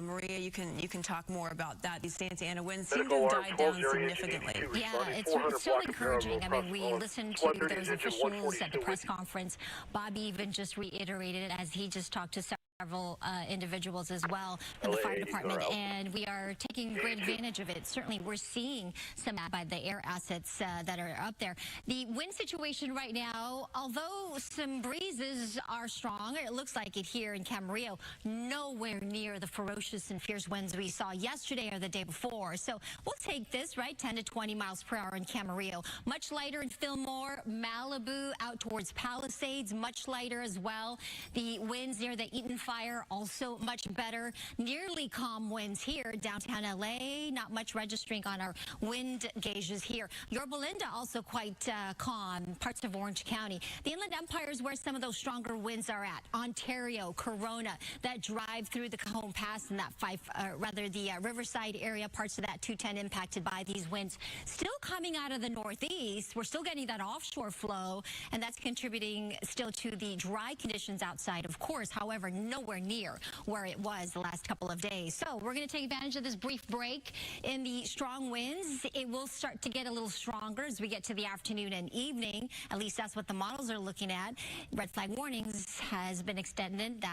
Maria, you can talk more about that. These Santa Ana winds seem to have died down significantly. Yeah, it's so encouraging. I mean, we listened to those officials at the press conference. Bobby even just reiterated it as he just talked to several individuals as well from the fire department, and we are taking great advantage of it. Certainly, we're seeing some by the air assets that are up there. The wind situation right now, although some breezes are strong, it looks like it here in Camarillo, nowhere near the ferocious and fierce winds we saw yesterday or the day before. So we'll take this, right, 10 to 20 miles per hour in Camarillo. Much lighter in Fillmore, Malibu, out towards Palisades, much lighter as well. The winds near the Eaton fire also much better. Nearly calm winds here downtown LA, not much registering on our wind gauges here. Yorba Linda also quite calm, parts of Orange County. The Inland Empire is where some of those stronger winds are at. Ontario, Corona, that drive through the Cajon Pass and that the Riverside area, parts of that 210 impacted by these winds. Still coming out of the northeast, we're still getting that offshore flow, and that's contributing still to the dry conditions outside, of course. However, nowhere near where it was the last couple of days. So we're going to take advantage of this brief break in the strong winds. It will start to get a little stronger as we get to the afternoon and evening. At least that's what the models are looking at. Red flag warnings has been extended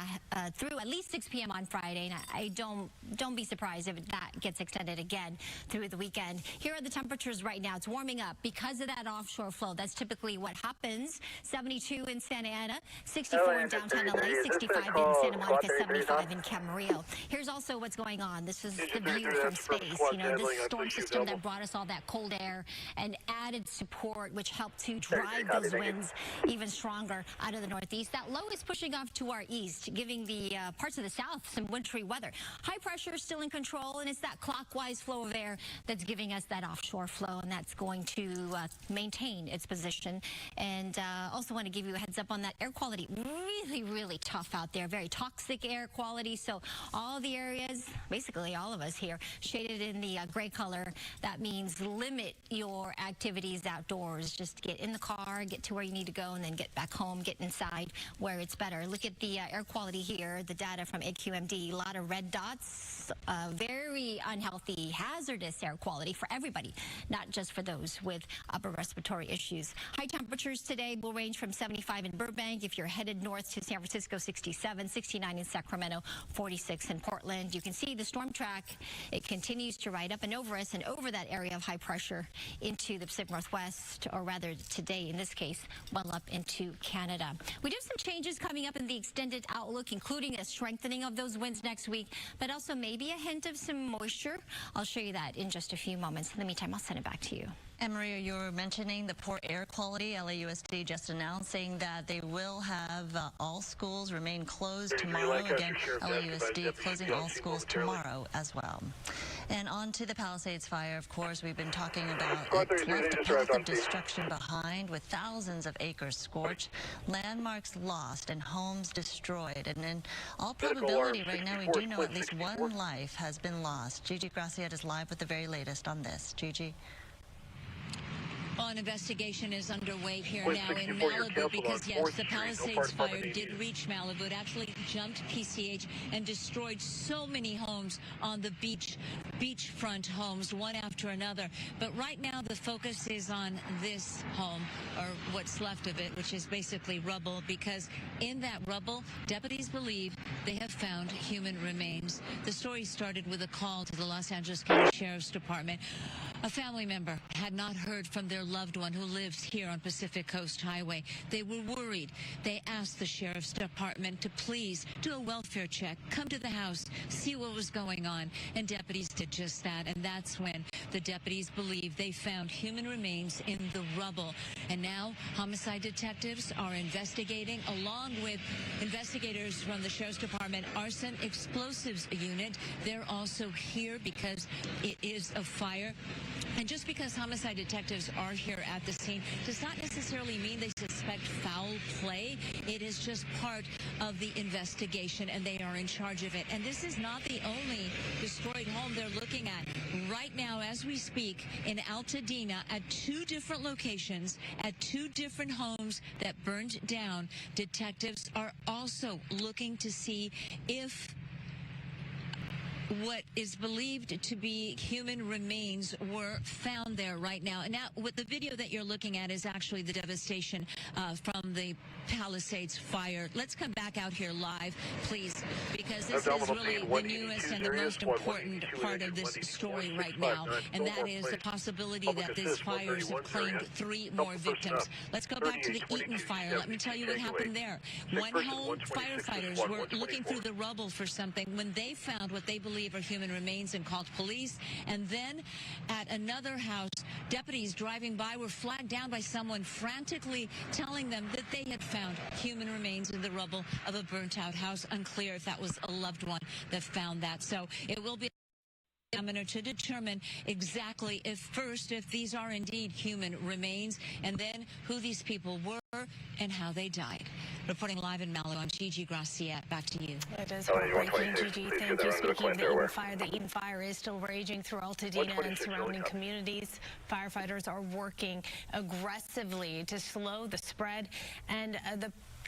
through at least 6 p.m. on Friday. And I don't be surprised if that gets extended again through the weekend. Here are the temperatures right now. It's warming up because of that offshore flow. That's typically what happens. 72 in Santa Ana, 64 in downtown LA, 65 in Santa Monica, 75 in Camarillo. Here's also what's going on. This is the view from space. You know, this storm system that brought us all that cold air and added support, which helped to drive those winds even stronger out of the northeast. That low is pushing off to our east, giving the parts of the south some wintry weather. High pressure still in control, and it's that clockwise flow of air that's giving us that offshore flow, and that's going to maintain its position. And also want to give you a heads up on that air quality. Really, really tough out there. Very toxic air quality. So all the areas, basically all of us here, shaded in the gray color. That means limit your activities outdoors. Just get in the car, get to where you need to go, and then get back home, get inside where it's better. Look at the air quality here, the data from AQMD. A lot of red dots, very unhealthy, hazardous air quality for everybody, not just for those with upper respiratory issues. High temperatures today will range from 75 in Burbank. If you're headed north to San Francisco, 67, 69 in Sacramento, 46 in Portland. You can see the storm track. It continues to ride up and over us and over that area of high pressure into the Pacific Northwest, or rather today, in this case, well up into Canada. We do have some changes coming up in the extended outlook, including a strengthening of those winds next week, but also maybe a hint of some moisture. I'll show you that in just a few moments. In the meantime, I'll send it back to you. And Maria, you were mentioning the poor air quality. LAUSD just announcing that they will have all schools remain closed tomorrow. Again, LAUSD closing all schools tomorrow as well. And on to the Palisades fire, of course, we've been talking about it's left a path of destruction behind with thousands of acres scorched, landmarks lost, and homes destroyed. And in all probability right now, we do know at least one life has been lost. Gigi Graciet is live with the very latest on this. Gigi. Well, an investigation is underway here now in Malibu because, yes, the Palisades fire did reach Malibu. It actually jumped PCH and destroyed so many homes on the beachfront homes, one after another. But right now, the focus is on this home, or what's left of it, which is basically rubble, because in that rubble, deputies believe they have found human remains. The story started with a call to the Los Angeles County Sheriff's Department. A family member had not heard from their loved one who lives here on Pacific Coast Highway. They were worried. They asked the Sheriff's Department to please do a welfare check, come to the house, see what was going on. And deputies did just that. And that's when the deputies believe they found human remains in the rubble. And now homicide detectives are investigating, along with investigators from the Sheriff's Department Arson Explosives Unit. They're also here because it is a fire. And just because homicide detectives are here at the scene does not necessarily mean they suspect foul play. It is just part of the investigation, and they are in charge of it. And this is not the only destroyed home they're looking at. Right now, as we speak, in Altadena, at 2 different locations, at 2 different homes that burned down, detectives are also looking to see if what is believed to be human remains were found there right now. And now, what the video that you're looking at is actually the devastation from the Palisades fire. Let's come back out here live, please, because this is really the newest and the most important part of this story right now, and that is the possibility that this fire has claimed 3 more victims. Let's go back to the Eaton fire. Let me tell you what happened there. One home, firefighters were looking through the rubble for something when they found what they believe are human remains and called police. And then at another house, deputies driving by were flagged down by someone frantically telling them that they had found human remains in the rubble of a burnt out house. Unclear if that was a loved one that found that. So it will be examiner to determine exactly if these are indeed human remains, and then who these people were and how they died. Reporting live in Malibu, I'm Gigi Graciet. Back to you. It is heartbreaking, Gigi. Thank you. Speaking of the Eaton fire is still raging through Altadena and surrounding communities. Firefighters are working aggressively to slow the spread and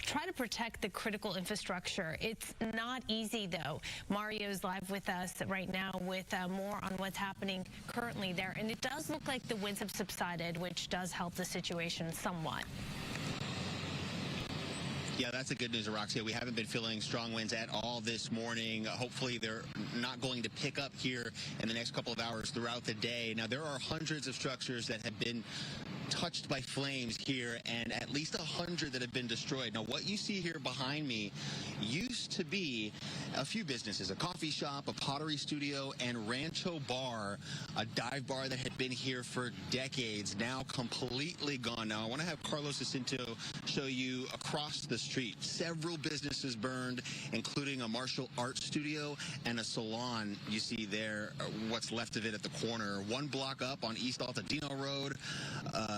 try to protect the critical infrastructure. It's not easy, though. Mario's live with us right now with more on what's happening currently there. And it does look like the winds have subsided, which does help the situation somewhat. Yeah, that's the good news, Roxy. We haven't been feeling strong winds at all this morning. Hopefully they're not going to pick up here in the next couple of hours throughout the day. Now, there are hundreds of structures that have been touched by flames here, and at least 100 that have been destroyed. Now, what you see here behind me used to be a few businesses, a coffee shop, a pottery studio, and Rancho Bar, a dive bar that had been here for decades, now completely gone. Now, I want to have Carlos Jacinto show you across the street. Several businesses burned, including a martial arts studio and a salon. You see there what's left of it at the corner. 1 block up on East Altadena Road.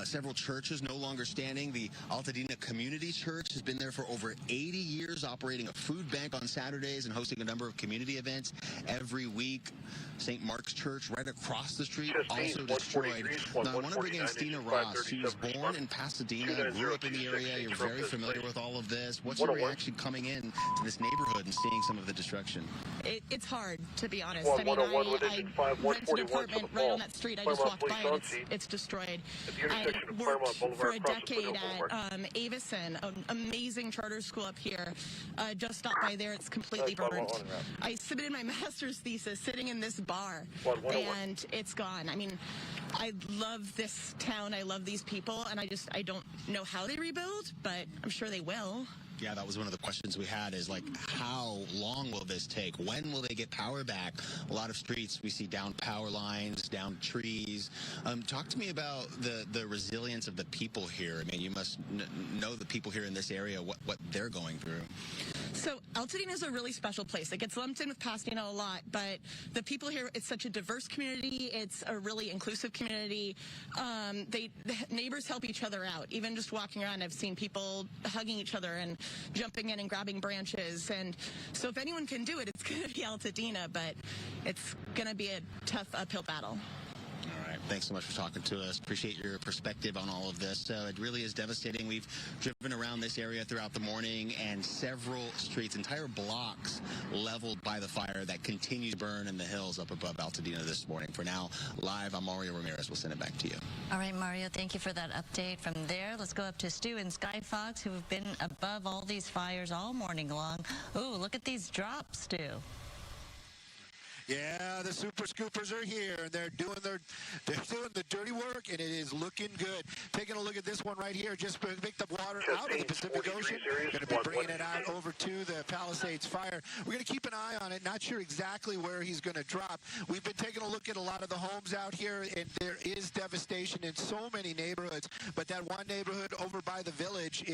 Several churches no longer standing. The Altadena Community Church has been there for over 80 years, operating a food bank on Saturdays and hosting a number of community events every week. St. Mark's Church right across the street, also destroyed. Now, I want to bring in Stina Ross. She was born in Pasadena, grew up in the area. You're very familiar with all of this. What's your reaction coming in to this neighborhood and seeing some of the destruction? It's hard, to be honest. I mean, I rent an apartment right on that street. I just walked by and it's destroyed. I worked for a decade at Avison, an amazing charter school up here. Just stopped by there. It's completely burned. I submitted my master's thesis sitting in this bar, and it's gone. I mean, I love this town. I love these people, and I don't know how they rebuild, but I'm sure they will. Yeah, that was one of the questions we had is like, how long will this take? When will they get power back? A lot of streets, we see down power lines, down trees. Talk to me about the resilience of the people here. I mean, you must know the people here in this area, what they're going through. So Altadena is a really special place. It gets lumped in with Pasadena a lot, but the people here, it's such a diverse community. It's a really inclusive community. The neighbors help each other out. Even just walking around, I've seen people hugging each other and jumping in and grabbing branches. And so if anyone can do it, it's going to be Altadena, but it's going to be a tough uphill battle. All right. Thanks so much for talking to us. Appreciate your perspective on all of this. It really is devastating. We've driven around this area throughout the morning, and several streets, entire blocks leveled by the fire that continues to burn in the hills up above Altadena this morning. For now, live, I'm Mario Ramirez. We'll send it back to you. All right, Mario, thank you for that update. From there, let's go up to Stu and Sky Fox, who have been above all these fires all morning long. Ooh, look at these drops, Stu. Yeah, the super scoopers are here, and they're doing the dirty work, and it is looking good. Taking a look at this one right here, just picked up water out of the Pacific Ocean. Going to be bringing it out over to the Palisades fire. We're going to keep an eye on it. Not sure exactly where he's going to drop. We've been taking a look at a lot of the homes out here, and there is devastation in so many neighborhoods. But that one neighborhood over by the village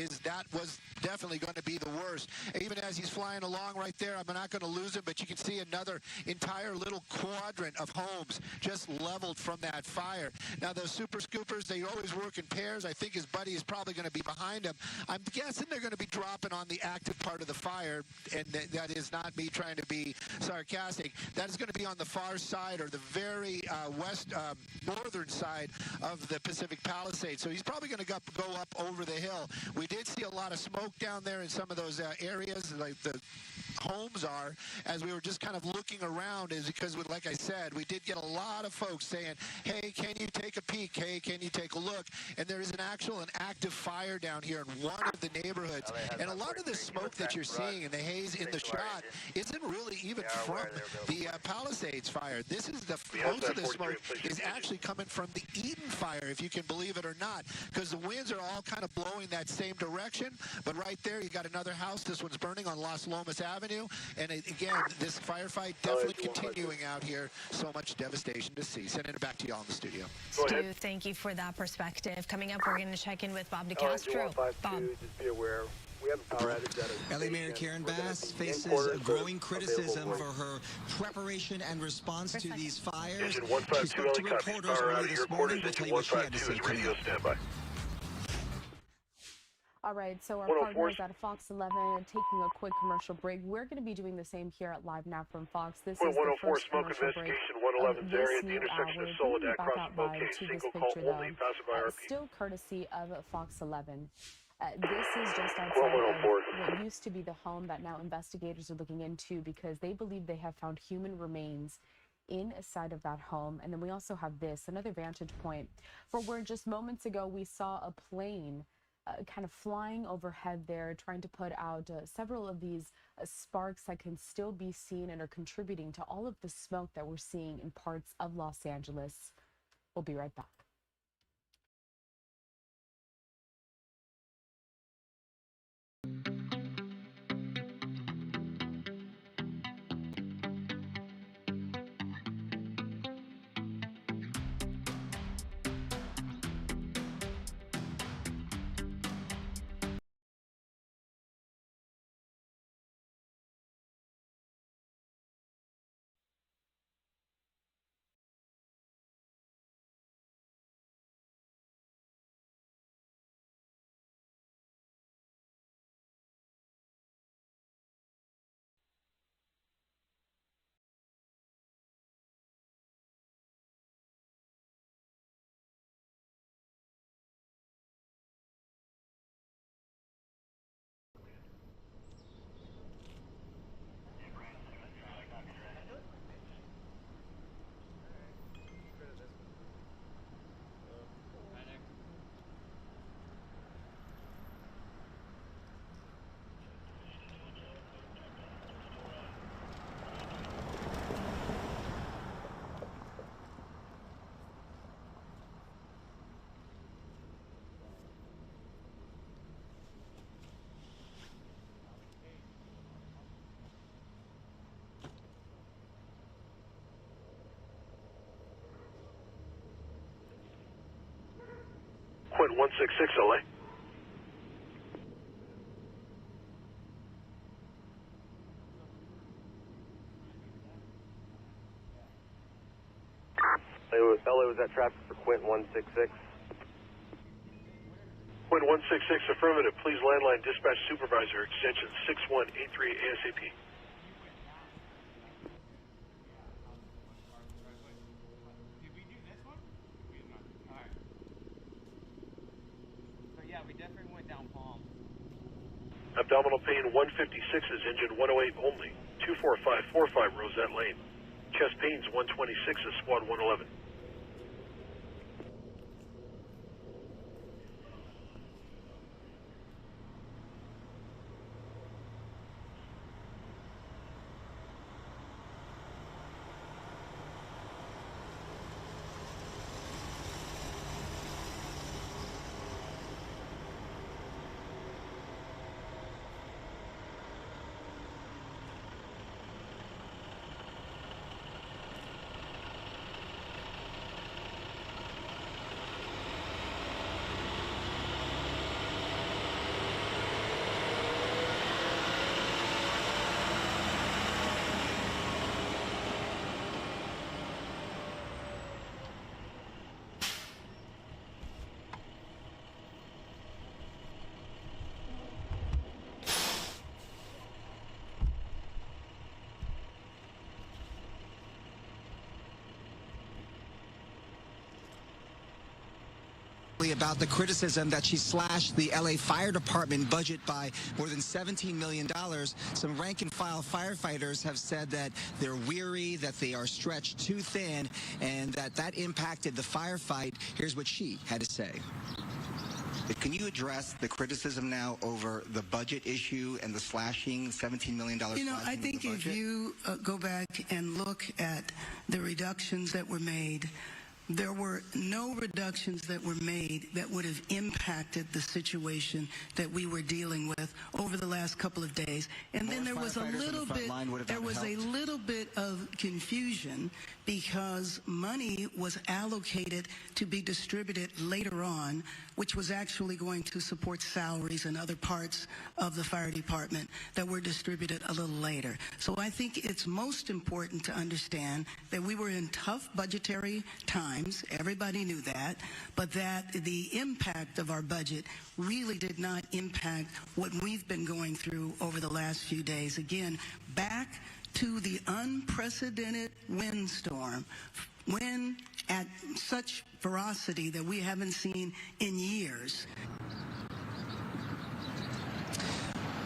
was definitely going to be the worst. Even as he's flying along right there, I'm not going to lose him, but you can see another entire little quadrant of homes just leveled from that fire. Now, those super scoopers, they always work in pairs. I think his buddy is probably going to be behind him. I'm guessing they're going to be dropping on the active part of the fire, and that is not me trying to be sarcastic. That is going to be on the far side, or the very northern side of the Pacific Palisades. So he's probably going to go up over the hill. We did see a lot of smoke down there in some of those areas, like the homes are, as we were just kind of looking around, is because, like I said, we did get a lot of folks saying, hey, can you take a peek? Hey, can you take a look? And there is an active fire down here in one of the neighborhoods. And a lot of the smoke that you're seeing and the haze in the shot isn't really even from the Palisades fire. This is most of the smoke is actually coming from the Eden fire, if you can believe it or not, because the winds are all kind of blowing that same direction. But right there, you got another house. This one's burning on Las Lomas Avenue. And again, this firefight definitely continuing out here. So much devastation to see. Sending it back to you all in the studio. Stu, thank you for that perspective. Coming up, we're going to check in with Bob DeCastro. Bob. Just be aware. We have a power outage LA Mayor Karen Bass faces growing criticism for her preparation and response to these fires. She spoke to reporters early this morning. We'll tell you what she had to say coming up. All right, so our partners at Fox 11 taking a quick commercial break. We're going to be doing the same here at Live Now from Fox. This is the first commercial break of this new hour. We're going back out live to this picture, though, still courtesy of Fox 11. This is just outside of what used to be the home that now investigators are looking into, because they believe they have found human remains inside of that home. And then we also have this, another vantage point for where just moments ago we saw a plane kind of flying overhead there, trying to put out several of these sparks that can still be seen and are contributing to all of the smoke that we're seeing in parts of Los Angeles. We'll be right back. Quint 166 LA. LA, was that traffic for Quint 166? Quint 166 affirmative. Please landline dispatch supervisor extension 6183 ASAP. Abdominal pain 156 is engine 108 only. 24545 Rosette Lane. Chest pains 126 is squad 111. About the criticism that she slashed the LA Fire Department budget by more than $17 million. Some rank-and-file firefighters have said that they're weary, that they are stretched too thin, and that impacted the firefight. Here's what she had to say. Can you address the criticism now over the budget issue and the slashing, $17 million You know, I think if you go back and look at the reductions that were made, there were no reductions that were made that would have impacted the situation that we were dealing with over the last couple of days. And then there was a little bit of confusion because money was allocated to be distributed later on, which was actually going to support salaries and other parts of the fire department that were distributed a little later. So I think it's most important to understand that we were in tough budgetary times. Everybody knew that, but that the impact of our budget really did not impact what we've been going through over the last few days. Again, back to the unprecedented windstorm, wind at such ferocity that we haven't seen in years.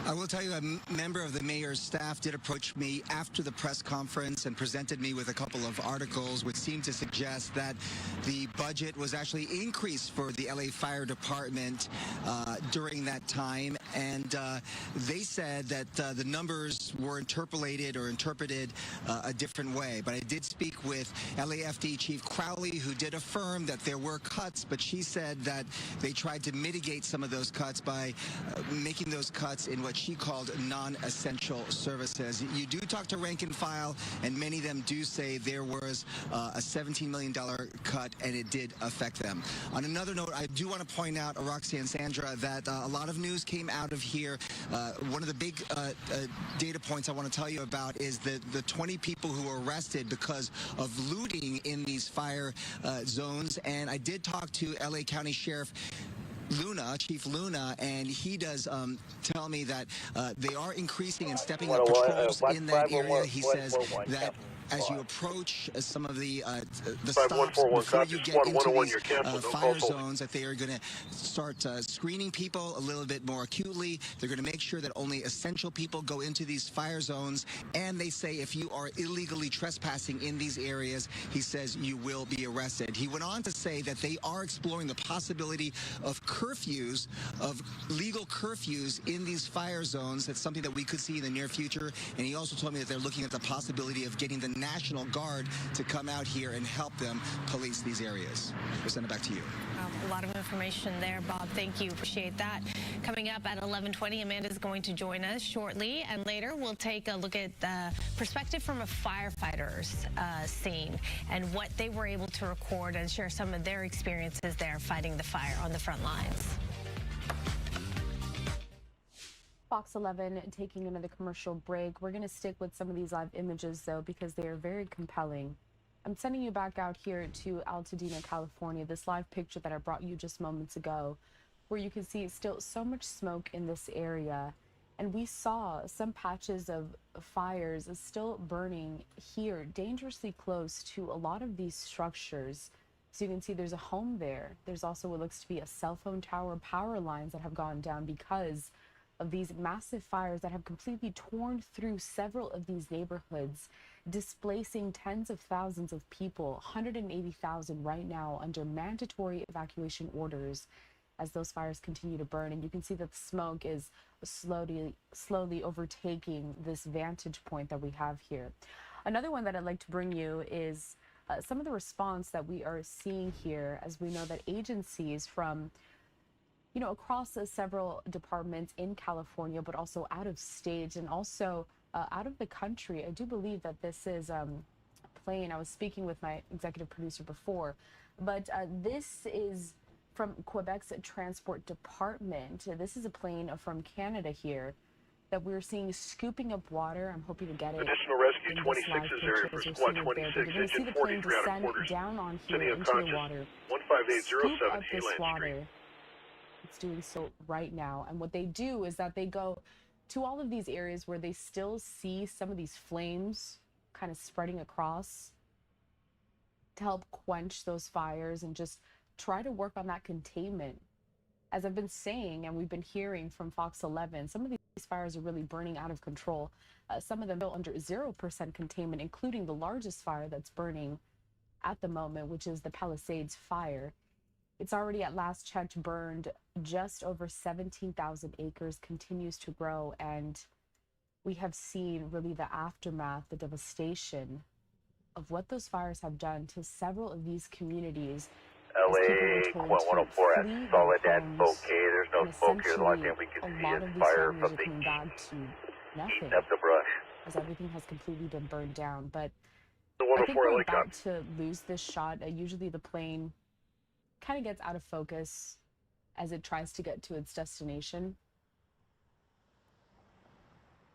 I will tell you, a member of the mayor's staff did approach me after the press conference and presented me with a couple of articles which seemed to suggest that the budget was actually increased for the LA Fire Department during that time. And they said that the numbers were interpolated or interpreted a different way. But I did speak with LAFD Chief Crowley, who did affirm that there were cuts, but she said that they tried to mitigate some of those cuts by making those cuts in what she called non-essential services. You do talk to rank and file, and many of them do say there was a $17 million cut, and it did affect them. On another note, I do want to point out, Roxanne, Sandra, that a lot of news came out of here. One of the big data points I want to tell you about is the 20 people who were arrested because of looting in these fire zones. And I did talk to LA County Sheriff Luna, Chief Luna, and he does tell me that they are increasing and stepping up patrols in that area. He says that as you approach some of the stops before you get into these fire zones, that they are going to start screening people a little bit more acutely. They're going to make sure that only essential people go into these fire zones. And they say if you are illegally trespassing in these areas, he says you will be arrested. He went on to say that they are exploring the possibility of curfews, of legal curfews in these fire zones. That's something that we could see in the near future. And he also told me that they're looking at the possibility of getting the National Guard to come out here and help them police these areas. We'll send it back to you. A lot of information there, Bob. Thank you. Appreciate that. Coming up at 11:20, Amanda's going to join us shortly, and later we'll take a look at the perspective from a firefighter's scene and what they were able to record and share some of their experiences there fighting the fire on the front lines. Fox 11 taking another commercial break. We're going to stick with some of these live images, though, because they are very compelling. I'm sending you back out here to Altadena, California, this live picture that I brought you just moments ago, where you can see still so much smoke in this area. And we saw some patches of fires still burning here, dangerously close to a lot of these structures. So you can see there's a home there. There's also what looks to be a cell phone tower, power lines that have gone down because of these massive fires that have completely torn through several of these neighborhoods, displacing tens of thousands of people, 180,000 right now under mandatory evacuation orders as those fires continue to burn. And you can see that the smoke is slowly overtaking this vantage point that we have here. Another one that I'd like to bring you is some of the response that we are seeing here, as we know that agencies from across several departments in California, but also out of state and also out of the country. I do believe that this is a plane. I was speaking with my executive producer before, but this is from Quebec's Transport Department. This is a plane from Canada here that we're seeing scooping up water. I'm hoping to get it. Additional rescue 26 is area for squad 26, engine 43 out of quarters. Down on here Sending into the water. 15807 this Healand water. Street. It's doing so right now. And what they do is that they go to all of these areas where they still see some of these flames kind of spreading across to help quench those fires and just try to work on that containment. As I've been saying, and we've been hearing from Fox 11, some of these fires are really burning out of control. Some of them are under 0% containment, including the largest fire that's burning at the moment, which is the Palisades fire. It's already at last checked burned just over 17,000 acres, continues to grow, and we have seen really the aftermath, the devastation of what those fires have done to several of these communities. LA 104 at Soledad, okay, there's no smoke here. The last thing we can see is fire from the eating up the brush. As everything has completely been burned down. But the I think we're helicopter about to lose this shot. Usually the plane kind of gets out of focus as it tries to get to its destination.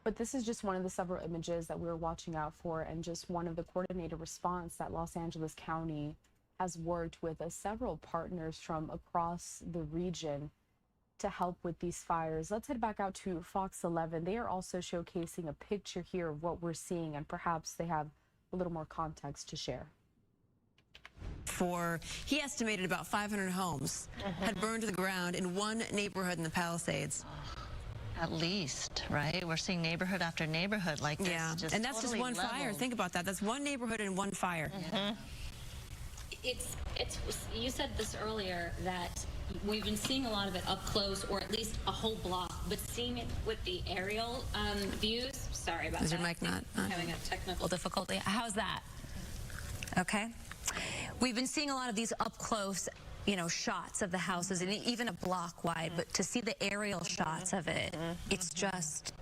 But this is just one of the several images that we're watching out for, and just one of the coordinated response that Los Angeles County has worked with several partners from across the region to help with these fires. Let's head back out to Fox 11. They are also showcasing a picture here of what we're seeing, and perhaps they have a little more context to share. He estimated about 500 homes had burned to the ground in one neighborhood in the Palisades. At least, right? We're seeing neighborhood after neighborhood like this. Yeah, just and that's totally just one leveled. fire. Think about that. That's one neighborhood and one fire. It's you said this earlier that we've been seeing a lot of it up close, or at least a whole block, but seeing it with the aerial views. Sorry about that. Is your mic not having a technical difficulty? How's that? Okay. We've been seeing a lot of these up close, shots of the houses, and even a block wide, but to see the aerial shots of it, it's just,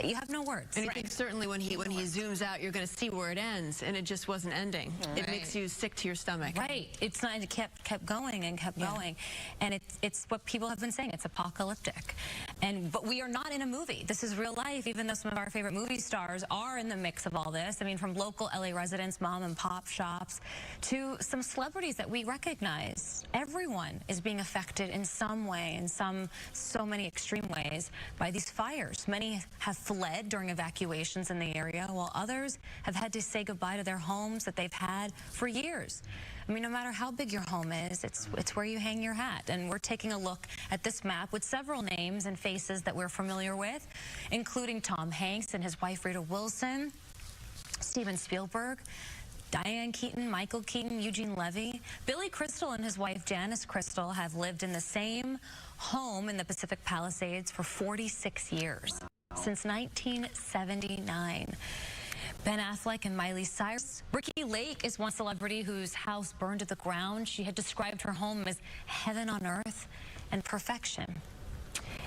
you have no words. And you think certainly when he zooms out, you're going to see where it ends, and it just wasn't ending. It makes you sick to your stomach. Right. It's not. It kept going and kept going, and it's what people have been saying. It's apocalyptic, but we are not in a movie. This is real life. Even though some of our favorite movie stars are in the mix of all this. I mean, from local LA residents, mom and pop shops, to some celebrities that we recognize. Everyone is being affected in some way, in so many extreme ways, by these fires. Many have fled during evacuations in the area, while others have had to say goodbye to their homes that they've had for years. I mean, no matter how big your home is, it's where you hang your hat. And we're taking a look at this map with several names and faces that we're familiar with, including Tom Hanks and his wife Rita Wilson, Steven Spielberg, Diane Keaton, Michael Keaton, Eugene Levy. Billy Crystal and his wife Janice Crystal have lived in the same home in the Pacific Palisades for 46 years. Since 1979. Ben Affleck and Miley Cyrus. Ricky Lake is one celebrity whose house burned to the ground. She had described her home as heaven on earth and perfection.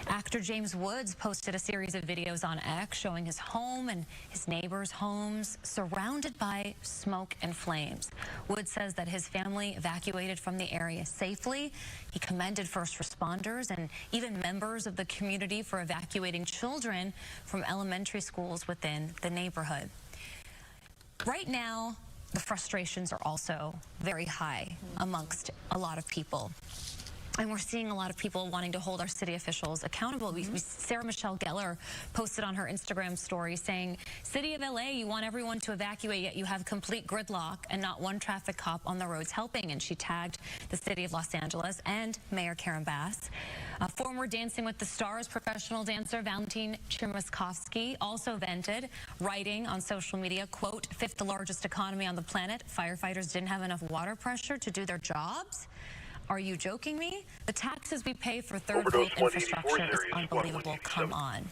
Actor James Woods posted a series of videos on X showing his home and his neighbors' homes surrounded by smoke and flames. Woods says that his family evacuated from the area safely. He commended first responders and even members of the community for evacuating children from elementary schools within the neighborhood. Right now, the frustrations are also very high amongst a lot of people. And we're seeing a lot of people wanting to hold our city officials accountable. Sarah Michelle Gellar posted on her Instagram story saying, City of LA, you want everyone to evacuate, yet you have complete gridlock and not one traffic cop on the roads helping. And she tagged the city of Los Angeles and Mayor Karen Bass. Former Dancing with the Stars professional dancer Valentin Chmerkovskiy also vented, writing on social media, quote, fifth largest economy on the planet, firefighters didn't have enough water pressure to do their jobs? Are you joking me? The taxes we pay for third world infrastructure is unbelievable. Come on.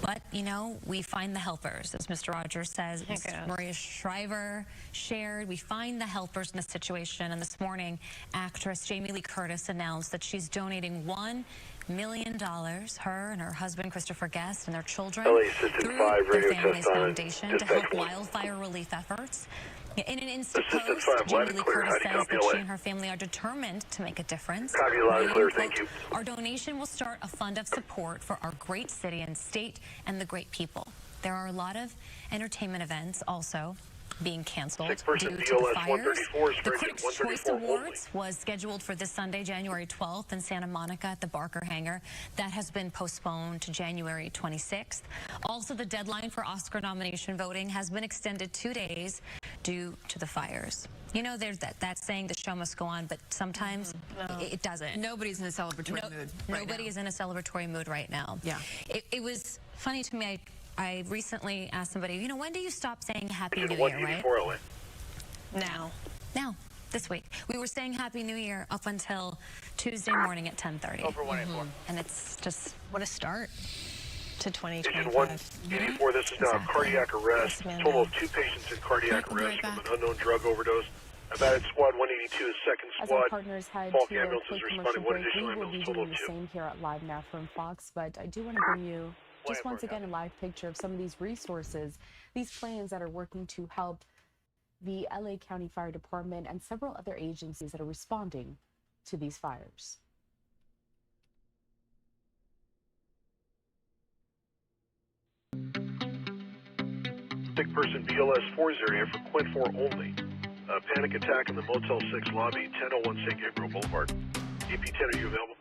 But, you know, we find the helpers, as Mr. Rogers says. Maria Shriver shared, we find the helpers in this situation. And this morning, actress Jamie Lee Curtis announced that she's donating $1 million, her and her husband, Christopher Guest, and their children, through their family's foundation to help wildfire relief efforts. In an Insta post, Jamie Lee Curtis says that she and her family are determined to make a difference. Our donation will start a fund of support for our great city and state and the great people. There are a lot of entertainment events also being canceled due to the fires. The Critics' Choice Awards was scheduled for this Sunday, January 12th in Santa Monica at the Barker Hangar. That has been postponed to January 26th. Also, the deadline for Oscar nomination voting has been extended 2 days due to the fires. You know, there's that saying, the show must go on, but sometimes it doesn't. Nobody's in a celebratory mood right Nobody now. is in a celebratory mood right now. Yeah. It was funny to me. I recently asked somebody, you know, when do you stop saying Happy New Year, right? Now. Now, this week. We were saying Happy New Year up until Tuesday morning at 10:30. And it's just, what a start to 2025. 184, this is now cardiac arrest. Total of 2 patients in cardiac arrest from an unknown drug overdose. About Squad 182 is second As squad. our partners head Falk to a ambulance quick is commercial responding. One break, additional we will be ambulance, total doing of the 2. same here at Live Now from Fox, but I do want to bring you just once again a live picture of some of these resources, these planes that are working to help the LA County Fire Department and several other agencies that are responding to these fires. Sick person BLS 40 for Quint 4 only. Panic attack in the Motel 6 lobby, 1001 St. Gabriel Boulevard. AP10, are you available?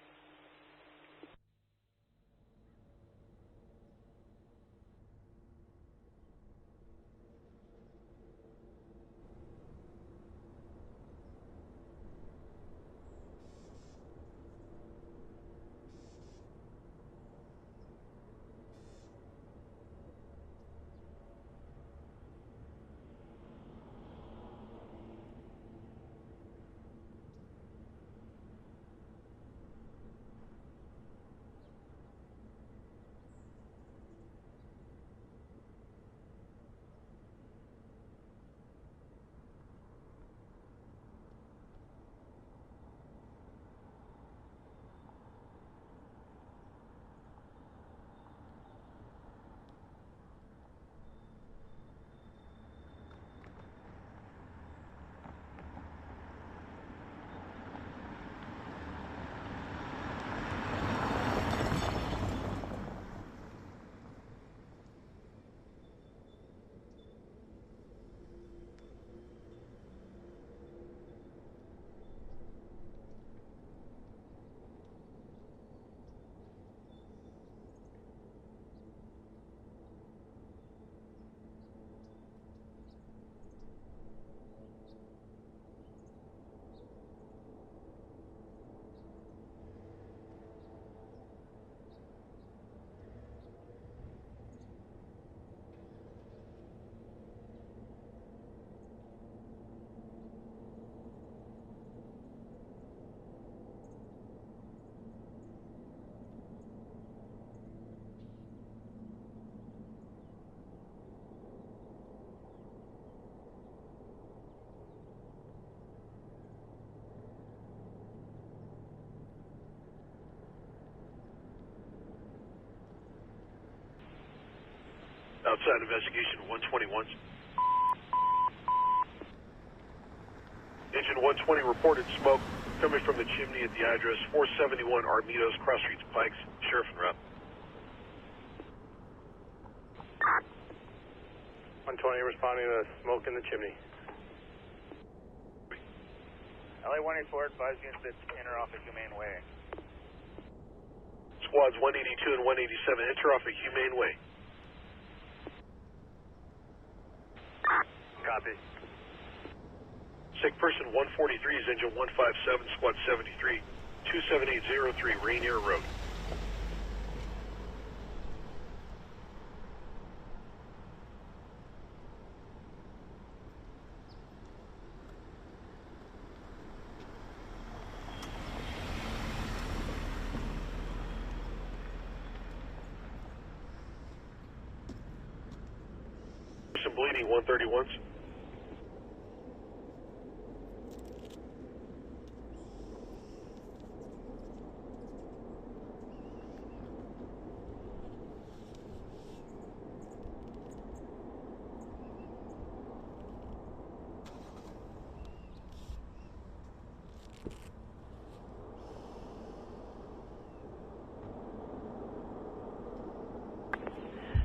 Outside investigation 121. Engine 120 reported smoke coming from the chimney at the address 471 Armitos, Cross Streets, Pikes, Sheriff and Rep. 120 responding to smoke in the chimney. LA 184 advised units at enter off at Humane Way. Squads 182 and 187 enter off at Humane Way. Copy. Sick person 143 is engine 157, squad 73, 27803 Rainier Road. Person bleeding 131.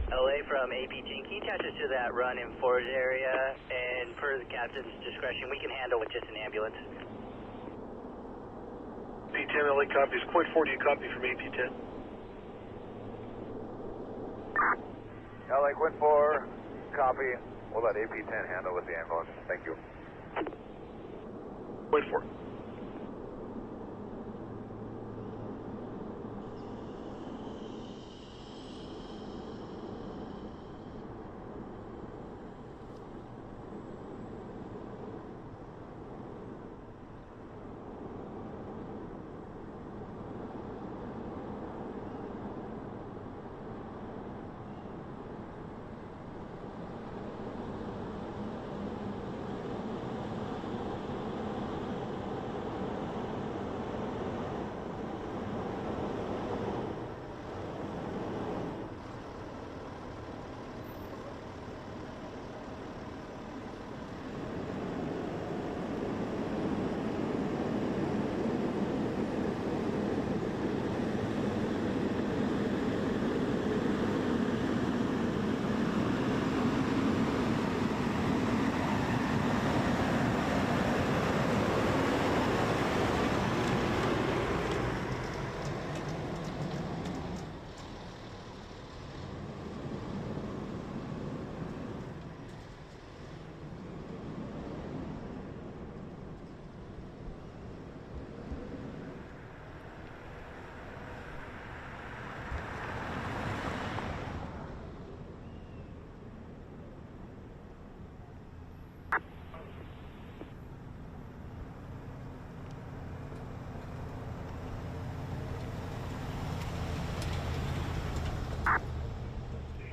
LA from APT, can you attach us to that run in forage area? And per the captain's discretion, we can handle with just an ambulance. P10 LA copies. Point 40 a copy from AP10. LA Quint 4, copy. We'll let AP10 handle with the ambulance. Thank you. Point 4.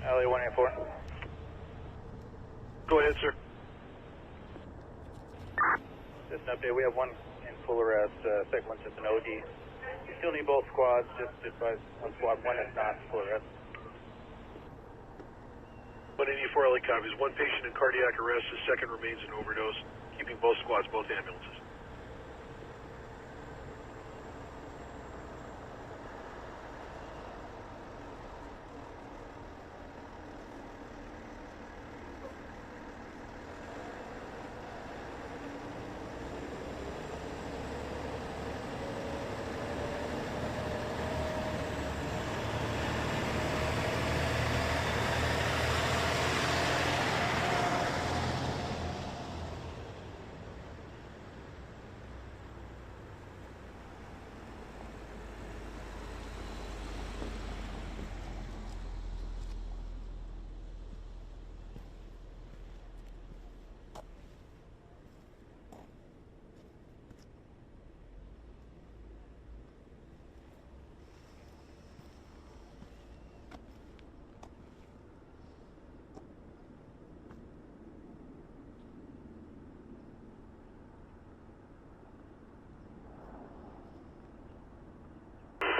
LA 184. Go ahead, sir. Just an update. We have one in full arrest. Second one's just an OD. We still need both squads. Just advise one squad, one is not in full arrest. 184 LA copies. One patient in cardiac arrest. The second remains in overdose. Keeping both squads, both ambulances.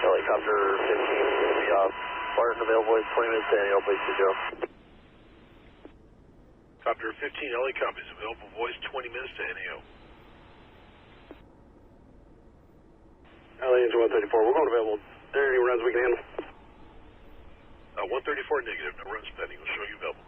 Helicopter 15 will be off. Barton available in 20 minutes. Daniel, please to go. Copter 15, LA copies. Available voice 20 minutes to NAO. LA engine 134, we're going available. Are there any runs we can handle? 134 negative, no runs pending. We'll show you available.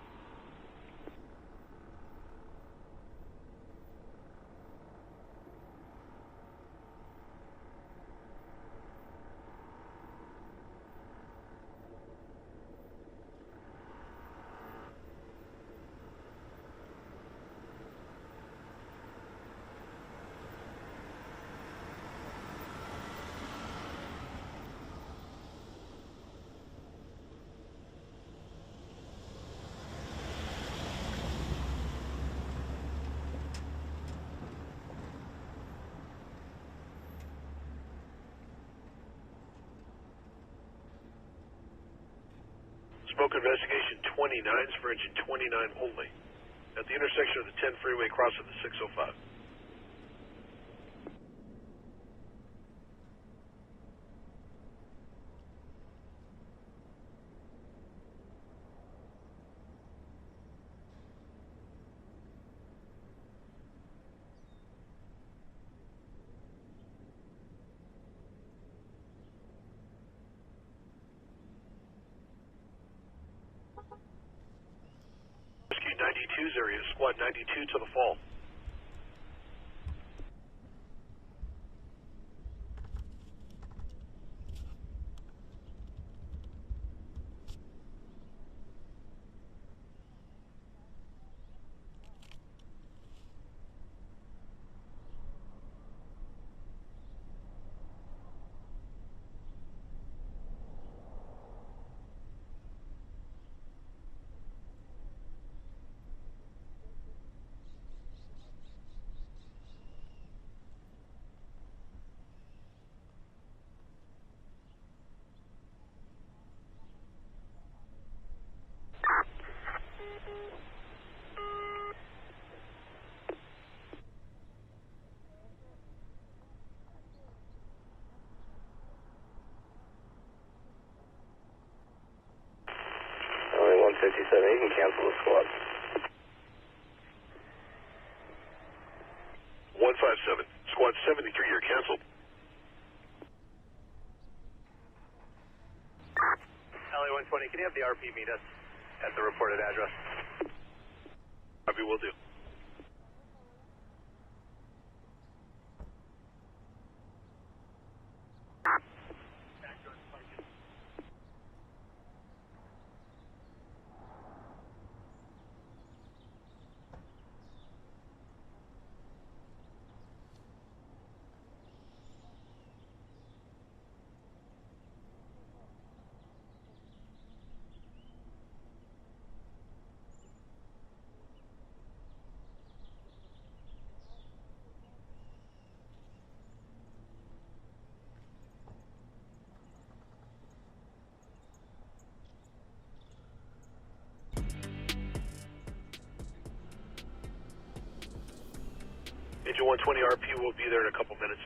Smoke investigation 29s for engine 29 only. At the intersection of the 10 freeway cross of the 605. Rescue 92's area, squad 92 to the fall. LA 157, you can cancel the squad. 157, squad 73, you're canceled. LA 120, can you have the RP meet us at the reported address? Copy, will do. Engine 120 RP will be there in a couple minutes.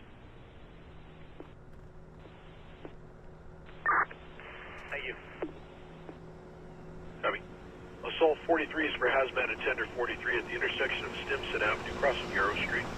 Thank you. Copy. Assault 43 is for hazmat and tender 43 at the intersection of Stimson Avenue crossing Yarrow Street.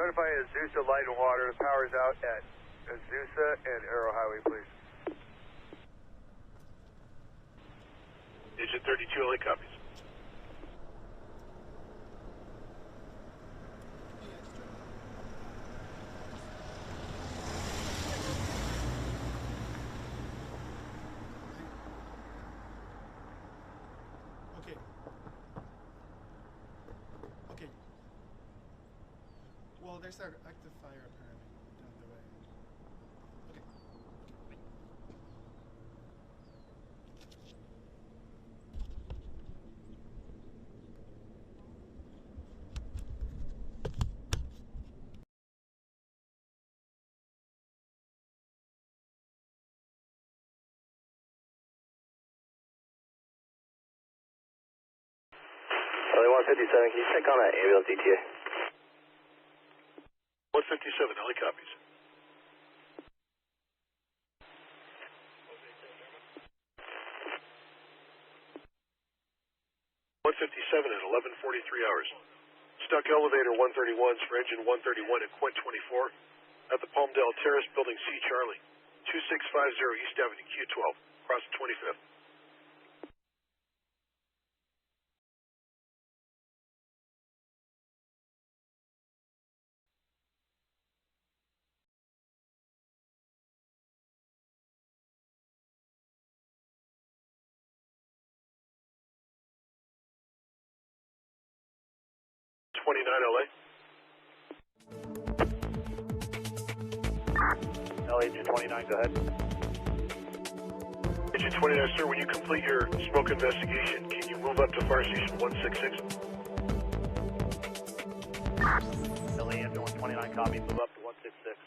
Notify Azusa Light and Water. The power's out at Azusa and Arrow Highway, please. Agent 32, LA copies. Okay. Okay. Well, there's an active fire apparently down the way. Okay. LA 157, can you check on that ambulance ETA? 157, LA copies. at 11:43 hours. Stuck elevator 131's for engine 131 at Quint 24 at the Palmdale Terrace, building C, Charlie, 2650 East Avenue, Q12, across the 25th. LA. LA 229, go ahead. Agent 29, sir, when you complete your smoke investigation, can you move up to Fire Station 166? LA ambulance 29, copy, move up to 166.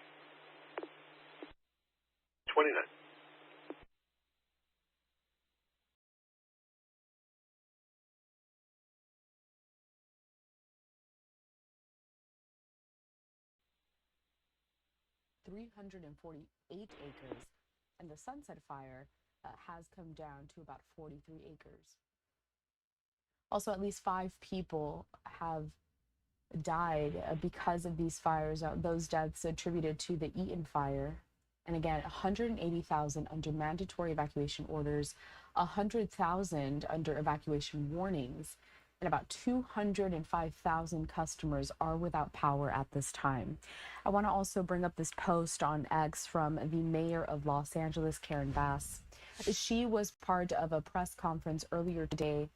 29. .348 acres, and the Sunset Fire has come down to about 43 acres. Also, at least 5 people have died because of these fires, those deaths attributed to the Eaton Fire. And again, 180,000 under mandatory evacuation orders, 100,000 under evacuation warnings, and about 205,000 customers are without power at this time. I want to also bring up this post on X from the mayor of Los Angeles, Karen Bass. She was part of a press conference earlier today,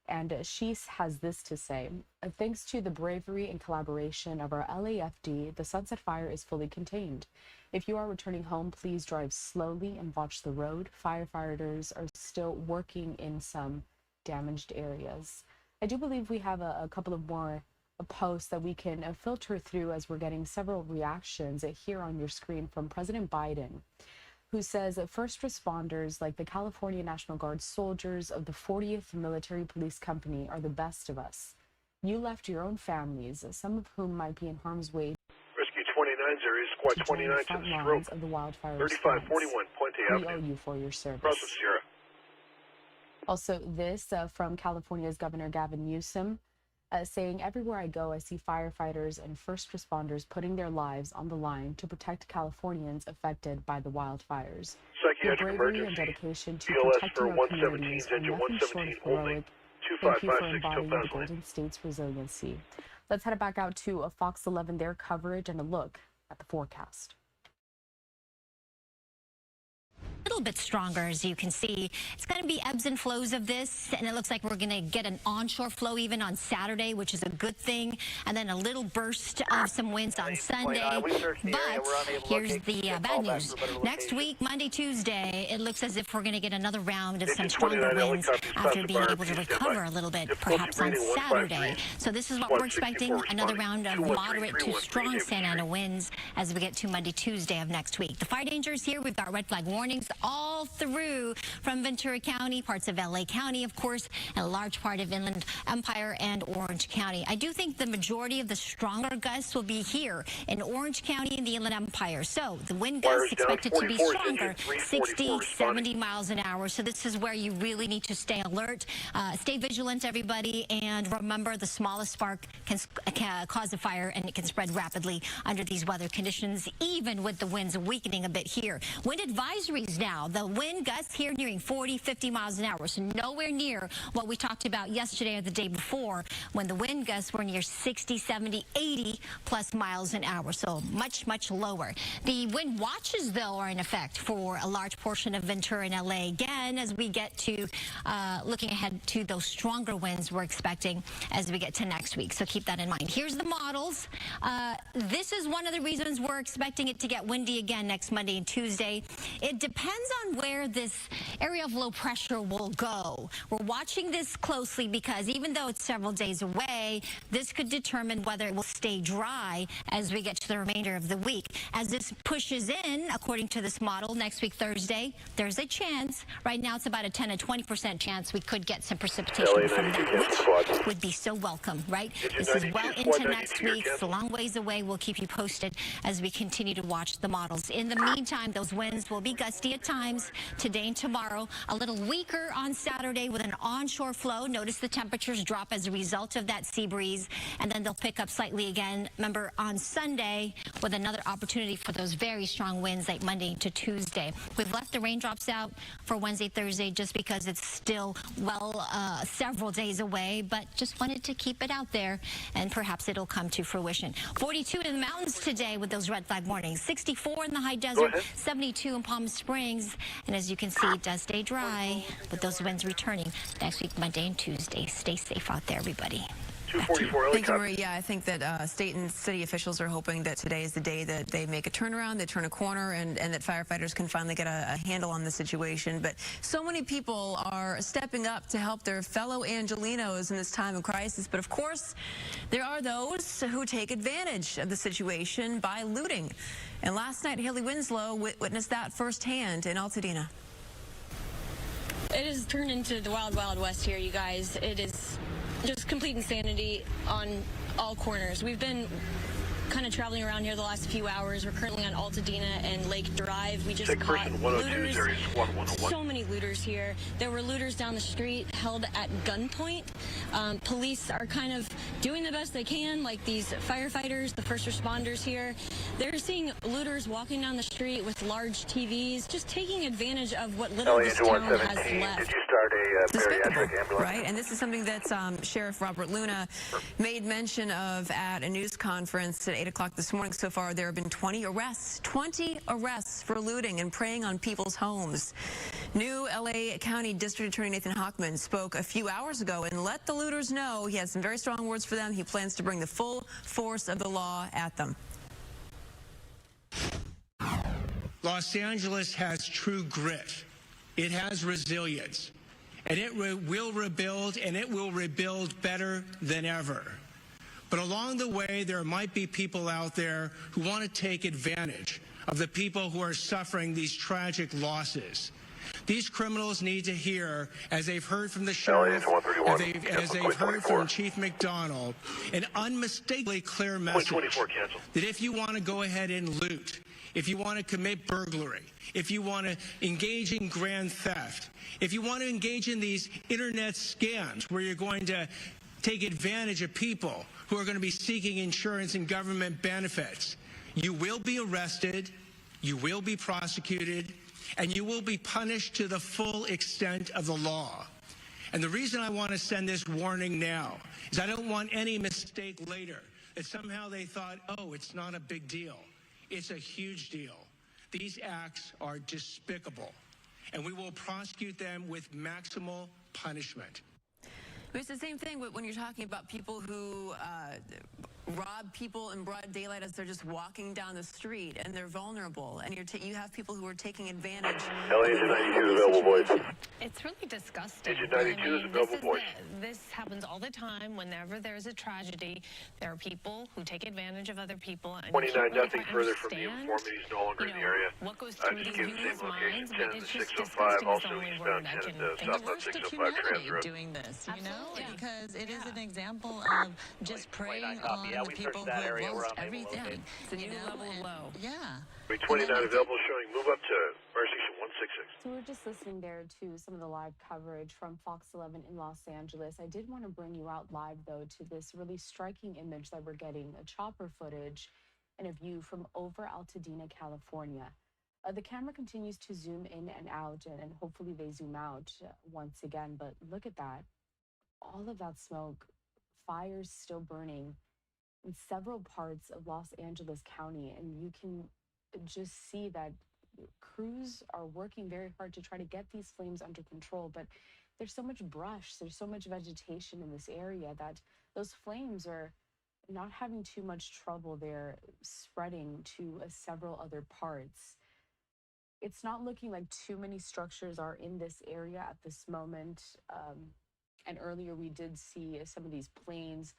and she has this to say: thanks to the bravery and collaboration of our LAFD, the Sunset Fire is fully contained. If you are returning home, please drive slowly and watch the road. Firefighters are still working in some damaged areas. I do believe we have a couple of more posts that we can filter through, as we're getting several reactions here on your screen from President Biden, who says that first responders like the California National Guard soldiers of the 40th Military Police Company are the best of us. You left your own families, some of whom might be in harm's way. Rescue 29's area, squad 29 to the stroke. Of the wildfire 3541 Puente Avenue. Avenue. We owe you for your service. Across the Sierra. Also, this from California's Governor Gavin Newsom, saying, everywhere I go, I see firefighters and first responders putting their lives on the line to protect Californians affected by the wildfires. Your bravery and dedication to protecting our communities are nothing short of heroic. Thank you for embodying the Golden State's resiliency. Let's head back out to Fox 11, their coverage, and a look at the forecast. A little bit stronger, as you can see. It's going to be ebbs and flows of this, and it looks like we're going to get an onshore flow even on Saturday, which is a good thing, and then a little burst of some winds on Sunday. But here's the bad news. Next week, Monday, Tuesday, it looks as if we're going to get another round of some stronger winds after being able to recover a little bit, perhaps on Saturday. So this is what we're expecting, another round of moderate to strong Santa Ana winds as we get to Monday, Tuesday of next week. The fire danger is here. We've got red flag warnings all through from Ventura County, parts of LA County, of course, and a large part of Inland Empire and Orange County. I do think the majority of the stronger gusts will be here in Orange County and the Inland Empire. So the wind gusts expected to be stronger, 60, 70 miles an hour. So this is where you really need to stay alert, stay vigilant, everybody, and remember the smallest spark can cause a fire, and it can spread rapidly under these weather conditions, even with the winds weakening a bit here. Wind advisories now. The wind gusts here nearing 40, 50 miles an hour. So nowhere near what we talked about yesterday or the day before when the wind gusts were near 60, 70, 80 plus miles an hour. So much, much lower. The wind watches, though, are in effect for a large portion of Ventura and LA again as we get to looking ahead to those stronger winds we're expecting as we get to next week. So keep that in mind. Here's the models. This is one of the reasons we're expecting it to get windy again next Monday and Tuesday. It depends on where this area of low pressure will go. We're watching this closely because even though it's several days away, this could determine whether it will stay dry as we get to the remainder of the week. As this pushes in, according to this model, next week Thursday, there's a chance. Right now it's about a 10 to 20% chance we could get some precipitation from that, which would be so welcome, right? This is well into next week. It's a long ways away. We'll keep you posted as we continue to watch the models. In the meantime, those winds will be gusty at times today and tomorrow. A little weaker on Saturday with an onshore flow. Notice the temperatures drop as a result of that sea breeze, and then they'll pick up slightly again. Remember, on Sunday with another opportunity for those very strong winds like Monday to Tuesday. We've left the raindrops out for Wednesday, Thursday, just because it's still, several days away, but just wanted to keep it out there, and perhaps it'll come to fruition. 42 in the mountains today with those red flag warnings. 64 in the high desert, 72 in Palm Springs, and as you can see, it does stay dry with those winds returning next week, Monday and Tuesday. Stay safe out there, everybody. Thank you, Marie. Yeah, I think that state and city officials are hoping that today is the day that they make a turnaround, they turn a corner, and that firefighters can finally get a handle on the situation. But so many people are stepping up to help their fellow Angelenos in this time of crisis. But of course, there are those who take advantage of the situation by looting. And last night, Haley Winslow witnessed that firsthand in Altadena. It has turned into the wild, wild west here, you guys. It is just complete insanity on all corners. We've been kind of traveling around here the last few hours. We're currently on Altadena and Lake Drive. We just caught looters. So many looters here. There were looters down the street held at gunpoint. Police are kind of doing the best they can, like these firefighters, the first responders here. They're seeing looters walking down the street with large TVs, just taking advantage of what little this town has left. Did you start a bariatric ambulance? Right, and this is something that Sheriff Robert Luna made mention of at a news conference at 8 o'clock this morning. So far, there have been 20 arrests for looting and preying on people's homes. New LA County District Attorney Nathan Hochman spoke a few hours ago and let the looters know he has some very strong words for them. He plans to bring the full force of the law at them. Los Angeles has true grit. It has resilience. And it will rebuild, and it will rebuild better than ever. But along the way, there might be people out there who want to take advantage of the people who are suffering these tragic losses. These criminals need to hear, as they've heard from the sheriff, as they've heard from Chief McDonald, an unmistakably clear message that if you want to go ahead and loot, if you want to commit burglary, if you want to engage in grand theft, if you want to engage in these internet scams where you're going to take advantage of people who are going to be seeking insurance and government benefits, you will be arrested, you will be prosecuted, and you will be punished to the full extent of the law. And the reason I want to send this warning now is I don't want any mistake later that somehow they thought, oh, it's not a big deal. It's a huge deal. These acts are despicable, and we will prosecute them with maximal punishment. It's the same thing when you're talking about people who rob people in broad daylight as they're just walking down the street and they're vulnerable, and you have people who are taking advantage of Agent 92 is the available, boys. situation. It's really disgusting. Agent 92 is available, boys. This happens all the time. Whenever there's a tragedy, there are people who take advantage of other people. And 29, really nothing further from the informant. He's no longer in the area. What goes through Just these give the same people's minds, location, 10 but to it's just 605, disgusting is also the only eastbound word I 10 can to think of. southbound 605 Trans Road. doing this, you know, Absolutely. because it is an example of just preying on the people who have lost everything. It's a new level of low. Yeah. 29 available, showing move up to fire station 166. So we're just listening there to some of the live coverage from Fox 11 in Los Angeles. I did want to bring you out live, though, to this really striking image that we're getting, a chopper footage and a view from over Altadena, California. The camera continues to zoom in and out, and hopefully they zoom out once again. But look at that. All of that smoke, fires still burning in several parts of Los Angeles County, and you can just see that crews are working very hard to try to get these flames under control, but there's so much brush, there's so much vegetation in this area that those flames are not having too much trouble. They're spreading to several other parts. It's not looking like too many structures are in this area at this moment. And earlier we did see some of these planes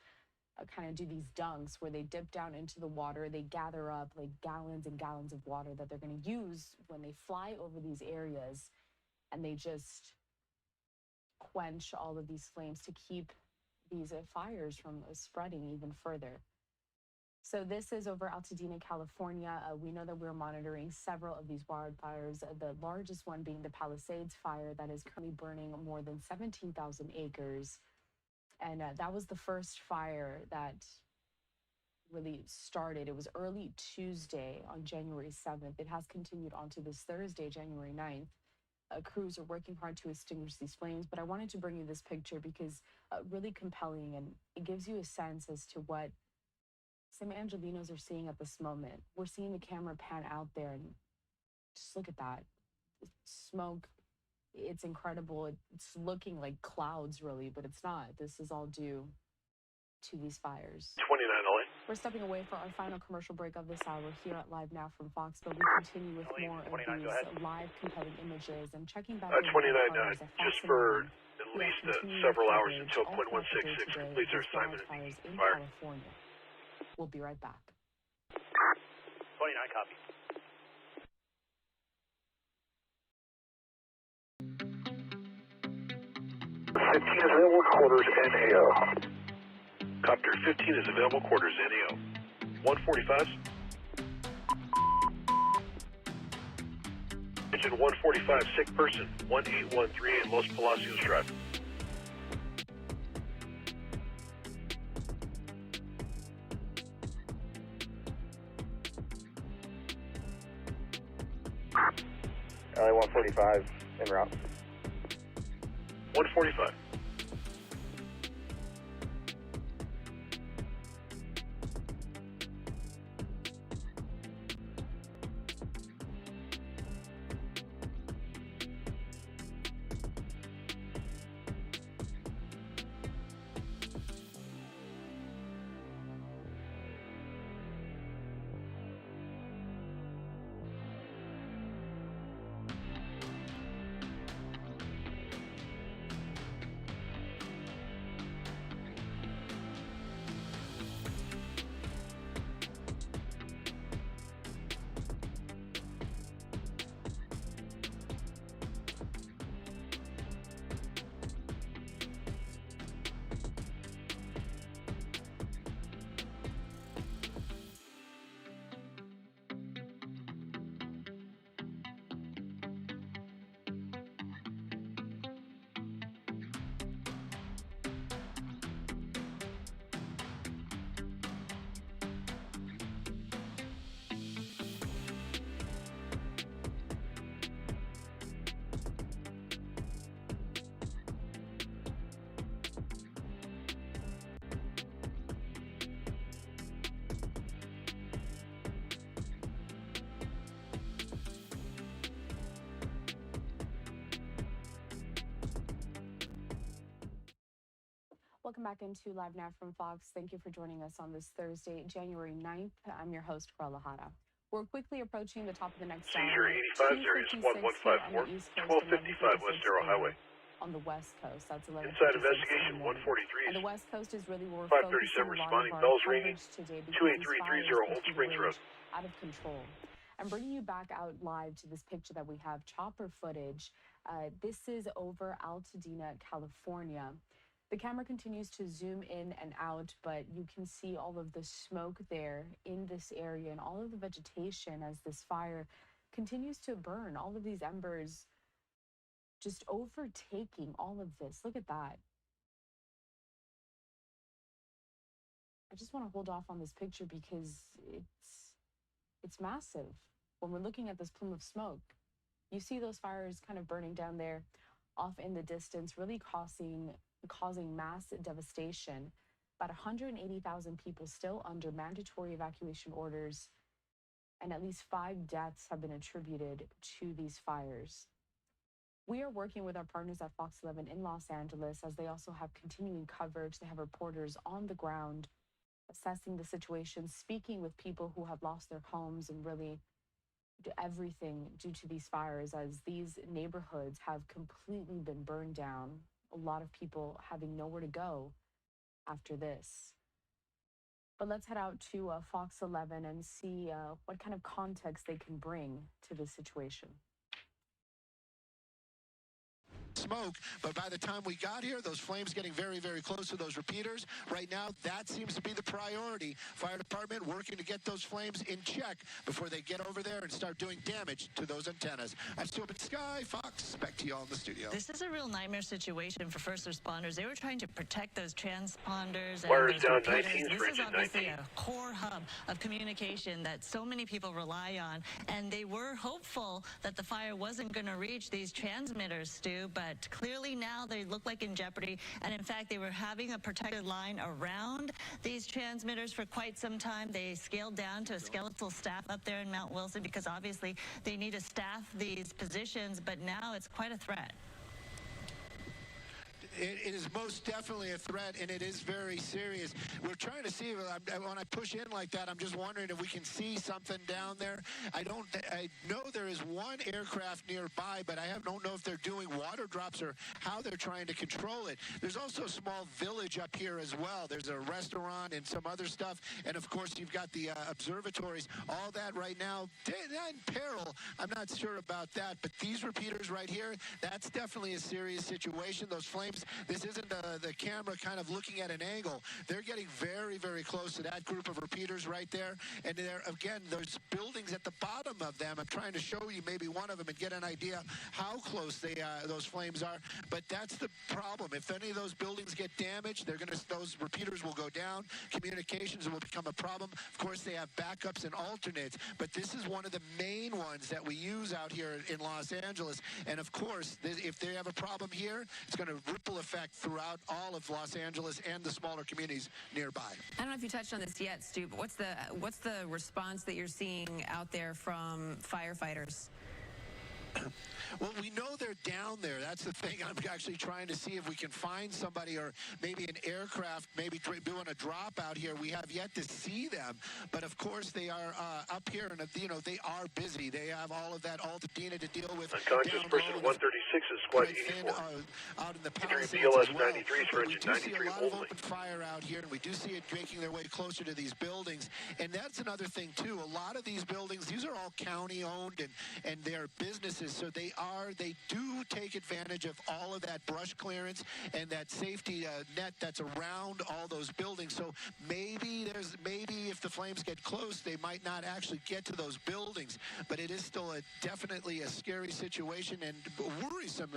kind of do these dunks where they dip down into the water. They gather up like gallons and gallons of water that they're going to use when they fly over these areas, and they just quench all of these flames to keep these fires from spreading even further. So this is over Altadena, California. We know that we're monitoring several of these wildfires, the largest one being the Palisades fire that is currently burning more than 17,000 acres. And that was the first fire that really started. It was early Tuesday on January 7th. It has continued on to this Thursday, January 9th. Crews are working hard to extinguish these flames, but I wanted to bring you this picture because really compelling, and it gives you a sense as to what some Angelinos are seeing at this moment. We're seeing the camera pan out there, and just look at that. The smoke. It's incredible. It's looking like clouds, really, but it's not. This is all due to these fires. 29 LA. We're stepping away for our final commercial break of this hour here at Live Now from Fox, but we continue with more of these live, compelling images and checking back. 29 just for at least several hours until point 166 completes their assignment in fire. California. We'll be right back. 29 copy. Is available quarters NAO. Copter 15 is available quarters NAO. 145. Engine 145, sick person, 18138 Los Palacios Drive. LA 145 en route. 145. Welcome back into Live Now from Fox. Thank you for joining us on this Thursday, January 9th. I'm your host, Carla Hara. We're quickly approaching the top of the next Seizure hour. 85, Series 1154, 1255 West Zero Highway. On the West Coast, that's 11. Inside investigation 143. And the West Coast is really where we're 537 focusing a lot responding, of our bells ringing. coverage today because these fires 28330 Old continue to Springs Road. rage out of control. I'm bringing you back out live to this picture that we have, chopper footage. This is over Altadena, California. The camera continues to zoom in and out, but you can see all of the smoke there in this area and all of the vegetation as this fire continues to burn. All of these embers just overtaking all of this. Look at that. I just want to hold off on this picture because it's massive. When we're looking at this plume of smoke, you see those fires kind of burning down there off in the distance, really causing mass devastation. About 180,000 people still under mandatory evacuation orders, and at least 5 deaths have been attributed to these fires. We are working with our partners at Fox 11 in Los Angeles as they also have continuing coverage. They have reporters on the ground assessing the situation, speaking with people who have lost their homes and really everything due to these fires, as these neighborhoods have completely been burned down. A lot of people having nowhere to go after this. But let's head out to Fox 11 and see what kind of context they can bring to this situation. Smoke, but by the time we got here, those flames getting very, very close to those repeaters. Right now, that seems to be the priority. Fire department working to get those flames in check before they get over there and start doing damage to those antennas. I'm Stupid Sky, Fox, back to you all in the studio. This is a real nightmare situation for first responders. They were trying to protect those transponders and Wires those down, repeaters. 19, This is engine obviously 19. a core hub of communication that so many people rely on, and they were hopeful that the fire wasn't going to reach these transmitters, Stu, but clearly now they look like in jeopardy. And in fact, they were having a protected line around these transmitters for quite some time. They scaled down to a skeletal staff up there in Mount Wilson because obviously they need to staff these positions, but now it's quite a threat. It is most definitely a threat, and it is very serious. We're trying to see, when I push in like that, I'm just wondering if we can see something down there. I know there is one aircraft nearby, but I don't know if they're doing water drops or how they're trying to control it. There's also a small village up here as well. There's a restaurant and some other stuff, and of course you've got the observatories. All that right now in peril. I'm not sure about that, but these repeaters right here, that's definitely a serious situation. Those flames, this isn't the camera kind of looking at an angle. They're getting very, very close to that group of repeaters right there. And there, again, there's buildings at the bottom of them. I'm trying to show you maybe one of them and get an idea how close those flames are. But that's the problem. If any of those buildings get damaged, those repeaters will go down. Communications will become a problem. Of course, they have backups and alternates. But this is one of the main ones that we use out here in Los Angeles. And of course, if they have a problem here, it's going to ripple effect throughout all of Los Angeles and the smaller communities nearby. I don't know if you touched on this yet, Stu, but what's the response that you're seeing out there from firefighters? Well, we know they're down there. That's the thing. I'm actually trying to see if we can find somebody or maybe an aircraft maybe doing a drop out here. We have yet to see them. But, of course, they are up here, and, they are busy. They have all of that Altadena to deal with. Unconscious person 136 is squad 84. Out in the Entering Palisades BLS as well. 93 for We engine do see 93 a lot only. of open fire out here, and we do see it making their way closer to these buildings. And that's another thing, too. A lot of these buildings, these are all county-owned, and they're businesses, so they do take advantage of all of that brush clearance and that safety net that's around all those buildings. So maybe if the flames get close, they might not actually get to those buildings. But it is still definitely a scary situation and worrisome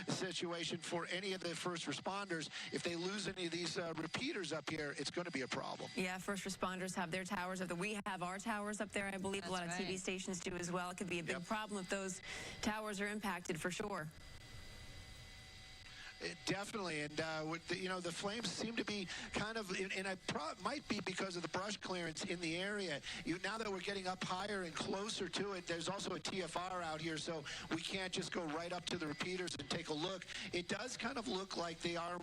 situation for any of the first responders. If they lose any of these repeaters up here, it's going to be a problem. Yeah, first responders have their towers up there. We have our towers up there, I believe. That's a lot of TV stations do as well. It could be a big problem if those towers are impacted, for sure. Definitely, and with the, the flames seem to be kind of, and it might be because of the brush clearance in the area. Now that we're getting up higher and closer to it, there's also a TFR out here, so we can't just go right up to the repeaters and take a look. It does kind of look like they are.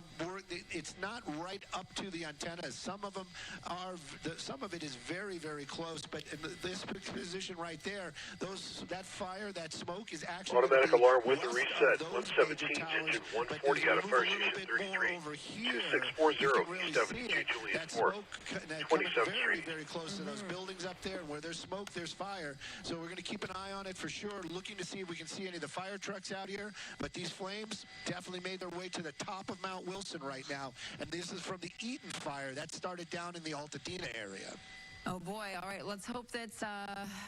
It's not right up to the antennas. Some of them are. Some of it is very, very close. But in this position right there, that fire, that smoke is actually automatic alarm with the reset. 117, engine 140 out of fire station 33. 2640 East Avenue, Julian 4. 27th Street. Very close to those buildings up there. Where there's smoke, there's fire. So we're going to keep an eye on it for sure, looking to see if we can see any of the fire trucks out here. But these flames definitely made their way to the top of Mount Wilson right now. And this is from the Eaton fire that started down in the Altadena area. Oh boy, all right, let's hope that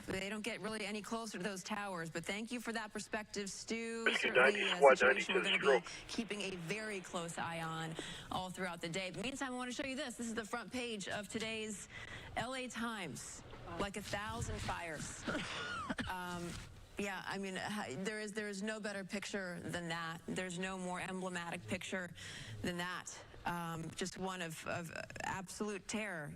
they don't get really any closer to those towers, but thank you for that perspective, Stu. Certainly a situation we're going to be keeping a very close eye on all throughout the day. But meantime, I want to show you this. This is the front page of today's LA Times, like 1,000 fires. Yeah, I mean, there is no better picture than that. There's no more emblematic picture than that. Just one of absolute terror.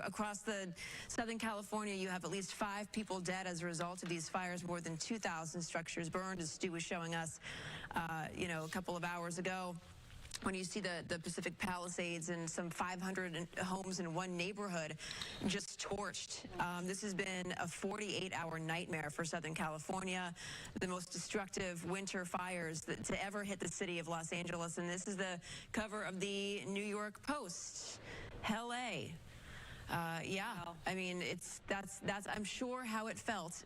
Across the Southern California, you have at least 5 people dead as a result of these fires. More than 2,000 structures burned, as Stu was showing us, a couple of hours ago. When you see the Pacific Palisades and some 500 homes in one neighborhood just torched. This has been a 48-hour nightmare for Southern California, the most destructive winter fires to ever hit the city of Los Angeles. And this is the cover of the New York Post. LA. Yeah, I mean, that's I'm sure how it felt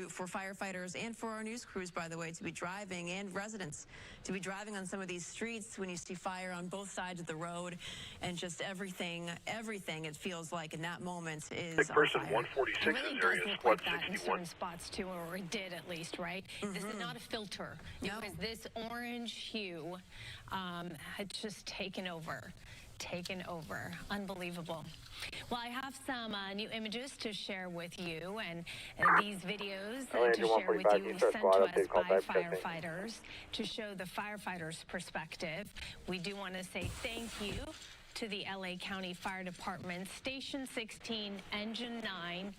for firefighters and for our news crews, by the way, to be driving, and residents to be driving on some of these streets when you see fire on both sides of the road, and just everything it feels like in that moment is person 146 really is area squad 61. In certain spots too, or it did at least, right? This is not a filter. No. Because this orange hue had just taken over. Unbelievable. Well, I have some new images to share with you, and these videos to share with you sent to us by firefighters to show the firefighters' perspective. We do want to say thank you to the LA County Fire Department, Station 16, Engine 9,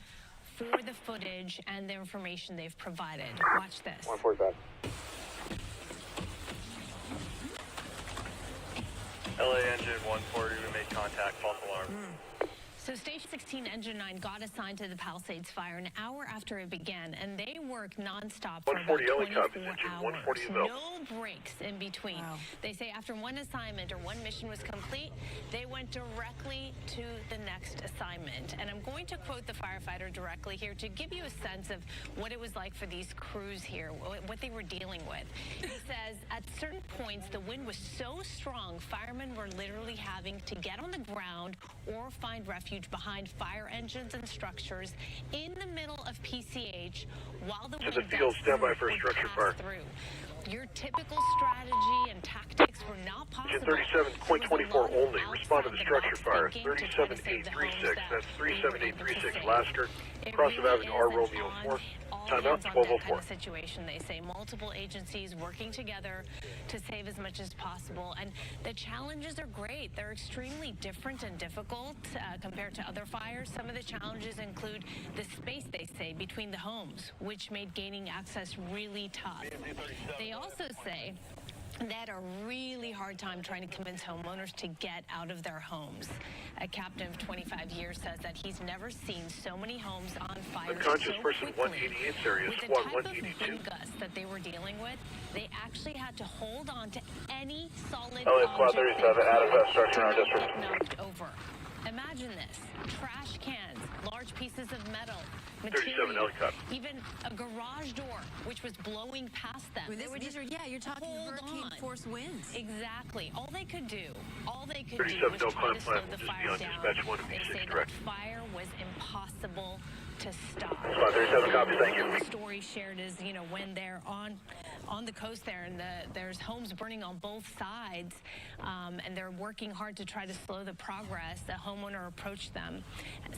for the footage and the information they've provided. Watch this. 145. LA engine 140, we made contact, false alarm. So Station 16, Engine 9 got assigned to the Palisades fire an hour after it began, and they worked nonstop for about 24 hours. No breaks in between. Wow. They say after one assignment or one mission was complete, they went directly to the next assignment. And I'm going to quote the firefighter directly here to give you a sense of what it was like for these crews here, what they were dealing with. He says, at certain points, the wind was so strong, firemen were literally having to get on the ground or find refuge behind fire engines and structures in the middle of PCH while the wind standby for a structure fire. Through. Your typical strategy and tactics were not possible. 37.24 only. Respond to the structure fire. 37836. That's 37836. Lasker. Cross of Avenue R Romeo 4. Timeout 1204. Situation, they say. Multiple agencies working together to save as much as possible. And the challenges are great. They're extremely different and difficult compared to other fires. Some of the challenges include the space, they say, between the homes, which made gaining access really tough. They also say they had a really hard time trying to convince homeowners to get out of their homes. A captain of 25 years says that he's never seen so many homes on fire Unconscious so person quickly. 188 area, With the squad type 182. of wind gusts that they were dealing with, they actually had to hold on to any solid LA squad object 37 out of that structure to on not district. get knocked over. Imagine this: trash cans, large pieces of metal, 37 material, helicopter. even a garage door which was blowing past them. They were These are, yeah, you're talking hurricane force winds. Exactly. All they could do was 37 no try to slow plan the will just fire be on down. dispatch 1 of They say B6 that direct. fire was impossible to stop. Squad 37 copy, thank you. The story shared is, when they're on the coast there, and there's homes burning on both sides, and they're working hard to try to slow the progress. The homeowner approached them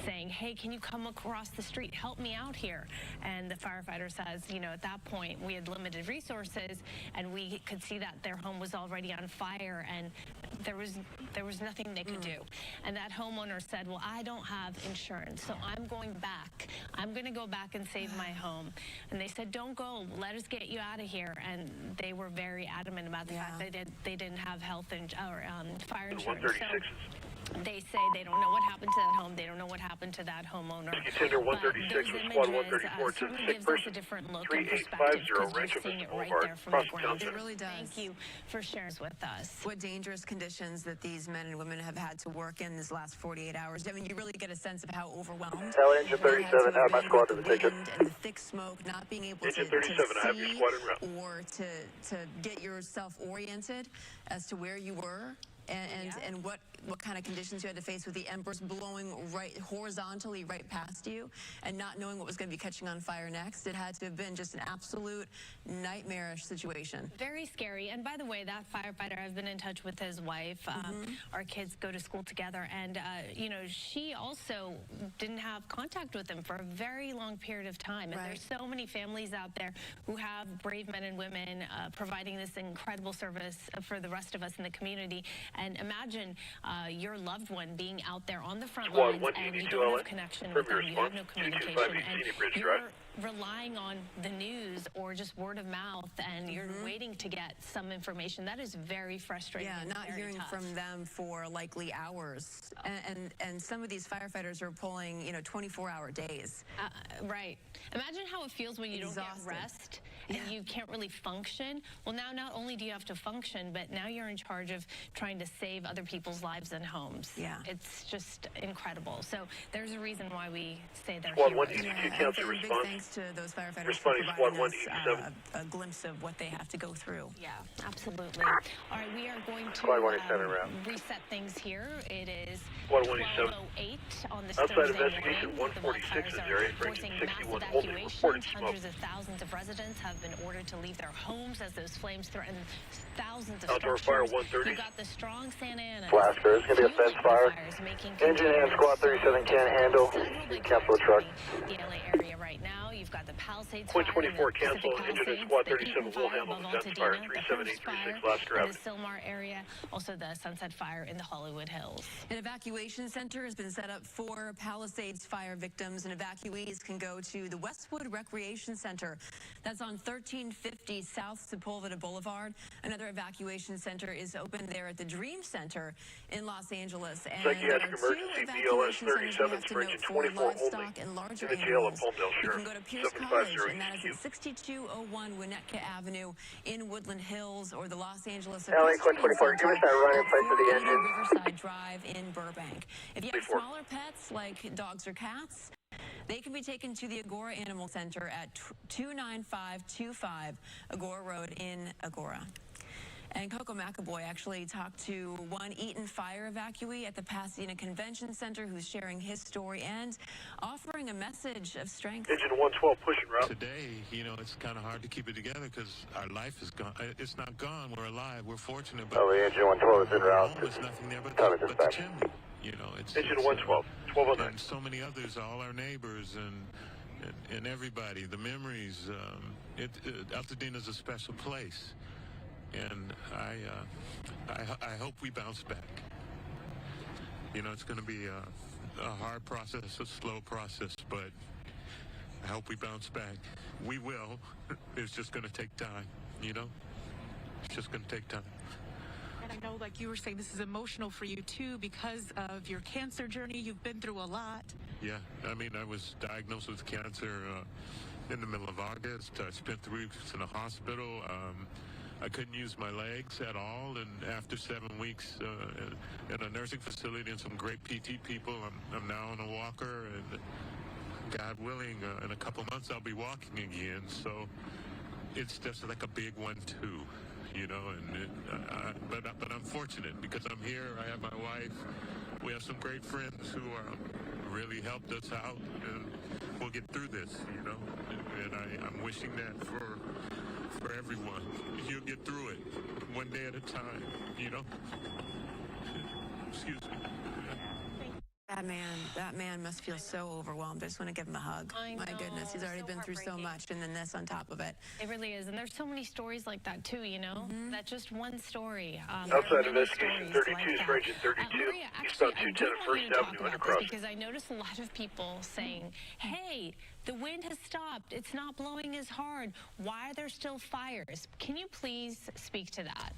saying, hey, can you come across the street? Help me out here. And the firefighter says, you know, at that point, we had limited resources, and we could see that their home was already on fire, and there was nothing they could do. And that homeowner said, well, I don't have insurance, so I'm going back. I'm going to go back and save my home. And they said, don't go. Let us get you out of here. And they were very adamant about the fact that they didn't have health or fire insurance. So they say they don't know what happened to that home. They don't know what happened to that homeowner. Contender 136 with squad 134 to the sick person. A different look and perspective because you're seeing it right there from the ground. It really does. Thank you for sharing with us. What dangerous conditions that these men and women have had to work in this last 48 hours. I mean, you really get a sense of how overwhelmed. LA Engine 37, add my squad to the ticket. And the thick smoke, not being able to see or to get yourself oriented as to where you were. And what kind of conditions you had to face with the embers blowing right horizontally right past you and not knowing what was going to be catching on fire next. It had to have been just an absolute nightmarish situation. Very scary. And by the way, that firefighter, I've been in touch with his wife. Our kids go to school together, and you know, she also didn't have contact with him for a very long period of time. And there's so many families out there who have brave men and women providing this incredible service for the rest of us in the community. And imagine your loved one being out there on the front lines and you don't have connection with them, you have no communication, and you're relying on the news or just word of mouth, and you're waiting to get some information. That is very frustrating. Yeah, not hearing from them for likely hours. And some of these firefighters are pulling, you know, 24-hour days. Right. Imagine how it feels when you don't get rest and you can't really function. Well, now not only do you have to function, but now you're in charge of trying to save other people's lives and homes. Yeah. It's just incredible. So there's a reason why we say they're heroes. Big thanks to those firefighters for providing us a glimpse of what they have to go through. Yeah, absolutely. All right, we are going to reset things here. It is 12:08 on this Outside Thursday investigation, morning. 146 is the area, Forcing massive 61 holding evacuations. reported smoke. Hundreds of thousands of residents have been ordered to leave their homes as those flames threaten thousands of Outdoor structures. fire 130. You've got the strong Santa Ana. Blast, there's going to be a fence fire. Engine and squad 37 can't handle. Cancel the truck. The LA area right now. You've got the Palisade Point 24 cancel. Engine and squad 37 will handle the fence fire. 37836 last gravity. The Silmar area. Also the Sunset Fire in the Hollywood Hills. An evacuation center has been set up for Palisades fire victims, and evacuees can go to the Westwood Recreation Center. That's on 1350 South Sepulveda Boulevard. Another evacuation center is open there at the Dream Center in Los Angeles. And Psychiatric emergency BLS 37 for engine 24 only. And larger In the jail at animals. Palmdale You Sheriff. can go to Pierce 750 College, and that is EQ. at 6201 Winnetka Avenue in Woodland Hills, or the Los Angeles LA Quick 24, give us that run in place of the engine. Riverside Drive in Burbank. If you have smaller pets like dogs or cats, they can be taken to the Agora Animal Center at 29525 Agora Road in Agora. And Coco McAvoy actually talked to one Eaton fire evacuee at the Pasadena Convention Center who's sharing his story and offering a message of strength. Engine 112 pushing route. Today, you know, it's kind of hard to keep it together because our life is gone. It's not gone. We're alive. We're fortunate. But LA Engine 112 is in route. There's nothing there but the chimney. You know, it's Engine 112, 1209. And so many others, all our neighbors and everybody, the memories. Altadena's a special place. And I hope we bounce back. You know, it's going to be a hard process, a slow process, but I hope we bounce back. We will. It's just going to take time, you know? It's just going to take time. And I know, like you were saying, this is emotional for you, too, because of your cancer journey. You've been through a lot. Yeah, I mean, I was diagnosed with cancer in the middle of August. I spent 3 weeks in the hospital. I couldn't use my legs at all, and after 7 weeks in a nursing facility and some great PT people, I'm now on a walker, and God willing, in a couple months I'll be walking again. So it's just like a big 1-2, you know. And but I'm fortunate because I'm here. I have my wife. We have some great friends who really helped us out, and we'll get through this, you know. And I'm wishing that for everyone. You'll get through it one day at a time, you know? Excuse me. That man must feel so overwhelmed. I just want to give him a hug. My goodness, he's already been through so much, and then this on top of it. It really is, and there's so many stories like that too. You know, that's just one story. Outside investigation 32, strange at 32, Maria, eastbound actually, 210 I First do want Avenue you to talk about undercross. this because I noticed a lot of people saying, "Hey, the wind has stopped. It's not blowing as hard. Why are there still fires?" Can you please speak to that?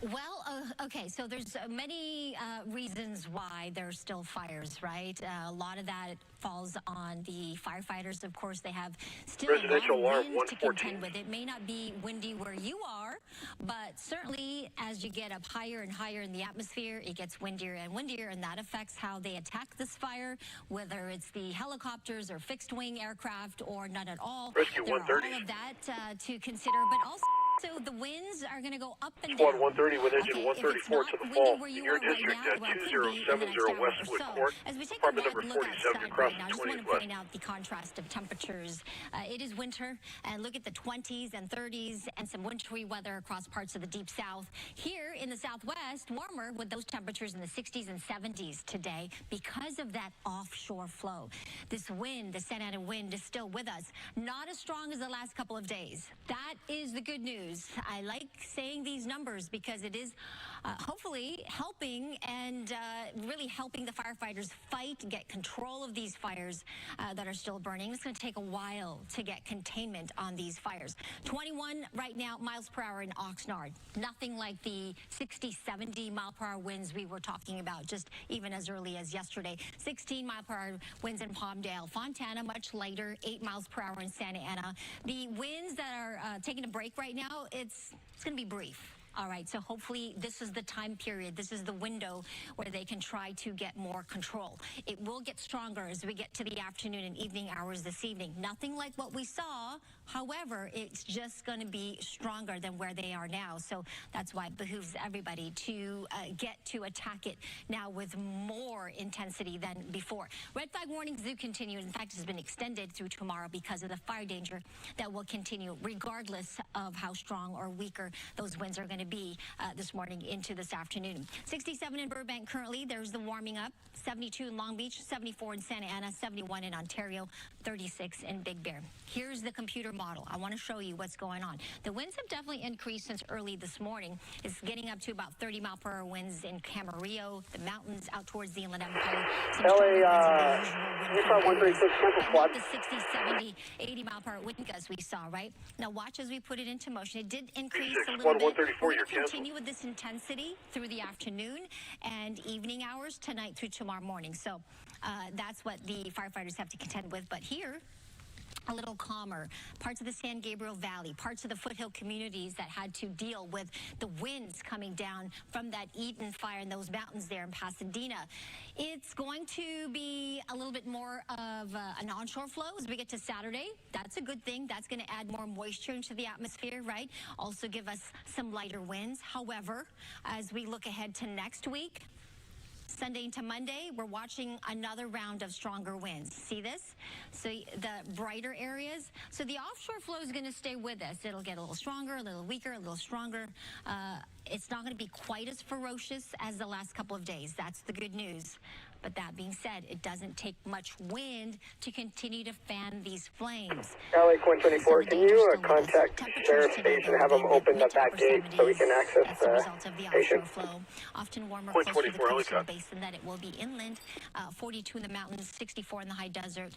Well, okay, so there's many reasons why there's still fires, right? A lot of that falls on the firefighters. Of course, they have still Residential a lot alarm of wind to 114. contend with. It may not be windy where you are, but certainly as you get up higher and higher in the atmosphere, it gets windier and windier, and that affects how they attack this fire, whether it's the helicopters or fixed-wing aircraft or none at all. Rescue There are 130. all of that to consider, but also the winds are going to go up and Squad down. 130 with engine Okay, 134 to the fall. In your district at 2070 Westwood Court, as we take apartment a number look 47 outside across right now, I the just want 20th to West. point out the contrast of temperatures. It is winter, and look at the 20s and 30s and some wintry weather across parts of the deep south. Here in the southwest, warmer with those temperatures in the 60s and 70s today because of that offshore flow. This wind, the Santa Ana wind, is still with us. Not as strong as the last couple of days. That is the good news. I like saying these numbers because it is hopefully helping and really helping the firefighters fight, get control of these fires that are still burning. It's going to take a while to get containment on these fires. 21 right now miles per hour in Oxnard. Nothing like the 60, 70 mile per hour winds we were talking about just even as early as yesterday. 16 mile per hour winds in Palmdale. Fontana, much lighter, 8 miles per hour in Santa Ana. The winds that are taking a break right now, it's going to be brief. All right, so hopefully this is the time period, this is the window where they can try to get more control. It will get stronger as we get to the afternoon and evening hours this evening. Nothing like what we saw. However, it's just going to be stronger than where they are now. So that's why it behooves everybody to get to attack it now with more intensity than before. Red flag warnings do continue. In fact, it has been extended through tomorrow because of the fire danger that will continue regardless of how strong or weaker those winds are going to be this morning into this afternoon. 67 in Burbank currently. There's the warming up. 72 in Long Beach, 74 in Santa Ana, 71 in Ontario, 36 in Big Bear. Here's the computer model. I want to show you what's going on. The winds have definitely increased since early this morning. It's getting up to about 30 mile per hour winds in Camarillo, the mountains out towards the Inland Empire. Some LA, Utah 136 Central Squad. The 60, 70, 80 mile per hour wind gusts we saw, right? Now watch as we put it into motion. It did increase a little bit. We're going to continue with this intensity through the afternoon and evening hours tonight through tomorrow morning. So that's what the firefighters have to contend with. But here, a little calmer. Parts of the San Gabriel Valley, parts of the foothill communities that had to deal with the winds coming down from that Eaton fire in those mountains there in Pasadena. It's going to be a little bit more of an onshore flow as we get to Saturday. That's a good thing. That's going to add more moisture into the atmosphere, right? Also give us some lighter winds. However, as we look ahead to next week, Sunday into Monday, we're watching another round of stronger winds. See this? So the brighter areas. So the offshore flow is going to stay with us. It'll get a little stronger, a little weaker, a little stronger. It's not going to be quite as ferocious as the last couple of days. That's the good news. But that being said, it doesn't take much wind to continue to fan these flames. LA 124, can you contact Sheriff State and have them open the back gate so we can access the result of the offshore flow. Often warmer closer to the coastal basin that it will be inland. 42 in the mountains, 64 in the high desert,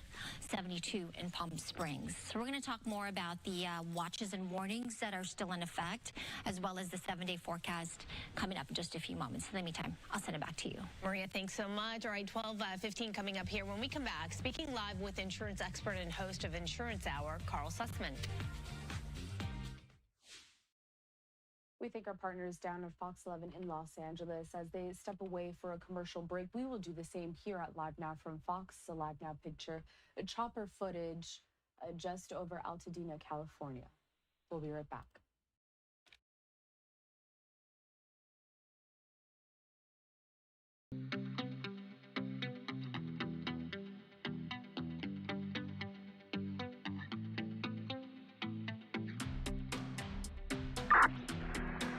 72 in Palm Springs. So we're going to talk more about the watches and warnings that are still in effect, as well as the 7-day forecast coming up in just a few moments. In the meantime, I'll send it back to you. Maria, thanks so much. All right, 12:15 coming up here. When we come back, speaking live with insurance expert and host of Insurance Hour, Carl Sussman. We thank our partners down at Fox 11 in Los Angeles as they step away for a commercial break. We will do the same here at Live Now from Fox. The Live Now picture, a chopper footage just over Altadena, California. We'll be right back.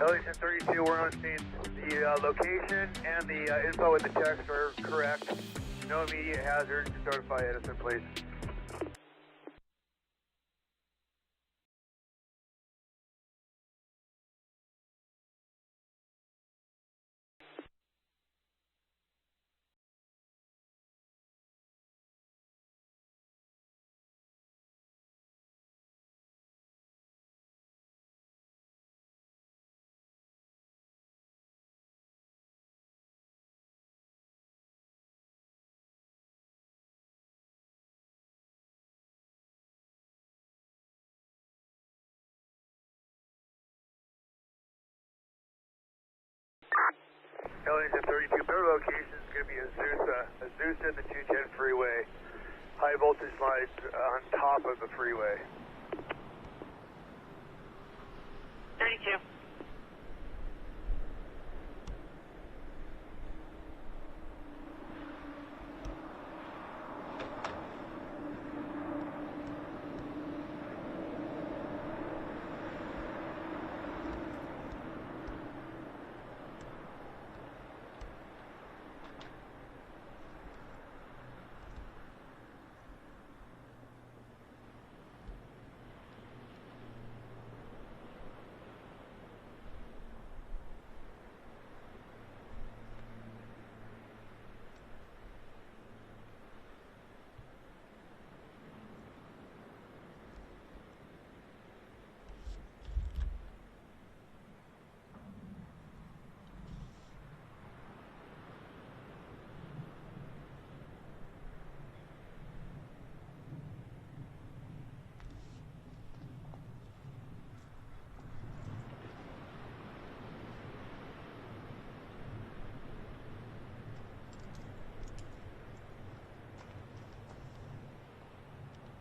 LA 32, we're on scene. The location and the info in the text are correct. No immediate hazard. Just notify Edison, please. Engine 32, their location is going to be Azusa and the 210 freeway. High voltage lines on top of the freeway. 32.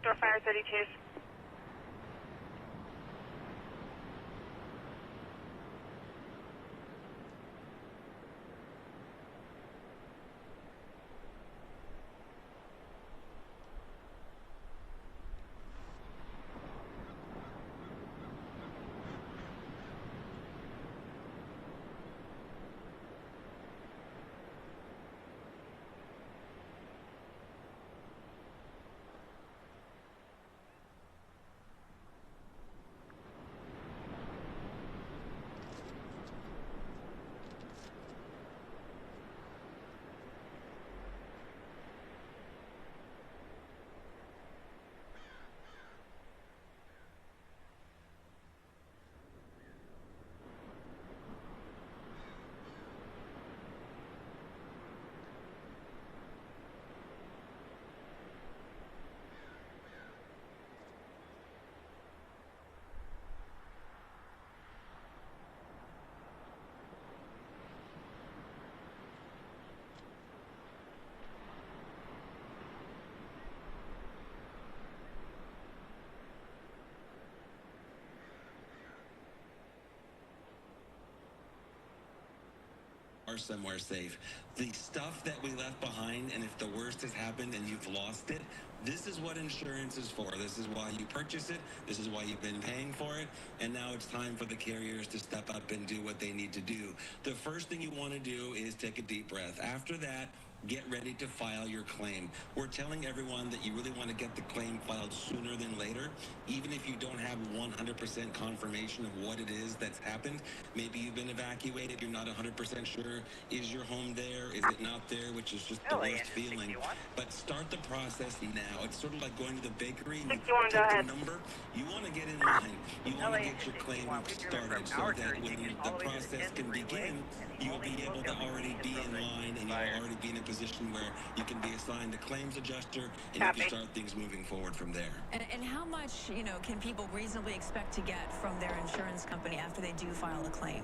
Door fire 32. Somewhere safe. The stuff that we left behind, and if the worst has happened and you've lost it, this is what insurance is for. This is why you purchase it. This is why you've been paying for it. And now it's time for the carriers to step up and do what they need to do. The first thing you want to do is take a deep breath. After that, get ready to file your claim. We're telling everyone that you really want to get the claim filed sooner than later, even if you don't have 100% confirmation of what it is that's happened. Maybe you've been evacuated, you're not 100% sure. Is your home there? Is it not there? Which is just the worst feeling. But start the process now. It's sort of like going to the bakery and you take the number. You want to get in line. You want to get your claim started so that when the process can begin, you'll be able to already be in line and you'll already be in a position where you can be assigned a claims adjuster and you can start things moving forward from there. And how much, can people reasonably expect to get from their insurance company after they do file a claim?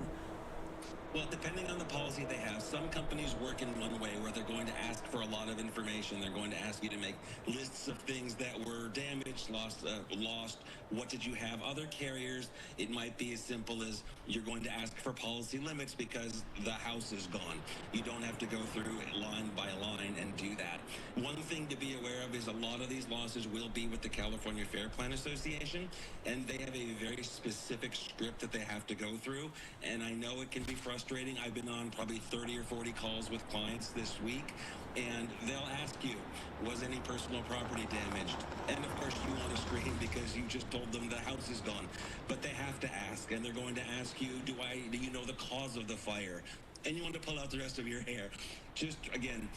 Well, depending on the policy they have, some companies work in one way where they're going to ask for a lot of information. They're going to ask you to make lists of things that were damaged, lost. What did you have? Other carriers, it might be as simple as you're going to ask for policy limits because the house is gone. You don't have to go through line by line and do that. One thing to be aware of is a lot of these losses will be with the California Fair Plan Association, and they have a very specific script that they have to go through. And I know it can be frustrating frustrating. I've been on probably 30 or 40 calls with clients this week, and they'll ask you, was any personal property damaged? And of course you want to scream because you just told them the house is gone. But they have to ask, and they're going to ask you, do you know the cause of the fire? And you want to pull out the rest of your hair. Just, again,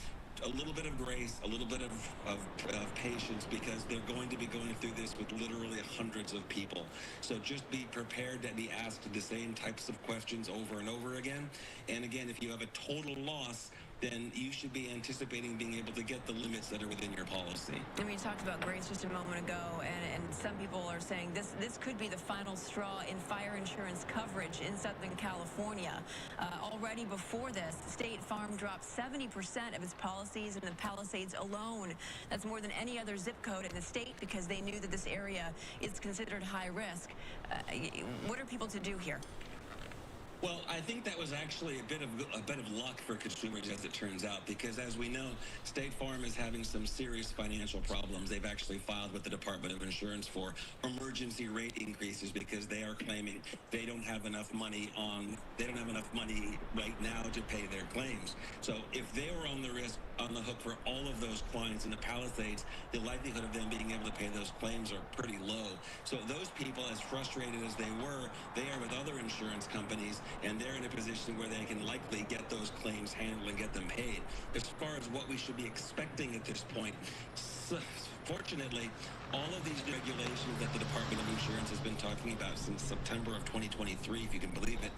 a little bit of grace, a little bit of patience, because they're going to be going through this with literally hundreds of people. So just be prepared to be asked the same types of questions over and over again. And again, if you have a total loss, then you should be anticipating being able to get the limits that are within your policy. I mean, you talked about grace just a moment ago, and some people are saying this could be the final straw in fire insurance coverage in Southern California. Already before this, State Farm dropped 70% of its policies in the Palisades alone. That's more than any other zip code in the state, because they knew that this area is considered high risk. What are people to do here? Well, I think that was actually a bit of luck for consumers, as it turns out, because as we know, State Farm is having some serious financial problems. They've actually filed with the Department of Insurance for emergency rate increases because they are claiming they don't have enough money right now to pay their claims. So if they were on the hook for all of those clients in the Palisades, the likelihood of them being able to pay those claims are pretty low. So those people, as frustrated as they were, they are with other insurance companies, and they're in a position where they can likely get those claims handled and get them paid. As far as what we should be expecting at this point, fortunately, all of these regulations that the Department of Insurance has been talking about since September of 2023, if you can believe it,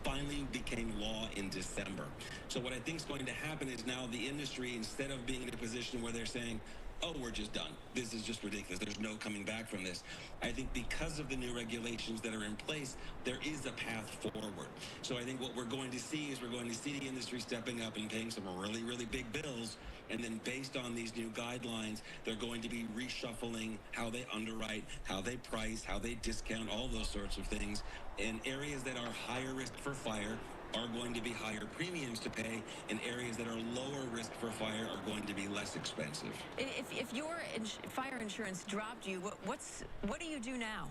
finally became law in December. So what I think is going to happen is now the industry, instead of being in a position where they're saying, oh, we're just done, this is just ridiculous, there's no coming back from this, I think because of the new regulations that are in place, there is a path forward. So I think what we're going to see is we're going to see the industry stepping up and paying some really, really big bills, and then based on these new guidelines, they're going to be reshuffling how they underwrite, how they price, how they discount, all those sorts of things. And areas that are higher risk for fire are going to be higher premiums to pay, and areas that are lower risk for fire are going to be less expensive. If your fire insurance dropped you, what do you do now?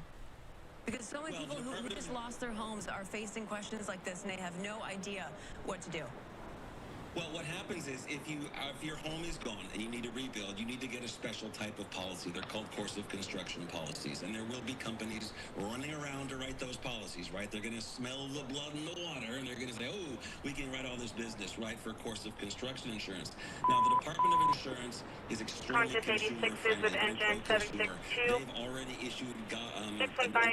Because so many people who just lost their homes are facing questions like this, and they have no idea what to do. Well, what happens is if your home is gone and you need to rebuild, you need to get a special type of policy. They're called course of construction policies, and there will be companies running around to write those policies, right? They're going to smell the blood in the water, and they're going to say, oh, we can write all this business, right, for course of construction insurance. Now, the Department of Insurance is extremely consumer-friendly, very pro-consumer. They've already issued an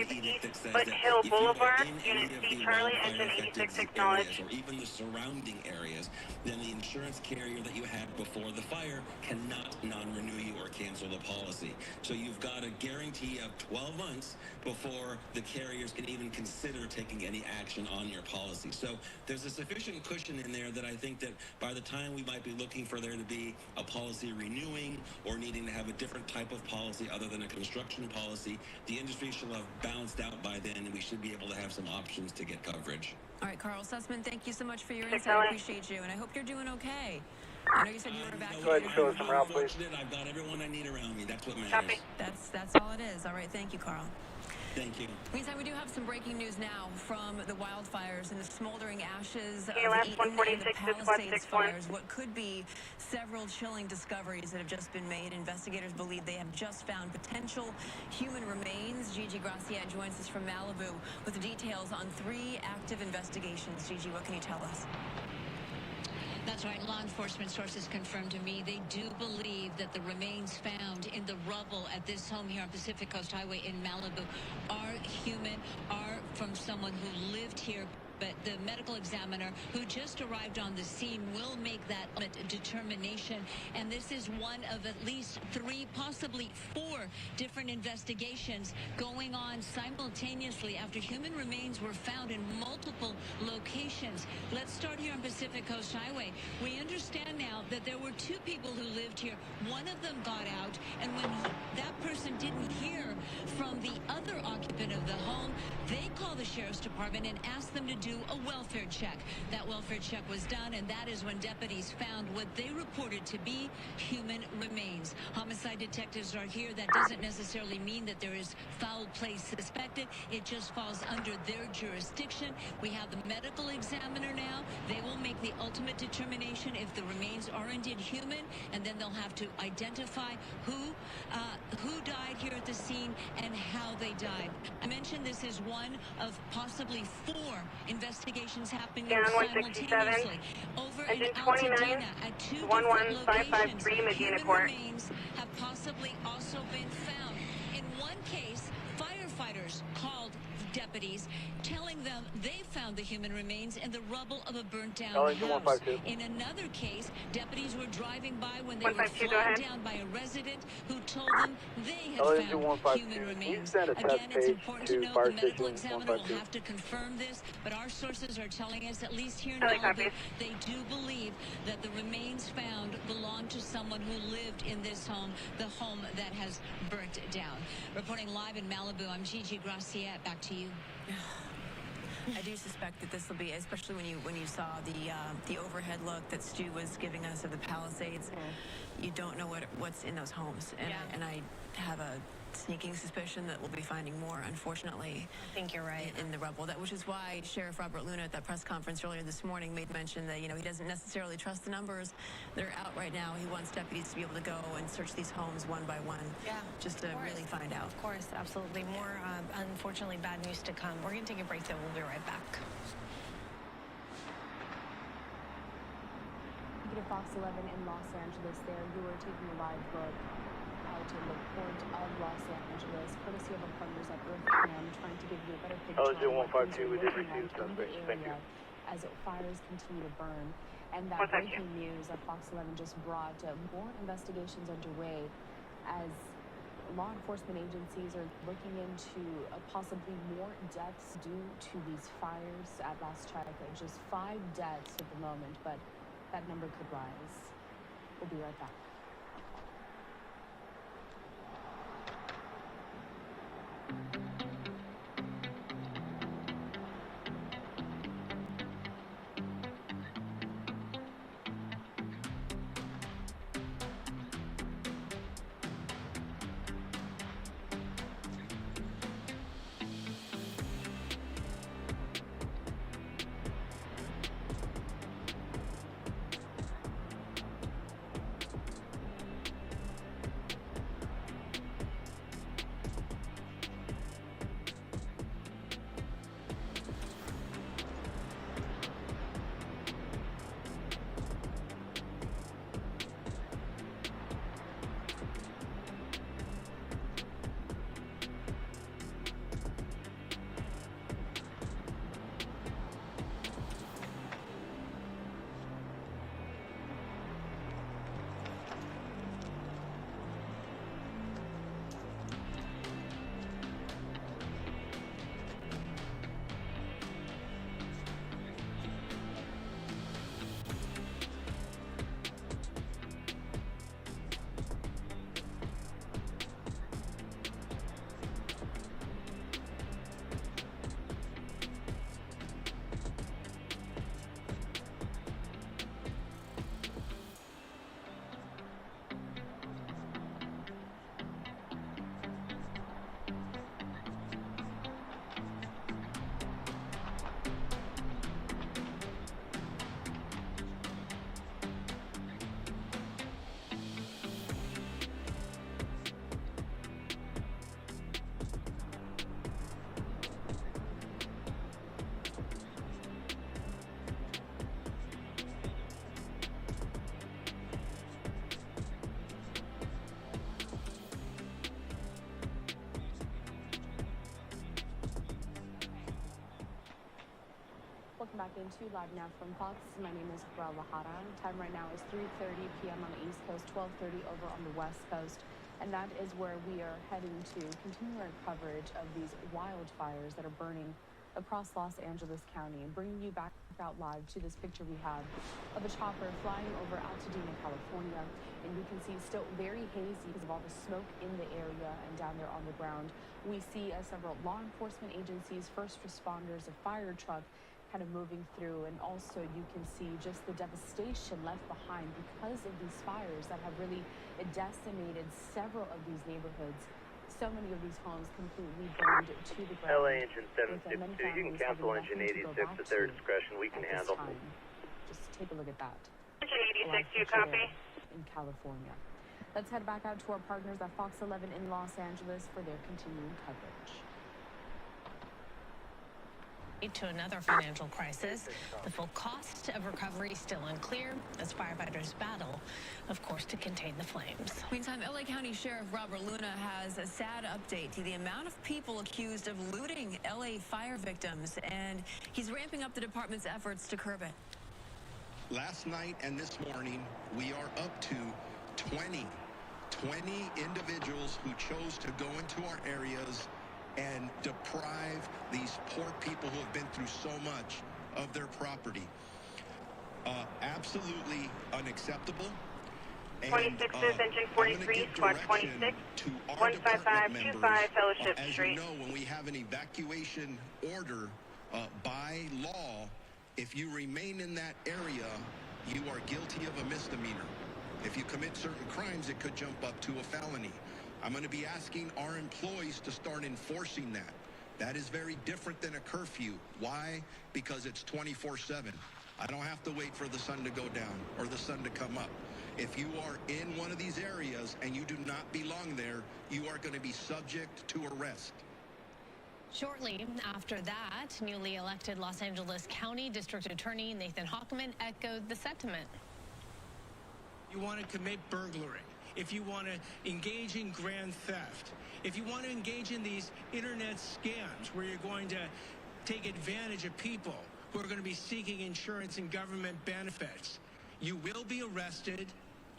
edict that says that if you are in any of the wildfire-affected areas or even the surrounding areas, then the insurance carrier that you had before the fire cannot non-renew you or cancel the policy. So you've got a guarantee of 12 months before the carriers can even consider taking any action on your policy. So there's a sufficient cushion in there that I think that by the time we might be looking for there to be a policy renewing or needing to have a different type of policy other than a construction policy, the industry should have balanced out by then, and we should be able to have some options to get coverage. All right, Carl Sussman, thank you so much for your insight. I appreciate you, and I hope you're doing okay. I know you said you were evacuated. Go ahead and show us some route, please. I've got everyone I need around me. That's what matters. Copy. That's all it is. All right, thank you, Carl. Thank you. Meantime, we do have some breaking news now from the wildfires and the smoldering ashes of KLF Eaton and the 146 to squad Palisades 61. fires. What could be several chilling discoveries that have just been made. Investigators believe they have just found potential human remains. Gigi Gracia joins us from Malibu with the details on 3 active investigations. Gigi, what can you tell us? That's right. Law enforcement sources confirmed to me they do believe that the remains found in the rubble at this home here on Pacific Coast Highway in Malibu are human, are from someone who lived here. But the medical examiner who just arrived on the scene will make that determination. And this is one of at least 3, possibly 4 different investigations going on simultaneously after human remains were found in multiple locations. Let's start here on Pacific Coast Highway. We understand now that there were two people who lived here. One of them got out, and when that person didn't hear from the other occupant of the home, they called the sheriff's department and asked them to do a welfare check. That welfare check was done, and that is when deputies found what they reported to be human remains. Homicide detectives are here. That doesn't necessarily mean that there is foul play suspected. It just falls under their jurisdiction. We have the medical examiner now. They will make the ultimate determination if the remains are indeed human, and then they'll have to identify who died here at the scene and how they died. I mentioned this is one of possibly 4 investigations happening simultaneously. Over in Altadena, at 2 different locations, human remains have possibly also been found. In one case, firefighters called deputies, telling them they found the human remains in the rubble of a burnt-down house. In another case, deputies were driving by when they were flagged down by a resident who told them they had found human remains. Again, it's important to know the medical examiner will have to confirm this, but our sources are telling us, at least here in Malibu, they do believe that the remains found belong to someone who lived in this home, the home that has burnt down. Reporting live in Malibu, I'm Gigi Graciette. Back to you. I do suspect that this will be, especially when you saw the overhead look that Stu was giving us of the Palisades. You don't know what's in those homes, and I have a sneaking suspicion that we'll be finding more, unfortunately. I think you're right. In the rubble. Which is why Sheriff Robert Luna at that press conference earlier this morning made mention that, he doesn't necessarily trust the numbers that are out right now. He wants deputies to be able to go and search these homes one by one. Yeah. Just to really find out. Of course, absolutely. More, unfortunately, bad news to come. We're going to take a break, though. We'll be right back. To Fox 11 in Los Angeles there, you were taking a live look out in the port of Los Angeles, courtesy of our partners at EarthCam, trying to give you a better picture of what things are looking like in the area as fires continue to burn. And that breaking news that Fox 11 just brought, more investigations underway as law enforcement agencies are looking into possibly more deaths due to these fires. At last check, just 5 deaths at the moment, but that number could rise. We'll be right back. Welcome back into Live Now from Fox. My name is Guadalajara. Time right now is 3:30 p.m. on the East Coast, 12:30 over on the West Coast. And that is where we are heading to continue our coverage of these wildfires that are burning across Los Angeles County, and bringing you back out live to this picture we have of a chopper flying over Altadena, California. And you can see still very hazy because of all the smoke in the area and down there on the ground. We see several law enforcement agencies, first responders, a fire truck kind of moving through. And also you can see just the devastation left behind because of these fires that have really decimated several of these neighborhoods. So many of these homes completely burned to the ground. LA engine 762, you can cancel engine 86 at their discretion. We can handle. Just take a look at that. Engine 86, you copy? In California. Let's head back out to our partners at Fox 11 in Los Angeles for their continuing coverage. To another financial crisis. The full cost of recovery still unclear as firefighters battle, of course, to contain the flames. Meantime, LA County Sheriff Robert Luna has a sad update to the amount of people accused of looting LA fire victims, and he's ramping up the department's efforts to curb it. Last night and this morning, we are up to 20 individuals who chose to go into our areas and deprive these poor people who have been through so much of their property. Absolutely unacceptable. 26 is engine 43, squad 26, 15525 Fellowship As Street. you know, when we have an evacuation order by law, if you remain in that area, you are guilty of a misdemeanor. If you commit certain crimes, it could jump up to a felony. I'm going to be asking our employees to start enforcing that. That is very different than a curfew. Why? Because it's 24/7. I don't have to wait for the sun to go down or the sun to come up. If you are in one of these areas and you do not belong there, you are going to be subject to arrest. Shortly after that, newly elected Los Angeles County District Attorney Nathan Hochman echoed the sentiment. You want to commit burglary, if you want to engage in grand theft, if you want to engage in these internet scams where you're going to take advantage of people who are going to be seeking insurance and government benefits, you will be arrested,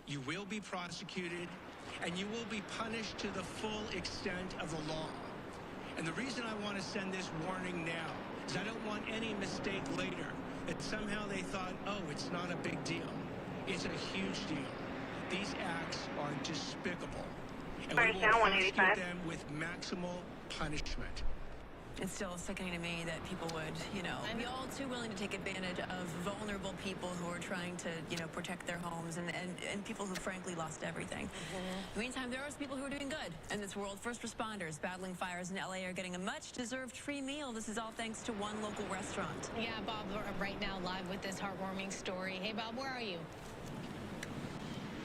you will be prosecuted, and you will be punished to the full extent of the law. And the reason I want to send this warning now is I don't want any mistake later that somehow they thought, oh, it's not a big deal. It's a huge deal. These acts are despicable, and we will prosecute them with maximal punishment. It's still sickening to me that people would, be all too willing to take advantage of vulnerable people who are trying to, protect their homes and people who frankly lost everything. In the meantime, there are people who are doing good, and it's world first responders battling fires in LA are getting a much-deserved free meal. This is all thanks to one local restaurant. Yeah, Bob, we're right now live with this heartwarming story. Hey, Bob, where are you?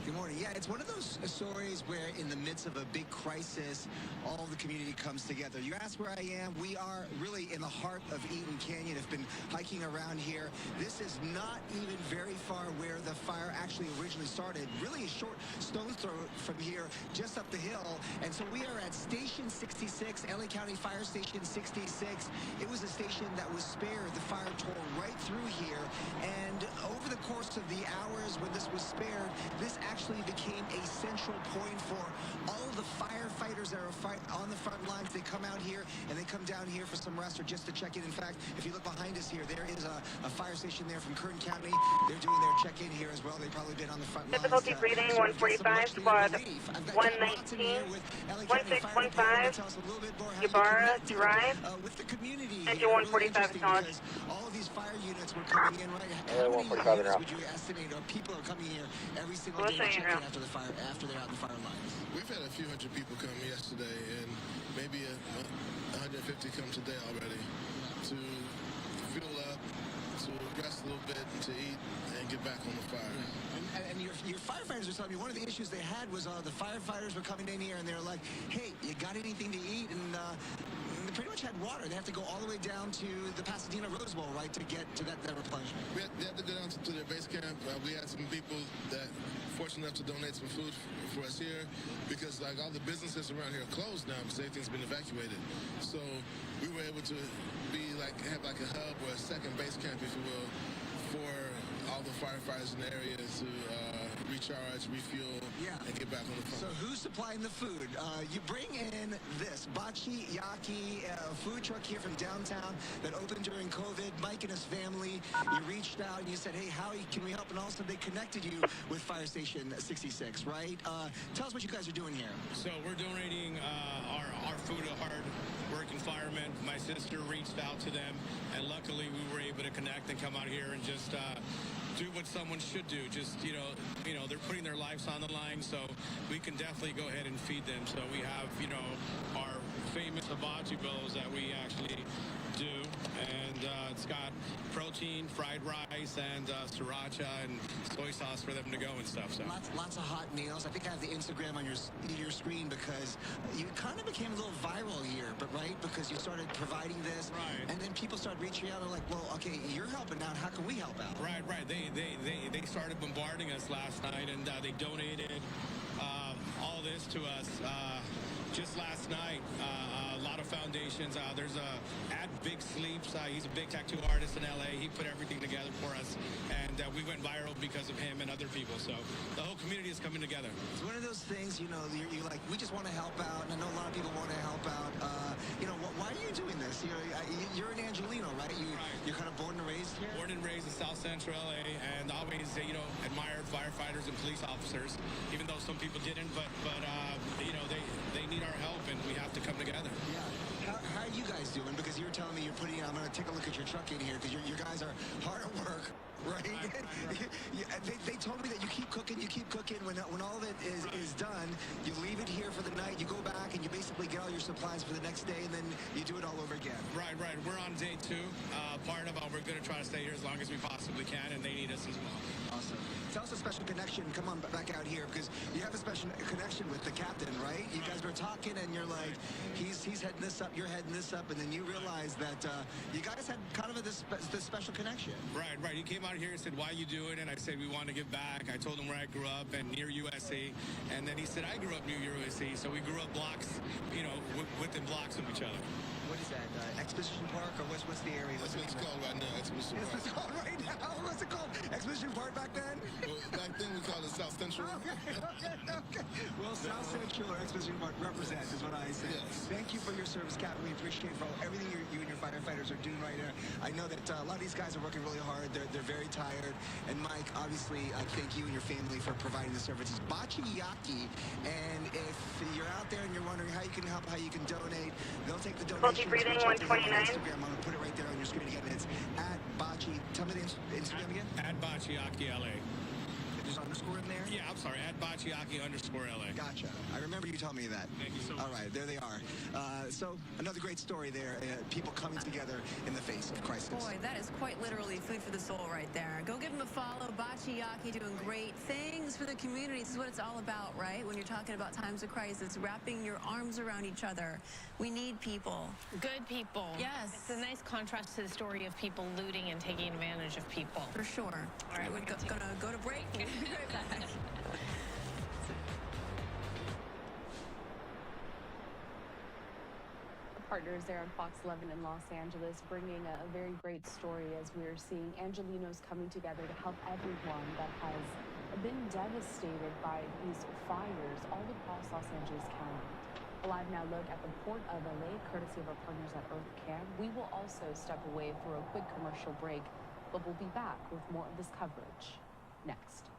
Good morning. Yeah, it's one of those stories where in the midst of a big crisis, all the community comes together. You ask where I am, we are really in the heart of Eaton Canyon. I've been hiking around here. This is not even very far where the fire actually originally started. Really a short stone's throw from here, just up the hill. And so we are at Station 66, LA County Fire Station 66. It was a station that was spared. The fire tore right through here. And over the course of the hours when this was spared, this actually became a central point for all of the firefighters that are on the front lines. They come out here and they come down here for some rest or just to check in. In fact, if you look behind us here, there is a fire station there from Kern County. They're doing their check-in here as well. They've probably been on the front lines. Difficulty breathing, 145, squad 119, 1615, Ibarra Drive, engine 145 acknowledged. All of these fire units were coming in, right? How many units would you estimate, or people are coming here every single day to check in after the fire, after they're out in the fire lines? We've had a few hundred people come yesterday, and maybe 150 come today already to fuel up, to rest a little bit, to eat, and get back on the fire. And your firefighters were telling me one of the issues they had was the firefighters were coming in here and they were like, hey, you got anything to eat? And they pretty much had water. They have to go all the way down to the Pasadena Rose Bowl, right, to get to that replenishment. They have to go down to their base camp. We had some people that fortunate enough to donate some food for us here because like all the businesses around here are closed now because everything's been evacuated. So we were able to have like a hub or a second base camp, if you will, for all the firefighters in the area to recharge, refuel, and get back on the phone. So who's supplying the food? You bring in this Bachi Yaki food truck here from downtown that opened during COVID. Mike and his family, you reached out and you said, hey, how can we help? And also they connected you with Fire Station 66, right? Tell us what you guys are doing here. So we're donating our food to hard-working firemen. My sister reached out to them, and luckily we were able to connect and come out here and just do what someone should do. Just, you know, they're putting their lives on the line, so we can definitely go ahead and feed them. So we have, you know, our famous hibachi bowls that we actually do, and it's got protein, fried rice, and sriracha and soy sauce for them to go and stuff. So lots of hot meals. I think I have the Instagram on your screen because you kind of became a little viral here, but right, because you started providing this, right, and then people started reaching out and like, well, okay, you're helping out. How can we help out? Right. They started bombarding us last night, and they donated all this to us. Just last night, a lot of foundations. There's at Big Sleeps. He's a big tattoo artist in LA. He put everything together for us, and we went viral because of him and other people. So the whole community is coming together. It's one of those things, you know, you're like, we just want to help out, and I know a lot of people want to help out. You know, why are you doing this? You know, you're an Angelino, right? You're kind of born and raised here? Born and raised in South Central LA, and always, you know, admired firefighters and police officers, even though some people didn't, but you know, they need our help, and we have to come together. Yeah. How are you guys doing? Because you were telling me you're putting, I'm going to take a look at your truck in here, because your guys are hard at work, right? They told me that you keep cooking. When all of it is done, you leave it here for the night, you go back, and you basically get all your supplies for the next day, and then you do it all over again. Right. We're on day 2. Part of we're going to try to stay here as long as we possibly can, and they need us as well. Awesome. Tell us a special connection. Come on back out here, because you have a special connection with the captain, right? You guys were talking, and you're like, he's heading this up, you're heading this up, and then you realize that you guys had kind of this special connection. Right. He came out here and said, why you do it? And I said, we want to give back. I told him where I grew up and near USC, and then he said, I grew up near USC, so we grew up blocks, you know, within blocks of each other. What is that? Exposition Park, or what's the area? That's what it's called right now, Exposition Park. It's called right now? What's it called? Exposition Park back then? Well, back then we called it South Central. Okay. Well, South Central or Exposition Park represent is what I say. Yes. Thank you for your service, Captain. We appreciate everything you and your firefighters are doing right now. I know that a lot of these guys are working really hard. They're very tired. And Mike, obviously, I thank you and your family for providing the services. Bachi Yaki. And if you're out there and you're wondering how you can help, how you can donate, they'll take the donation. Breathing 129. Instagram. I'm going to put it right there on your screen again. It's at Bachi. Tell me the Instagram again. At Bachi Yaki LA. There's an underscore in there? Yeah, I'm sorry. At Bachi Yaki _LA. Gotcha. I remember you telling me that. Thank you so much. All right, there they are. So another great story there. People coming together in the face of crisis. Boy, that is quite literally food for the soul right there. Go give them a follow. Bachi Yaki doing great things for the community. This is what it's all about, right? When you're talking about times of crisis, wrapping your arms around each other. We need people. Good people. Yes. It's a nice contrast to the story of people looting and taking advantage of people. For sure. All right, we're gonna go to break. We'll be right back. Partners there on Fox 11 in Los Angeles, bringing a very great story as we're seeing Angelinos coming together to help everyone that has been devastated by these fires all across Los Angeles County. A live now look at the Port of LA, courtesy of our partners at EarthCam. We will also step away for a quick commercial break, but we'll be back with more of this coverage next.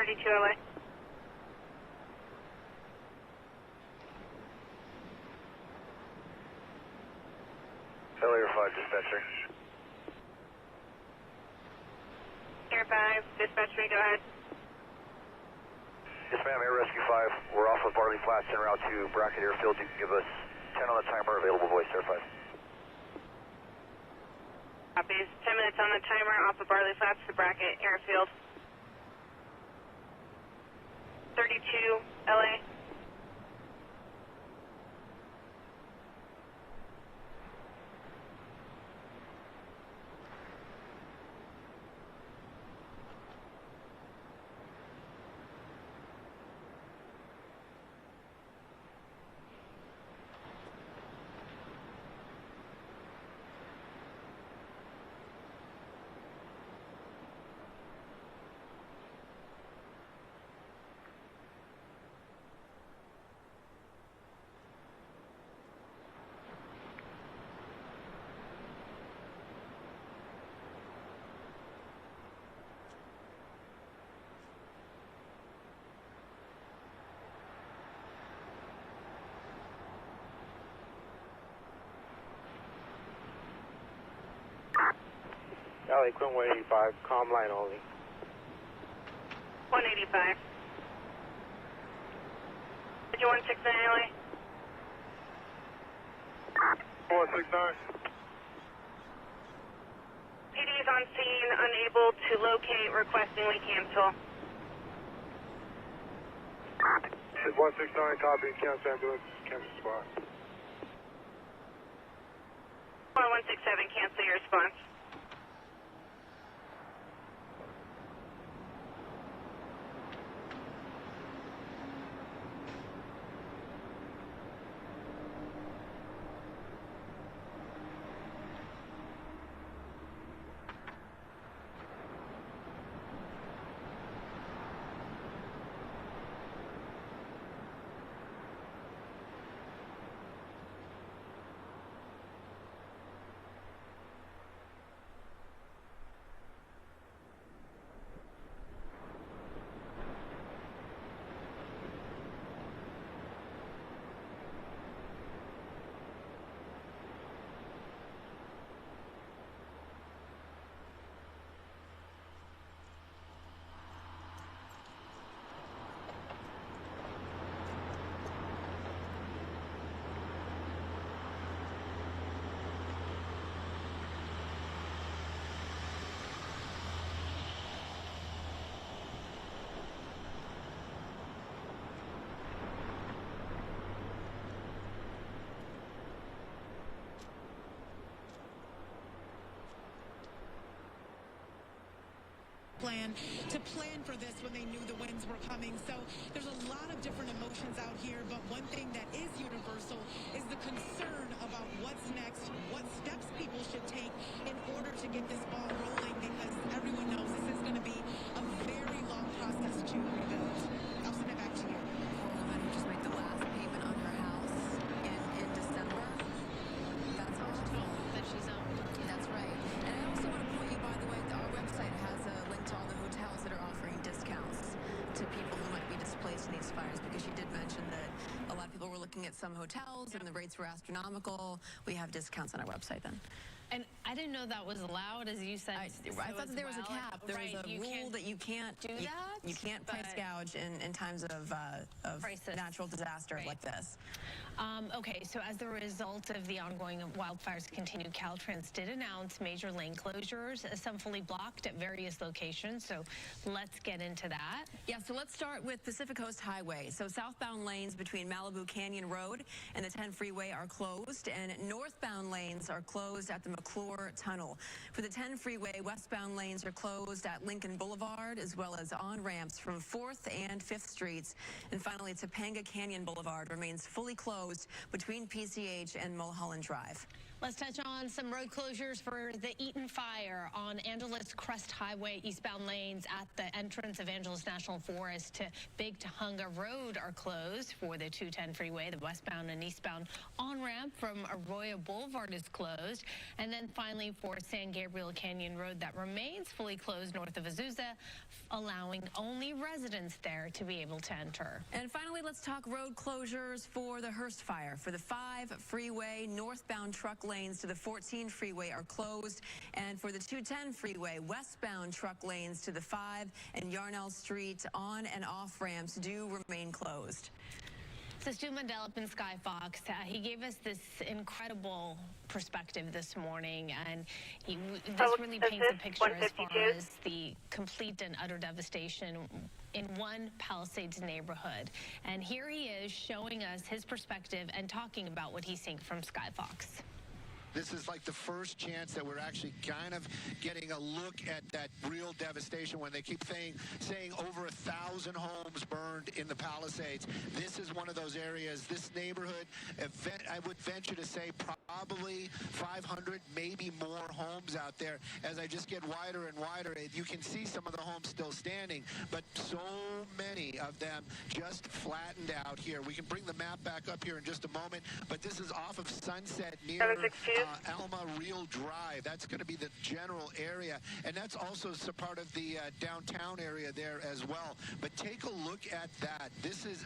32 LA. Failure 5, dispatcher. Air 5, dispatcher, go ahead. Yes, ma'am, Air Rescue 5. We're off of Barley Flats en route to Brackett Airfield. You can give us 10 on the timer, available voice, Air 5. Copies. 10 minutes on the timer, off of Barley Flats to Brackett Airfield. 32 LA. LA Quinn 185, calm line only. 185. Did you 169 LA? 169. PD is on scene, unable to locate, requesting we cancel. 169, copy, cancel ambulance, cancel spot. 167, cancel your response. plan for this when they knew the winds were coming. So there's a lot of different emotions out here, but one thing that is universal is the concern about what's next, what steps people should take in order to get this ball rolling, because everyone knows this is going to be a very long process to rebuild. I'll send it back to you. Poor woman who just made the last payment on her house in December. That's awful. That she's owned. That's right. And I also want to point you, by the way, our website has a link to all the hotels that are offering discounts to people who might be displaced in these fires, because she did mention that a lot of people were looking at some hotels and the rates were astronomical. We have discounts on our website then. And I didn't know that was allowed, as you said. I thought that there was a cap. There was a rule that you can't do that. You can't price gouge in times of natural disaster like this. Okay, so as the result of the ongoing wildfires continue, Caltrans did announce major lane closures, some fully blocked at various locations. So let's get into that. Yeah, so let's start with Pacific Coast Highway. So southbound lanes between Malibu Canyon Road and the 10 freeway are closed, and northbound lanes are closed at the McClure Tunnel. For the 10 freeway, westbound lanes are closed at Lincoln Boulevard, as well as on-ramps from 4th and 5th Streets. And finally, Topanga Canyon Boulevard remains fully closed between PCH and Mulholland Drive. Let's touch on some road closures for the Eaton fire on Angeles Crest Highway eastbound lanes at the entrance of Angeles National Forest to Big Tahunga Road are closed for the 210 freeway. The westbound and eastbound on-ramp from Arroyo Boulevard is closed. And then finally for San Gabriel Canyon Road that remains fully closed north of Azusa, allowing only residents there to be able to enter. And finally, let's talk road closures for the Hearst fire. For the 5 freeway, northbound truck lanes to the 14 freeway are closed. And for the 210 freeway, westbound truck lanes to the 5 and Yarnell Street on and off ramps do remain closed. So Stu Mundell up in Sky Fox, he gave us this incredible perspective this morning, and this really paints a picture as far as the complete and utter devastation in one Palisades neighborhood. And here he is showing us his perspective and talking about what he's seeing from Sky Fox. This is like the first chance that we're actually kind of getting a look at that real devastation when they keep saying over 1,000 homes burned in the Palisades. This is one of those areas, this neighborhood, I would venture to say probably 500, maybe more homes out there. As I just get wider and wider, you can see some of the homes still standing, but so many of them just flattened out here. We can bring the map back up here in just a moment, but this is off of Sunset near Alma Real Drive. That's going to be the general area, and that's also part of the downtown area there as well. But take a look at that. This is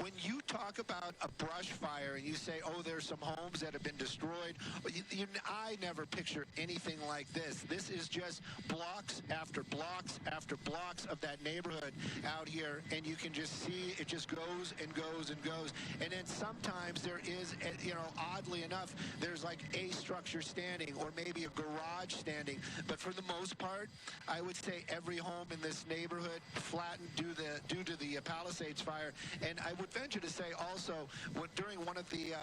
when you talk about a brush fire and you say, oh, there's some homes that have been destroyed, I never picture anything like this. This is just blocks after blocks after blocks of that neighborhood out here, and you can just see it just goes and goes and goes. And then sometimes there is, oddly enough, there's like a structure standing or maybe a garage standing, but for the most part, I would say every home in this neighborhood flattened due to the Palisades fire. And I would venture to say also, during one of the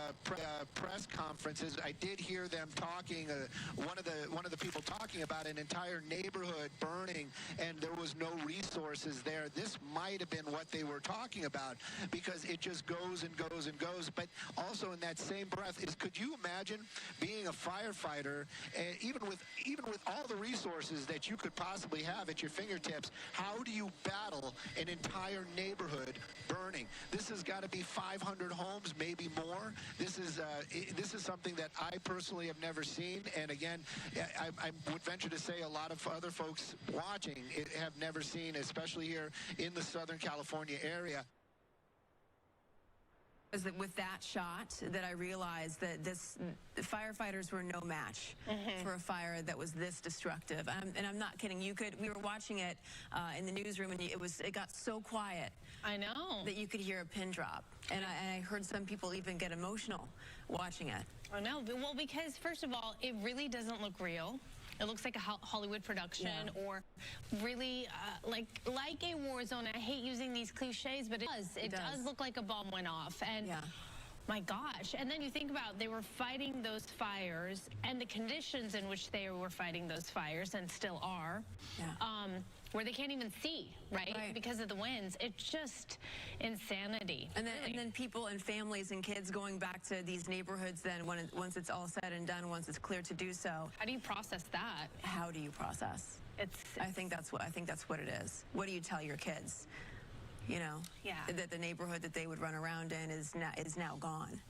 press conferences, I did hear them talking. One of the people talking about an entire neighborhood burning, and there was no resources there. This might have been what they were talking about, because it just goes and goes and goes. But also in that same breath could you imagine being a firefighter, and even with all the resources that you could possibly have at your fingertips, how do you battle an entire neighborhood burning? This has got to be 500 homes, maybe more. This is something that I personally have never seen, and again, I would venture to say a lot of other folks watching have never seen, especially here in the Southern California area. Is that with that shot that I realized that the firefighters were no match for a fire that was this destructive. And I'm not kidding. We were watching it in the newsroom, and it got so quiet. I know. That you could hear a pin drop. And I heard some people even get emotional watching it. I know. Well, because first of all, it really doesn't look real. It looks like a Hollywood production, or really like a war zone. I hate using these cliches, but it does look like a bomb went off. And my gosh. And then you think about, they were fighting those fires and the conditions in which they were fighting those fires, and still are, where they can't even see, right? Because of the winds. It's just insanity. And then people and families and kids going back to these neighborhoods then once it's all said and done, once it's clear to do so. How do you process that? How do you process? I think that's what it is. What do you tell your kids? That the neighborhood that they would run around in is now gone.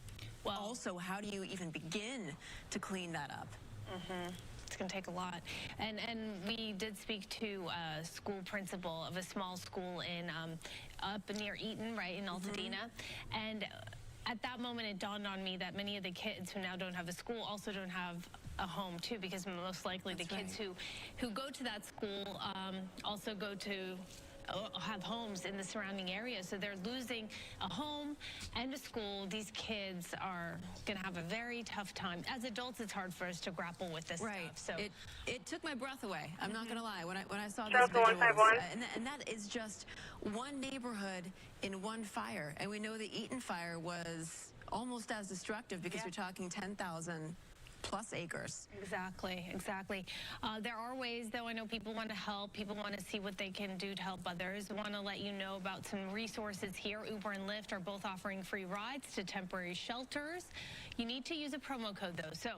Well, also, how do you even begin to clean that up? It's going to take a lot. And we did speak to a school principal of a small school in up near Eaton, right, in Altadena. And at that moment, it dawned on me that many of the kids who now don't have a school also don't have a home, too, because most likely the kids who go to that school also go to have homes in the surrounding area, so they're losing a home and a school. These kids are going to have a very tough time. As adults, it's hard for us to grapple with this stuff. So it took my breath away. I'm not going to lie. When I saw these visuals, and that is just one neighborhood in one fire, and we know the Eaton fire was almost as destructive because you're talking 10,000 plus acres. Exactly, exactly. There are ways, though. I know people want to help. People want to see what they can do to help others. Want to let you know about some resources here. Uber and Lyft are both offering free rides to temporary shelters. You need to use a promo code, though. So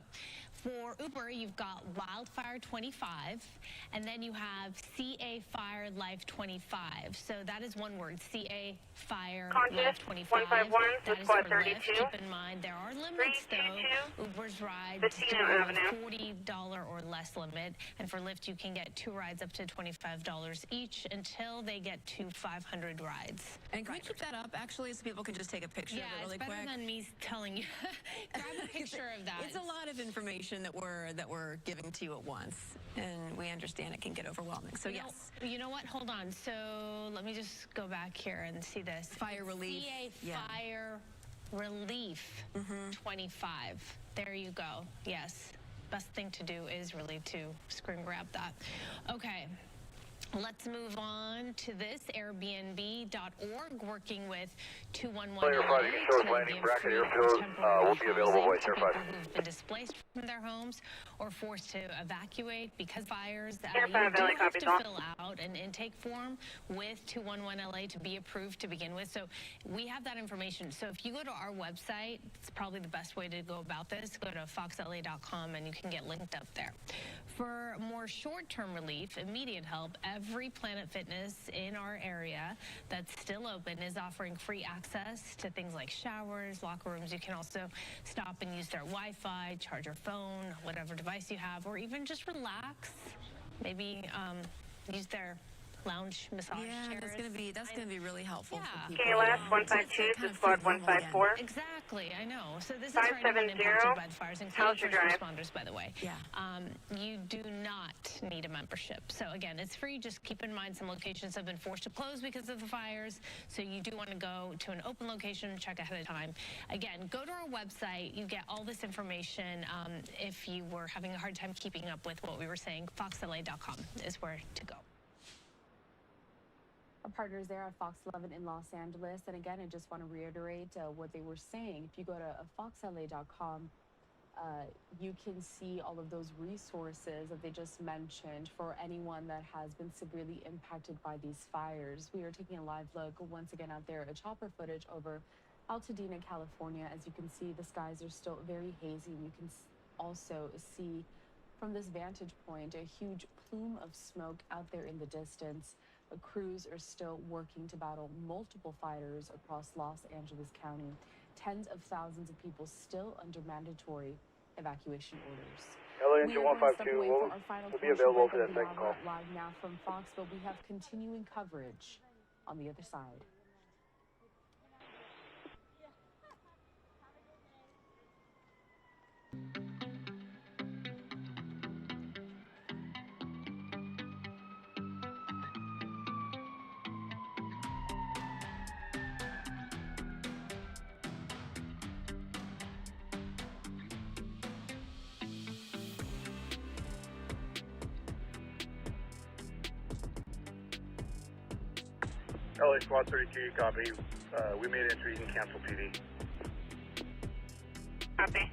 for Uber, you've got Wildfire 25, and then you have CA Fire Life 25. So that is one word, CA Fire Life 25. That is for Lyft. Keep in mind, there are limits, though. Uber's rides do have a $40 or less limit, and for Lyft, you can get 2 rides up to $25 each until they get to 500 rides. And can we keep that up, actually, so people can just take a picture of it really quick? Yeah, it's better than me telling you. Grab a picture of that. It's a lot of information that we're giving to you at once, and we understand it can get overwhelming. So yes. You know what? Hold on. So let me just go back here and see this. Fire relief. CA Fire Relief 25. There you go. Yes. Best thing to do is really to screen grab that. Okay. Let's move on to this, Airbnb.org, working with 211 LA to give free temporary housing to people who've been displaced from their homes or forced to evacuate because fires. You do have to fill out an intake form with 211 LA to be approved to begin with. So we have that information. So if you go to our website, it's probably the best way to go about this. Go to foxla.com and you can get linked up there. For more short-term relief, immediate help, every Planet Fitness in our area that's still open is offering free access to things like showers, locker rooms. You can also stop and use their Wi-Fi, charge your phone, whatever device you have, or even just relax. Maybe use their lounge massage chairs. That's gonna be really helpful for people. KLS 152 to squad 154. Exactly, I know. So this is for anyone impacted by the fires, including first responders, by the way. Yeah. You do not need a membership. So again, it's free. Just keep in mind some locations have been forced to close because of the fires. So you do want to go to an open location, check ahead of time. Again, go to our website. You get all this information. If you were having a hard time keeping up with what we were saying, foxla.com is where to go. Our partners there at Fox 11 in Los Angeles. And again, I just want to reiterate what they were saying. If you go to foxla.com, you can see all of those resources that they just mentioned for anyone that has been severely impacted by these fires. We are taking a live look once again out there at chopper footage over Altadena, California. As you can see, the skies are still very hazy. You can also see from this vantage point a huge plume of smoke out there in the distance. Crews are still working to battle multiple fires across Los Angeles County. Tens of thousands of people still under mandatory evacuation orders. LA engine 152 will be available for that second call. Live now from Fox, but we have continuing coverage on the other side. LA Squad 32, copy. We made entry, you can cancel PD. Copy.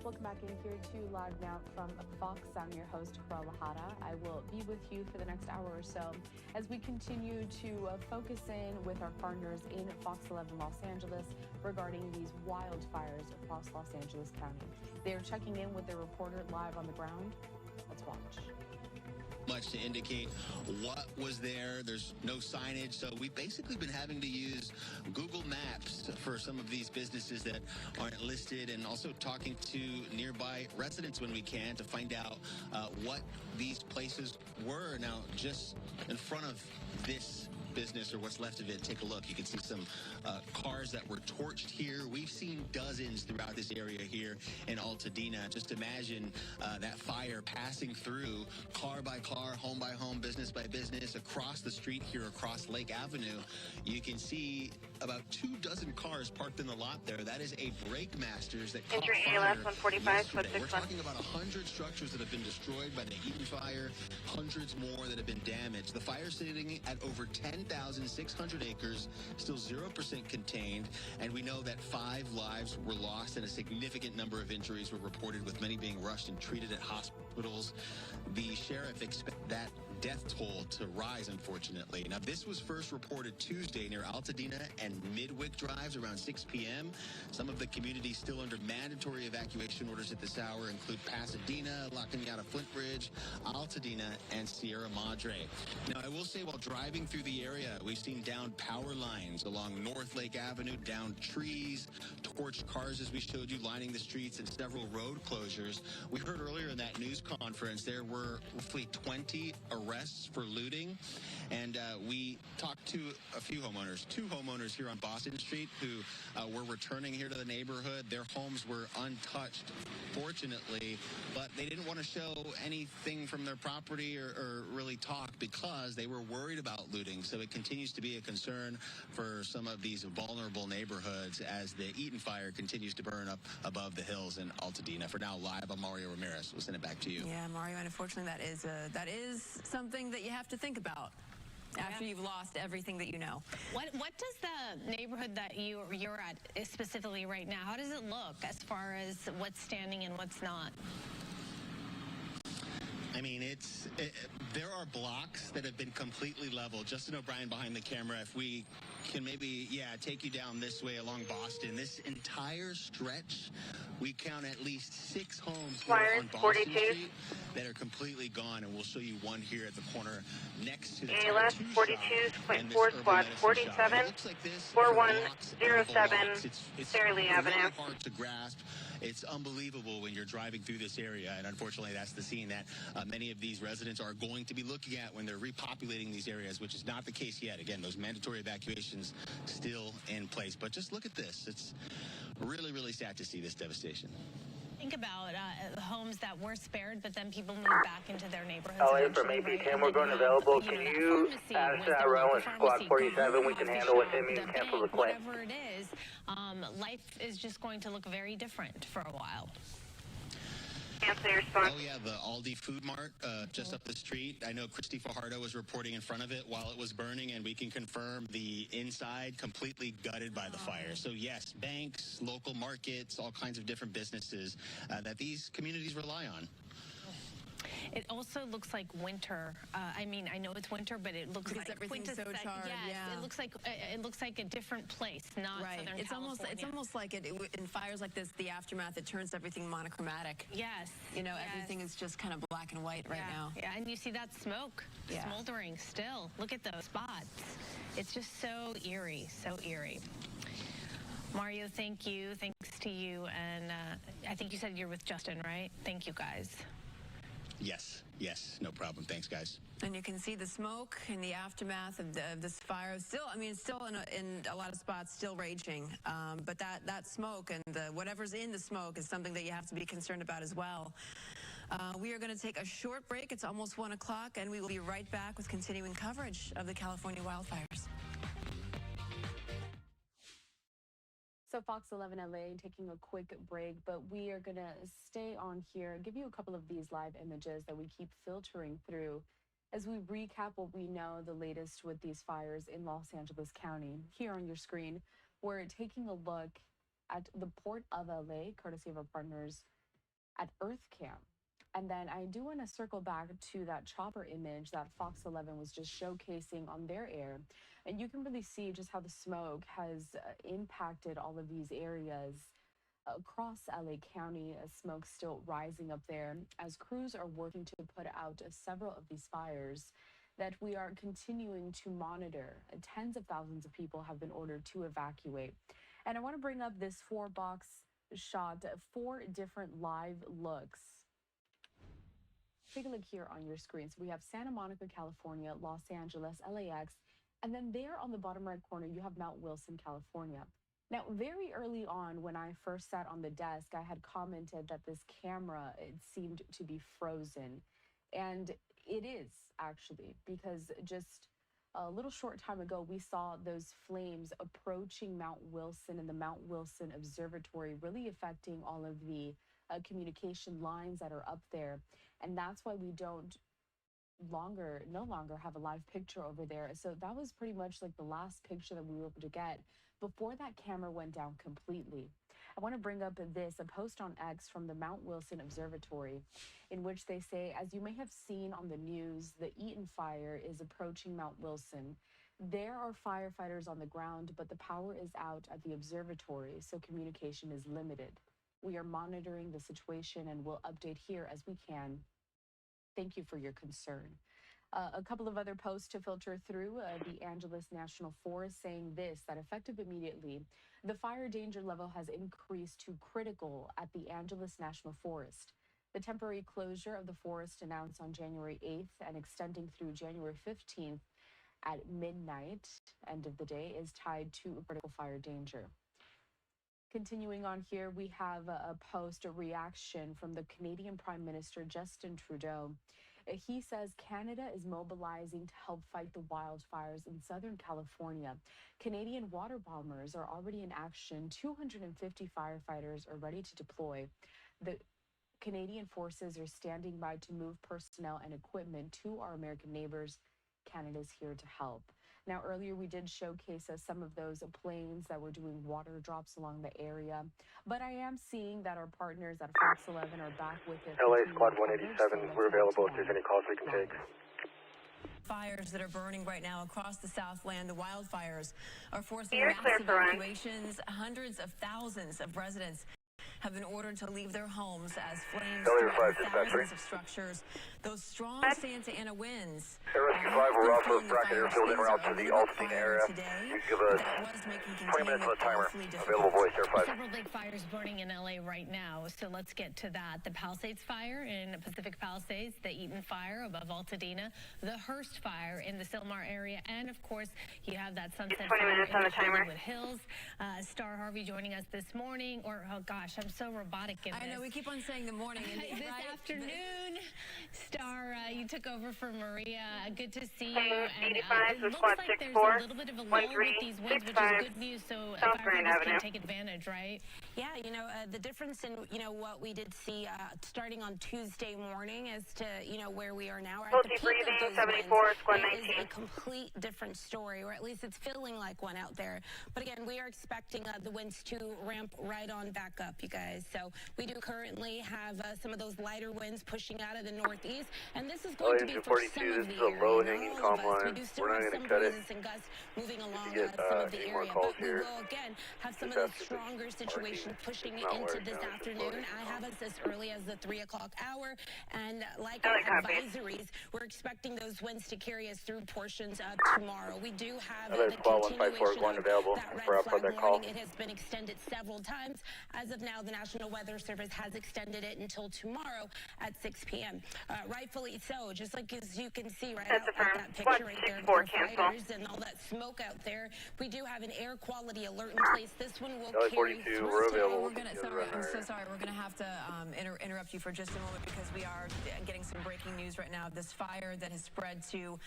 Welcome back in here to Live Now from Fox. I'm your host, Lajada. I will be with you for the next hour or so as we continue to focus in with our partners in Fox 11 Los Angeles regarding these wildfires across Los Angeles County. They're checking in with their reporter live on the ground. Let's watch. Much to indicate what was there. There's no signage, so we've basically been having to use Google Maps for some of these businesses that aren't listed, and also talking to nearby residents when we can to find out what these places were. Now, just in front of this business, or what's left of it, take a look. You can see some cars that were torched here. We've seen dozens throughout this area here in Altadena. Just imagine that fire passing through car by car, home by home, business by business, across the street here, across Lake Avenue. You can see about 24 cars parked in the lot there. That is a Brake Masters that caught fire 145, yesterday. We're talking about 100 structures that have been destroyed by the Eaton fire, hundreds more that have been damaged. The fire sitting at over 10,600 acres, still 0% contained, and we know that 5 lives were lost and a significant number of injuries were reported, with many being rushed and treated at hospitals. The sheriff expects that death toll to rise, unfortunately. Now, this was first reported Tuesday near Altadena and Midwick Drives around 6 p.m. Some of the communities still under mandatory evacuation orders at this hour include Pasadena, La Cañada, Flint Ridge, Altadena, and Sierra Madre. Now, I will say, while driving through the area, we've seen downed power lines along North Lake Avenue, downed trees, torched cars, as we showed you, lining the streets, and several road closures. We heard earlier in that news conference there were roughly 20 arrests for looting, and we talked to a few homeowners, 2 homeowners here on Boston Street who were returning here to the neighborhood. Their homes were untouched, fortunately, but they didn't want to show anything from their property or really talk because they were worried about looting. So it continues to be a concern for some of these vulnerable neighborhoods as the Eaton fire continues to burn up above the hills in Altadena. For now, live, I'm Mario Ramirez. We'll send it back to you. Yeah, Mario, and unfortunately that is something that you have to think about after you've lost everything that you know. What does the neighborhood that you're at specifically right now, how does it look as far as what's standing and what's not? I mean, there are blocks that have been completely leveled. Justin O'Brien behind the camera, if we can maybe, take you down this way along Boston. This entire stretch, we count at least 6 homes here on Boston Street that are completely gone, and we'll show you one here at the corner next to the ALS 42.4 squad 47 4107 Fairleigh Avenue. Really hard to grasp. It's unbelievable when you're driving through this area, and unfortunately that's the scene that many of these residents are going to be looking at when they're repopulating these areas, which is not the case yet. Again, those mandatory evacuations still in place. But just look at this. It's really, really sad to see this devastation. Think about homes that were spared, but then people moved back into their neighborhoods. LA from APCAM, we're going available. Can you add us to that row in Squad 47? We can handle with him. You can cancel the claim. Whatever it is, life is just going to look very different for a while. Oh, yeah, the Aldi Food Mart just up the street. I know Christy Fajardo was reporting in front of it while it was burning, and we can confirm the inside completely gutted by the fire. So, yes, banks, local markets, all kinds of different businesses that these communities rely on. It also looks like winter. I mean, I know it's winter, but it looks like everything's so charred. Yes, it looks like a different place, not Southern California. It's almost like in fires like this, the aftermath, it turns everything monochromatic. Yes. Everything is just kind of black and white right now. Yeah, and you see that smoke smoldering still. Look at those spots. It's just so eerie, so eerie. Mario, thank you. Thanks to you. And I think you said you're with Justin, right? Thank you, guys. Yes, no problem. Thanks, guys. And you can see the smoke in the aftermath of this fire. Still, I mean, it's still in a lot of spots still raging. But that smoke and whatever's in the smoke is something that you have to be concerned about as well. We are going to take a short break. It's almost 1 o'clock, and we will be right back with continuing coverage of the California wildfires. So Fox 11 LA taking a quick break, but we are going to stay on here, give you a couple of these live images that we keep filtering through as we recap what we know the latest with these fires in Los Angeles County. Here on your screen, we're taking a look at the Port of LA, courtesy of our partners at Earth Camp. And then I do want to circle back to that chopper image that Fox 11 was just showcasing on their air. And you can really see just how the smoke has impacted all of these areas across LA County. Smoke still rising up there as crews are working to put out several of these fires that we are continuing to monitor. Tens of thousands of people have been ordered to evacuate. And I want to bring up this 4-box shot, 4 different live looks. Take a look here on your screen. So we have Santa Monica, California, Los Angeles, LAX, and then there on the bottom right corner, you have Mount Wilson, California. Now, very early on, when I first sat on the desk, I had commented that this camera, it seemed to be frozen. And it is actually, because just a little short time ago, we saw those flames approaching Mount Wilson and the Mount Wilson Observatory, really affecting all of the communication lines that are up there. And that's why we no longer have a live picture over there. So that was pretty much like the last picture that we were able to get before that camera went down completely. I want to bring up a post on X from the Mount Wilson Observatory, in which they say, as you may have seen on the news, the Eaton fire is approaching Mount Wilson. There are firefighters on the ground, but the power is out at the observatory, so communication is limited. We are monitoring the situation and will update here as we can. Thank you for your concern. A couple of other posts to filter through. The Angeles National Forest saying this, that effective immediately, the fire danger level has increased to critical at the Angeles National Forest. The temporary closure of the forest announced on January 8th and extending through January 15th at midnight, end of the day, is tied to critical fire danger. Continuing on here, we have a reaction from the Canadian Prime Minister Justin Trudeau. He says Canada is mobilizing to help fight the wildfires in Southern California. Canadian water bombers are already in action. 250 firefighters are ready to deploy. The Canadian forces are standing by to move personnel and equipment to our American neighbors. Canada's here to help. Now, earlier we did showcase some of those planes that were doing water drops along the area, but I am seeing that our partners at Fox 11 are back with it. LA Squad 187, we're available if there's any calls we can take. Fires that are burning right now across the Southland, the wildfires are forcing massive evacuations. Hundreds of thousands of residents have been ordered to leave their homes as flames threaten thousands of structures. Those strong Santa Ana winds. Rescue 5, we're off of bracket airfield en route to the Alstein area. You give us 20 minutes on the timer. Available voice, Air 5. Several big fires burning in LA right now, so let's get to that. The Palisades fire in Pacific Palisades, the Eaton fire above Altadena, the Hearst fire in the Silmar area, and of course, you have that Sunset fire in the Hollywood Hills. Star Harvey joining us this morning, or oh gosh, I'm so robotic in this. I know, we keep on saying the morning. And this afternoon, Star, you took over for Maria. Good to see you. And it looks like there's a little bit of a lull with these winds, which is good news, so firefighters can take advantage, right? Yeah, you know, the difference in, you know, what we did see starting on Tuesday morning as to, you know, where we are now. We're at the peak of those winds. It is a complete different story, or at least it's feeling like one out there. But again, we are expecting the winds to ramp right on back up, you guys. So we do currently have some of those lighter winds pushing out of the northeast, and this is going to be for some of the area. Low-hanging calm line. We do still have some breezes and gusts moving along some of the area, but we will again have some of those stronger situations pushing into this afternoon. I have us as early as the 3 o'clock hour, and like our advisories, we're expecting those winds to carry us through portions of tomorrow. We do have the continuation of that red flag warning. It has been extended several times. As of now, the National Weather Service has extended it until tomorrow at 6 p.m. Rightfully so, just like as you can see right out that picture right there, the fires and all that smoke out there. We do have an air quality alert in place. This one will carry through. I'm so sorry. We're going to have to interrupt you for just a moment because we are getting some breaking news right now. This fire that has spread to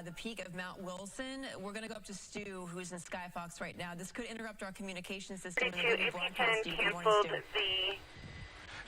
the peak of Mount Wilson. We're going to go up to Stu, who's in Skyfox right now. This could interrupt our communication system. If you can cancel the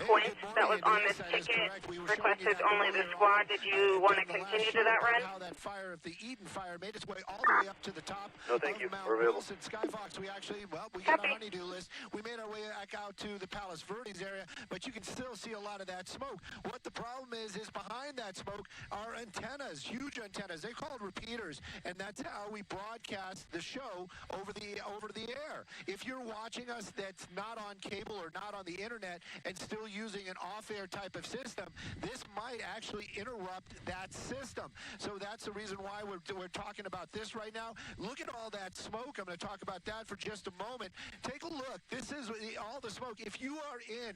point that was on this ticket requested only the squad. Did you want to continue to that run? How that fire, if the Eden fire made its way all the way up to the top No, thank you. Mount We're available. Wilson. Skyfox, we actually, well, we got our honeydew list. We made our way back out to the Palos Verdes area, but you can still see a lot of that smoke. What the problem is behind that smoke are antennas, huge antennas. They're called repeaters, and that's how we broadcast the show over the air. If you're watching us that's not on cable or not on the internet and still using an off-air type of system, this might actually interrupt that system. So that's the reason why we're talking about this right now. Look at all that smoke. I'm going to talk about that for just a moment. Take a look. This is all the smoke. If you are in,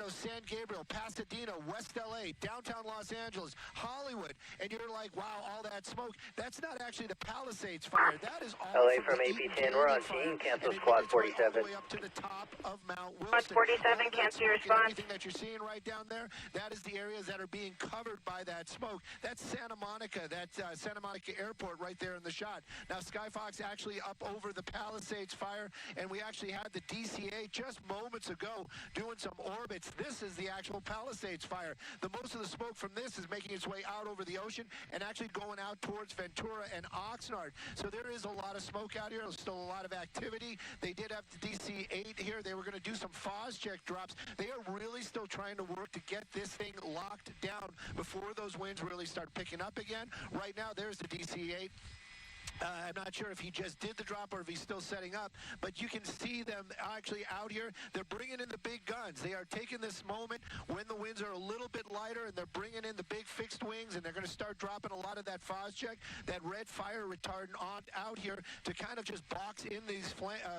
San Gabriel, Pasadena, West LA, downtown Los Angeles, Hollywood, and you're like, wow, all that smoke, that's not actually the Palisades fire. That is all LA from AP10, we're on scene. Cancel squad 47. All the way up to the top of Mount Wilson. Squad 47, cancel your response. Everything that you're seeing right down there, that is the areas that are being covered by that smoke. That's Santa Monica, Santa Monica Airport right there in the shot. Now, Skyfox actually up over the Palisades fire, and we actually had the DCA just moments ago doing some orbits. This is the actual Palisades fire. Most of the smoke from this is making its way out over the ocean and actually going out towards Ventura and Oxnard. So there is a lot of smoke out here. There's still a lot of activity. They did have the DC-8 here. They were going to do some FOS check drops. They are really still trying to work to get this thing locked down before those winds really start picking up again. Right now, there's the DC-8. I'm not sure if he just did the drop or if he's still setting up, but you can see them actually out here. They're bringing in the big guns. They are taking this moment when the winds are a little bit lighter, and they're bringing in the big fixed wings, and they're going to start dropping a lot of that FOS check, that red fire retardant out here to kind of just box in these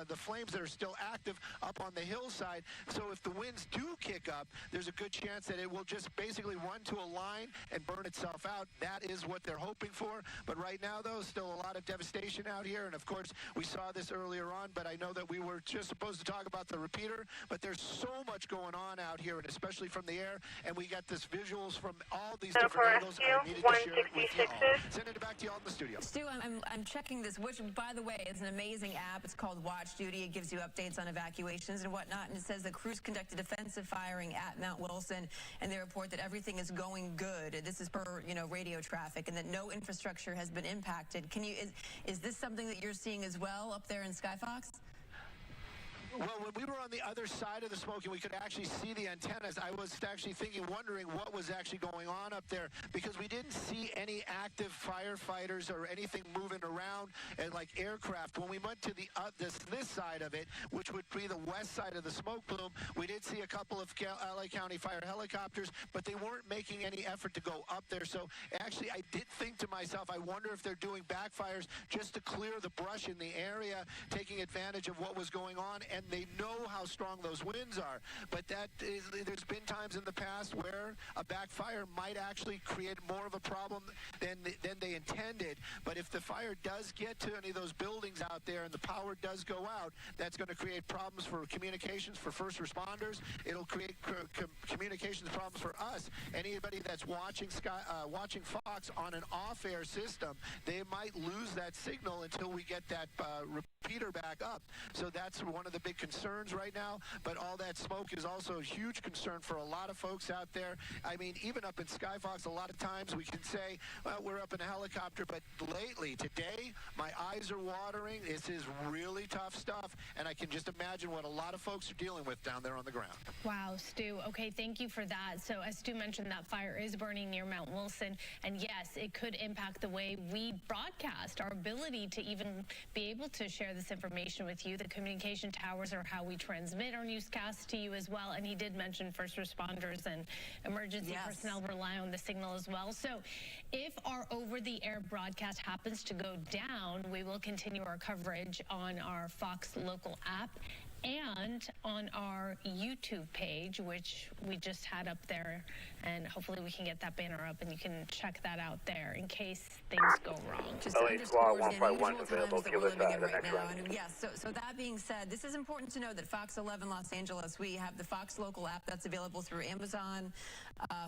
the flames that are still active up on the hillside. So if the winds do kick up, there's a good chance that it will just basically run to a line and burn itself out. That is what they're hoping for. But right now, though, still a lot of devastation out here, and of course we saw this earlier on, but I know that we were just supposed to talk about the repeater, but there's so much going on out here, and especially from the air, and we got this visuals from all these different angles. I needed to share it with you all. Sending it back to you all in the studio. Stu, I'm checking this, which, by the way, is an amazing app. It's called Watch Duty. It gives you updates on evacuations and whatnot, and it says the crews conducted offensive firing at Mount Wilson, and they report that everything is going good. This is per, radio traffic, and that no infrastructure has been impacted. Is this something that you're seeing as well up there in Skyfox? Well, when we were on the other side of the smoke and we could actually see the antennas, I was actually wondering what was actually going on up there, because we didn't see any active firefighters or anything moving around and like aircraft. When we went to this side of it, which would be the west side of the smoke plume, we did see a couple of LA County fire helicopters, but they weren't making any effort to go up there. So actually, I did think to myself, I wonder if they're doing backfires just to clear the brush in the area, taking advantage of what was going on. And they know how strong those winds are, but there's been times in the past where a backfire might actually create more of a problem than they intended. But if the fire does get to any of those buildings out there and the power does go out, that's going to create problems for communications for first responders. It'll create communications problems for us. Anybody that's watching Fox on an off-air system, they might lose that signal until we get that repeater back up. So that's one of the big concerns right now, but all that smoke is also a huge concern for a lot of folks out there. I mean, even up in Skyfox, a lot of times we can say, well, we're up in a helicopter, but lately, today, my eyes are watering. This is really tough stuff, and I can just imagine what a lot of folks are dealing with down there on the ground. Wow, Stu. Okay, thank you for that. So as Stu mentioned, that fire is burning near Mount Wilson, and yes, it could impact the way we broadcast, our ability to even be able to share this information with you. The communication towers are how we transmit our newscasts to you as well, and he did mention first responders and emergency personnel rely on the signal as well. So if our over-the-air broadcast happens to go down, we will continue our coverage on our Fox local app and on our YouTube page, which we just had up there, and hopefully we can get that banner up and you can check that out there in case things go wrong. Just LA 151 available. Give us the next round. Yes, so that being said, this is important to know that Fox 11 Los Angeles, we have the Fox local app that's available through Amazon,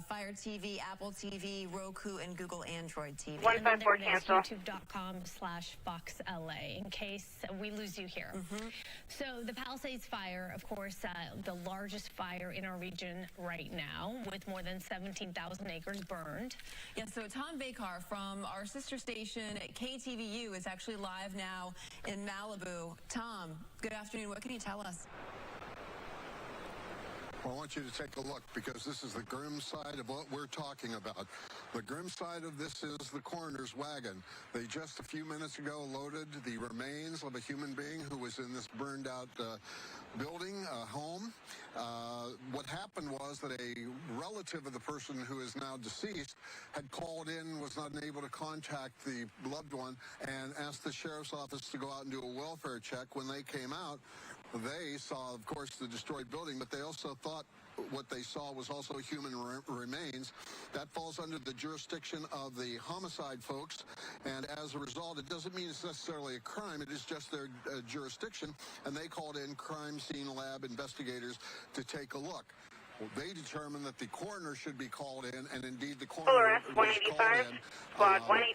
Fire TV, Apple TV, Roku, and Google Android TV. 154 cancel. YouTube.com/FoxLA in case we lose you here. So the Palisade Palisades fire, of course, the largest fire in our region right now, with more than 17,000 acres burned. Yeah, so Tom Bakar from our sister station, KTVU, is actually live now in Malibu. Tom, good afternoon. What can you tell us? I want you to take a look, because this is the grim side of what we're talking about. The grim side of this is the coroner's wagon. They just a few minutes ago loaded the remains of a human being who was in this burned out building, home. What happened was that a relative of the person who is now deceased had called in, was not able to contact the loved one, and asked the sheriff's office to go out and do a welfare check. When they came out, they saw, of course, the destroyed building, but they also thought what they saw was also human remains. That falls under the jurisdiction of the homicide folks, and as a result, it doesn't mean it's necessarily a crime. It is just their jurisdiction, and they called in crime scene lab investigators to take a look. Well, they determined that the coroner should be called in, and indeed the coroner was called in.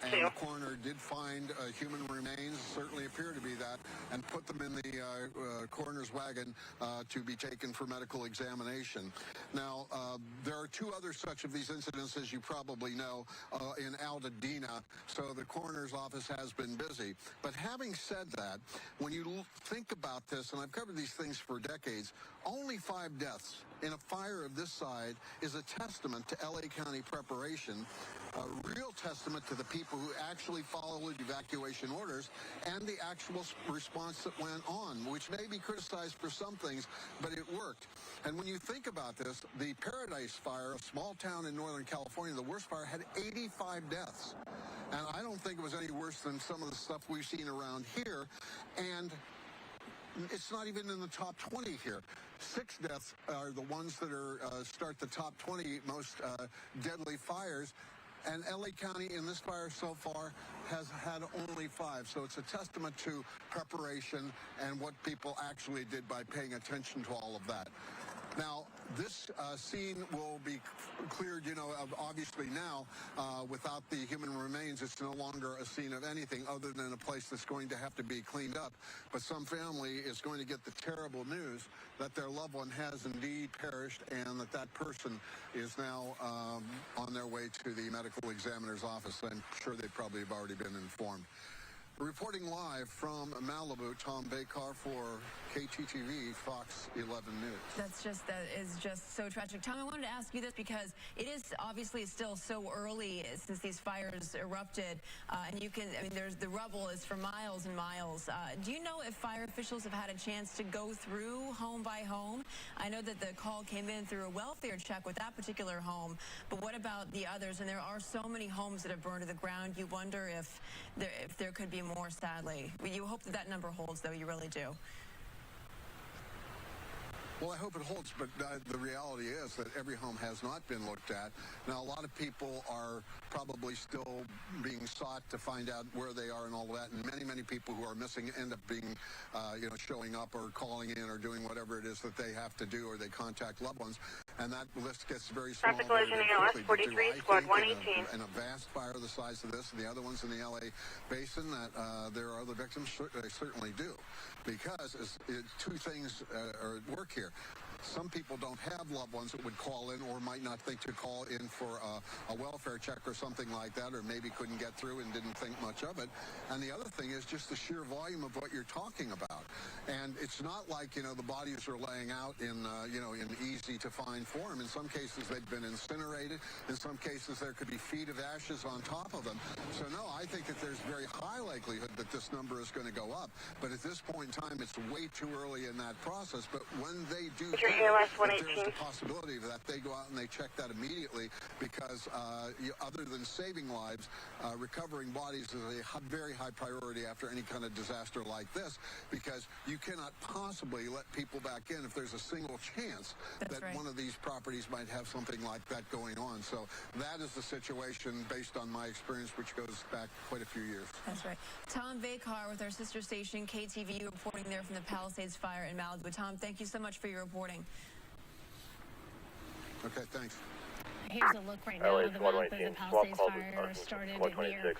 And the coroner did find human remains, certainly appear to be that, and put them in the coroner's wagon to be taken for medical examination. Now, there are two other such of these incidents, as you probably know, in Altadena, so the coroner's office has been busy. But having said that, when you think about this, and I've covered these things for decades, only 5 deaths in a fire of this side is a testament to LA County preparation, a real testament to the people who actually followed evacuation orders and the actual response that went on, which may be criticized for some things, but it worked. And when you think about this, the Paradise Fire, a small town in Northern California, the worst fire, had 85 deaths. And I don't think it was any worse than some of the stuff we've seen around here. And it's not even in the top 20 here. 6 deaths are the ones that are start the top 20 most deadly fires. And LA County in this fire so far has had only 5. So it's a testament to preparation and what people actually did by paying attention to all of that. Now, this scene will be cleared, you know, obviously now, without the human remains. It's no longer a scene of anything other than a place that's going to have to be cleaned up. But some family is going to get the terrible news that their loved one has indeed perished, and that person is now on their way to the medical examiner's office. I'm sure they probably have already been informed. Reporting live from Malibu, Tom Bakar for KTTV, Fox 11 News. That is just so tragic. Tom, I wanted to ask you this because it is obviously still so early since these fires erupted, and the rubble is for miles and miles. Do you know if fire officials have had a chance to go through home by home? I know that the call came in through a welfare check with that particular home, but what about the others? And there are so many homes that have burned to the ground. You wonder if there could be more, sadly. You hope that number holds, though. You really do. Well, I hope it holds, but the reality is that every home has not been looked at. Now, a lot of people are probably still being sought to find out where they are and all of that, and many, many people who are missing end up being, showing up or calling in or doing whatever it is that they have to do, or they contact loved ones, and that list gets very small. Traffic collision ALS 43, squad 118. In a vast fire the size of this and the other ones in the LA basin, that there are other victims, they certainly do, because two things are at work here. Some people don't have loved ones that would call in, or might not think to call in for a welfare check or something like that, or maybe couldn't get through and didn't think much of it. And the other thing is just the sheer volume of what you're talking about. And it's not like, the bodies are laying out in easy to find form. In some cases, they've been incinerated. In some cases, there could be feet of ashes on top of them. So no, I think that there's very high likelihood that this number is going to go up. But at this point in time, it's way too early in that process. But when they do, there's a possibility of that. They go out and they check that immediately, because other than saving lives, recovering bodies is a very high priority after any kind of disaster like this, because you cannot possibly let people back in if there's a single chance that one of these properties might have something like that going on. So that is the situation based on my experience, which goes back quite a few years. That's right. Tom Bakar with our sister station, KTVU, reporting there from the Palisades fire in Malibu. Tom, thank you so much for your reporting. Okay, thanks. Here's a look right now of the map of the Palisade Fire started near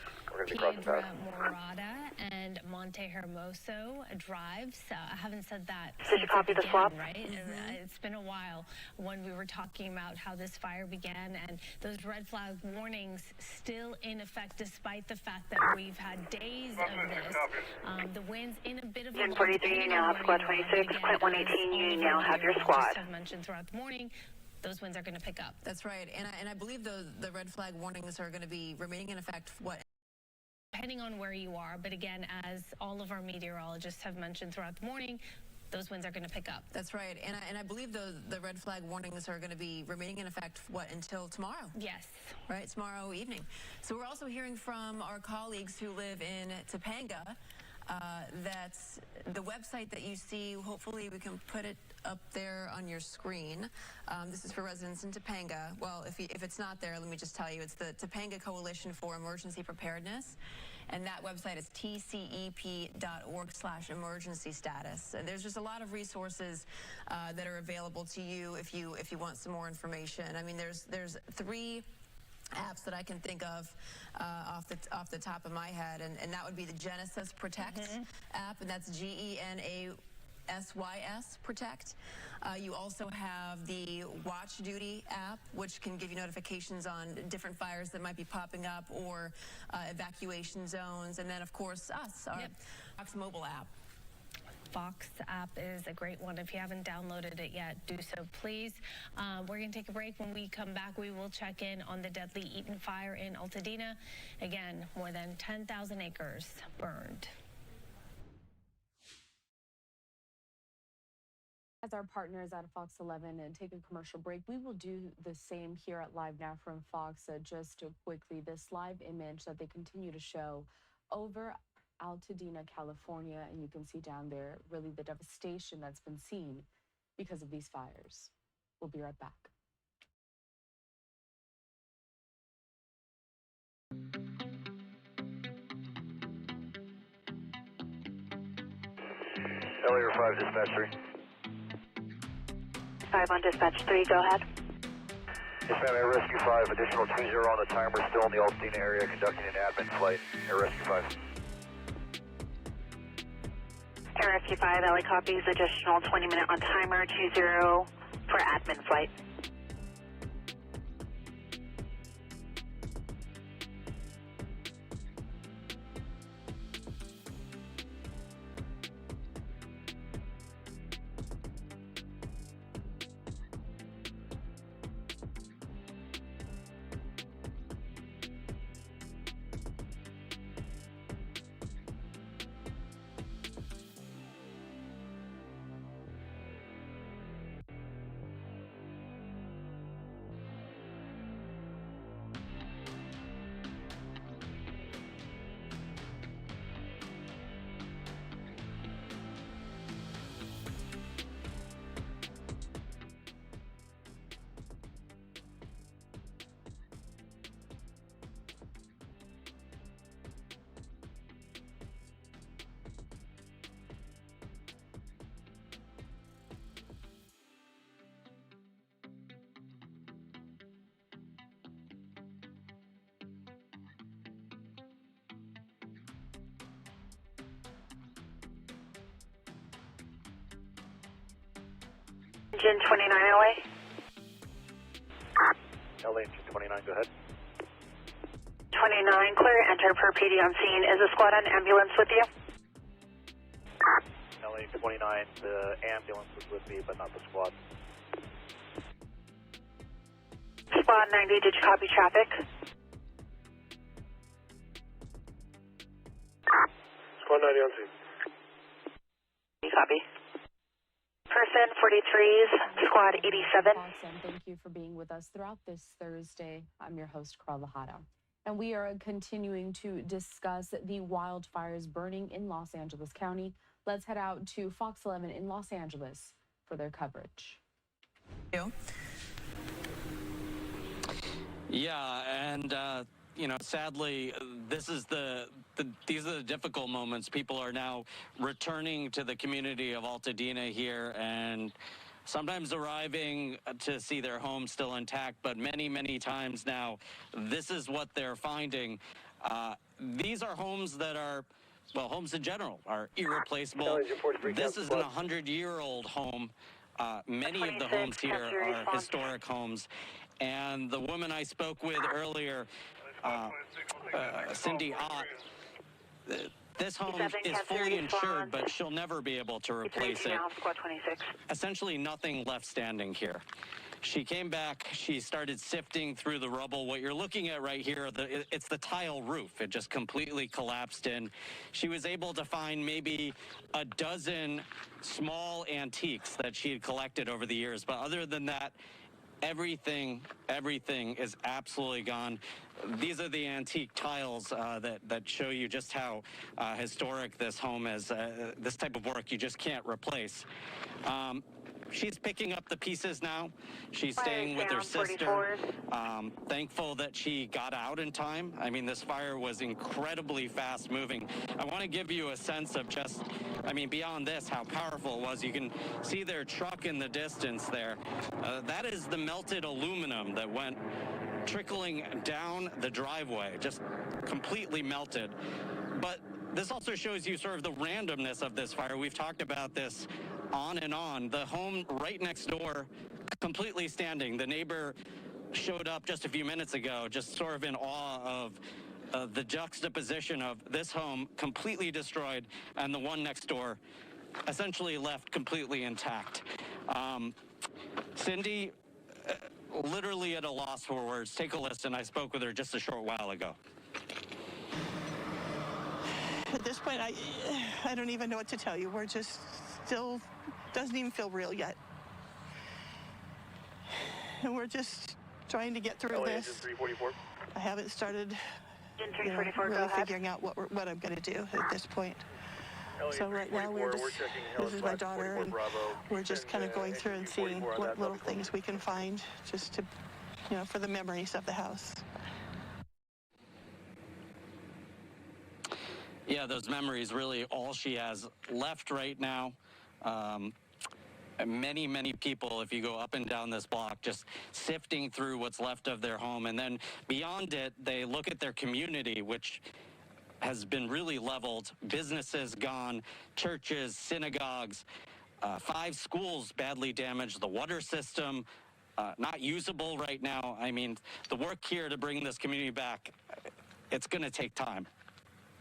Piedra Morada and Monte Hermoso drives. I haven't said that Did you copy the swap? right? It's been a while when we were talking about how this fire began, and those red flag warnings still in effect despite the fact that we've had days of this. The winds in a bit of a 43, you now have squad 26, Plant 118, you now have your squad. I've mentioned throughout the morning, those winds are going to pick up. That's right. And I believe the red flag warnings are going to be remaining in effect, Depending on where you are, but again, as all of our meteorologists have mentioned throughout the morning, those winds are going to pick up. That's right. And I believe the red flag warnings are going to be remaining in effect, until tomorrow? Yes. Right, tomorrow evening. So we're also hearing from our colleagues who live in Topanga that the website that you see, hopefully we can put it up there on your screen. This is for residents in Topanga. Well, if it's not there, let me just tell you, it's the Topanga Coalition for Emergency Preparedness. And that website is tcep.org/emergency status. And there's just a lot of resources that are available to you if you want some more information. I mean, there's 3 apps that I can think of off the top of my head, and that would be the Genesis Protect app, and that's GENASYS Protect. You also have the Watch Duty app, which can give you notifications on different fires that might be popping up or evacuation zones, and then of course our Fox mobile app. Fox app is a great one. If you haven't downloaded it yet, do so, please. We're going to take a break. When we come back, we will check in on the deadly Eaton fire in Altadena. Again, more than 10,000 acres burned. As our partners at Fox 11 and take a commercial break, we will do the same here at Live Now from Fox. Just quickly, this live image that they continue to show over Altadena, California, and you can see down there really the devastation that's been seen because of these fires. We'll be right back. Elevator 5, dispatch 3. 5 on dispatch 3, go ahead. Yes, ma'am, Air Rescue 5, additional 20 on the timer, still in the Altadena area, conducting an admin flight. Air Rescue 5. Air Rescue 5, LA copies, additional 20-minute on timer, 20 for admin flight. Engine 29 LA. LA engine 29, go ahead. 29, clear, enter per PD on scene. Is the squad on ambulance with you? LA 29, the ambulance was with me, but not the squad. Squad 90, did you copy traffic? Squad 90 on scene. You copy. Person 43's squad 87. Awesome. Thank you for being with us throughout this Thursday. I'm your host, Carl Lajada. And we are continuing to discuss the wildfires burning in Los Angeles County. Let's head out to Fox 11 in Los Angeles for their coverage. Yeah, and you know, sadly, these are the difficult moments. People are now returning to the community of Altadena here, and sometimes arriving to see their home still intact, but many, many times now, this is what they're finding. These are homes that are, well, homes in general are irreplaceable. This is an 100-year-old home. Many of the homes here are historic homes. And the woman I spoke with earlier, Cindy Ott, this home is fully insured, but she'll never be able to replace it. Essentially nothing left standing here. She came back, she started sifting through the rubble. What you're looking at right here, it's the tile roof. It just completely collapsed in. She was able to find maybe a dozen small antiques that she had collected over the years. But other than that, everything is absolutely gone. These are the antique tiles that show you just how historic this home is. This type of work you just can't replace. She's picking up the pieces now. She's staying with her sister. Thankful that she got out in time. I mean, this fire was incredibly fast moving. I want to give you a sense of just, I mean, beyond this, how powerful it was. You can see their truck in the distance there. That is the melted aluminum that went trickling down the driveway, just completely melted. But this also shows you sort of the randomness of this fire. We've talked about this on and on. The home right next door, completely standing. The neighbor showed up just a few minutes ago, just sort of in awe of the juxtaposition of this home completely destroyed and the one next door essentially left completely intact. Cindy, literally at a loss for words. Take a listen. I spoke with her just a short while ago. At this point, I don't even know what to tell you. We're just still, doesn't even feel real yet. And we're just trying to get through this. 344. I haven't started really figuring out what I'm going to do at this point. So right now this is my daughter, and we're just kind of going through and seeing what little things we can find just to, for the memories of the house. Yeah, those memories, really all she has left right now. Many, many people, if you go up and down this block, just sifting through what's left of their home. And then beyond it, they look at their community, which has been really leveled. Businesses gone, churches, synagogues, 5 schools badly damaged, the water system not usable right now. I mean, the work here to bring this community back, it's going to take time.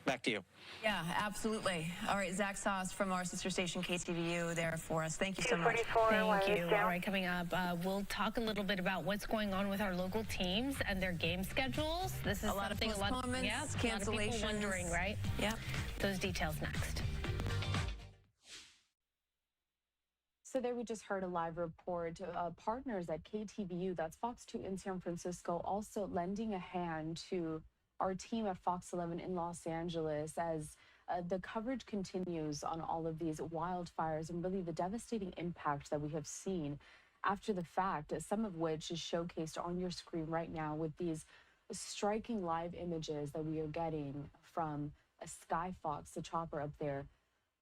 Back to you. Yeah, absolutely. All right, Zach Sauce from our sister station KTVU there for us. Thank you so much. Thank you. All right, coming up, we'll talk a little bit about what's going on with our local teams and their game schedules. This is a lot of postponements, cancellations. A lot of people wondering, right? Yeah. Those details next. So there we just heard a live report. Partners at KTVU, that's Fox 2 in San Francisco, also lending a hand to our team at Fox 11 in Los Angeles as the coverage continues on all of these wildfires and really the devastating impact that we have seen after the fact, some of which is showcased on your screen right now with these striking live images that we are getting from a Skyfox, the chopper up there,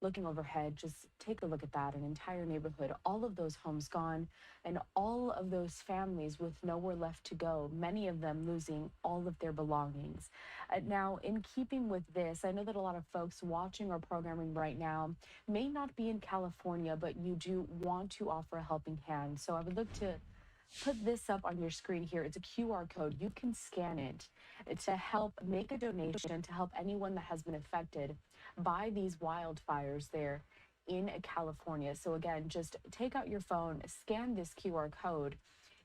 looking overhead. Just take a look at that, an entire neighborhood, all of those homes gone, and all of those families with nowhere left to go, many of them losing all of their belongings. Now, in keeping with this, I know that a lot of folks watching our programming right now may not be in California, but you do want to offer a helping hand. So I would look to put this up on your screen here. It's a QR code. You can scan it to help make a donation to help anyone that has been affected by these wildfires there in California. So again, just take out your phone, scan this QR code.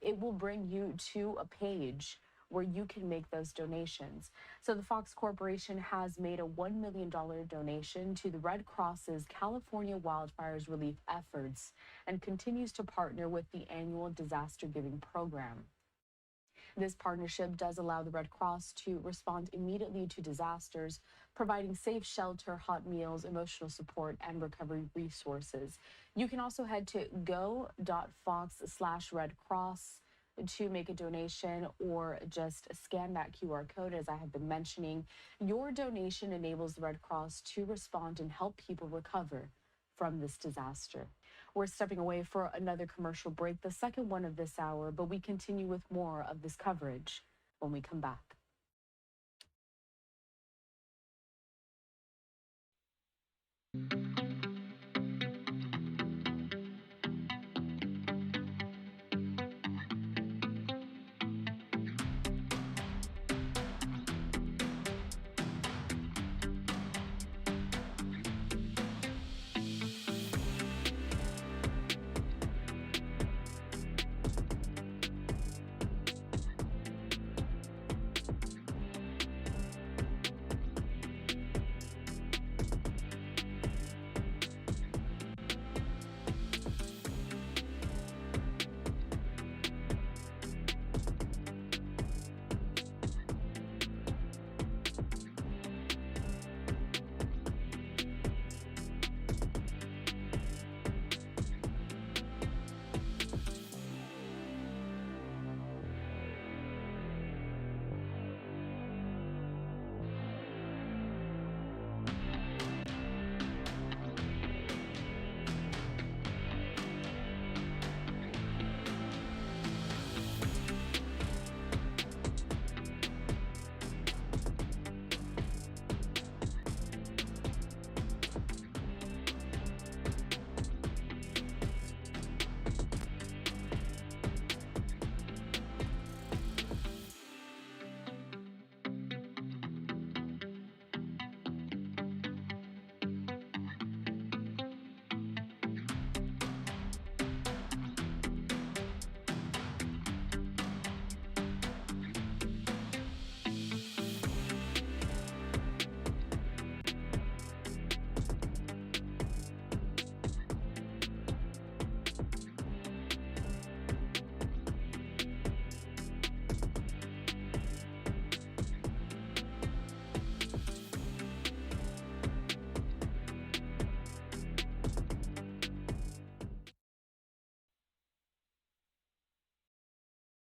It will bring you to a page where you can make those donations. So the Fox Corporation has made a $1 million donation to the Red Cross's California wildfires relief efforts and continues to partner with the annual disaster giving program. This partnership does allow the Red Cross to respond immediately to disasters, providing safe shelter, hot meals, emotional support, and recovery resources. You can also head to go.fox/Red Cross to make a donation or just scan that QR code, as I have been mentioning. Your donation enables the Red Cross to respond and help people recover from this disaster. We're stepping away for another commercial break, the second one of this hour, but we continue with more of this coverage when we come back.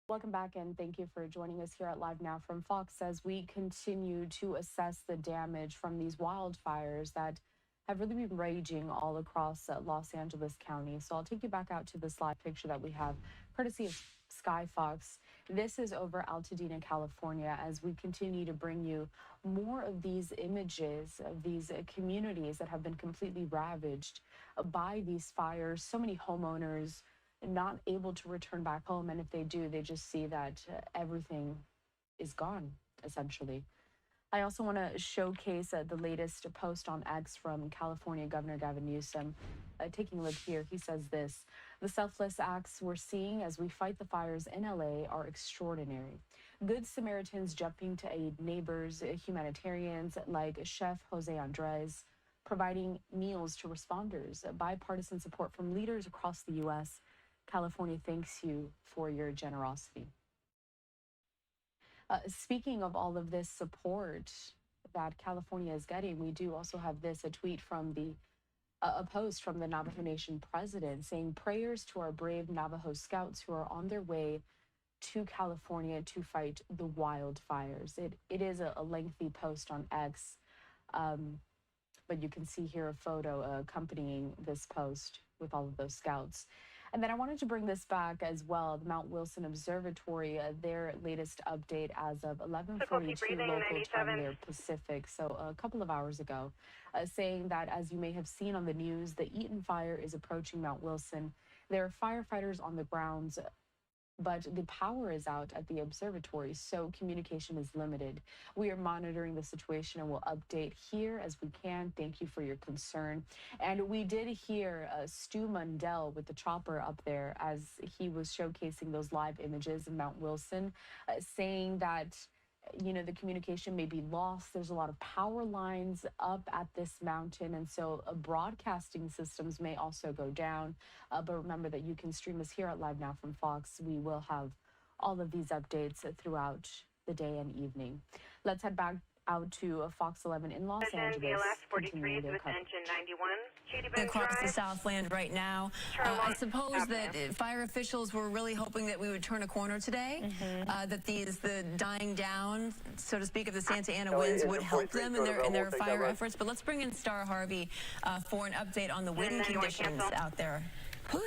Welcome back, and thank you for joining us here at Live Now from Fox as we continue to assess the damage from these wildfires that have really been raging all across Los Angeles County. So I'll take you back out to this live picture that we have, courtesy of Sky Fox. This is over Altadena, California, as we continue to bring you more of these images of these communities that have been completely ravaged by these fires. So many homeowners not able to return back home, and if they do, they just see that everything is gone, essentially. I also want to showcase the latest post on X from California Governor Gavin Newsom. Taking a look here, he says this: "The selfless acts we're seeing as we fight the fires in LA are extraordinary. Good Samaritans jumping to aid neighbors, humanitarians like Chef Jose Andres, providing meals to responders, bipartisan support from leaders across the U.S. California thanks you for your generosity." Speaking of all of this support that California is getting, we do also have this, a tweet from a post from the Navajo Nation president saying, "Prayers to our brave Navajo scouts who are on their way to California to fight the wildfires." It is a lengthy post on X, but you can see here a photo accompanying this post with all of those scouts. And then I wanted to bring this back as well, the Mount Wilson Observatory, their latest update as of 11:42 local time there Pacific, so a couple of hours ago, saying that, as you may have seen on the news, the Eaton fire is approaching Mount Wilson. There are firefighters on the grounds, but the power is out at the observatory, so communication is limited. We are monitoring the situation and will update here as we can. Thank you for your concern. And we did hear Stu Mundell with the chopper up there as he was showcasing those live images in Mount Wilson, saying that, you know, the communication may be lost. There's a lot of power lines up at this mountain, and so broadcasting systems may also go down. But remember that you can stream us here at Live Now from Fox. We will have all of these updates throughout the day and evening. Let's head back out to Fox 11 in Los Angeles. Continuing their coverage. Across the Southland right now. I suppose that fire officials were really hoping that we would turn a corner today, that the dying down, so to speak, of the Santa Ana winds would help them in their fire efforts. But let's bring in Star Harvey for an update on the wind conditions out there.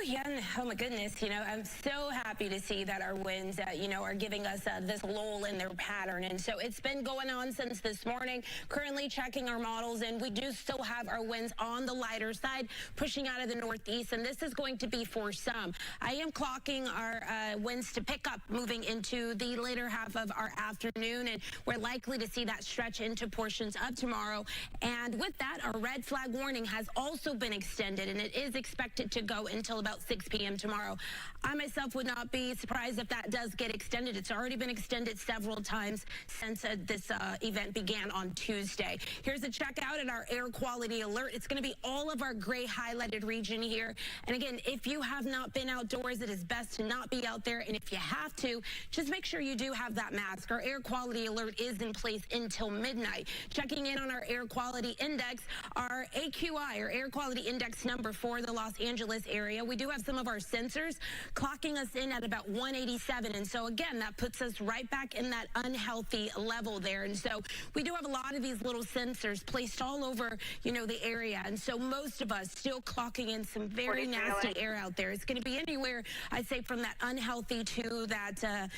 Yeah, oh my goodness, I'm so happy to see that our winds, are giving us this lull in their pattern. And so it's been going on since this morning. Currently checking our models, and we do still have our winds on the lighter side, pushing out of the northeast, and this is going to be for some. I am clocking our winds to pick up moving into the later half of our afternoon, and we're likely to see that stretch into portions of tomorrow. And with that, our red flag warning has also been extended, and it is expected to go until about 6 p.m. tomorrow. I myself would not be surprised if that does get extended. It's already been extended several times since this event began on Tuesday. Here's a check out at our air quality alert. It's going to be all of our gray highlighted region here. And again, if you have not been outdoors, it is best to not be out there. And if you have to, just make sure you do have that mask. Our air quality alert is in place until midnight. Checking in on our air quality index, our AQI, or air quality index number for the Los Angeles area. We do have some of our sensors clocking us in at about 187. And so again, that puts us right back in that unhealthy level there. And so we do have a lot of these little sensors placed all over, the area. And so most of us still clocking in some very nasty air out there. It's going to be anywhere, I'd say, from that unhealthy to that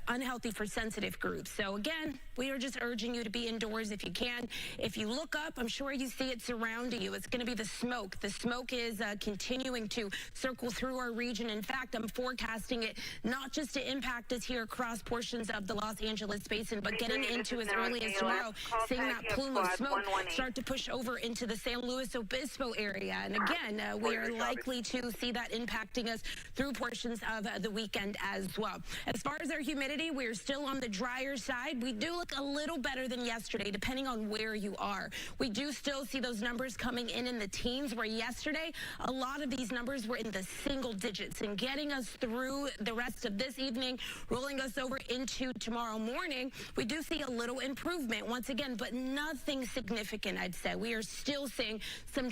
unhealthy for sensitive groups. So again, we are just urging you to be indoors if you can. If you look up, I'm sure you see it surrounding you. It's going to be the smoke. The smoke is continuing to circle through our region. In fact, I'm forecasting it not just to impact us here across portions of the Los Angeles basin, but getting into as early as tomorrow, seeing that plume of smoke start to push over into the San Luis Obispo area. And again, we are likely to see that impacting us through portions of the weekend as well. As far as our humidity, we're still on the drier side. We do look a little better than yesterday, depending on where you are. We do still see those numbers coming in the teens, where yesterday, a lot of these numbers were in the single digits, and getting us through the rest of this evening, rolling us over into tomorrow morning, we do see a little improvement once again, but nothing significant, I'd say. We are still seeing some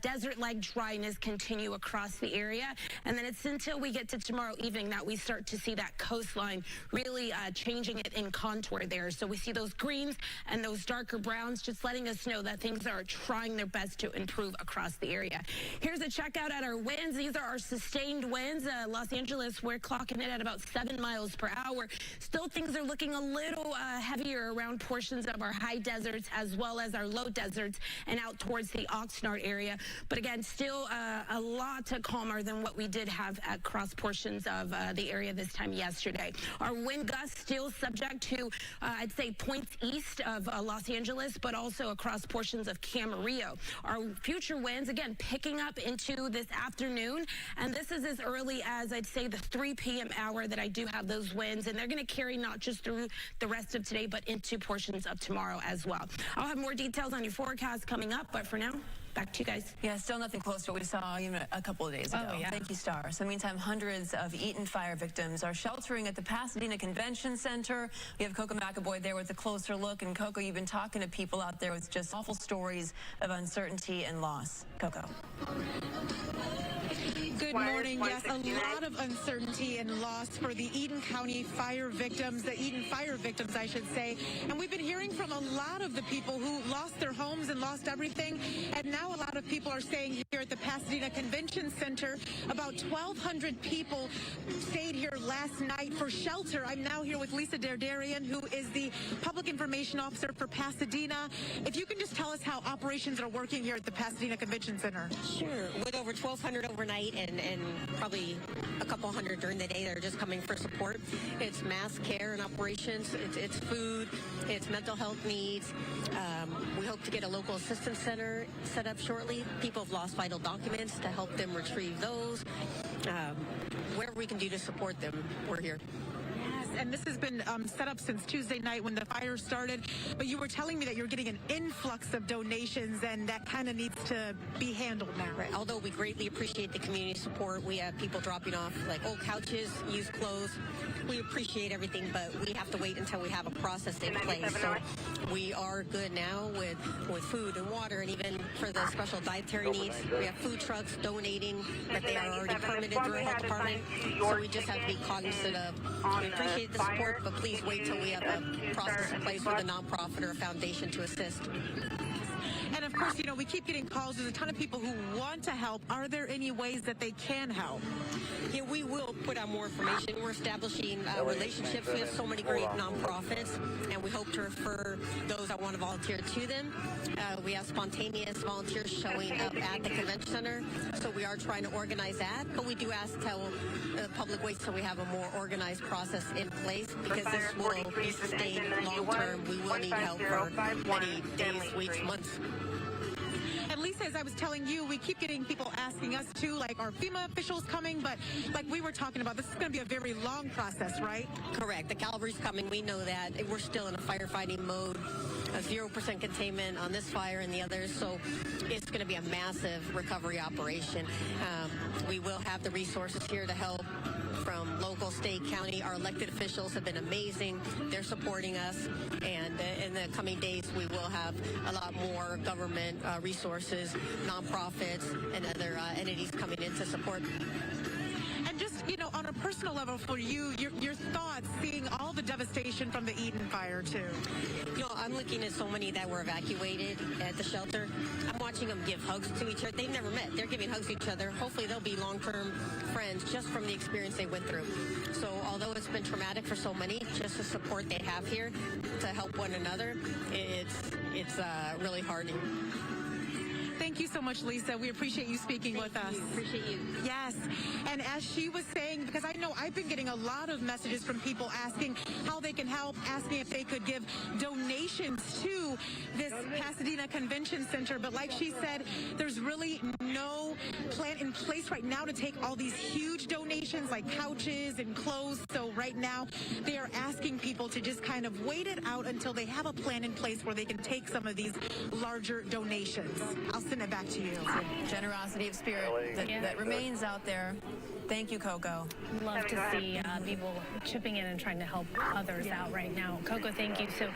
desert-like dryness continue across the area, and then it's until we get to tomorrow evening that we start to see that coastline really changing it in contour there. So we see those greens and those darker browns, just letting us know that things are trying their best to improve across the area. Here's a check out at our winds. These are our sustained winds. Los Angeles, we're clocking it at about 7 miles per hour. Still, things are looking a little heavier around portions of our high deserts as well as our low deserts and out towards the Oxnard area. But again, still a lot calmer than what we did have across portions of the area this time yesterday. Our wind gusts still subject to, I'd say, points east of Los Angeles, but also across portions of Camarillo. Our future winds, again, picking up into this afternoon, and this is as early as, I'd say, the 3 p.m. hour that I do have those winds, and they're going to carry not just through the rest of today, but into portions of tomorrow as well. I'll have more details on your forecast coming up, but for now, back to you guys. Yeah, still nothing close to what we saw even a couple of days ago. Oh, yeah. Thank you, Star. So meantime, hundreds of Eaton fire victims are sheltering at the Pasadena Convention Center. We have Coco McAvoy there with a closer look. And Coco, you've been talking to people out there with just awful stories of uncertainty and loss. Coco. Good morning. Yes, a lot of uncertainty and loss for the Eaton County fire victims, the Eaton fire victims, I should say. And we've been hearing from a lot of the people who lost their homes and lost everything. And now a lot of people are staying here at the Pasadena Convention Center. About 1,200 people stayed here last night for shelter. I'm now here with Lisa Derderian, who is the Public Information Officer for Pasadena. If you can just tell us how operations are working here at the Pasadena Convention Center. Sure. With over 1,200 overnight and probably a couple hundred during the day that are just coming for support. It's mass care and operations. It's food. It's mental health needs. We hope to get a local assistance center set up shortly. People have lost vital documents to help them retrieve those. Whatever we can do to support them, we're here. And this has been set up since Tuesday night when the fire started. But you were telling me that you're getting an influx of donations, and that kind of needs to be handled now. Right. Although we greatly appreciate the community support, we have people dropping off like old couches, used clothes. We appreciate everything, but we have to wait until we have a process in place. So we are good now with food and water, and even for the special dietary needs, we have food trucks donating that they are already permitted through our health department. So we just have to be cognizant of, we appreciate the support, but please wait till we have a process in place with a nonprofit or a foundation to assist. And of course, you know, we keep getting calls. There's a ton of people who want to help. Are there any ways that they can help? Yeah, we will put out more information. We're establishing relationships with so many great nonprofits, and we hope to refer those that want to volunteer to them. We have spontaneous volunteers showing up at the convention center, so we are trying to organize that. But we do ask to the public wait till we have a more organized process in place, because this will be sustained long term. We will need help for many days, weeks, months. And Lisa, as I was telling you, we keep getting people asking us too, like, are FEMA officials coming? But like we were talking about, this is going to be a very long process, right? Correct. The cavalry's coming. We know that. We're still in a firefighting mode. 0% containment on this fire and the others, so it's going to be a massive recovery operation. We will have the resources here to help from local, state, county. Our elected officials have been amazing. They're supporting us, and in the coming days we will have a lot more government resources, nonprofits, and other entities coming in to support. And just, you know, on a personal level for you, your thoughts seeing all the devastation from the Eden fire too. You know, I'm looking at so many that were evacuated at the shelter. I'm watching them give hugs to each other. They've never met. They're giving hugs to each other. Hopefully they'll be long-term friends just from the experience they went through. So although it's been traumatic for so many, just the support they have here to help one another, it's really heartening. Thank you so much, Lisa. We appreciate you speaking with us. Appreciate you. Yes. And as she was saying, because I know I've been getting a lot of messages from people asking how they can help, asking if they could give donations to this Pasadena Convention Center. But like she said, there's really no plan in place right now to take all these huge donations like couches and clothes. So right now they are asking people to just kind of wait it out until they have a plan in place where they can take some of these larger donations. I'll send it back to you. Generosity of spirit that remains out there. Thank you, Coco. Love to see people chipping in and trying to help others out right now. Coco, thank you. So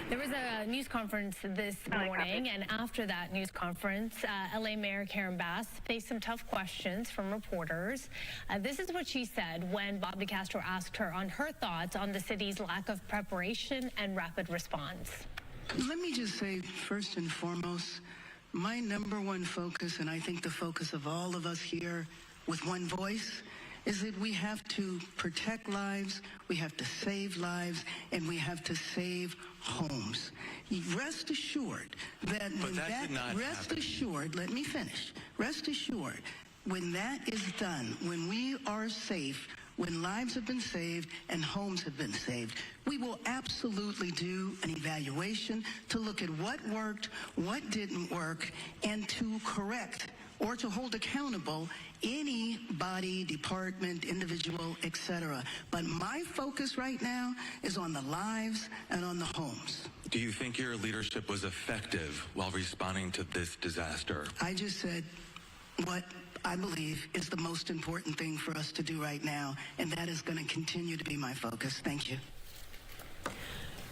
there was a news conference this morning, and after that news conference, LA Mayor Karen Bass faced some tough questions from reporters. This is what she said when Bob DeCastro asked her on her thoughts on the city's lack of preparation and rapid response. Let me just say, first and foremost, my number one focus, and I think the focus of all of us here with one voice, is that we have to protect lives, we have to save lives, and we have to save homes. Rest assured that when let me finish. Rest assured, when that is done, when we are safe, when lives have been saved and homes have been saved, we will absolutely do an evaluation to look at what worked, what didn't work, and to correct or to hold accountable any body, department, individual, etc. But my focus right now is on the lives and on the homes. Do you think your leadership was effective while responding to this disaster? I just said what I believe is the most important thing for us to do right now, and that is going to continue to be my focus. Thank you.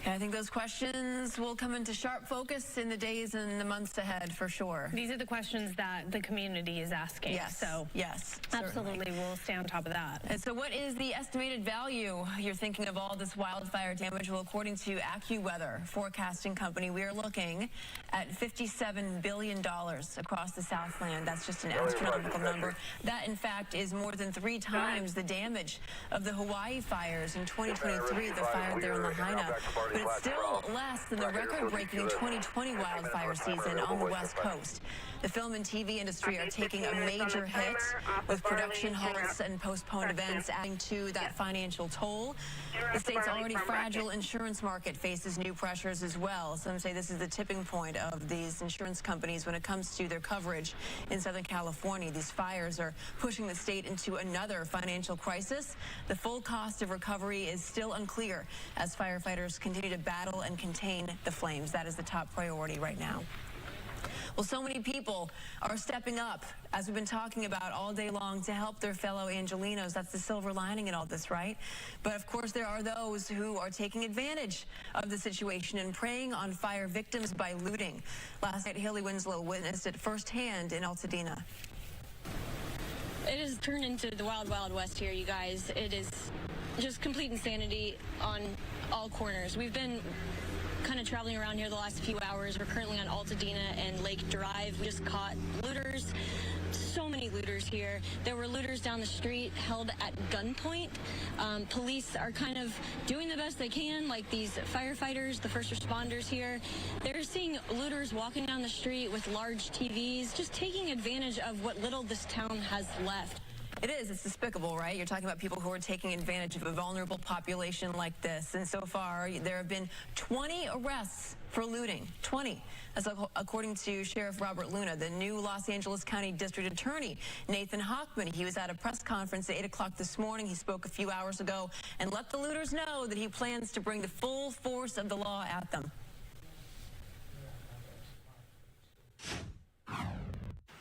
And I think those questions will come into sharp focus in the days and the months ahead, for sure. These are the questions that the community is asking. Yes. So yes, absolutely, certainly. we'll stay on top of that. And so what is the estimated value you're thinking of all this wildfire damage? Well, according to AccuWeather forecasting company, we are looking at $57 billion across the Southland. That's just an astronomical number. That, in fact, is more than 3 times the damage of the Hawaii fires in 2023, the fire there in Lahaina. But it's still less than the record-breaking 2020 wildfire season on the West Coast. The film and TV industry are taking a major hit, with production halts and postponed events adding to that financial toll. The state's already fragile insurance market faces new pressures as well. Some say this is the tipping point of these insurance companies when it comes to their coverage in Southern California. These fires are pushing the state into another financial crisis. The full cost of recovery is still unclear as firefighters continue to battle and contain the flames. That is the top priority right now. Well, so many people are stepping up, as we've been talking about all day long, to help their fellow Angelenos. That's the silver lining in all this, right? But of course, there are those who are taking advantage of the situation and preying on fire victims by looting. Last night, Haley Winslow witnessed it firsthand in Altadena. It has turned into the wild, wild west here, you guys. It is just complete insanity on all corners. We've been kind of traveling around here the last few hours. We're currently on Altadena and Lake Drive. We just caught looters. So many looters here. There were looters down the street held at gunpoint. Police are kind of doing the best they can, like these firefighters, the first responders here. They're seeing looters walking down the street with large TVs, just taking advantage of what little this town has left. It is. It's despicable, right? You're talking about people who are taking advantage of a vulnerable population like this. And so far, there have been 20 arrests for looting. 20. That's according to Sheriff Robert Luna, the new Los Angeles County District Attorney, Nathan Hochman. He was at a press conference at 8 o'clock this morning. He spoke a few hours ago and let the looters know that he plans to bring the full force of the law at them.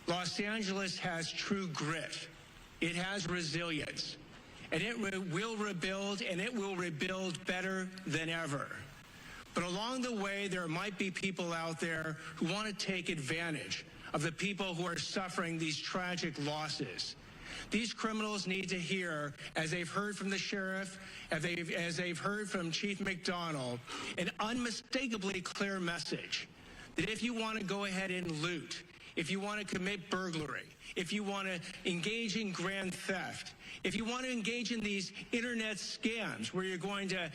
Los Angeles has true grit. It has resilience, and it will rebuild, and it will rebuild better than ever. But along the way, there might be people out there who want to take advantage of the people who are suffering these tragic losses. These criminals need to hear, as they've heard from the sheriff, as they've heard from Chief McDonald, an unmistakably clear message that if you want to go ahead and loot, if you want to commit burglary, if you want to engage in grand theft, if you want to engage in these internet scams where you're going to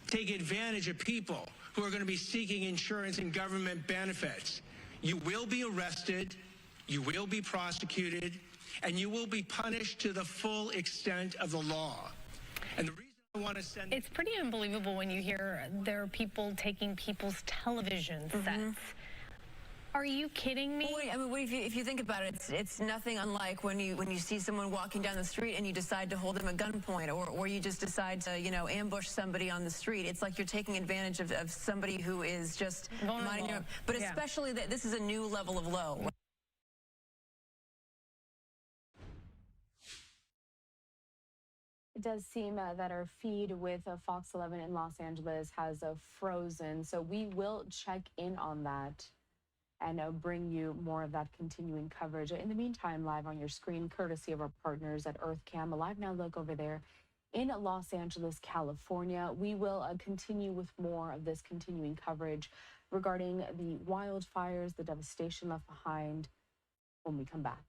take advantage of people who are going to be seeking insurance and government benefits, you will be arrested, you will be prosecuted, and you will be punished to the full extent of the law. And the reason I want to send... It's pretty unbelievable when you hear there are people taking people's television sets. Are you kidding me? Well, I mean, if you think about it, it's nothing unlike when you see someone walking down the street and you decide to hold them at gunpoint, or you just decide to, you know, ambush somebody on the street. It's like you're taking advantage of somebody who is just minding their own. But especially that this is a new level of low. It does seem that our feed with Fox 11 in Los Angeles has frozen, so we will check in on that and bring you more of that continuing coverage. In the meantime, live on your screen, courtesy of our partners at EarthCam, a live now look over there in Los Angeles, California. We will continue with more of this continuing coverage regarding the wildfires, the devastation left behind when we come back.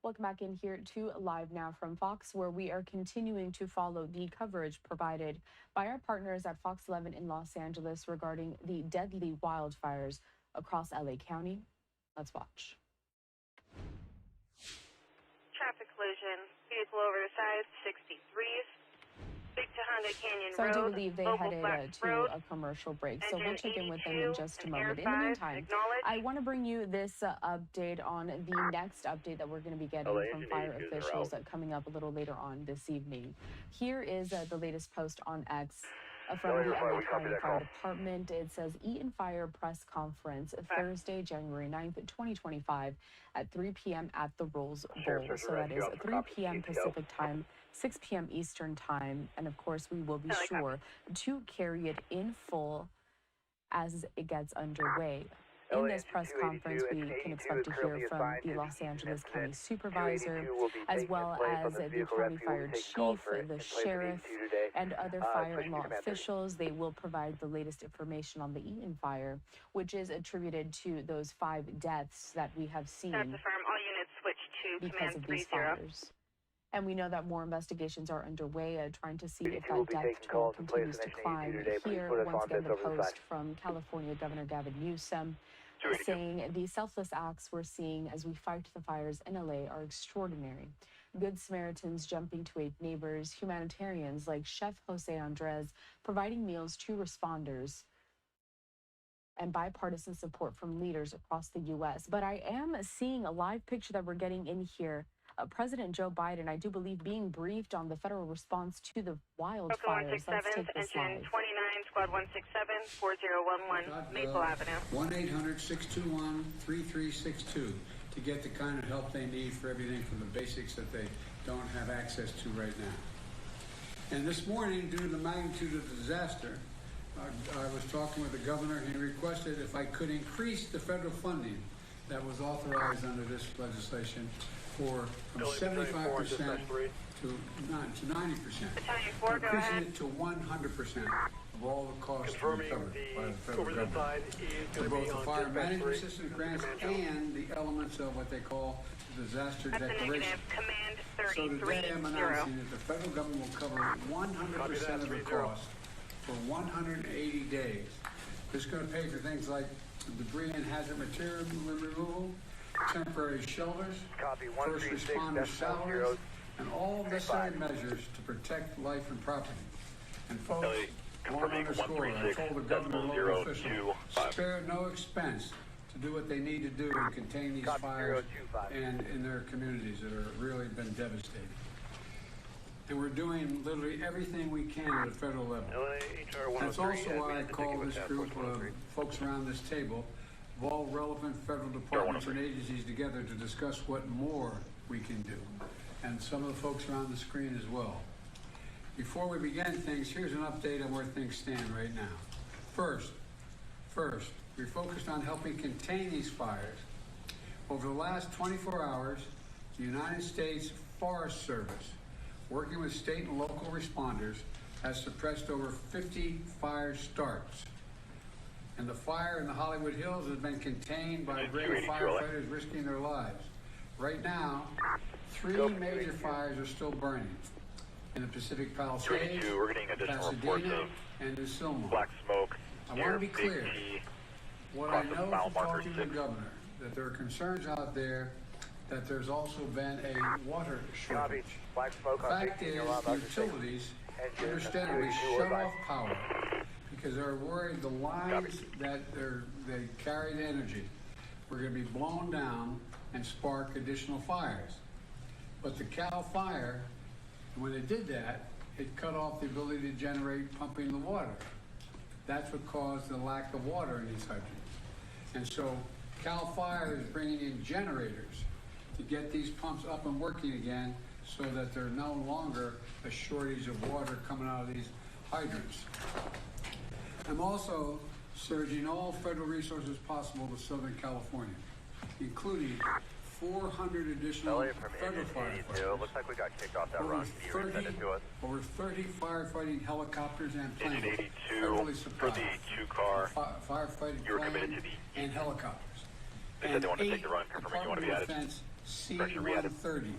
Welcome back in here to Live Now from Fox, where we are continuing to follow the coverage provided by our partners at Fox 11 in Los Angeles regarding the deadly wildfires across LA County. Let's watch. Traffic collision, vehicle over the side, 63s. Big Tejada Canyon So Road, I do believe they headed to Road, a commercial break, so engine we'll check in with them 82, in just a and moment. In Air the 5, meantime, I want to bring you this update on the next update that we're going to be getting from fire officials coming up a little later on this evening. Here is the latest post on X from the LA County Fire Department. It says Eaton Fire Press Conference Thursday, January 9th, 2025 at 3 p.m. at the Rose Bowl. So that is 3 p.m. Pacific time, 6 p.m. Eastern time. And of course, we will be sure to carry it in full as it gets underway. In this press conference, we can expect to hear from the Los Angeles County Supervisor, as well as the County Fire Chief, the Sheriff, and other fire and law officials. They will provide the latest information on the Eaton fire, which is attributed to those 5 deaths that we have seen all units switch to because of these fires. And we know that more investigations are underway, trying to see if that death toll continues to climb. Here, once again, the post from California Governor Gavin Newsom saying the selfless acts we're seeing as we fight the fires in LA are extraordinary. Good Samaritans jumping to aid neighbors, humanitarians like Chef Jose Andres providing meals to responders, and bipartisan support from leaders across the U.S. But I am seeing a live picture that we're getting in here. President Joe Biden, I do believe, being briefed on the federal response to the wildfires. Let's take this live. Engine 29, Squad 167, 4011 Maple Avenue. 1-800-621-3362 to get the kind of help they need for everything from the basics that they don't have access to right now. And this morning, due to the magnitude of the disaster, I was talking with the governor, and he requested if I could increase the federal funding that was authorized under this legislation from 75% to 90%, increasing it to 100% of all the costs to be covered by the federal government for both the fire management assistance grants and the elements of what they call the disaster declaration. So today I'm announcing that the federal government will cover 100% of the cost for 180 days. This is going to pay for things like debris and hazard material removal, temporary shelters, first responder salaries, and all necessary measures to protect life and property. And folks, I want to underscore, I told the governor and local officials, spare no expense to do what they need to do to contain these fires and in their communities that are really been devastating. And we're doing literally everything we can at the federal level. That's also why I call this group of folks around this table of all relevant federal departments and agencies together to discuss what more we can do. And some of the folks are on the screen as well. Before we begin things, here's an update on where things stand right now. First, we're focused on helping contain these fires. Over the last 24 hours, the United States Forest Service, working with state and local responders, has suppressed over 50 fire starts. And the fire in the Hollywood Hills has been contained by brave firefighters risking their lives. Right now, 3 major fires are still burning in the Pacific Palisades, Pasadena, and the Silmar. Black smoke. I want to be clear. What I know from talking to the governor, that there are concerns out there that there's also been a water shortage. The fact is, utilities understandably shut off power because they're worried the lines that they carry the energy were going to be blown down and spark additional fires. But the Cal Fire, when it did that, it cut off the ability to generate pumping the water. That's what caused the lack of water in these hydrants. And so Cal Fire is bringing in generators to get these pumps up and working again so that there's no longer a shortage of water coming out of these hydrants. I'm also surging all federal resources possible to Southern California, including 400 additional federal firefighters. Looks like we got kicked off that run. Can you resend it to us? Over 30 firefighting helicopters and planes. Engine 82 for the 2-car. Firefighting You were committed planes to the and helicopters. They said they wanted to take the run. Confirming you want to be added. Defense C-130s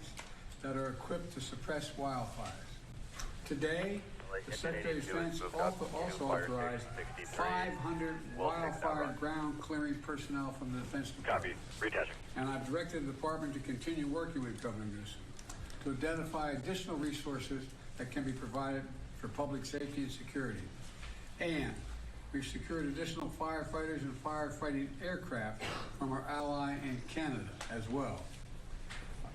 that are equipped to suppress wildfires. Today, the Secretary of Defense also authorized 500 wildfire ground clearing personnel from the Defense Department. And I've directed the department to continue working with Governor Newsom to identify additional resources that can be provided for public safety and security. And we've secured additional firefighters and firefighting aircraft from our ally in Canada as well.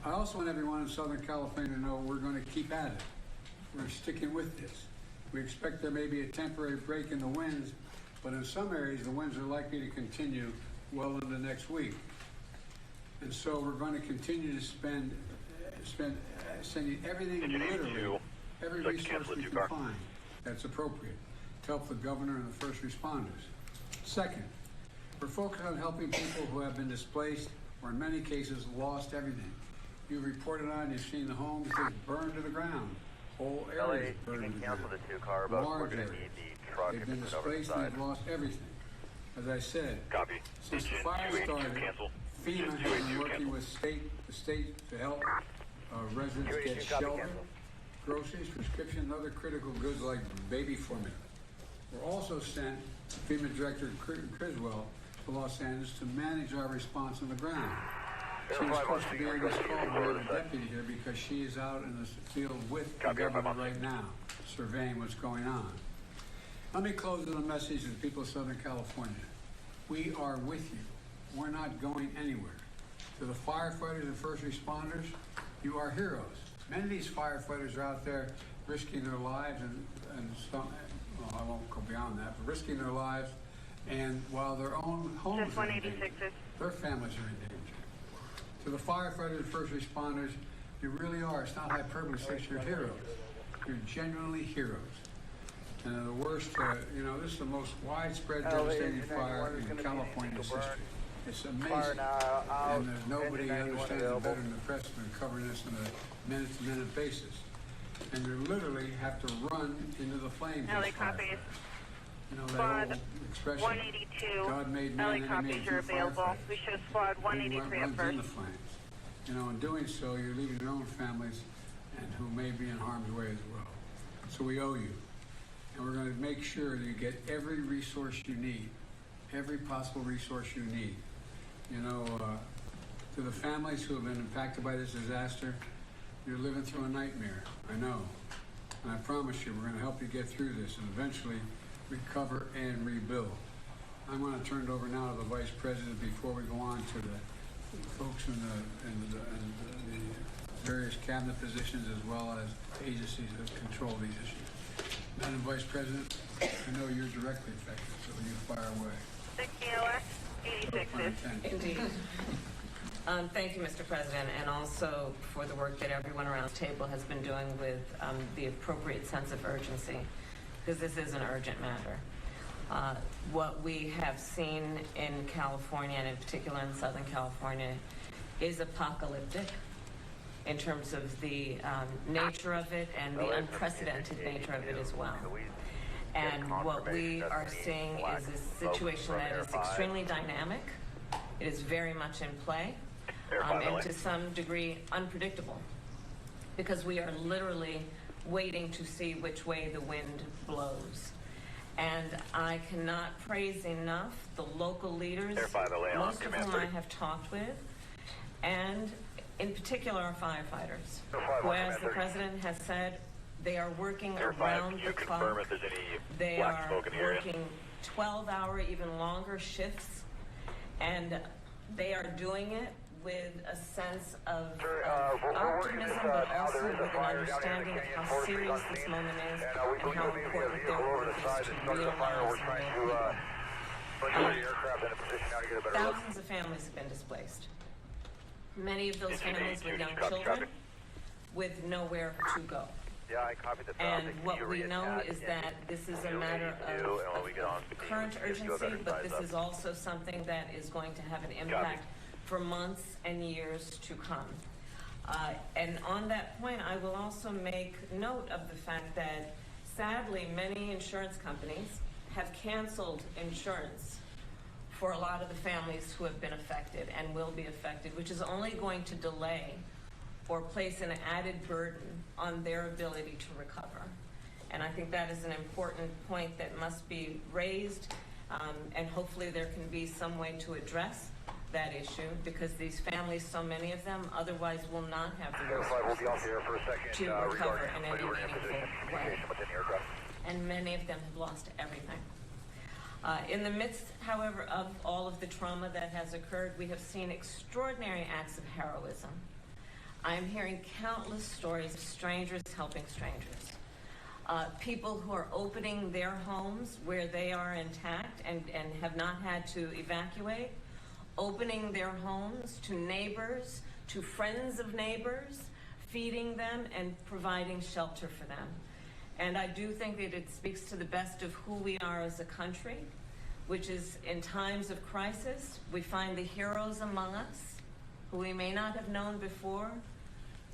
I also want everyone in Southern California to know we're going to keep at it. We're sticking with this. We expect there may be a temporary break in the winds, but in some areas the winds are likely to continue well into next week. And so we're going to continue to sending everything, literally, every resource we can find that's appropriate to help the governor and the first responders. Second, we're focused on helping people who have been displaced or in many cases lost everything. You've reported on, you've seen the homes just burned to the ground. Whole areas burned to the ground. Large areas. They've been displaced and they've lost everything. As I said, since the fire started, FEMA has been working with the state to help residents get shelter, groceries, prescriptions, and other critical goods like baby formula. We're also sent FEMA Director Criswell to Los Angeles to manage our response on the ground. She was supposed to be on this call, but we have a deputy here because she is out in the field with the governor right now, surveying what's going on. Let me close with a message to the people of Southern California. We are with you. We're not going anywhere. To the firefighters and first responders, you are heroes. Many of these firefighters are out there risking their lives and some, well, I won't go beyond that, but risking their lives, and while their own homes are in danger, their families are in danger. To the firefighters and first responders, you really are, it's not hyperbole, you're heroes. You're genuinely heroes. And the worst, this is the most widespread devastating fire in California's history. It's amazing. And there's nobody who understands it better than the press been covering this on a minute-to-minute basis. And you literally have to run into the flames. LA copies. That old expression, 182. God made man and he made you available. We show squad 183 at first. In the flames. In doing so, you're leaving your own families and who may be in harm's way as well. So we owe you. And we're going to make sure that you get every resource you need, every possible resource you need. To the families who have been impacted by this disaster, you're living through a nightmare, I know. And I promise you, we're going to help you get through this and eventually recover and rebuild. I'm going to turn it over now to the Vice President before we go on to the folks in the various cabinet positions as well as agencies that control these issues. Madam Vice President, I know you're directly affected, so you fire away. 16 Indeed. Thank you, Mr. President, and also for the work that everyone around the table has been doing with the appropriate sense of urgency, because this is an urgent matter. What we have seen in California, and in particular in Southern California, is apocalyptic in terms of the nature of it and the unprecedented nature of it as well. And what we are seeing is a situation that is extremely dynamic. It is very much in play, and to some degree unpredictable, because we are literally waiting to see which way the wind blows. And I cannot praise enough the local leaders, most of whom I have talked with, and in particular our firefighters, who, as the President has said, they are working around the clock. They are working 12-hour, even longer shifts, and they are doing it with a sense of optimism, but also with an understanding of how serious this moment is and how important their work is to real lives and local. Thousands of families have been displaced. Many of those families with young children with nowhere to go. And what we know is that this is a matter of current urgency, but this is also something that is going to have an impact for months and years to come. And on that point, I will also make note of the fact that, sadly, many insurance companies have canceled insurance for a lot of the families who have been affected and will be affected, which is only going to delay or place an added burden on their ability to recover. And I think that is an important point that must be raised, and hopefully there can be some way to address that issue, because these families, so many of them, otherwise will not have the resources to recover in any meaningful way. And many of them have lost everything. In the midst, however, of all of the trauma that has occurred, we have seen extraordinary acts of heroism. I am hearing countless stories of strangers helping strangers. People who are opening their homes where they are intact and have not had to evacuate, opening their homes to neighbors, to friends of neighbors, feeding them and providing shelter for them. And I do think that it speaks to the best of who we are as a country, which is in times of crisis, we find the heroes among us who we may not have known before,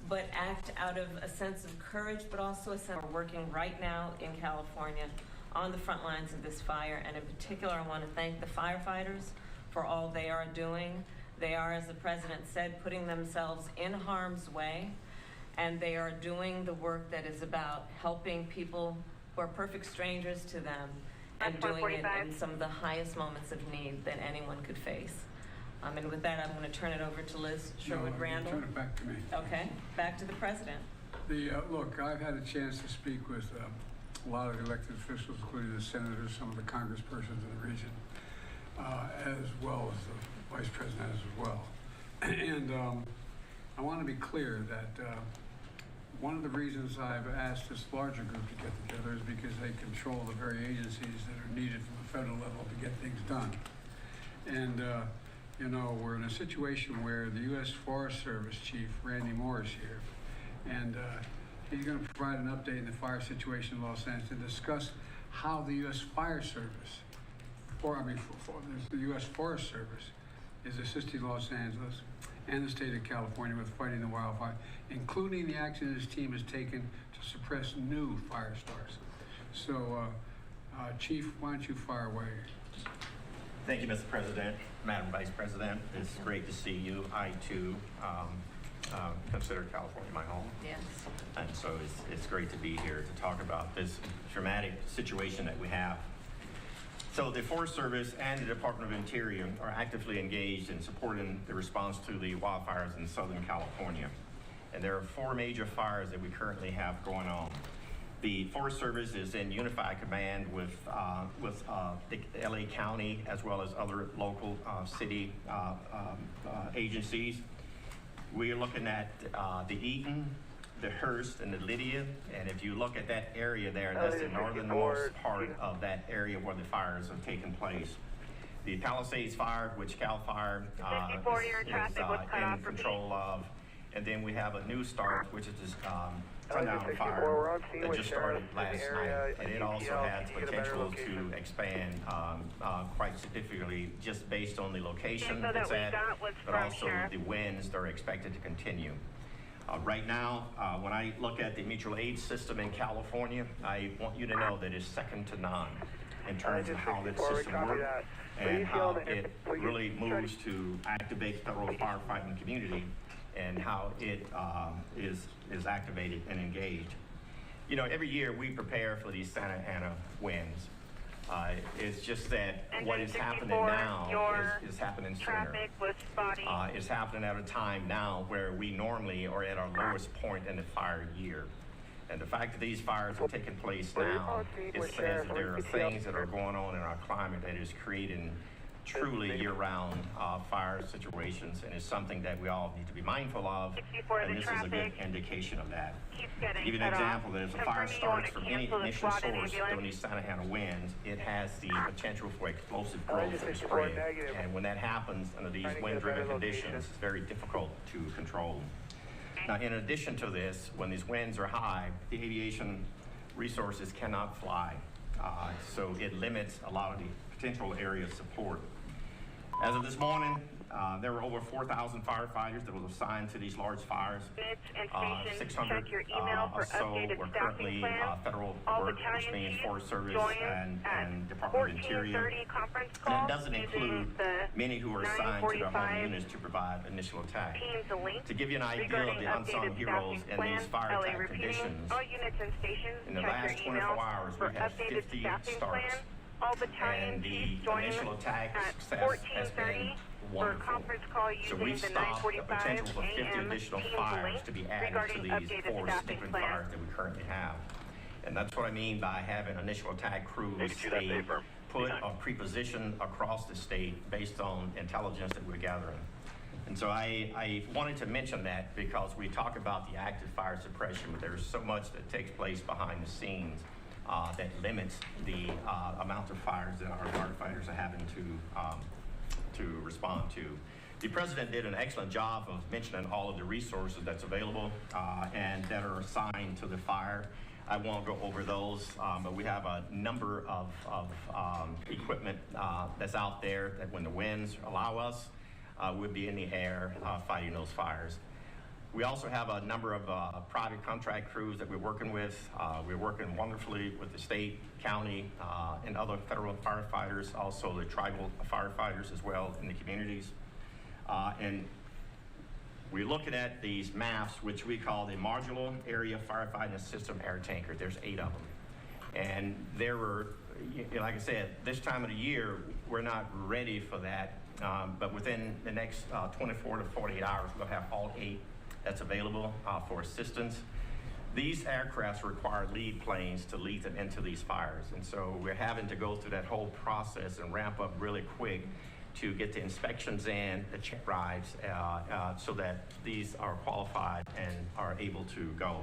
but act out of a sense of courage, but also a sense of working right now in California on the front lines of this fire. And in particular, I want to thank the firefighters for all they are doing. They are, as the president said, putting themselves in harm's way, and they are doing the work that is about helping people who are perfect strangers to them and doing it in some of the highest moments of need that anyone could face. And with that, I'm going to turn it over to Liz Sherwood-Randall. Turn it back to me. Okay, back to the president. Look, I've had a chance to speak with a lot of the elected officials, including the senators, some of the congresspersons in the region, as well as the vice president as well. And I want to be clear that one of the reasons I've asked this larger group to get together is because they control the very agencies that are needed from the federal level to get things done. And you know, we're in a situation where the U.S. Forest Service Chief, Randy Moore, is here. And he's going to provide an update in the fire situation in Los Angeles and discuss how the U.S. Fire Service, the U.S. Forest Service is assisting Los Angeles and the state of California with fighting the wildfire, including the action his team has taken to suppress new fire starts. So, Chief, why don't you fire away? Thank you, Mr. President, Madam Vice President. It's great to see you. I, too, consider California my home. Yes. And so it's great to be here to talk about this dramatic situation that we have. So the Forest Service and the Department of Interior are actively engaged in supporting the response to the wildfires in Southern California. And there are 4 major fires that we currently have going on. The Forest Service is in unified command with the LA County as well as other local city agencies. We are looking at the Eaton, the Hearst, and the Lydia. And if you look at that area there, that's the northernmost part of that area where the fires have taken place. The Palisades Fire, which CAL FIRE is in control of. And then we have a new start, which is this Sundown Fire that just started last night. And it also has potential to expand quite significantly just based on the location it's at, but also the winds that are expected to continue. Right now, when I look at the mutual aid system in California, I want you to know that it's second to none in terms of how that system works and how it really moves to activate the federal firefighting community and how it is activated and engaged. You know, every year we prepare for these Santa Ana winds. It's just that what is happening now is happening sooner. It's happening at a time now where we normally are at our lowest point in the fire year. And the fact that these fires are taking place now, it says that there are things that are going on in our climate that is creating truly year-round fire situations, and it's something that we all need to be mindful of, and this is a good indication of that. To give you an example, that if a fire starts from any initial source during these Santa Ana winds, it has the potential for explosive growth and spread, and when that happens under these wind-driven conditions, it's very difficult to control. Now, in addition to this, when these winds are high, the aviation resources cannot fly, so it limits a lot of the potential area of support. As of this morning, there were over 4,000 firefighters that were assigned to these large fires. 600 check your email for or so updated were staffing currently plans. federal All work, which battalion means chiefs Forest Service join and Department of Interior. 14:30 conference And call it doesn't include many who are assigned to the home units to provide initial attack. Teams a link To give you an idea of regarding the unsung updated heroes staffing in plans. these fire LA attack repeating, conditions, all units and stations in the check last your 24 emails hours, for we had updated 50 staffing starts. plans. All battalion And the chiefs join initial attack at success has been 14:30 for a wonderful. conference call So using we've the stopped the 9:45 potential for 50 a.m. additional Teams fires link to be added regarding to these updated 4 staffing sticking plans. fires that we currently have. And that's what I mean by having initial attack crews stay put or pre-positioned across the state based on intelligence that we're gathering. And so I wanted to mention that because we talk about the active fire suppression, but there's so much that takes place behind the scenes that limits the amount of fires that our firefighters are having to respond to. The President did an excellent job of mentioning all of the resources that's available and that are assigned to the fire. I won't go over those, but we have a number of equipment that's out there that when the winds allow us, we'll be in the air fighting those fires. We also have a number of private contract crews that we're working with. We're working wonderfully with the state, county, and other federal firefighters, also the tribal firefighters as well in the communities. And we're looking at these MAFs, which we call the Modular Area Firefighting System Air Tanker. There's 8 of them. And there were, like I said, this time of the year, we're not ready for that. But within the next 24 to 48 hours, we'll have all 8 that's available for assistance. These aircrafts require lead planes to lead them into these fires. And so we're having to go through that whole process and ramp up really quick to get the inspections in, the check drives, so that these are qualified and are able to go.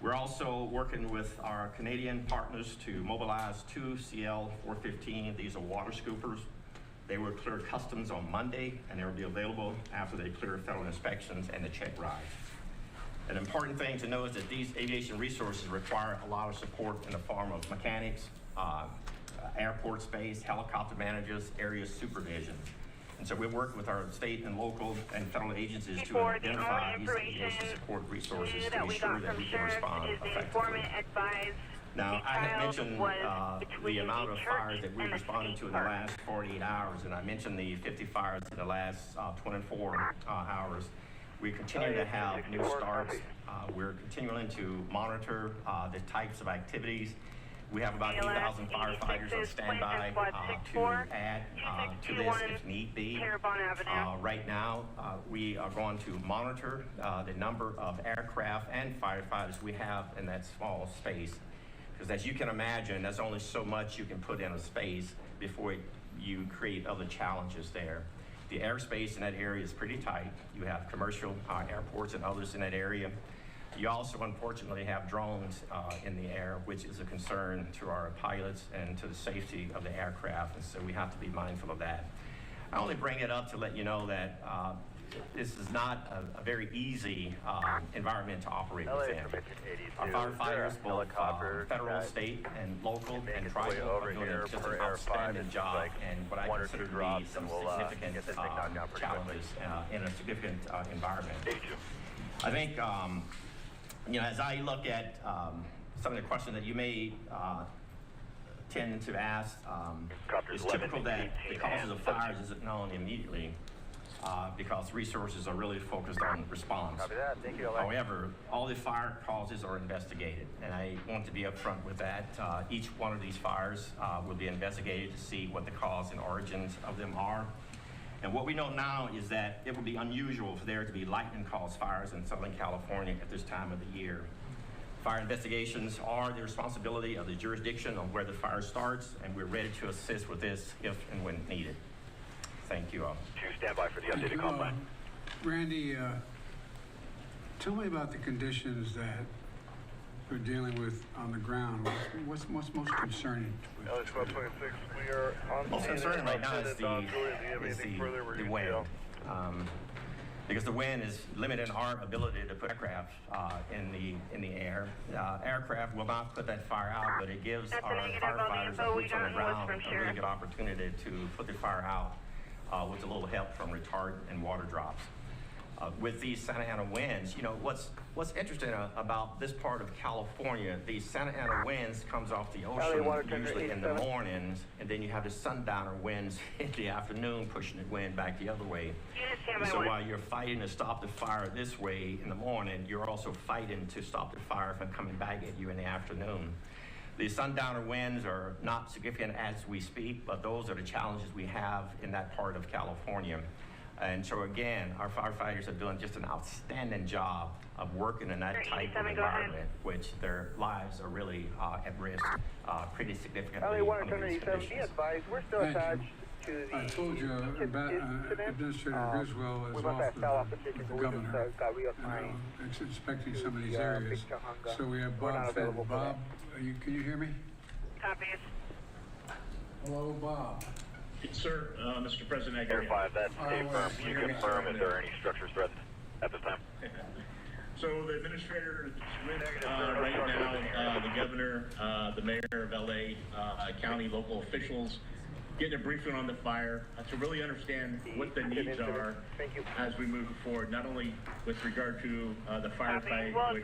We're also working with our Canadian partners to mobilize 2 CL-415. These are water scoopers. They will clear customs on Monday, and they will be available after they clear federal inspections and the check drive. An important thing to know is that these aviation resources require a lot of support in the form of mechanics, airport space, helicopter managers, area supervision. And so we work with our state and local and federal agencies to identify these aviation support resources to ensure that we can respond effectively. Now, I had mentioned the amount of fires that we responded to in the last 48 hours, and I mentioned the 50 fires in the last 24 hours. We continue to have new starts. We're continuing to monitor the types of activities. We have about 8,000 firefighters on standby to add to this if need be. Right now, we are going to monitor the number of aircraft and firefighters we have in that small space. Because as you can imagine, there's only so much you can put in a space before you create other challenges there. The airspace in that area is pretty tight. You have commercial airports and others in that area. You also, unfortunately, have drones in the air, which is a concern to our pilots and to the safety of the aircraft, and so we have to be mindful of that. I only bring it up to let you know that this is not a very easy environment to operate within. Our firefighters, both federal, state, and local, and tribal, are doing just an outstanding job, and what I consider to be some significant challenges in a significant environment. I think, as I look at some of the questions that you may tend to ask, it's typical that the causes of fires isn't known immediately because resources are really focused on response. However, all the fire causes are investigated, and I want to be upfront with that. Each one of these fires will be investigated to see what the cause and origins of them are. And what we know now is that it would be unusual for there to be lightning-caused fires in Southern California at this time of the year. Fire investigations are the responsibility of the jurisdiction on where the fire starts, and we're ready to assist with this if and when needed. Thank you all. Stand by for the updated call plan. Randy, tell me about the conditions that we're dealing with on the ground. What's most concerning? We are on most concerning right now is the wind. Because the wind is limiting our ability to put aircraft in the air. Aircraft will not put that fire out, but it gives our firefighters and boots on the ground a really good opportunity to put the fire out with a little help from retardant and water drops. With these Santa Ana winds, what's interesting about this part of California, these Santa Ana winds comes off the ocean usually in the mornings, and then you have the sundowner winds in the afternoon pushing the wind back the other way. So while you're fighting to stop the fire this way in the morning, you're also fighting to stop the fire from coming back at you in the afternoon. The sundowner winds are not significant as we speak, but those are the challenges we have in that part of California. And so again, our firefighters are doing just an outstanding job of working in that type of environment, which their lives are really at risk pretty significantly. Be advised, we're still attached to the I told you Administrator Griswold is off with the governor, inspecting some of these areas. So we have Bob Fenton. Bob, can you hear me? Copies. Hello, Bob. Sir, Mr. President, I Verify that's confirmed. Can you confirm if there are any structures threatened at this time? So the administrator right now, the governor, the mayor of LA, county, local officials, getting a briefing on the fire to really understand what the needs are as we move forward, not only with regard to the firefight, which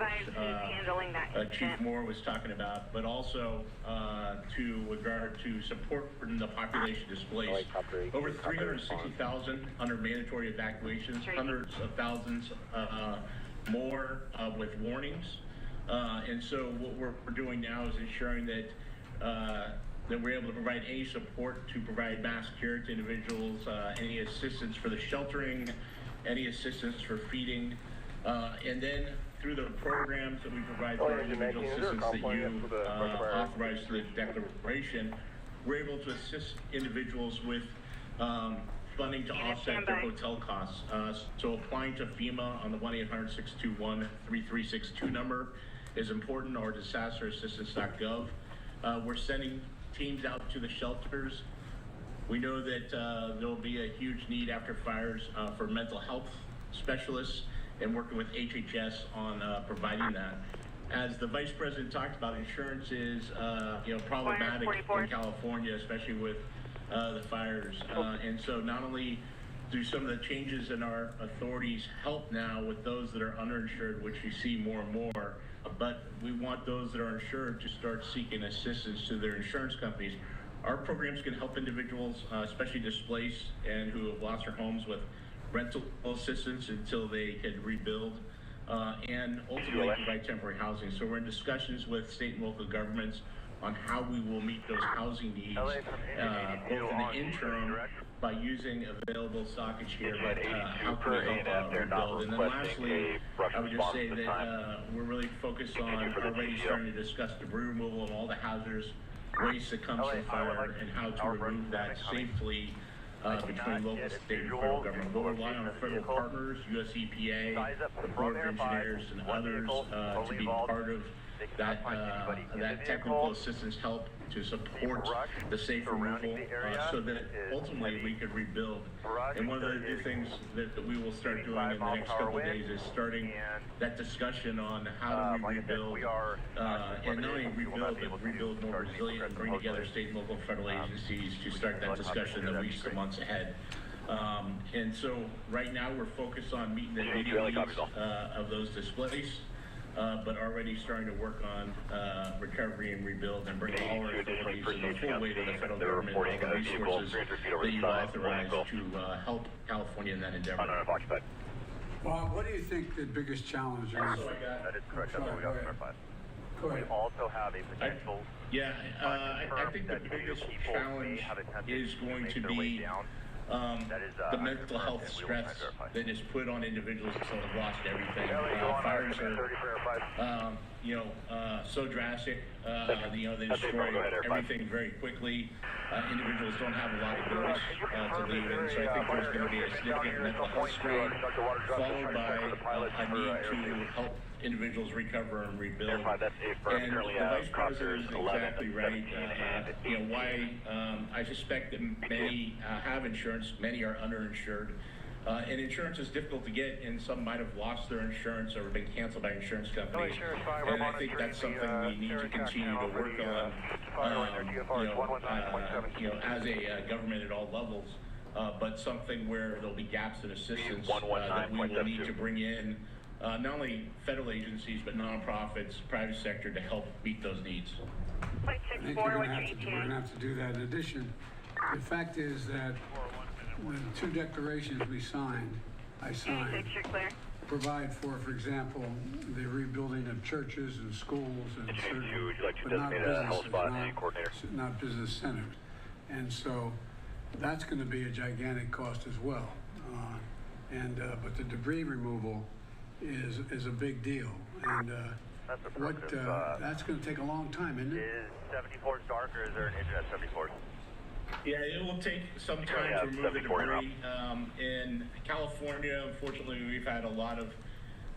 Chief Moore was talking about, but also to regard to support for the population displaced. Over 360,000 under mandatory evacuations, hundreds of thousands more with warnings. And so what we're doing now is ensuring that that we're able to provide any support to provide mass care to individuals, any assistance for the sheltering, any assistance for feeding, and then through the programs that we provide for individual assistance that you authorized through the declaration, we're able to assist individuals with funding to offset their hotel costs. So applying to FEMA on the 1-800-621-3362 number is important, or disasterassistance.gov. We're sending teams out to the shelters. We know that there'll be a huge need after fires for mental health specialists, and working with HHS on providing that. As the Vice President talked about, insurance is problematic in California, especially with the fires. And so not only do some of the changes in our authorities help now with those that are underinsured, which you see more and more, but we want those that are insured to start seeking assistance to their insurance companies. Our programs can help individuals, especially displaced and who have lost their homes, with rental assistance until they can rebuild, and ultimately provide temporary housing. So we're in discussions with state and local governments on how we will meet those housing needs, both in the interim by using available stockage here, but how can we help rebuild? And then lastly, I would just say that we're really focused on already starting to discuss debris removal and all the hazardous waste that comes from fire and how to remove that safely between local, state, and federal government. We'll rely on our federal partners, US EPA, the Board of Engineers, and others to be part of that technical assistance help to support the safe removal so that ultimately we could rebuild. And one of the new things that we will start doing in the next couple of days is starting that discussion on how do we rebuild, and not only rebuild, but rebuild more resilient and bring together state and local federal agencies to start that discussion in the weeks and months ahead. And so right now we're focused on meeting the immediate needs of those displaced, but already starting to work on recovery and rebuild and bring all our authorities and the full weight of the federal government and the resources that you authorized to help California in that endeavor. Bob, what do you think the biggest challenge is? That is correct. That's what we got clarified. We also have a potential. I think the biggest challenge is going to be the mental health stress that is put on individuals that have lost everything. Fires are, so drastic. They destroy everything very quickly. Individuals don't have a lot of abilities to leave in, so I think there's going to be a significant mental health strain, followed by a need to help individuals recover and rebuild. And the Vice President is exactly right. Why I suspect that many have insurance, many are underinsured. And insurance is difficult to get, and some might have lost their insurance or been canceled by insurance companies. And I think that's something we need to continue to work on, as a government at all levels, but something where there'll be gaps in assistance that we will need to bring in not only federal agencies, but nonprofits, private sector to help meet those needs. I think we're going to have to do that. In addition, the fact is that the 2 declarations I signed, provide for example, the rebuilding of churches and schools and certain, but not businesses, not business centers. And so that's going to be a gigantic cost as well. But the debris removal is a big deal. And that's going to take a long time, isn't it? Is 74 dark, or is there an engine at 74? Yeah, it will take some time to remove the debris. In California, unfortunately, we've had a lot of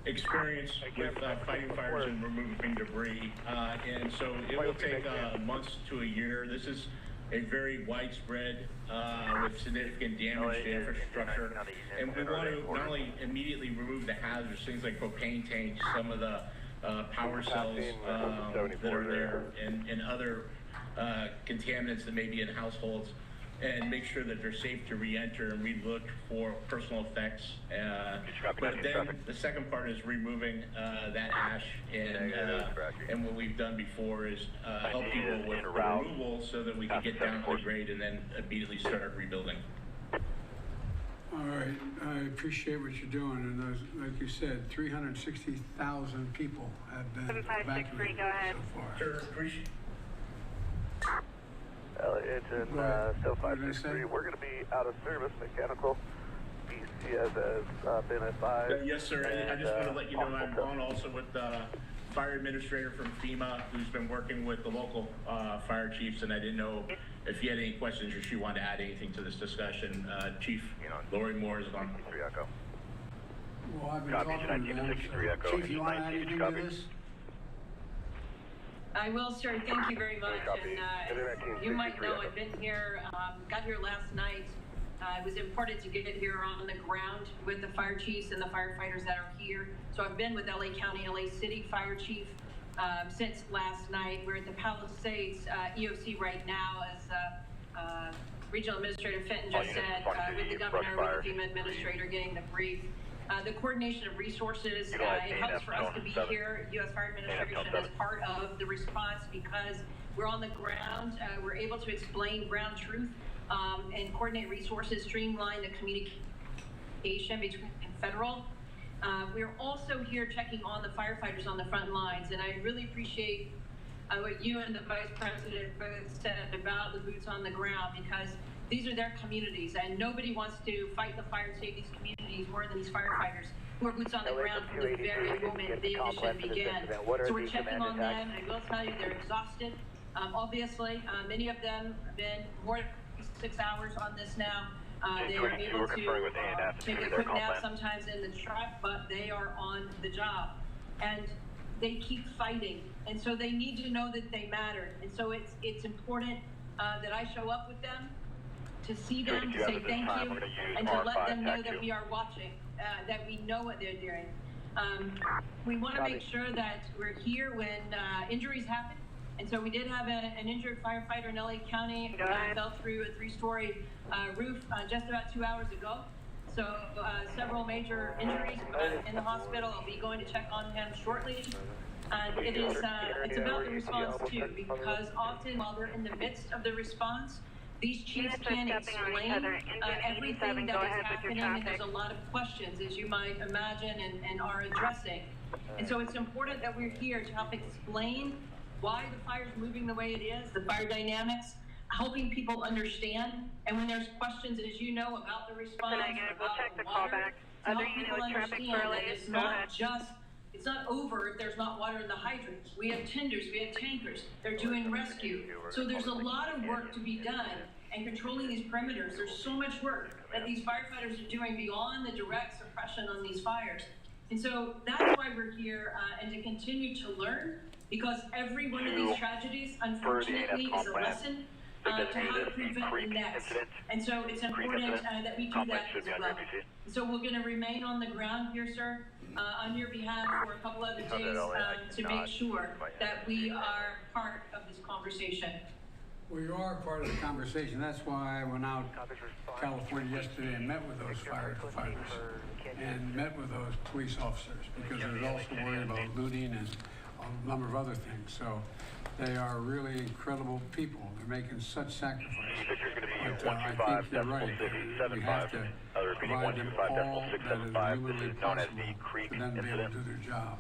experience with fighting fires and removing debris. And so it will take months to a year. This is a very widespread with significant damage to infrastructure. And we want to not only immediately remove the hazards, things like propane tanks, some of the power cells that are there, and other contaminants that may be in households, and make sure that they're safe to re-enter, and we look for personal effects. But then the second part is removing that ash, and what we've done before is help people with the removal so that we can get down to the grade and then immediately start rebuilding. All right, I appreciate what you're doing, and those, like you said, 360,000 people have been evacuated so far. Sure, appreciate. It's in 7563. We're going to be out of service. Mechanical BCS has been advised. Yes, sir. I just want to let you know I'm on also with the fire administrator from FEMA, who's been working with the local fire chiefs, and I didn't know if you had any questions or she wanted to add anything to this discussion. Chief Lori Moore is on. Well, I've been talking to them. So, Chief, you want to add anything to this? I will, sir. Thank you very much. And you might know I've been here, got here last night. It was important to get here on the ground with the fire chiefs and the firefighters that are here. So I've been with LA County, LA City Fire Chief since last night. We're at the Palisades EOC right now, as Regional Administrator Fenton just said, with the governor, with the FEMA administrator getting the brief. The coordination of resources, it helps for us to be here, U.S. Fire Administration, as part of the response, because we're on the ground, we're able to explain ground truth and coordinate resources, streamline the communication between federal. We're also here checking on the firefighters on the front lines, and I really appreciate what you and the Vice President both said about the boots on the ground, because these are their communities, and nobody wants to fight the fire and save these communities more than these firefighters who are boots on the ground from the very moment the ignition began. So we're checking on them, and I will tell you they're exhausted. Obviously, many of them have been more than 6 hours on this now. They are able to take a quick nap sometimes in the truck, but they are on the job. And they keep fighting, and so they need to know that they matter. And so it's important that I show up with them, to see them, to say thank you, and to let them know that we are watching, that we know what they're doing. We want to make sure that we're here when injuries happen. And so we did have an injured firefighter in LA County who fell through a 3-story roof just about 2 hours ago. So several major injuries in the hospital. I'll be going to check on him shortly. And it's about the response too, because often while we're in the midst of the response, these chiefs can't explain everything that is happening, and there's a lot of questions, as you might imagine, and are addressing. And so it's important that we're here to help explain why the fire's moving the way it is, the fire dynamics, helping people understand. And when there's questions, as you know, about the response, about the water, to help people understand that it's not just, it's not over if there's not water in the hydrants. We have tenders, we have tankers, they're doing rescue. So there's a lot of work to be done, and controlling these perimeters. There's so much work that these firefighters are doing beyond the direct suppression on these fires. And so that's why we're here, and to continue to learn, because every one of these tragedies, unfortunately, is a lesson to how to prevent the next. And so it's important that we do that as well. So we're going to remain on the ground here, sir, on your behalf for a couple other days to make sure that we are part of this conversation. Well, you are part of the conversation. That's why I went out to California yesterday and met with those firefighters and met with those police officers, because there's also worry about looting and a number of other things. So they are really incredible people. They're making such sacrifices. But I think you're right. We have to provide them all that is humanly possible for them to be able to do their job.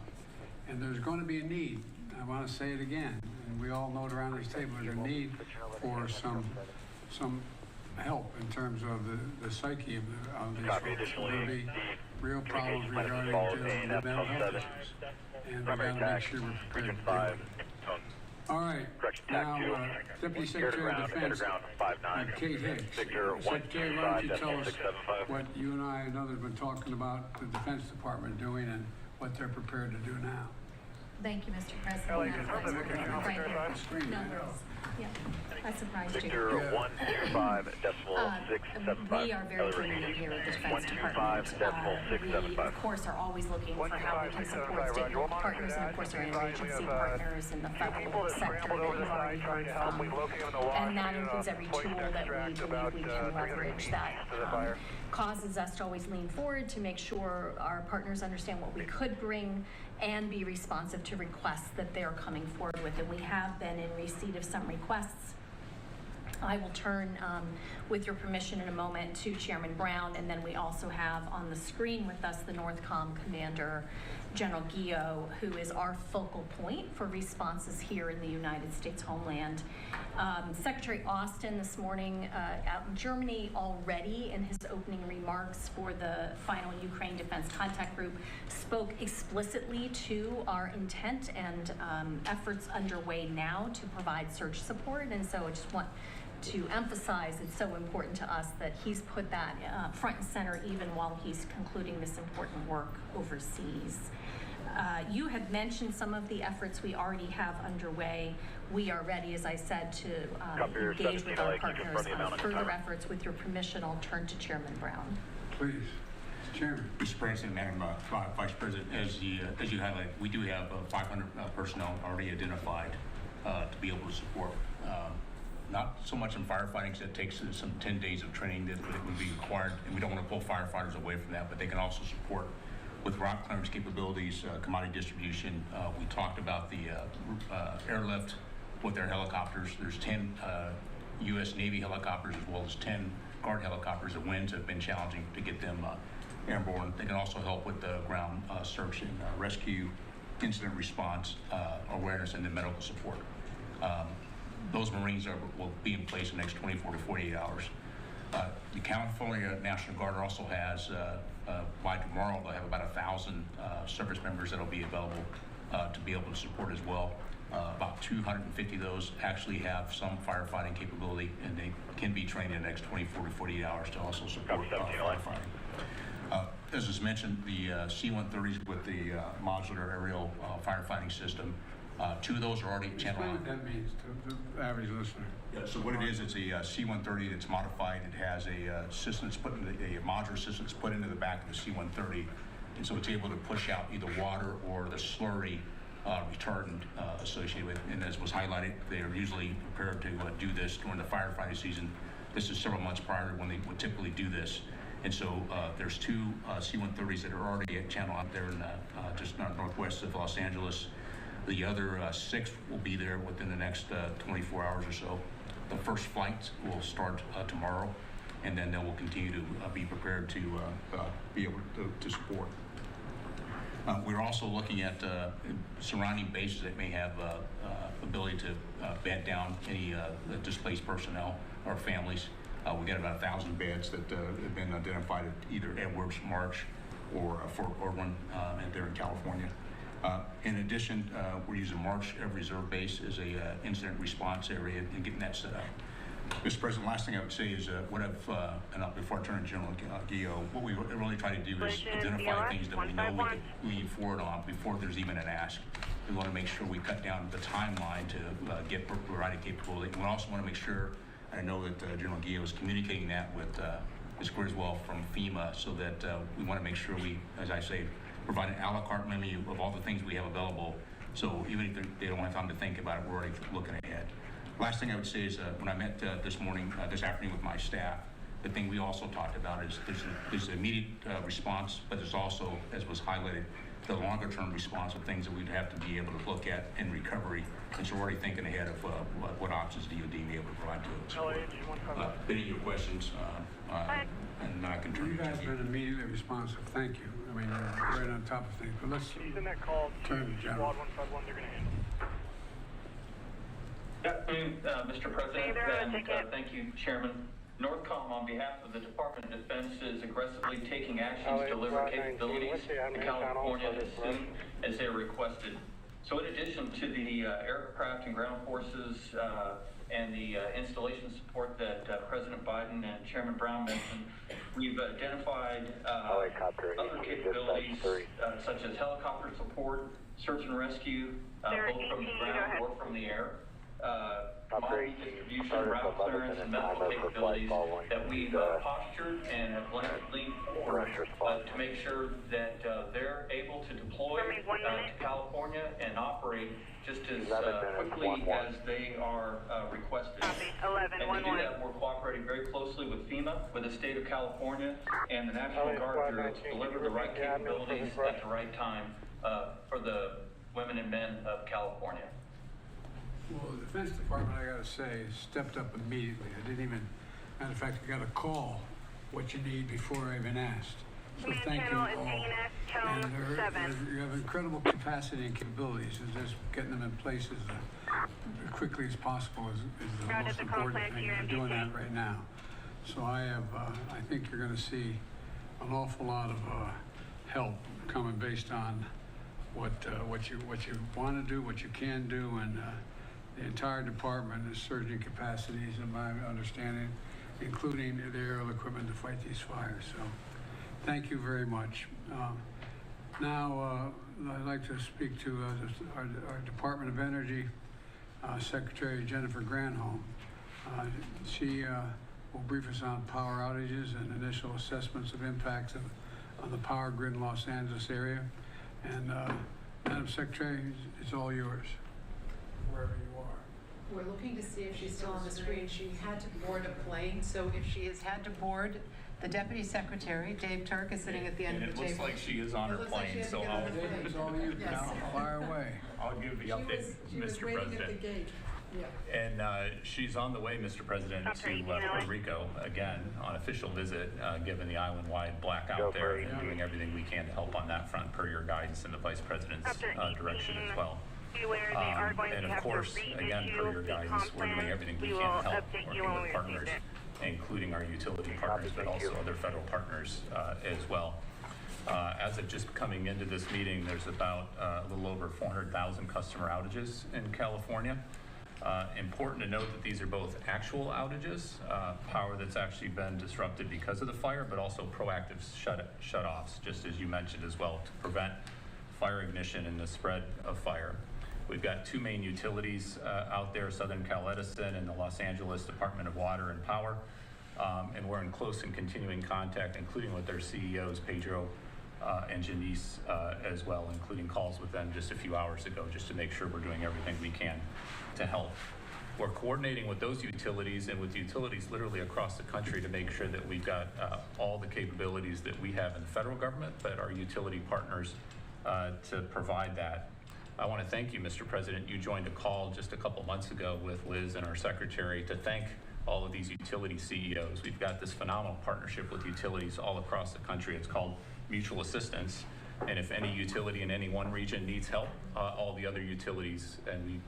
And there's going to be a need. I want to say it again, and we all know it around this table, there's a need for some help in terms of the psyche of these folks. There'll be real problems regarding the mental health issues, and we got to make sure we're prepared to deal with it. All right, now Deputy Secretary of Defense, Kate Hicks. Secretary, why don't you tell us what you and I and others have been talking about the Defense Department doing and what they're prepared to do now. Thank you, Mr. President. Yeah, I surprised you. Victor 125.675. We are very committed here at the Defense Department. We, of course, are always looking for how we can support state partners and, of course, our interagency partners in the federal sector that you've already heard from. And that includes every tool that we believe we can leverage that causes us to always lean forward to make sure our partners understand what we could bring and be responsive to requests that they're coming forward with. And we have been in receipt of some requests. I will turn, with your permission in a moment, to Chairman Brown, and then we also have on the screen with us the NORTHCOM Commander, General Guillot, who is our focal point for responses here in the United States homeland. Secretary Austin this morning out in Germany already in his opening remarks for the final Ukraine Defense Contact Group spoke explicitly to our intent and efforts underway now to provide surge support. And so I just want to emphasize it's so important to us that he's put that front and center even while he's concluding this important work overseas. You had mentioned some of the efforts we already have underway. We are ready, as I said, to engage with our partners on further efforts. With your permission, I'll turn to Chairman Brown. Please. Chairman. Mr. President, Madam Vice President, as you highlighted, we do have 500 personnel already identified to be able to support. Not so much in firefighting, because it takes some 10 days of training that would be required, and we don't want to pull firefighters away from that, but they can also support with rock clearance capabilities, commodity distribution. We talked about the airlift with their helicopters. There's 10 U.S. Navy helicopters as well as 10 Guard helicopters. The winds have been challenging to get them airborne. They can also help with the ground search and rescue, incident response, awareness, and then medical support. Those Marines will be in place in the next 24 to 48 hours. The California National Guard also has, by tomorrow, they'll have about 1,000 service members that will be available to be able to support as well. About 250 of those actually have some firefighting capability, and they can be trained in the next 24 to 48 hours to also support firefighting. As was mentioned, the C-130s with the modular aerial firefighting system, 2 of those are already channeled. Explain what that means to the average listener. Yeah, so what it is, it's a C-130 that's modified. It has a system that's put into a modular system that's put into the back of the C-130, and so it's able to push out either water or the slurry retardant associated with it. And as was highlighted, they are usually prepared to do this during the firefighting season. This is several months prior to when they would typically do this. And so there's 2 C-130s that are already at channel out there in just northwest of Los Angeles. The other 6 will be there within the next 24 hours or so. The first flight will start tomorrow, and then they will continue to be prepared to be able to support. We're also looking at surrounding bases that may have ability to bed down any displaced personnel or families. We've got about 1,000 beds that have been identified at either Edwards, March, or Fort Irwin, and they're in California. In addition, we're using March Reserve Base as a incident response area and getting that set up. Mr. President, last thing I would say is and before I turn to General Guillot, what we really try to do is identify things that we know we can lean forward on before there's even an ask. We want to make sure we cut down the timeline to get provided capability. And we also want to make sure, and I know that General Guillot is communicating that with Ms. Griswold from FEMA, so that we want to make sure we, as I say, provide an a la carte menu of all the things we have available. So even if they don't have time to think about it, we're already looking ahead. Last thing I would say is when I met this afternoon with my staff, the thing we also talked about is there's an immediate response, but there's also, as was highlighted, the longer term response of things that we'd have to be able to look at in recovery. And so we're already thinking ahead of what options DOD may be able to provide to us. So, any of your questions, and I can turn You it guys to have been immediately responsive. Thank you. I mean, you're right on top of things. But let's turn to General. Good afternoon, Mr. President, and thank you, Chairman. Northcom, on behalf of the Department of Defense, is aggressively taking actions to deliver capabilities to California as soon as they are requested. So in addition to the aircraft and ground forces and the installation support that President Biden and Chairman Brown mentioned, we've identified other capabilities such as helicopter support, search and rescue, both from the ground or from the air. Commodity distribution, route clearance, and medical capabilities that we've postured and have leaned forward to make sure that they're able to deploy to California and operate just as quickly as they are requested. And to do that, we're cooperating very closely with FEMA, with the state of California, and the National Guard Bureau to deliver the right capabilities at the right time for the women and men of California. Well, the Defense Department, I got to say, stepped up immediately. I didn't even, matter of fact, I got a call what you need before I even asked. So thank you all. And you have incredible capacity and capabilities. It's just getting them in places as quickly as possible is the most important thing. We're doing that right now. So I think you're going to see an awful lot of help coming based on what you want to do, what you can do, and the entire department is surging capacities, in my understanding, including the aerial equipment to fight these fires. So thank you very much. Now, I'd like to speak to our Department of Energy Secretary Jennifer Granholm. She will brief us on power outages and initial assessments of impacts on the power grid in Los Angeles area. And Madam Secretary, it's all yours, wherever you are. We're looking to see if she's still on the screen. She had to board a plane, so if she has had to board, the Deputy Secretary, Dave Turk, is sitting at the end of the table. It looks like she is on her plane, so I'll Fire away. I'll give the update, Mr. President. At the gate. Yeah. And she's on the way, Mr. President, to Puerto Rico again on official visit, given the island-wide blackout there, and doing everything we can to help on that front per your guidance and the Vice President's direction as well. And of course, again, per your guidance, we're doing everything we can to help, working with partners, including our utility partners, but also other federal partners as well. As of just coming into this meeting, there's about a little over 400,000 customer outages in California. Important to note that these are both actual outages, power that's actually been disrupted because of the fire, but also proactive shut-offs, just as you mentioned as well, to prevent fire ignition and the spread of fire. We've got two main utilities out there, Southern Cal Edison and the Los Angeles Department of Water and Power, and we're in close and continuing contact, including with their CEOs, Pedro and Janice as well, including calls with them just a few hours ago, just to make sure we're doing everything we can to help. We're coordinating with those utilities and with utilities literally across the country to make sure that we've got all the capabilities that we have in the federal government, but our utility partners to provide that. I want to thank you, Mr. President. You joined a call just a couple months ago with Liz and our secretary to thank all of these utility CEOs. We've got this phenomenal partnership with utilities all across the country. It's called mutual assistance. And if any utility in any one region needs help, all the other utilities, and we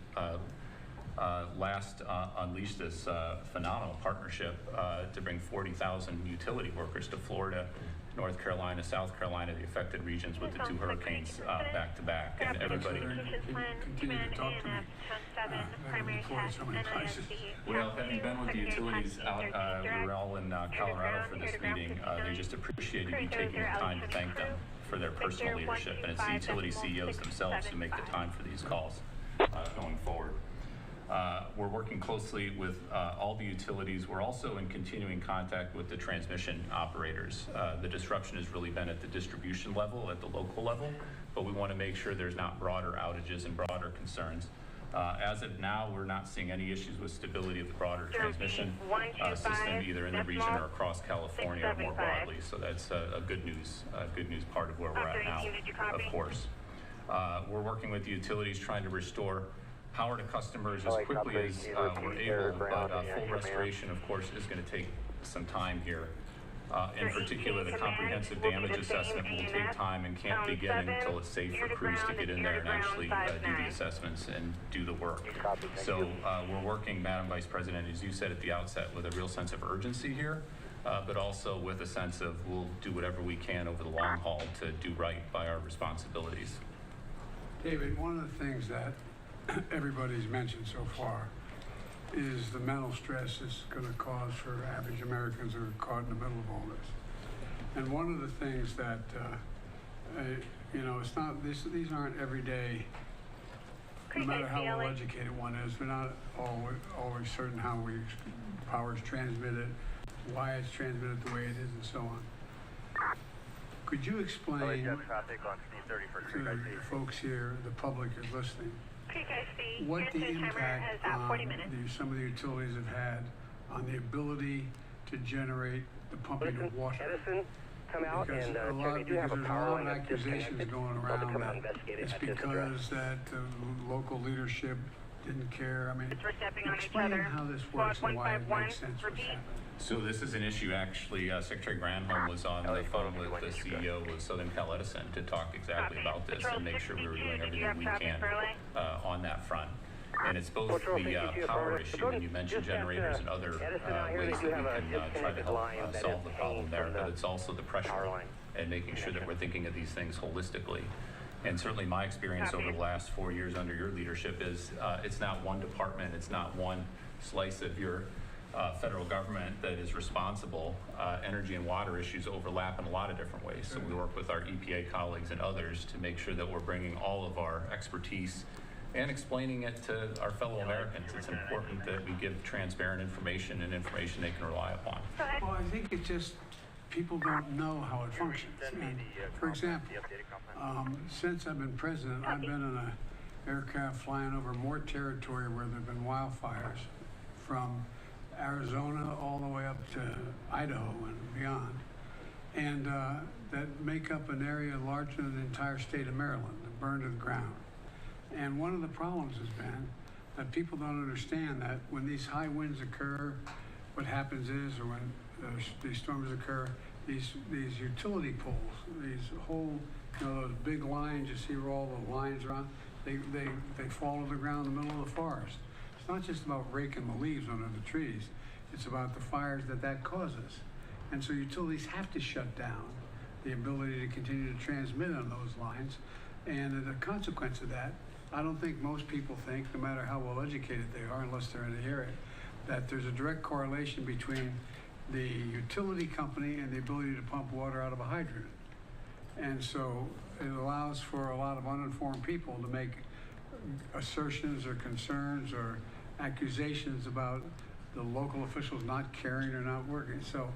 last unleashed this phenomenal partnership to bring 40,000 utility workers to Florida, North Carolina, South Carolina, the affected regions with the two hurricanes back to back, and everybody. Continue to talk to me. Well, having been with the utilities out, we were all in Colorado for this meeting. They just appreciated you taking the time to thank them for their personal leadership, and it's the utility CEOs themselves who make the time for these calls going forward. We're working closely with all the utilities. We're also in continuing contact with the transmission operators. The disruption has really been at the distribution level, at the local level, but we want to make sure there's not broader outages and broader concerns. As of now, we're not seeing any issues with stability of the broader transmission system, either in the region or across California or more broadly. So that's a good news part of where we're at now, of course. We're working with the utilities trying to restore power to customers as quickly as we're able, but full restoration, of course, is going to take some time here. In particular, the comprehensive damage assessment will take time and can't begin until it's safe for crews to get in there and actually do the assessments and do the work. So we're working, Madam Vice President, as you said at the outset, with a real sense of urgency here, but also with a sense of we'll do whatever we can over the long haul to do right by our responsibilities. David, one of the things that everybody's mentioned so far is the mental stress it's going to cause for average Americans who are caught in the middle of all this. And one of the things that, you know, it's not, these aren't everyday, no matter how well educated one is, we're not always certain how power is transmitted, why it's transmitted the way it is, and so on. Could you explain to the folks here, the public is listening, what the impact on some of the utilities have had on the ability to generate the pumping of water? Because there's a lot of accusations going around that it's because that local leadership didn't care. I mean, explain how this works and why it makes sense what's happening. So this is an issue, actually, Secretary Granholm was on the phone with the CEO of Southern Cal Edison to talk exactly about this and make sure we were doing everything we can on that front. And it's both the power issue, and you mentioned generators and other ways that we can try to help solve the problem there, but it's also the pressure and making sure that we're thinking of these things holistically. And certainly my experience over the last 4 years under your leadership is it's not one department, it's not one slice of your federal government that is responsible. Energy and water issues overlap in a lot of different ways. So we work with our EPA colleagues and others to make sure that we're bringing all of our expertise and explaining it to our fellow Americans. It's important that we give transparent information and information they can rely upon. Well, I think it just, people don't know how it functions. And for example, since I've been president, I've been in an aircraft flying over more territory where there have been wildfires, from Arizona all the way up to Idaho and beyond, and that make up an area larger than the entire state of Maryland, that burned to the ground. And one of the problems has been that people don't understand that when these high winds occur, what happens is, or when these storms occur, these utility poles, these whole, you know, those big lines, you see where all the lines are on, they fall to the ground in the middle of the forest. It's not just about raking the leaves under the trees, it's about the fires that causes. And so utilities have to shut down the ability to continue to transmit on those lines. And the consequence of that, I don't think most people think, no matter how well educated they are, unless they're in the area, that there's a direct correlation between the utility company and the ability to pump water out of a hydrant. And so it allows for a lot of uninformed people to make assertions or concerns or accusations about the local officials not caring or not working. So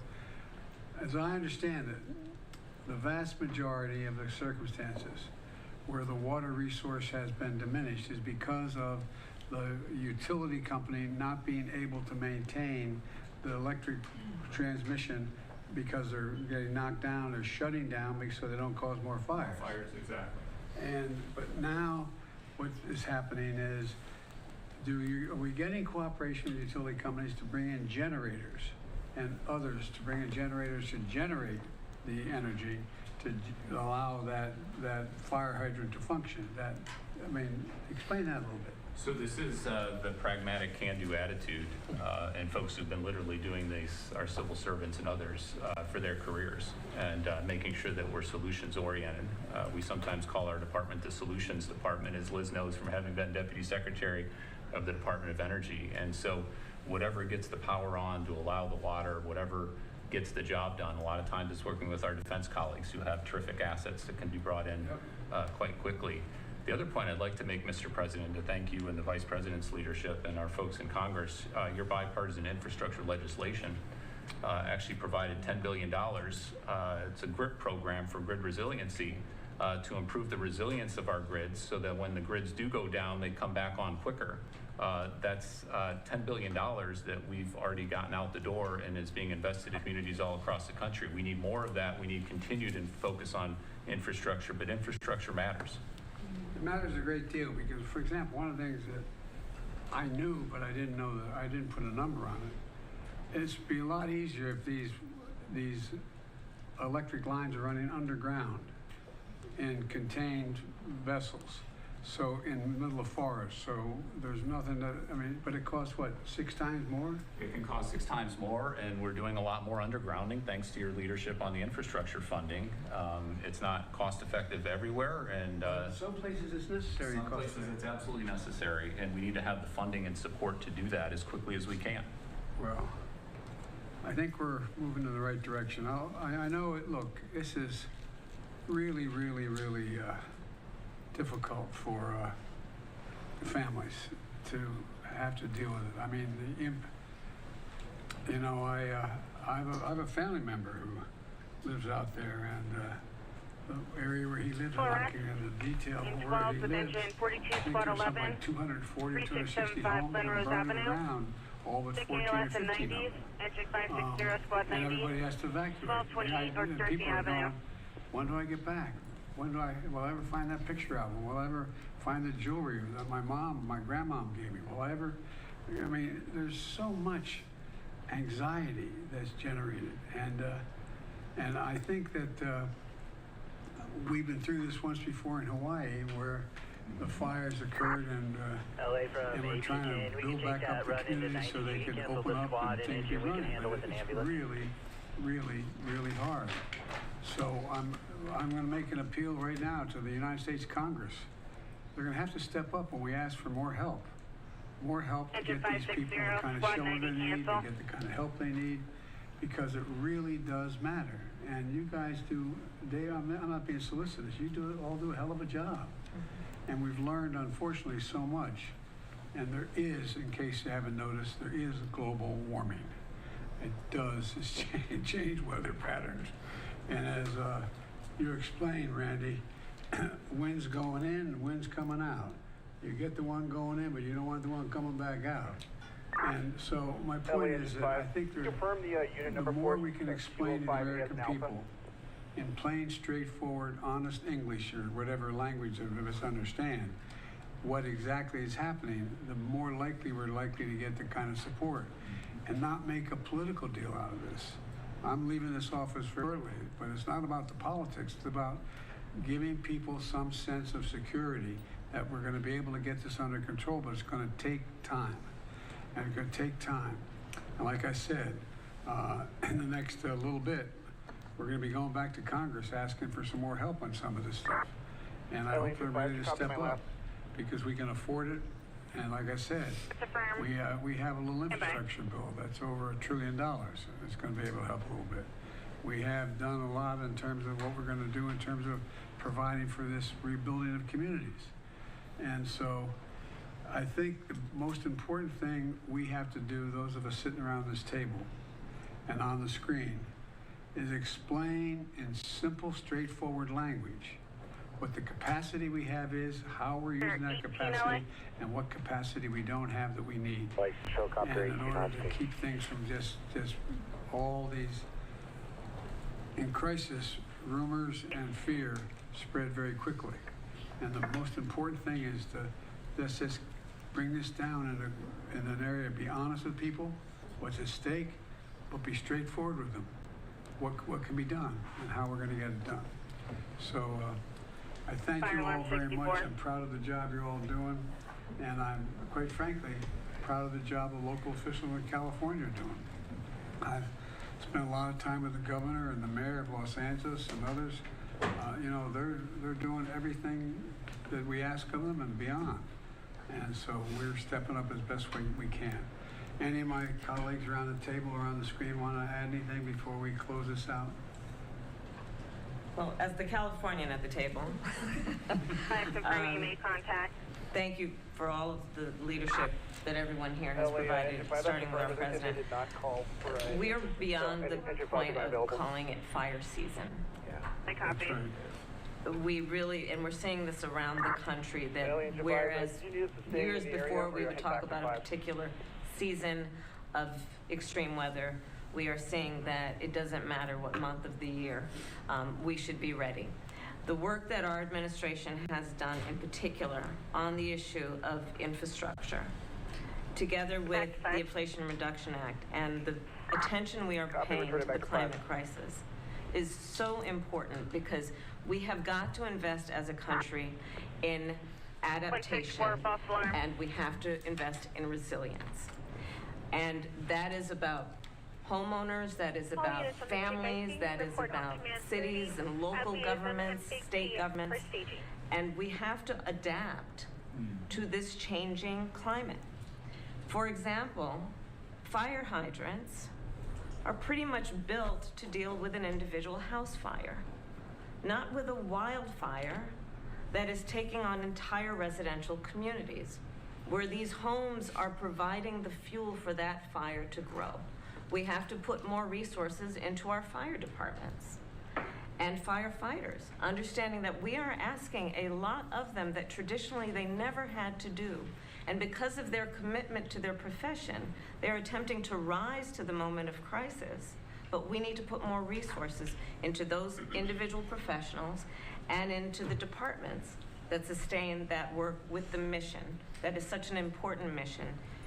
as I understand it, the vast majority of the circumstances where the water resource has been diminished is because of the utility company not being able to maintain the electric transmission because they're getting knocked down or shutting down so they don't cause more fires. Fires, exactly. But now what is happening is, are we getting cooperation with utility companies to bring in generators and others to bring in generators to generate the energy to allow that fire hydrant to function? Explain that a little bit. So this is the pragmatic can-do attitude, and folks who've been literally doing this, our civil servants and others, for their careers, and making sure that we're solutions-oriented. We sometimes call our department the Solutions Department, as Liz knows from having been Deputy Secretary of the Department of Energy. And so whatever gets the power on to allow the water, whatever gets the job done, a lot of times it's working with our defense colleagues who have terrific assets that can be brought in quite quickly. The other point I'd like to make, Mr. President, to thank you and the Vice President's leadership and our folks in Congress, your bipartisan infrastructure legislation actually provided $10 billion. It's a GRIP program for grid resiliency to improve the resilience of our grids so that when the grids do go down, they come back on quicker. That's $10 billion that we've already gotten out the door and is being invested in communities all across the country. We need more of that. We need continued and focus on infrastructure, but infrastructure matters. It matters a great deal because, for example, one of the things that I knew, but I didn't know that I didn't put a number on it. It'd be a lot easier if these electric lines are running underground in contained vessels. So in the middle of forest, so there's nothing that, I mean, but it costs what, 6 times more? It can cost 6 times more, and we're doing a lot more undergrounding thanks to your leadership on the infrastructure funding. It's not cost effective everywhere, and some places it's necessary. Some places it's absolutely necessary, and we need to have the funding and support to do that as quickly as we can. Well, I think we're moving in the right direction. I know it, look, this is really, really, really difficult for families to have to deal with it. I mean, you know, I have a family member who lives out there, and the area where he lives, I'm not getting into the detail of where he lives. I think there's something like 240, 260 homes that are burning around, all but 14 or 15 of them. And everybody has to evacuate. And people are going, when do I get back? When will I ever find that picture album? Will I ever find the jewelry that my grandmom gave me? Will I ever, I mean, there's so much anxiety that's generated. And I think that we've been through this once before in Hawaii where the fires occurred and we're trying to build back up the community so they can open up and things be running. It's really, really, really hard. So I'm going to make an appeal right now to the United States Congress. They're going to have to step up when we ask for more help. More help to get these people the kind of shelter they need, to get the kind of help they need, because it really does matter. And you guys do, Dave, I'm not being solicitous, you all do a hell of a job. And we've learned, unfortunately, so much. And there is, in case you haven't noticed, there is global warming. It does change weather patterns. And as you explained, Randy, winds going in, winds coming out. You get the one going in, but you don't want the one coming back out. And so my point is that I think the more we can explain to the American people in plain, straightforward, honest English or whatever language of us understand what exactly is happening, the more likely we're likely to get the kind of support and not make a political deal out of this. I'm leaving this office shortly, but it's not about the politics. It's about giving people some sense of security that we're going to be able to get this under control, but it's going to take time. And it's going to take time. And like I said, in the next little bit, we're going to be going back to Congress asking for some more help on some of this stuff. And I hope they're ready to step up because we can afford it. And like I said, we have a little infrastructure bill that's over $1 trillion. It's going to be able to help a little bit. We have done a lot in terms of what we're going to do in terms of providing for this rebuilding of communities. And so I think the most important thing we have to do, those of us sitting around this table and on the screen, is explain in simple, straightforward language what the capacity we have is, how we're using that capacity, and what capacity we don't have that we need. And in order to keep things from just all these, in crisis, rumors and fear spread very quickly. And the most important thing is to just bring this down in an area, be honest with people, what's at stake, but be straightforward with them. What can be done and how we're going to get it done. So I thank you all very much. I'm proud of the job you're all doing. And I'm, quite frankly, proud of the job the local officials in California are doing. I've spent a lot of time with the governor and the mayor of Los Angeles and others. You know, they're doing everything that we ask of them and beyond. And so we're stepping up as best we can. Any of my colleagues around the table or on the screen want to add anything before we close this out? Well, as the Californian at the table, thank you for all of the leadership that everyone here has provided, starting with our president. We are beyond the point of calling it fire season. I copy. we really, and we're seeing this around the country, that whereas years before we would talk about a particular season of extreme weather, we are seeing that it doesn't matter what month of the year, we should be ready. The work that our administration has done in particular on the issue of infrastructure, together with the Inflation Reduction Act and the attention we are paying to the climate crisis, is so important, because we have got to invest as a country in adaptation, and we have to invest in resilience. And that is about homeowners, that is about families, that is about cities and local governments, state governments, and we have to adapt to this changing climate. For example, fire hydrants are pretty much built to deal with an individual house fire, not with a wildfire that is taking on entire residential communities, where these homes are providing the fuel for that fire to grow. We have to put more resources into our fire departments and firefighters, understanding that we are asking a lot of them that traditionally they never had to do. And because of their commitment to their profession, they're attempting to rise to the moment of crisis. But we need to put more resources into those individual professionals and into the departments that sustain that work with the mission. That is such an important mission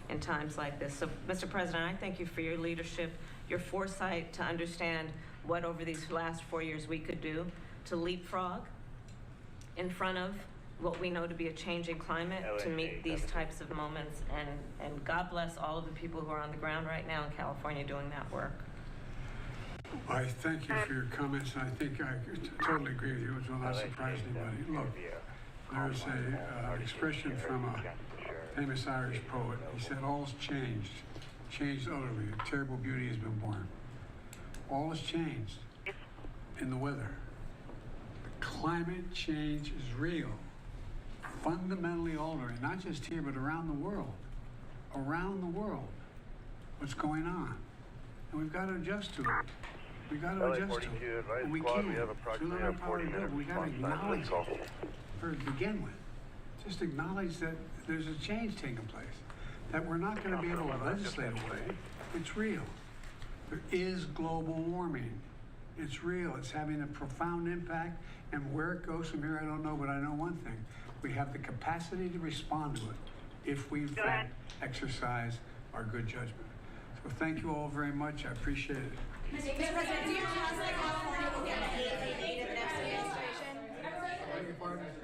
in times like this. So, Mr. President, I thank you for your leadership, your foresight to understand what over these last 4 years we could do to leapfrog in front of what we know to be a changing climate to meet these types of moments. And God bless all of the people who are on the ground right now in California doing that work. I thank you for your comments, and I think I totally agree with you. It will not surprise anybody. Look, there's an expression from a famous Irish poet. He said, all's changed utterly. A terrible beauty has been born. All has changed in the weather. The climate change is real, fundamentally altering, not just here, but around the world. Around the world, what's going on. And we've got to adjust to it. We've got to adjust to it. And we can't. We got to acknowledge it or begin with. Just acknowledge that there's a change taking place, that we're not going to be able to legislate away. It's real. There is global warming. It's real. It's having a profound impact, and where it goes from here, I don't know, but I know one thing. We have the capacity to respond to it if we, in fact, exercise our good judgment. So thank you all very much. I appreciate it. Mr. President, do you trust that California will get the aid they need in the next administration?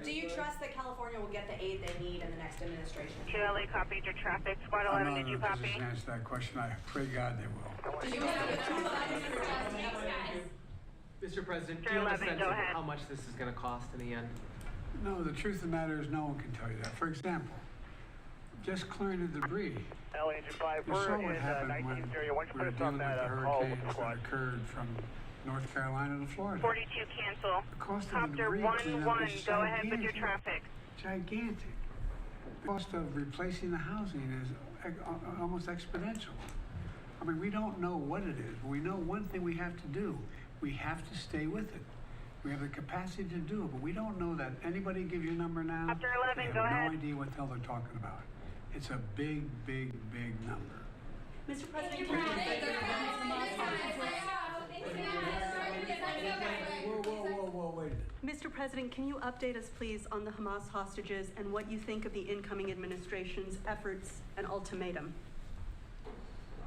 Do you trust that California will get the aid they need in the next administration? LA copied your traffic. Squad 11, did you copy? I'm not in a position to answer that question. I pray God they will. Mr. President, do you have a sense of how much this is going to cost in the end? No, the truth of the matter is no one can tell you that. For example, just clearing the debris. LA Engine 5, You saw we're what in happened when 19th area. Why don't you we were put us on dealing with that the call with hurricanes the squad? that occurred from North Carolina to Florida. 42 cancel. The cost of the Copter debris 1-1, is go ahead with your gigantic. traffic. Gigantic. The cost of replacing the housing is almost exponential. I mean, we don't know what it is, but we know one thing we have to do. We have to stay with it. We have the capacity to do it, but we don't know that. Anybody give you a number now? Copter 11, they have go ahead. no idea what the hell they're talking about. It's a big, big, big number. Mr. President, Whoa, wait a minute. Mr. President, can you update us, please, on the Hamas hostages and what you think of the incoming administration's efforts and ultimatum?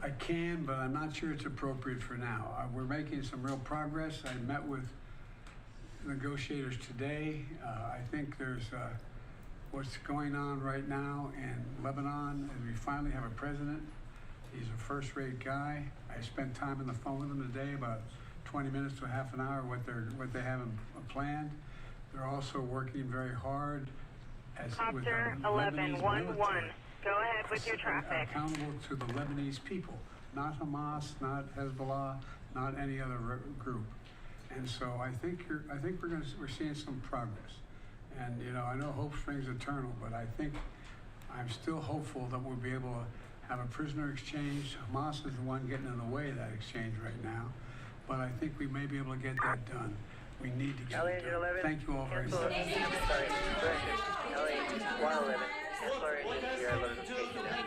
I can, but I'm not sure it's appropriate for now. We're making some real progress. I met with negotiators today. I think there's what's going on right now in Lebanon, and we finally have a president. He's a first-rate guy. I spent time on the phone with him today, about 20 minutes to a half an hour, what they have planned. They're also working very hard as with the Lebanese 11-1-1. Go ahead with your traffic. Accountable to the Lebanese people, not Hamas, not Hezbollah, not any other group. And so I think we're seeing some progress. And you know, I know hope springs eternal, but I think I'm still hopeful that we'll be able to have a prisoner exchange. Hamas is the one getting in the way of that exchange right now, but I think we may be able to get that done. We need to get it done. Thank you all very much. Sorry, correction. LA 111. Cancel our engine here. Location down.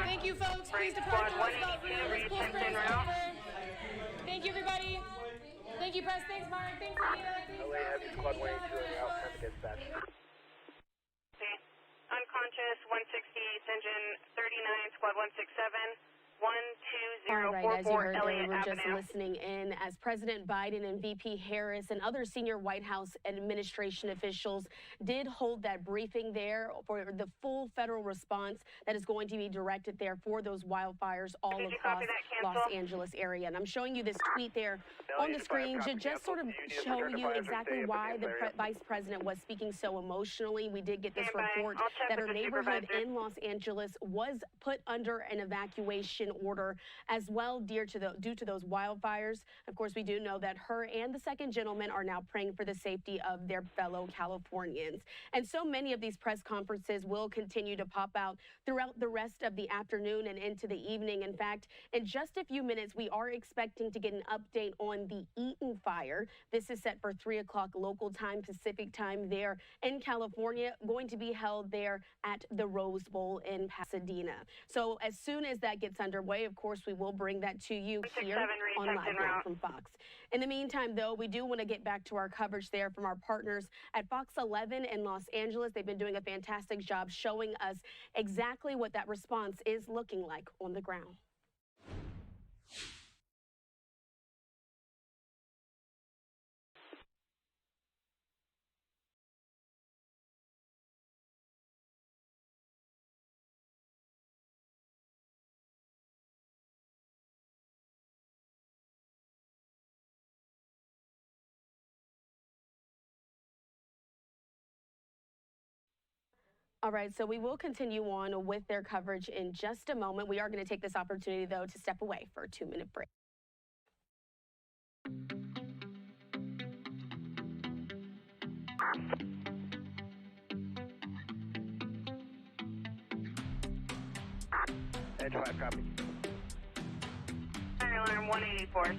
Thank you, folks. Please depart to Roosevelt Room. Pull springs over. Thank you, everybody. Thank you, Press. Thanks, Mark. Thanks, Anita. LA Heavy Squad 182 on the out. Time to get dispatched. Okay. Unconscious, 160, engine 39, squad 167. All right, as you heard there, we were just listening in as President Biden and VP Harris and other senior White House administration officials did hold that briefing there for the full federal response that is going to be directed there for those wildfires all across Los Angeles area. And I'm showing you this tweet there on the screen to just sort of show you exactly why the Vice President was speaking so emotionally. We did get this report that her neighborhood in Los Angeles was put under an evacuation order as well due to those wildfires. Of course, we do know that her and the second gentleman are now praying for the safety of their fellow Californians. And so many of these press conferences will continue to pop out throughout the rest of the afternoon and into the evening. In fact, in just a few minutes, we are expecting to get an update on the Eaton fire. This is set for 3 o'clock local time, Pacific time there in California, going to be held there at the Rose Bowl in Pasadena. So as soon as that gets underway, of course, we will bring that to you here on Live Now from Fox. In the meantime, though, we do want to get back to our coverage there from our partners at Fox 11 in Los Angeles. They've been doing a fantastic job showing us exactly what that response is looking like on the ground. All right, so we will continue on with their coverage in just a moment. We are going to take this opportunity, though, to step away for a 2-minute break. Edge 5, copy. Fire alarm 184.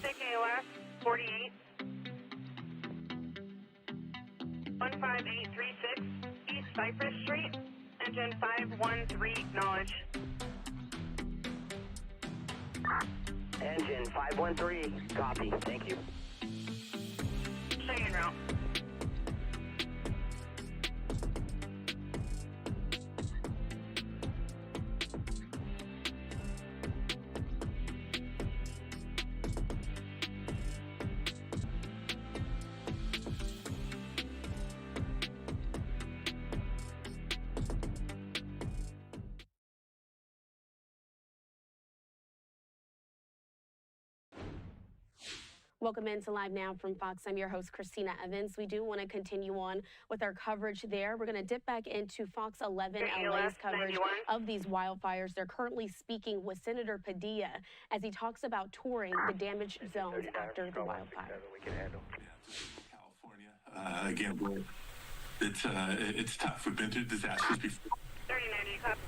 KOF 48. 15836 East Cypress Street. Engine 513, acknowledge. Engine 513, copy. Thank you. Stay en route. Welcome into Live Now from Fox. I'm your host, Christina Evans. We do want to continue on with our coverage there. We're going to dip back into Fox 11 LA's coverage of these wildfires. They're currently speaking with Senator Padilla as he talks about touring the damaged zones after the wildfire. Again, it's tough. We've been through disasters before. 3090, copy.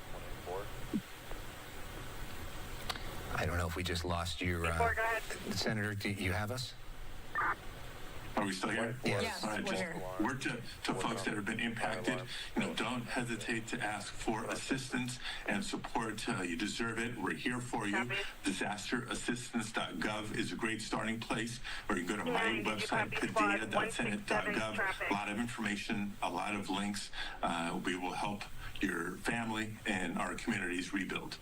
I don't know if we just lost you, Senator. Do you have us? Are we still here? Yes, All right, we're just here. word to folks that have been impacted. Don't hesitate to ask for assistance and support. You deserve it. We're here for you. Disasterassistance.gov is a great starting place, or you can go to my website, padilla.senate.gov. A lot of information, a lot of links. We will help your family and our communities rebuild.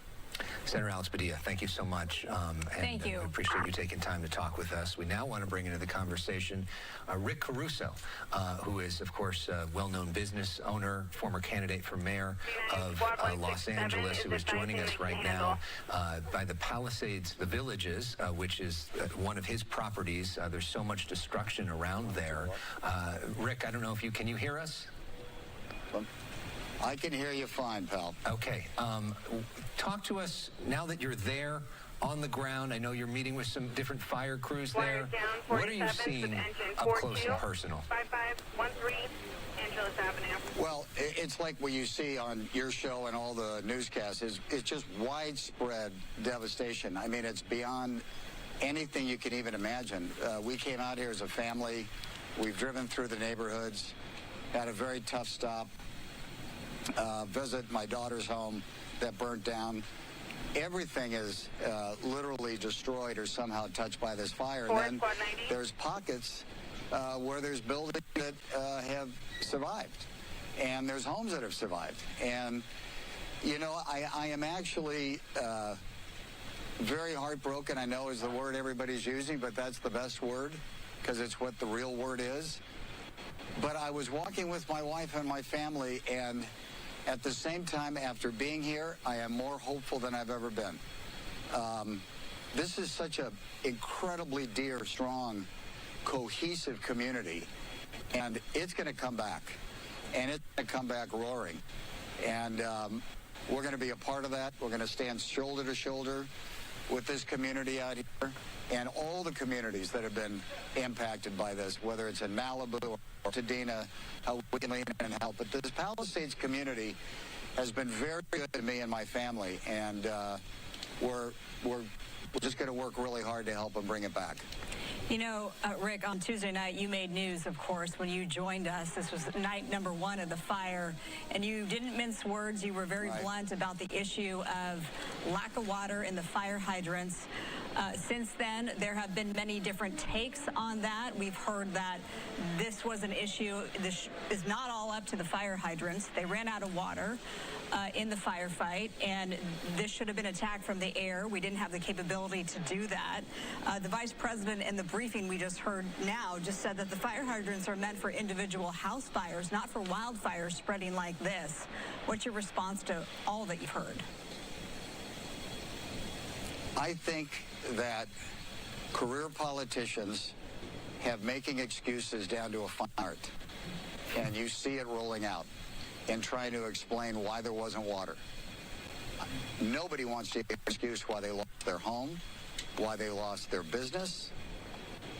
Senator Alex Padilla, thank you so much. Thank you. We appreciate you taking time to talk with us. We now want to bring into the conversation Rick Caruso, who is, of course, a well-known business owner, former candidate for mayor of Los Angeles, who is joining us right now by the Palisades, the Villages, which is one of his properties. There's so much destruction around there. Rick, I don't know if can you hear us? I can hear you fine, pal. Okay. Talk to us now that you're there on the ground. I know you're meeting with some different fire crews there. What are you seeing up close and personal? 5513 Angeles Avenue. Well, it's like what you see on your show and all the newscasts. It's just widespread devastation. I mean, it's beyond anything you can even imagine. We came out here as a family. We've driven through the neighborhoods, had a very tough stop. Visit my daughter's home that burnt down. Everything is literally destroyed or somehow touched by this fire. And then there's pockets where there's buildings that have survived, and there's homes that have survived. And, you know, I am actually very heartbroken, I know is the word everybody's using, but that's the best word because it's what the real word is. But I was walking with my wife and my family, and at the same time, after being here, I am more hopeful than I've ever been. This is such an incredibly dear, strong, cohesive community, and it's going to come back, and it's going to come back roaring. And we're going to be a part of that. We're going to stand shoulder to shoulder with this community out here and all the communities that have been impacted by this, whether it's in Malibu or Altadena, how we can lean in and help. But this Palisades community has been very good to me and my family, and we're just going to work really hard to help them bring it back. You know, Rick, on Tuesday night, you made news, of course, when you joined us. This was night number 1 of the fire, and you didn't mince words. You were very blunt about the issue of lack of water in the fire hydrants. Since then, there have been many different takes on that. We've heard that this was an issue. This is not all up to the fire hydrants. They ran out of water in the firefight, and this should have been attacked from the air. We didn't have the capability to do that. The vice president in the briefing we just heard now just said that the fire hydrants are meant for individual house fires, not for wildfires spreading like this. What's your response to all that you've heard? I think that career politicians have making excuses down to a fine art, and you see it rolling out and trying to explain why there wasn't water. Nobody wants to give an excuse why they lost their home, why they lost their business.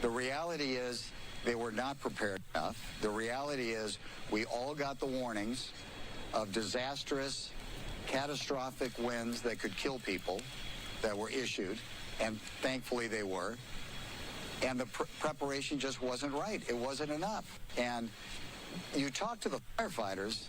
The reality is they were not prepared enough. The reality is we all got the warnings of disastrous, catastrophic winds that could kill people that were issued, and thankfully they were. And the preparation just wasn't right. It wasn't enough. And you talk to the firefighters,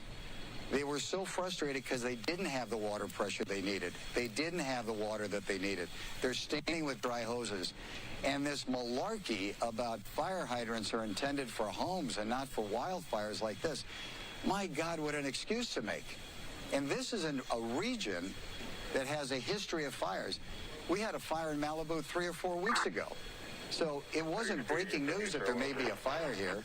they were so frustrated because they didn't have the water pressure they needed. They didn't have the water that they needed. They're standing with dry hoses. And this malarkey about fire hydrants are intended for homes and not for wildfires like this. My God, what an excuse to make. And this is a region that has a history of fires. We had a fire in Malibu 3 or 4 weeks ago. So it wasn't breaking news that there may be a fire here.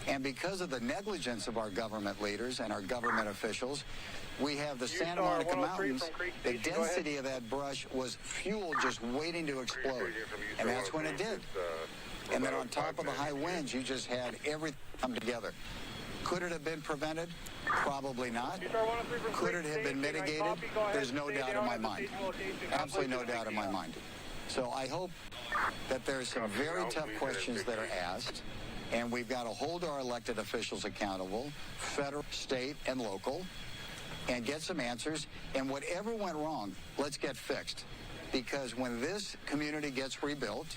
And because of the negligence of our government leaders and our government officials, we have the Santa Monica Mountains. The density of that brush was fuel just waiting to explode. And that's when it did. And then on top of the high winds, you just had everything come together. Could it have been prevented? Probably not. Could it have been mitigated? There's no doubt in my mind. Absolutely no doubt in my mind. So I hope that there's some very tough questions that are asked, and we've got to hold our elected officials accountable, federal, state, and local, and get some answers. And whatever went wrong, let's get fixed. Because when this community gets rebuilt,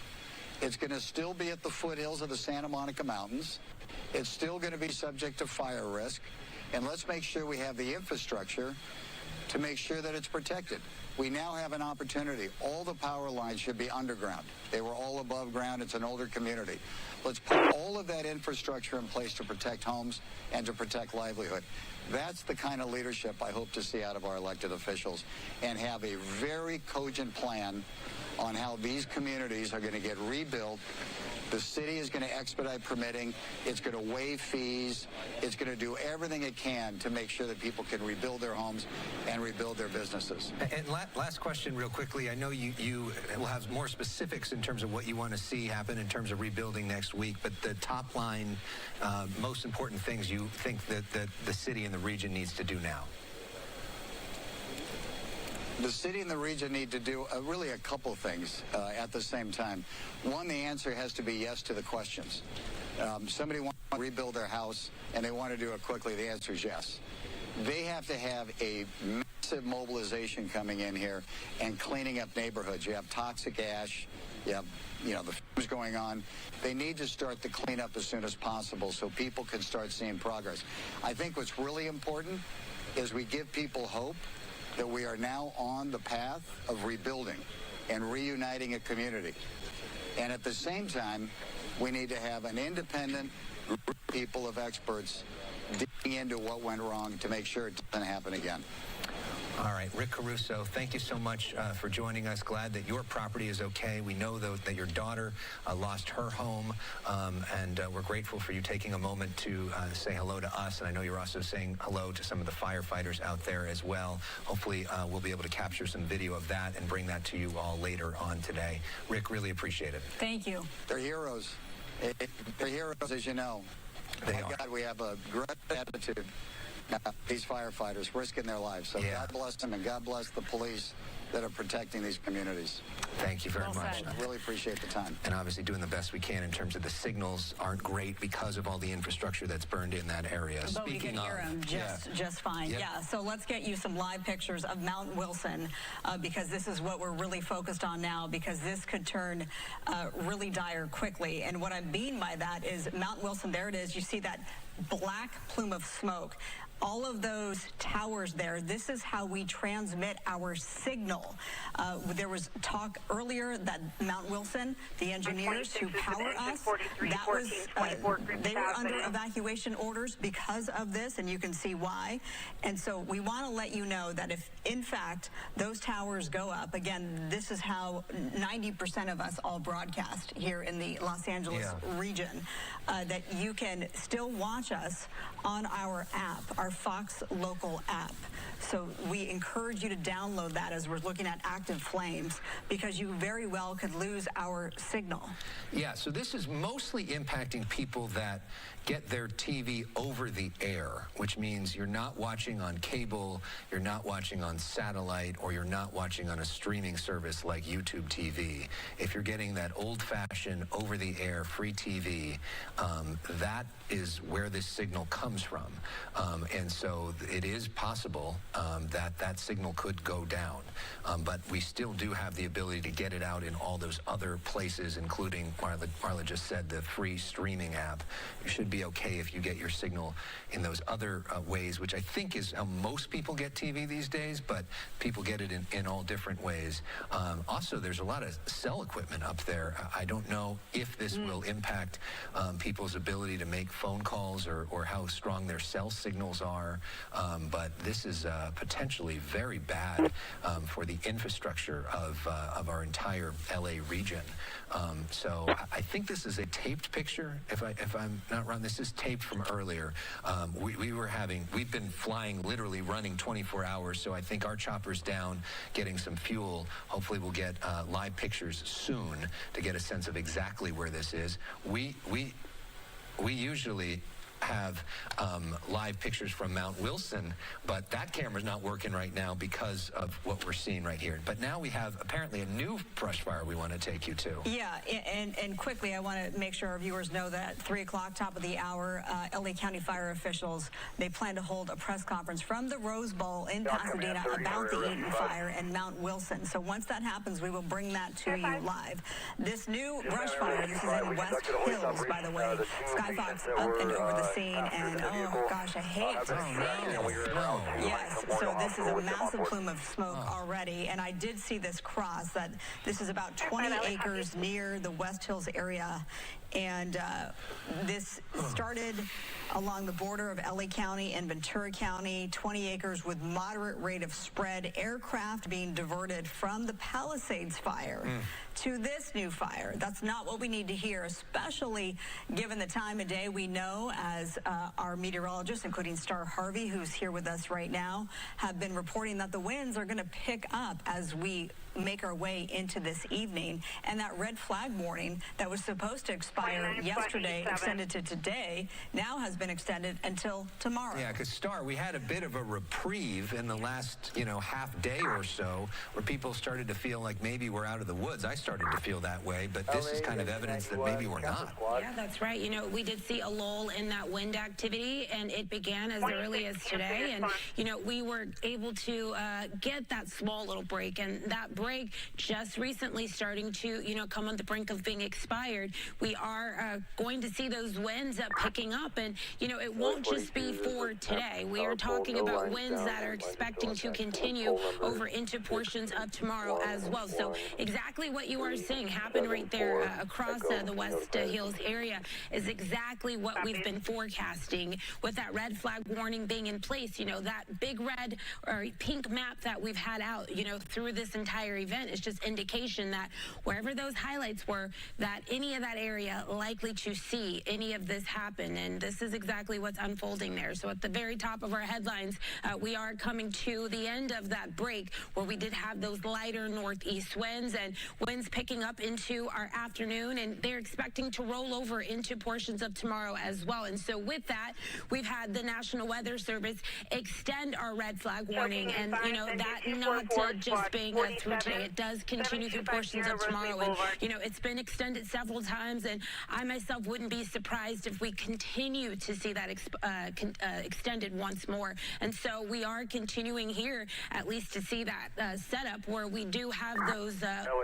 It's going to still be at the foothills of the Santa Monica Mountains. It's still going to be subject to fire risk. And let's make sure we have the infrastructure to make sure that it's protected. We now have an opportunity. All the power lines should be underground. They were all above ground. It's an older community. Let's put all of that infrastructure in place to protect homes and to protect livelihood. That's the kind of leadership I hope to see out of our elected officials, and have a very cogent plan on how these communities are going to get rebuilt. The city is going to expedite permitting. It's going to waive fees. It's going to do everything it can to make sure that people can rebuild their homes and rebuild their businesses. And last question real quickly. I know you will have more specifics in terms of what you want to see happen in terms of rebuilding next week, but the top line, most important things you think that the city and the region needs to do now. The city and the region need to do really a couple things at the same time. One, the answer has to be yes to the questions. Somebody wants to rebuild their house and they want to do it quickly. The answer is yes. They have to have a massive mobilization coming in here and cleaning up neighborhoods. You have toxic ash. You have, the fumes going on. They need to start the cleanup as soon as possible so people can start seeing progress. I think what's really important is we give people hope that we are now on the path of rebuilding and reuniting a community. And at the same time, we need to have an independent group of people, of experts, digging into what went wrong to make sure it doesn't happen again. All right, Rick Caruso, thank you so much for joining us. Glad that your property is okay. We know, though, that your daughter lost her home, and we're grateful for you taking a moment to say hello to us. And I know you're also saying hello to some of the firefighters out there as well. Hopefully, we'll be able to capture some video of that and bring that to you all later on today. Rick, really appreciate it. Thank you. They're heroes. They're heroes, as you know. They are. God, we have a great attitude. These firefighters risking their lives. So yeah. God bless them, and God bless the police that are protecting these communities. Thank you very much. I really appreciate the time. And obviously doing the best we can in terms of the signals aren't great because of all the infrastructure that's burned in that area. But we can hear them just fine. Yep. Yeah, so let's get you some live pictures of Mount Wilson because this is what we're really focused on now, because this could turn really dire quickly. And what I mean by that is Mount Wilson, there it is. You see that black plume of smoke. All of those towers there, this is how we transmit our signal. There was talk earlier that Mount Wilson, the engineers who power us, that was, they were under evacuation orders because of this, and you can see why. And so we want to let you know that if, in fact, those towers go up, again, this is how 90% of us all broadcast here in the Los Angeles region, that you can still watch us on our app, our Fox Local app. So we encourage you to download that as we're looking at active flames, because you very well could lose our signal. Yeah, so this is mostly impacting people that get their TV over the air, which means you're not watching on cable, you're not watching on satellite, or you're not watching on a streaming service like YouTube TV. If you're getting that old-fashioned over-the-air free TV, that is where this signal comes from. And so it is possible that that signal could go down. But we still do have the ability to get it out in all those other places, including, Marla just said, the free streaming app. You should be okay if you get your signal in those other ways, which I think is how most people get TV these days, but people get it in all different ways. Also, there's a lot of cell equipment up there. I don't know if this will impact people's ability to make phone calls or how strong their cell signals are, but this is potentially very bad for the infrastructure of our entire LA region. So I think this is a taped picture, if I'm not wrong. This is taped from earlier. We've been flying, literally running 24 hours, so I think our chopper's down getting some fuel. Hopefully we'll get live pictures soon to get a sense of exactly where this is. We usually have live pictures from Mount Wilson, but that camera's not working right now because of what we're seeing right here. But now we have apparently a new brush fire we want to take you to. Yeah, and quickly, I want to make sure our viewers know that 3 o'clock, top of the hour, LA County fire officials, they plan to hold a press conference from the Rose Bowl in Pasadena about the Eaton fire and Mount Wilson. So once that happens, we will bring that to you live. This new brush fire, this is in West Hills, by the way. Skyfox up and over the scene, and oh gosh, I hate to say this. Yes, so this is a massive plume of smoke already, and I did see this cross, that this is about 20 acres near the West Hills area, and this started along the border of LA County and Ventura County, 20 acres with moderate rate of spread, aircraft being diverted from the Palisades fire to this new fire. That's not what we need to hear, especially given the time of day. We know, as our meteorologists, including Star Harvey, who's here with us right now, have been reporting that the winds are going to pick up as we make our way into this evening. And that red flag warning that was supposed to expire yesterday, extended to today, now has been extended until tomorrow. Yeah, because Star, we had a bit of a reprieve in the last, half day or so, where people started to feel like maybe we're out of the woods. I started to feel that way, but this is kind of evidence that maybe we're not. Yeah, that's right. We did see a lull in that wind activity, and it began as early as today. And, we were able to get that small little break, and that break just recently starting to, come on the brink of being expired. We are going to see those winds picking up, and, it won't just be for today. We are talking about winds that are expecting to continue over into portions of tomorrow as well. So exactly what you are seeing happen right there across the West Hills area is exactly what we've been forecasting, with that red flag warning being in place. That big red or pink map that we've had out, through this entire event is just indication that wherever those highlights were, that any of that area likely to see any of this happen. And this is exactly what's unfolding there. So at the very top of our headlines, we are coming to the end of that break where we did have those lighter northeast winds, and winds picking up into our afternoon, and they're expecting to roll over into portions of tomorrow as well. And so with that, we've had the National Weather Service extend our red flag warning, and that not just being through today, it does continue through portions of tomorrow, and it's been extended several times, and I myself wouldn't be surprised if we continue to see that extended once more. And so we are continuing here at least to see that setup where we do have those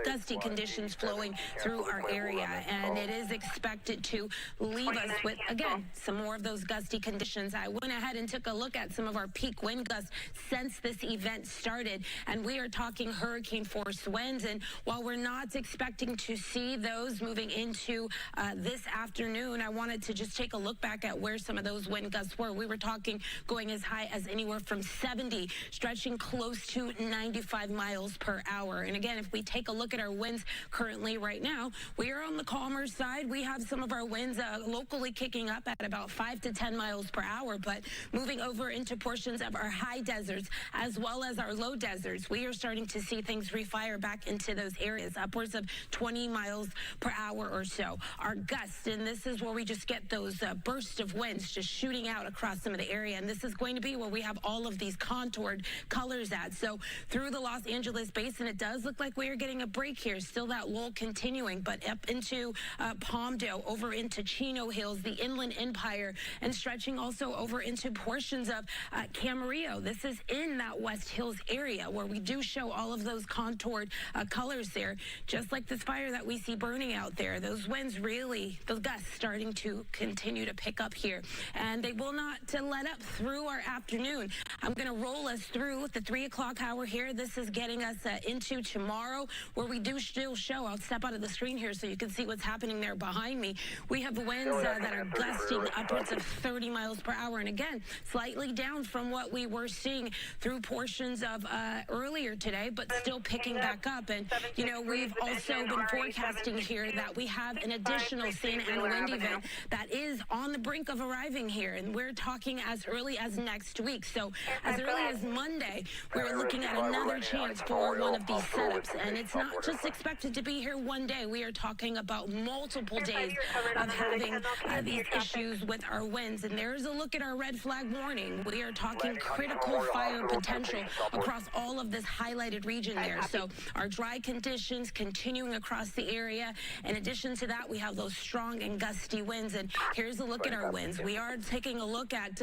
gusty conditions flowing through our area, and it is expected to leave us with, again, some more of those gusty conditions. I went ahead and took a look at some of our peak wind gusts since this event started, and we are talking hurricane force winds. And while we're not expecting to see those moving into this afternoon, I wanted to just take a look back at where some of those wind gusts were. We were talking going as high as anywhere from 70, stretching close to 95 miles per hour. And again, if we take a look at our winds currently right now, we are on the calmer side. We have some of our winds locally kicking up at about 5 to 10 miles per hour, but moving over into portions of our high deserts as well as our low deserts, we are starting to see things refire back into those areas, upwards of 20 miles per hour or so. Our gusts, and this is where we just get those bursts of winds just shooting out across some of the area, and this is going to be where we have all of these contoured colors at. So through the Los Angeles basin, it does look like we are getting a break here. Still that lull continuing, but up into Palmdale, over into Chino Hills, the Inland Empire, and stretching also over into portions of Camarillo. This is in that West Hills area where we do show all of those contoured colors there, just like this fire that we see burning out there. Those winds really, those gusts starting to continue to pick up here, and they will not let up through our afternoon. I'm going to roll us through the 3 o'clock hour here. This is getting us into tomorrow, where we do still show. I'll step out of the screen here so you can see what's happening there behind me. We have winds that are gusting upwards of 30 miles per hour, and again, slightly down from what we were seeing through portions of earlier today, but still picking picking back up. And, you know, we've also been forecasting here that we have an additional Santa Ana wind event that is on the brink of arriving here. And we're talking as early as next week. So as early as Monday, we're looking at another chance for one of these setups. And it's not just expected to be here one day. We are talking about multiple days of having these issues with our winds. And there's a look at our red flag warning. We are talking critical fire potential across all of this highlighted region there. So our dry conditions continuing across the area. In addition to that, we have those strong and gusty winds. And here's a look at our winds. We are taking a look at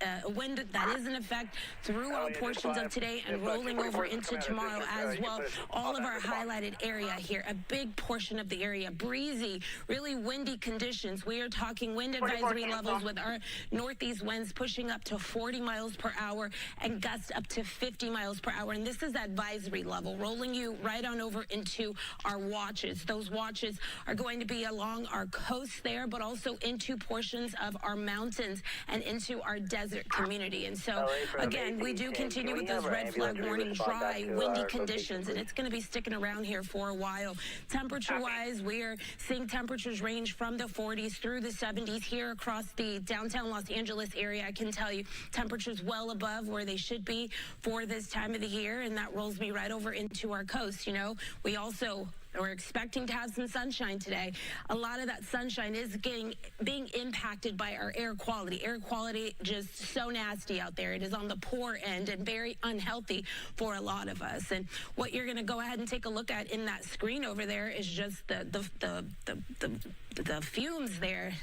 a wind that is in effect throughout portions of today and rolling over into tomorrow as well. All of our highlighted area here, a big portion of the area, breezy, really windy conditions. We are talking wind advisory levels with our northeast winds pushing up to 40 miles per hour and gusts up to 50 miles per hour. And this is advisory level, rolling you right on over into our watches. Those watches are going to be along our coast there, but also into portions of our mountains and into our desert community. And so, again, we do continue with those red flag warning, dry, windy conditions, and it's going to be sticking around here for a while. Temperature-wise, we are seeing temperatures range from the 40s through the 70s here across the downtown Los Angeles area. I can tell you temperatures well above where they should be for this time of the year, and that rolls me right over into our coast. You know, we're expecting to have some sunshine today. A lot of that sunshine is being impacted by our air quality. Air quality just so nasty out there. It is on the poor end and very unhealthy for a lot of us. And what you're going to go ahead and take a look at in that screen over there is just the fumes there.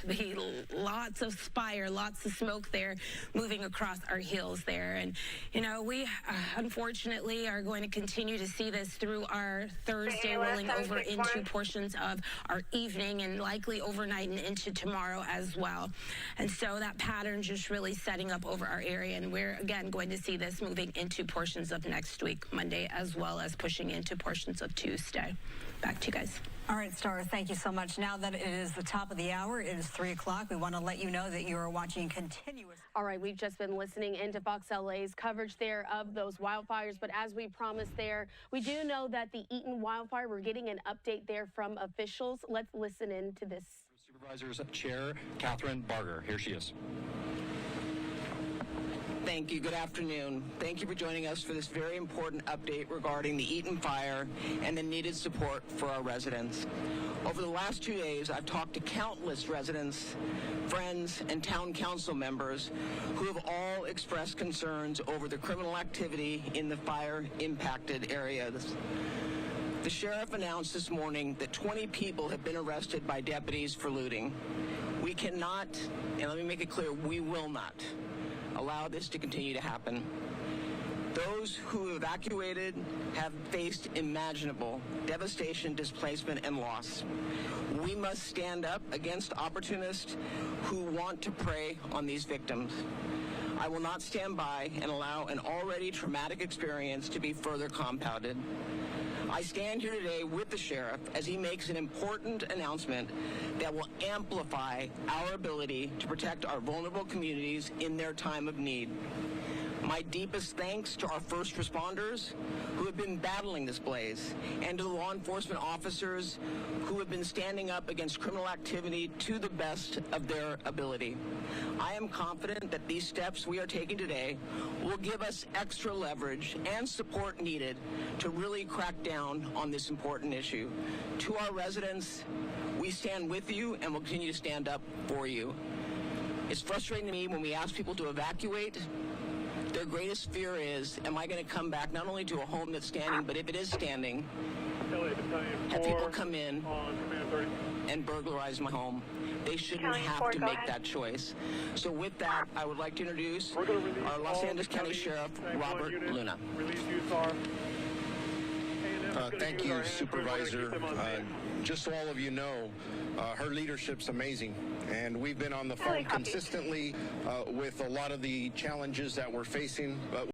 Lots of spire, lots of smoke there moving across our hills there. And, you know, we unfortunately are going to continue to see this through our Thursday rolling over into portions of our evening and likely overnight and into tomorrow as well. And so that pattern just really setting up over our area. And we're, again, going to see this moving into portions of next week, Monday, as well as pushing into portions of Tuesday. Back to you guys. All right, Star, thank you so much. Now that it is the top of the hour, it is 3 o'clock. We want to let you know that you are watching continuous. All right, we've just been listening into Fox LA's coverage there of those wildfires. But as we promised there, we do know that the Eaton wildfire, we're getting an update there from officials. Let's listen in to this. Supervisors Chair Catherine Barger. Here she is. Thank you. Good afternoon. Thank you for joining us for this very important update regarding the Eaton fire and the needed support for our residents. Over the last 2 days, I've talked to countless residents, friends, and town council members who have all expressed concerns over the criminal activity in the fire-impacted areas. The sheriff announced this morning that 20 people have been arrested by deputies for looting. We cannot, and let me make it clear, we will not allow this to continue to happen. Those who evacuated have faced imaginable devastation, displacement, and loss. We must stand up against opportunists who want to prey on these victims. I will not stand by and allow an already traumatic experience to be further compounded. I stand here today with the sheriff as he makes an important announcement that will amplify our ability to protect our vulnerable communities in their time of need. My deepest thanks to our first responders who have been battling this blaze and to the law enforcement officers who have been standing up against criminal activity to the best of their ability. I am confident that these steps we are taking today will give us extra leverage and support needed to really crack down on this important issue. To our residents, we stand with you and will continue to stand up for you. It's frustrating to me when we ask people to evacuate. Their greatest fear is, am I going to come back not only to a home that's standing, but if it is standing, have people come in and burglarize my home. They shouldn't have to make that choice. So with that, I would like to introduce our Los Angeles County Sheriff, Robert Luna. Thank you, Supervisor. Just so all of you know, her leadership's amazing, and we've been on the phone consistently with a lot of the challenges that we're facing. But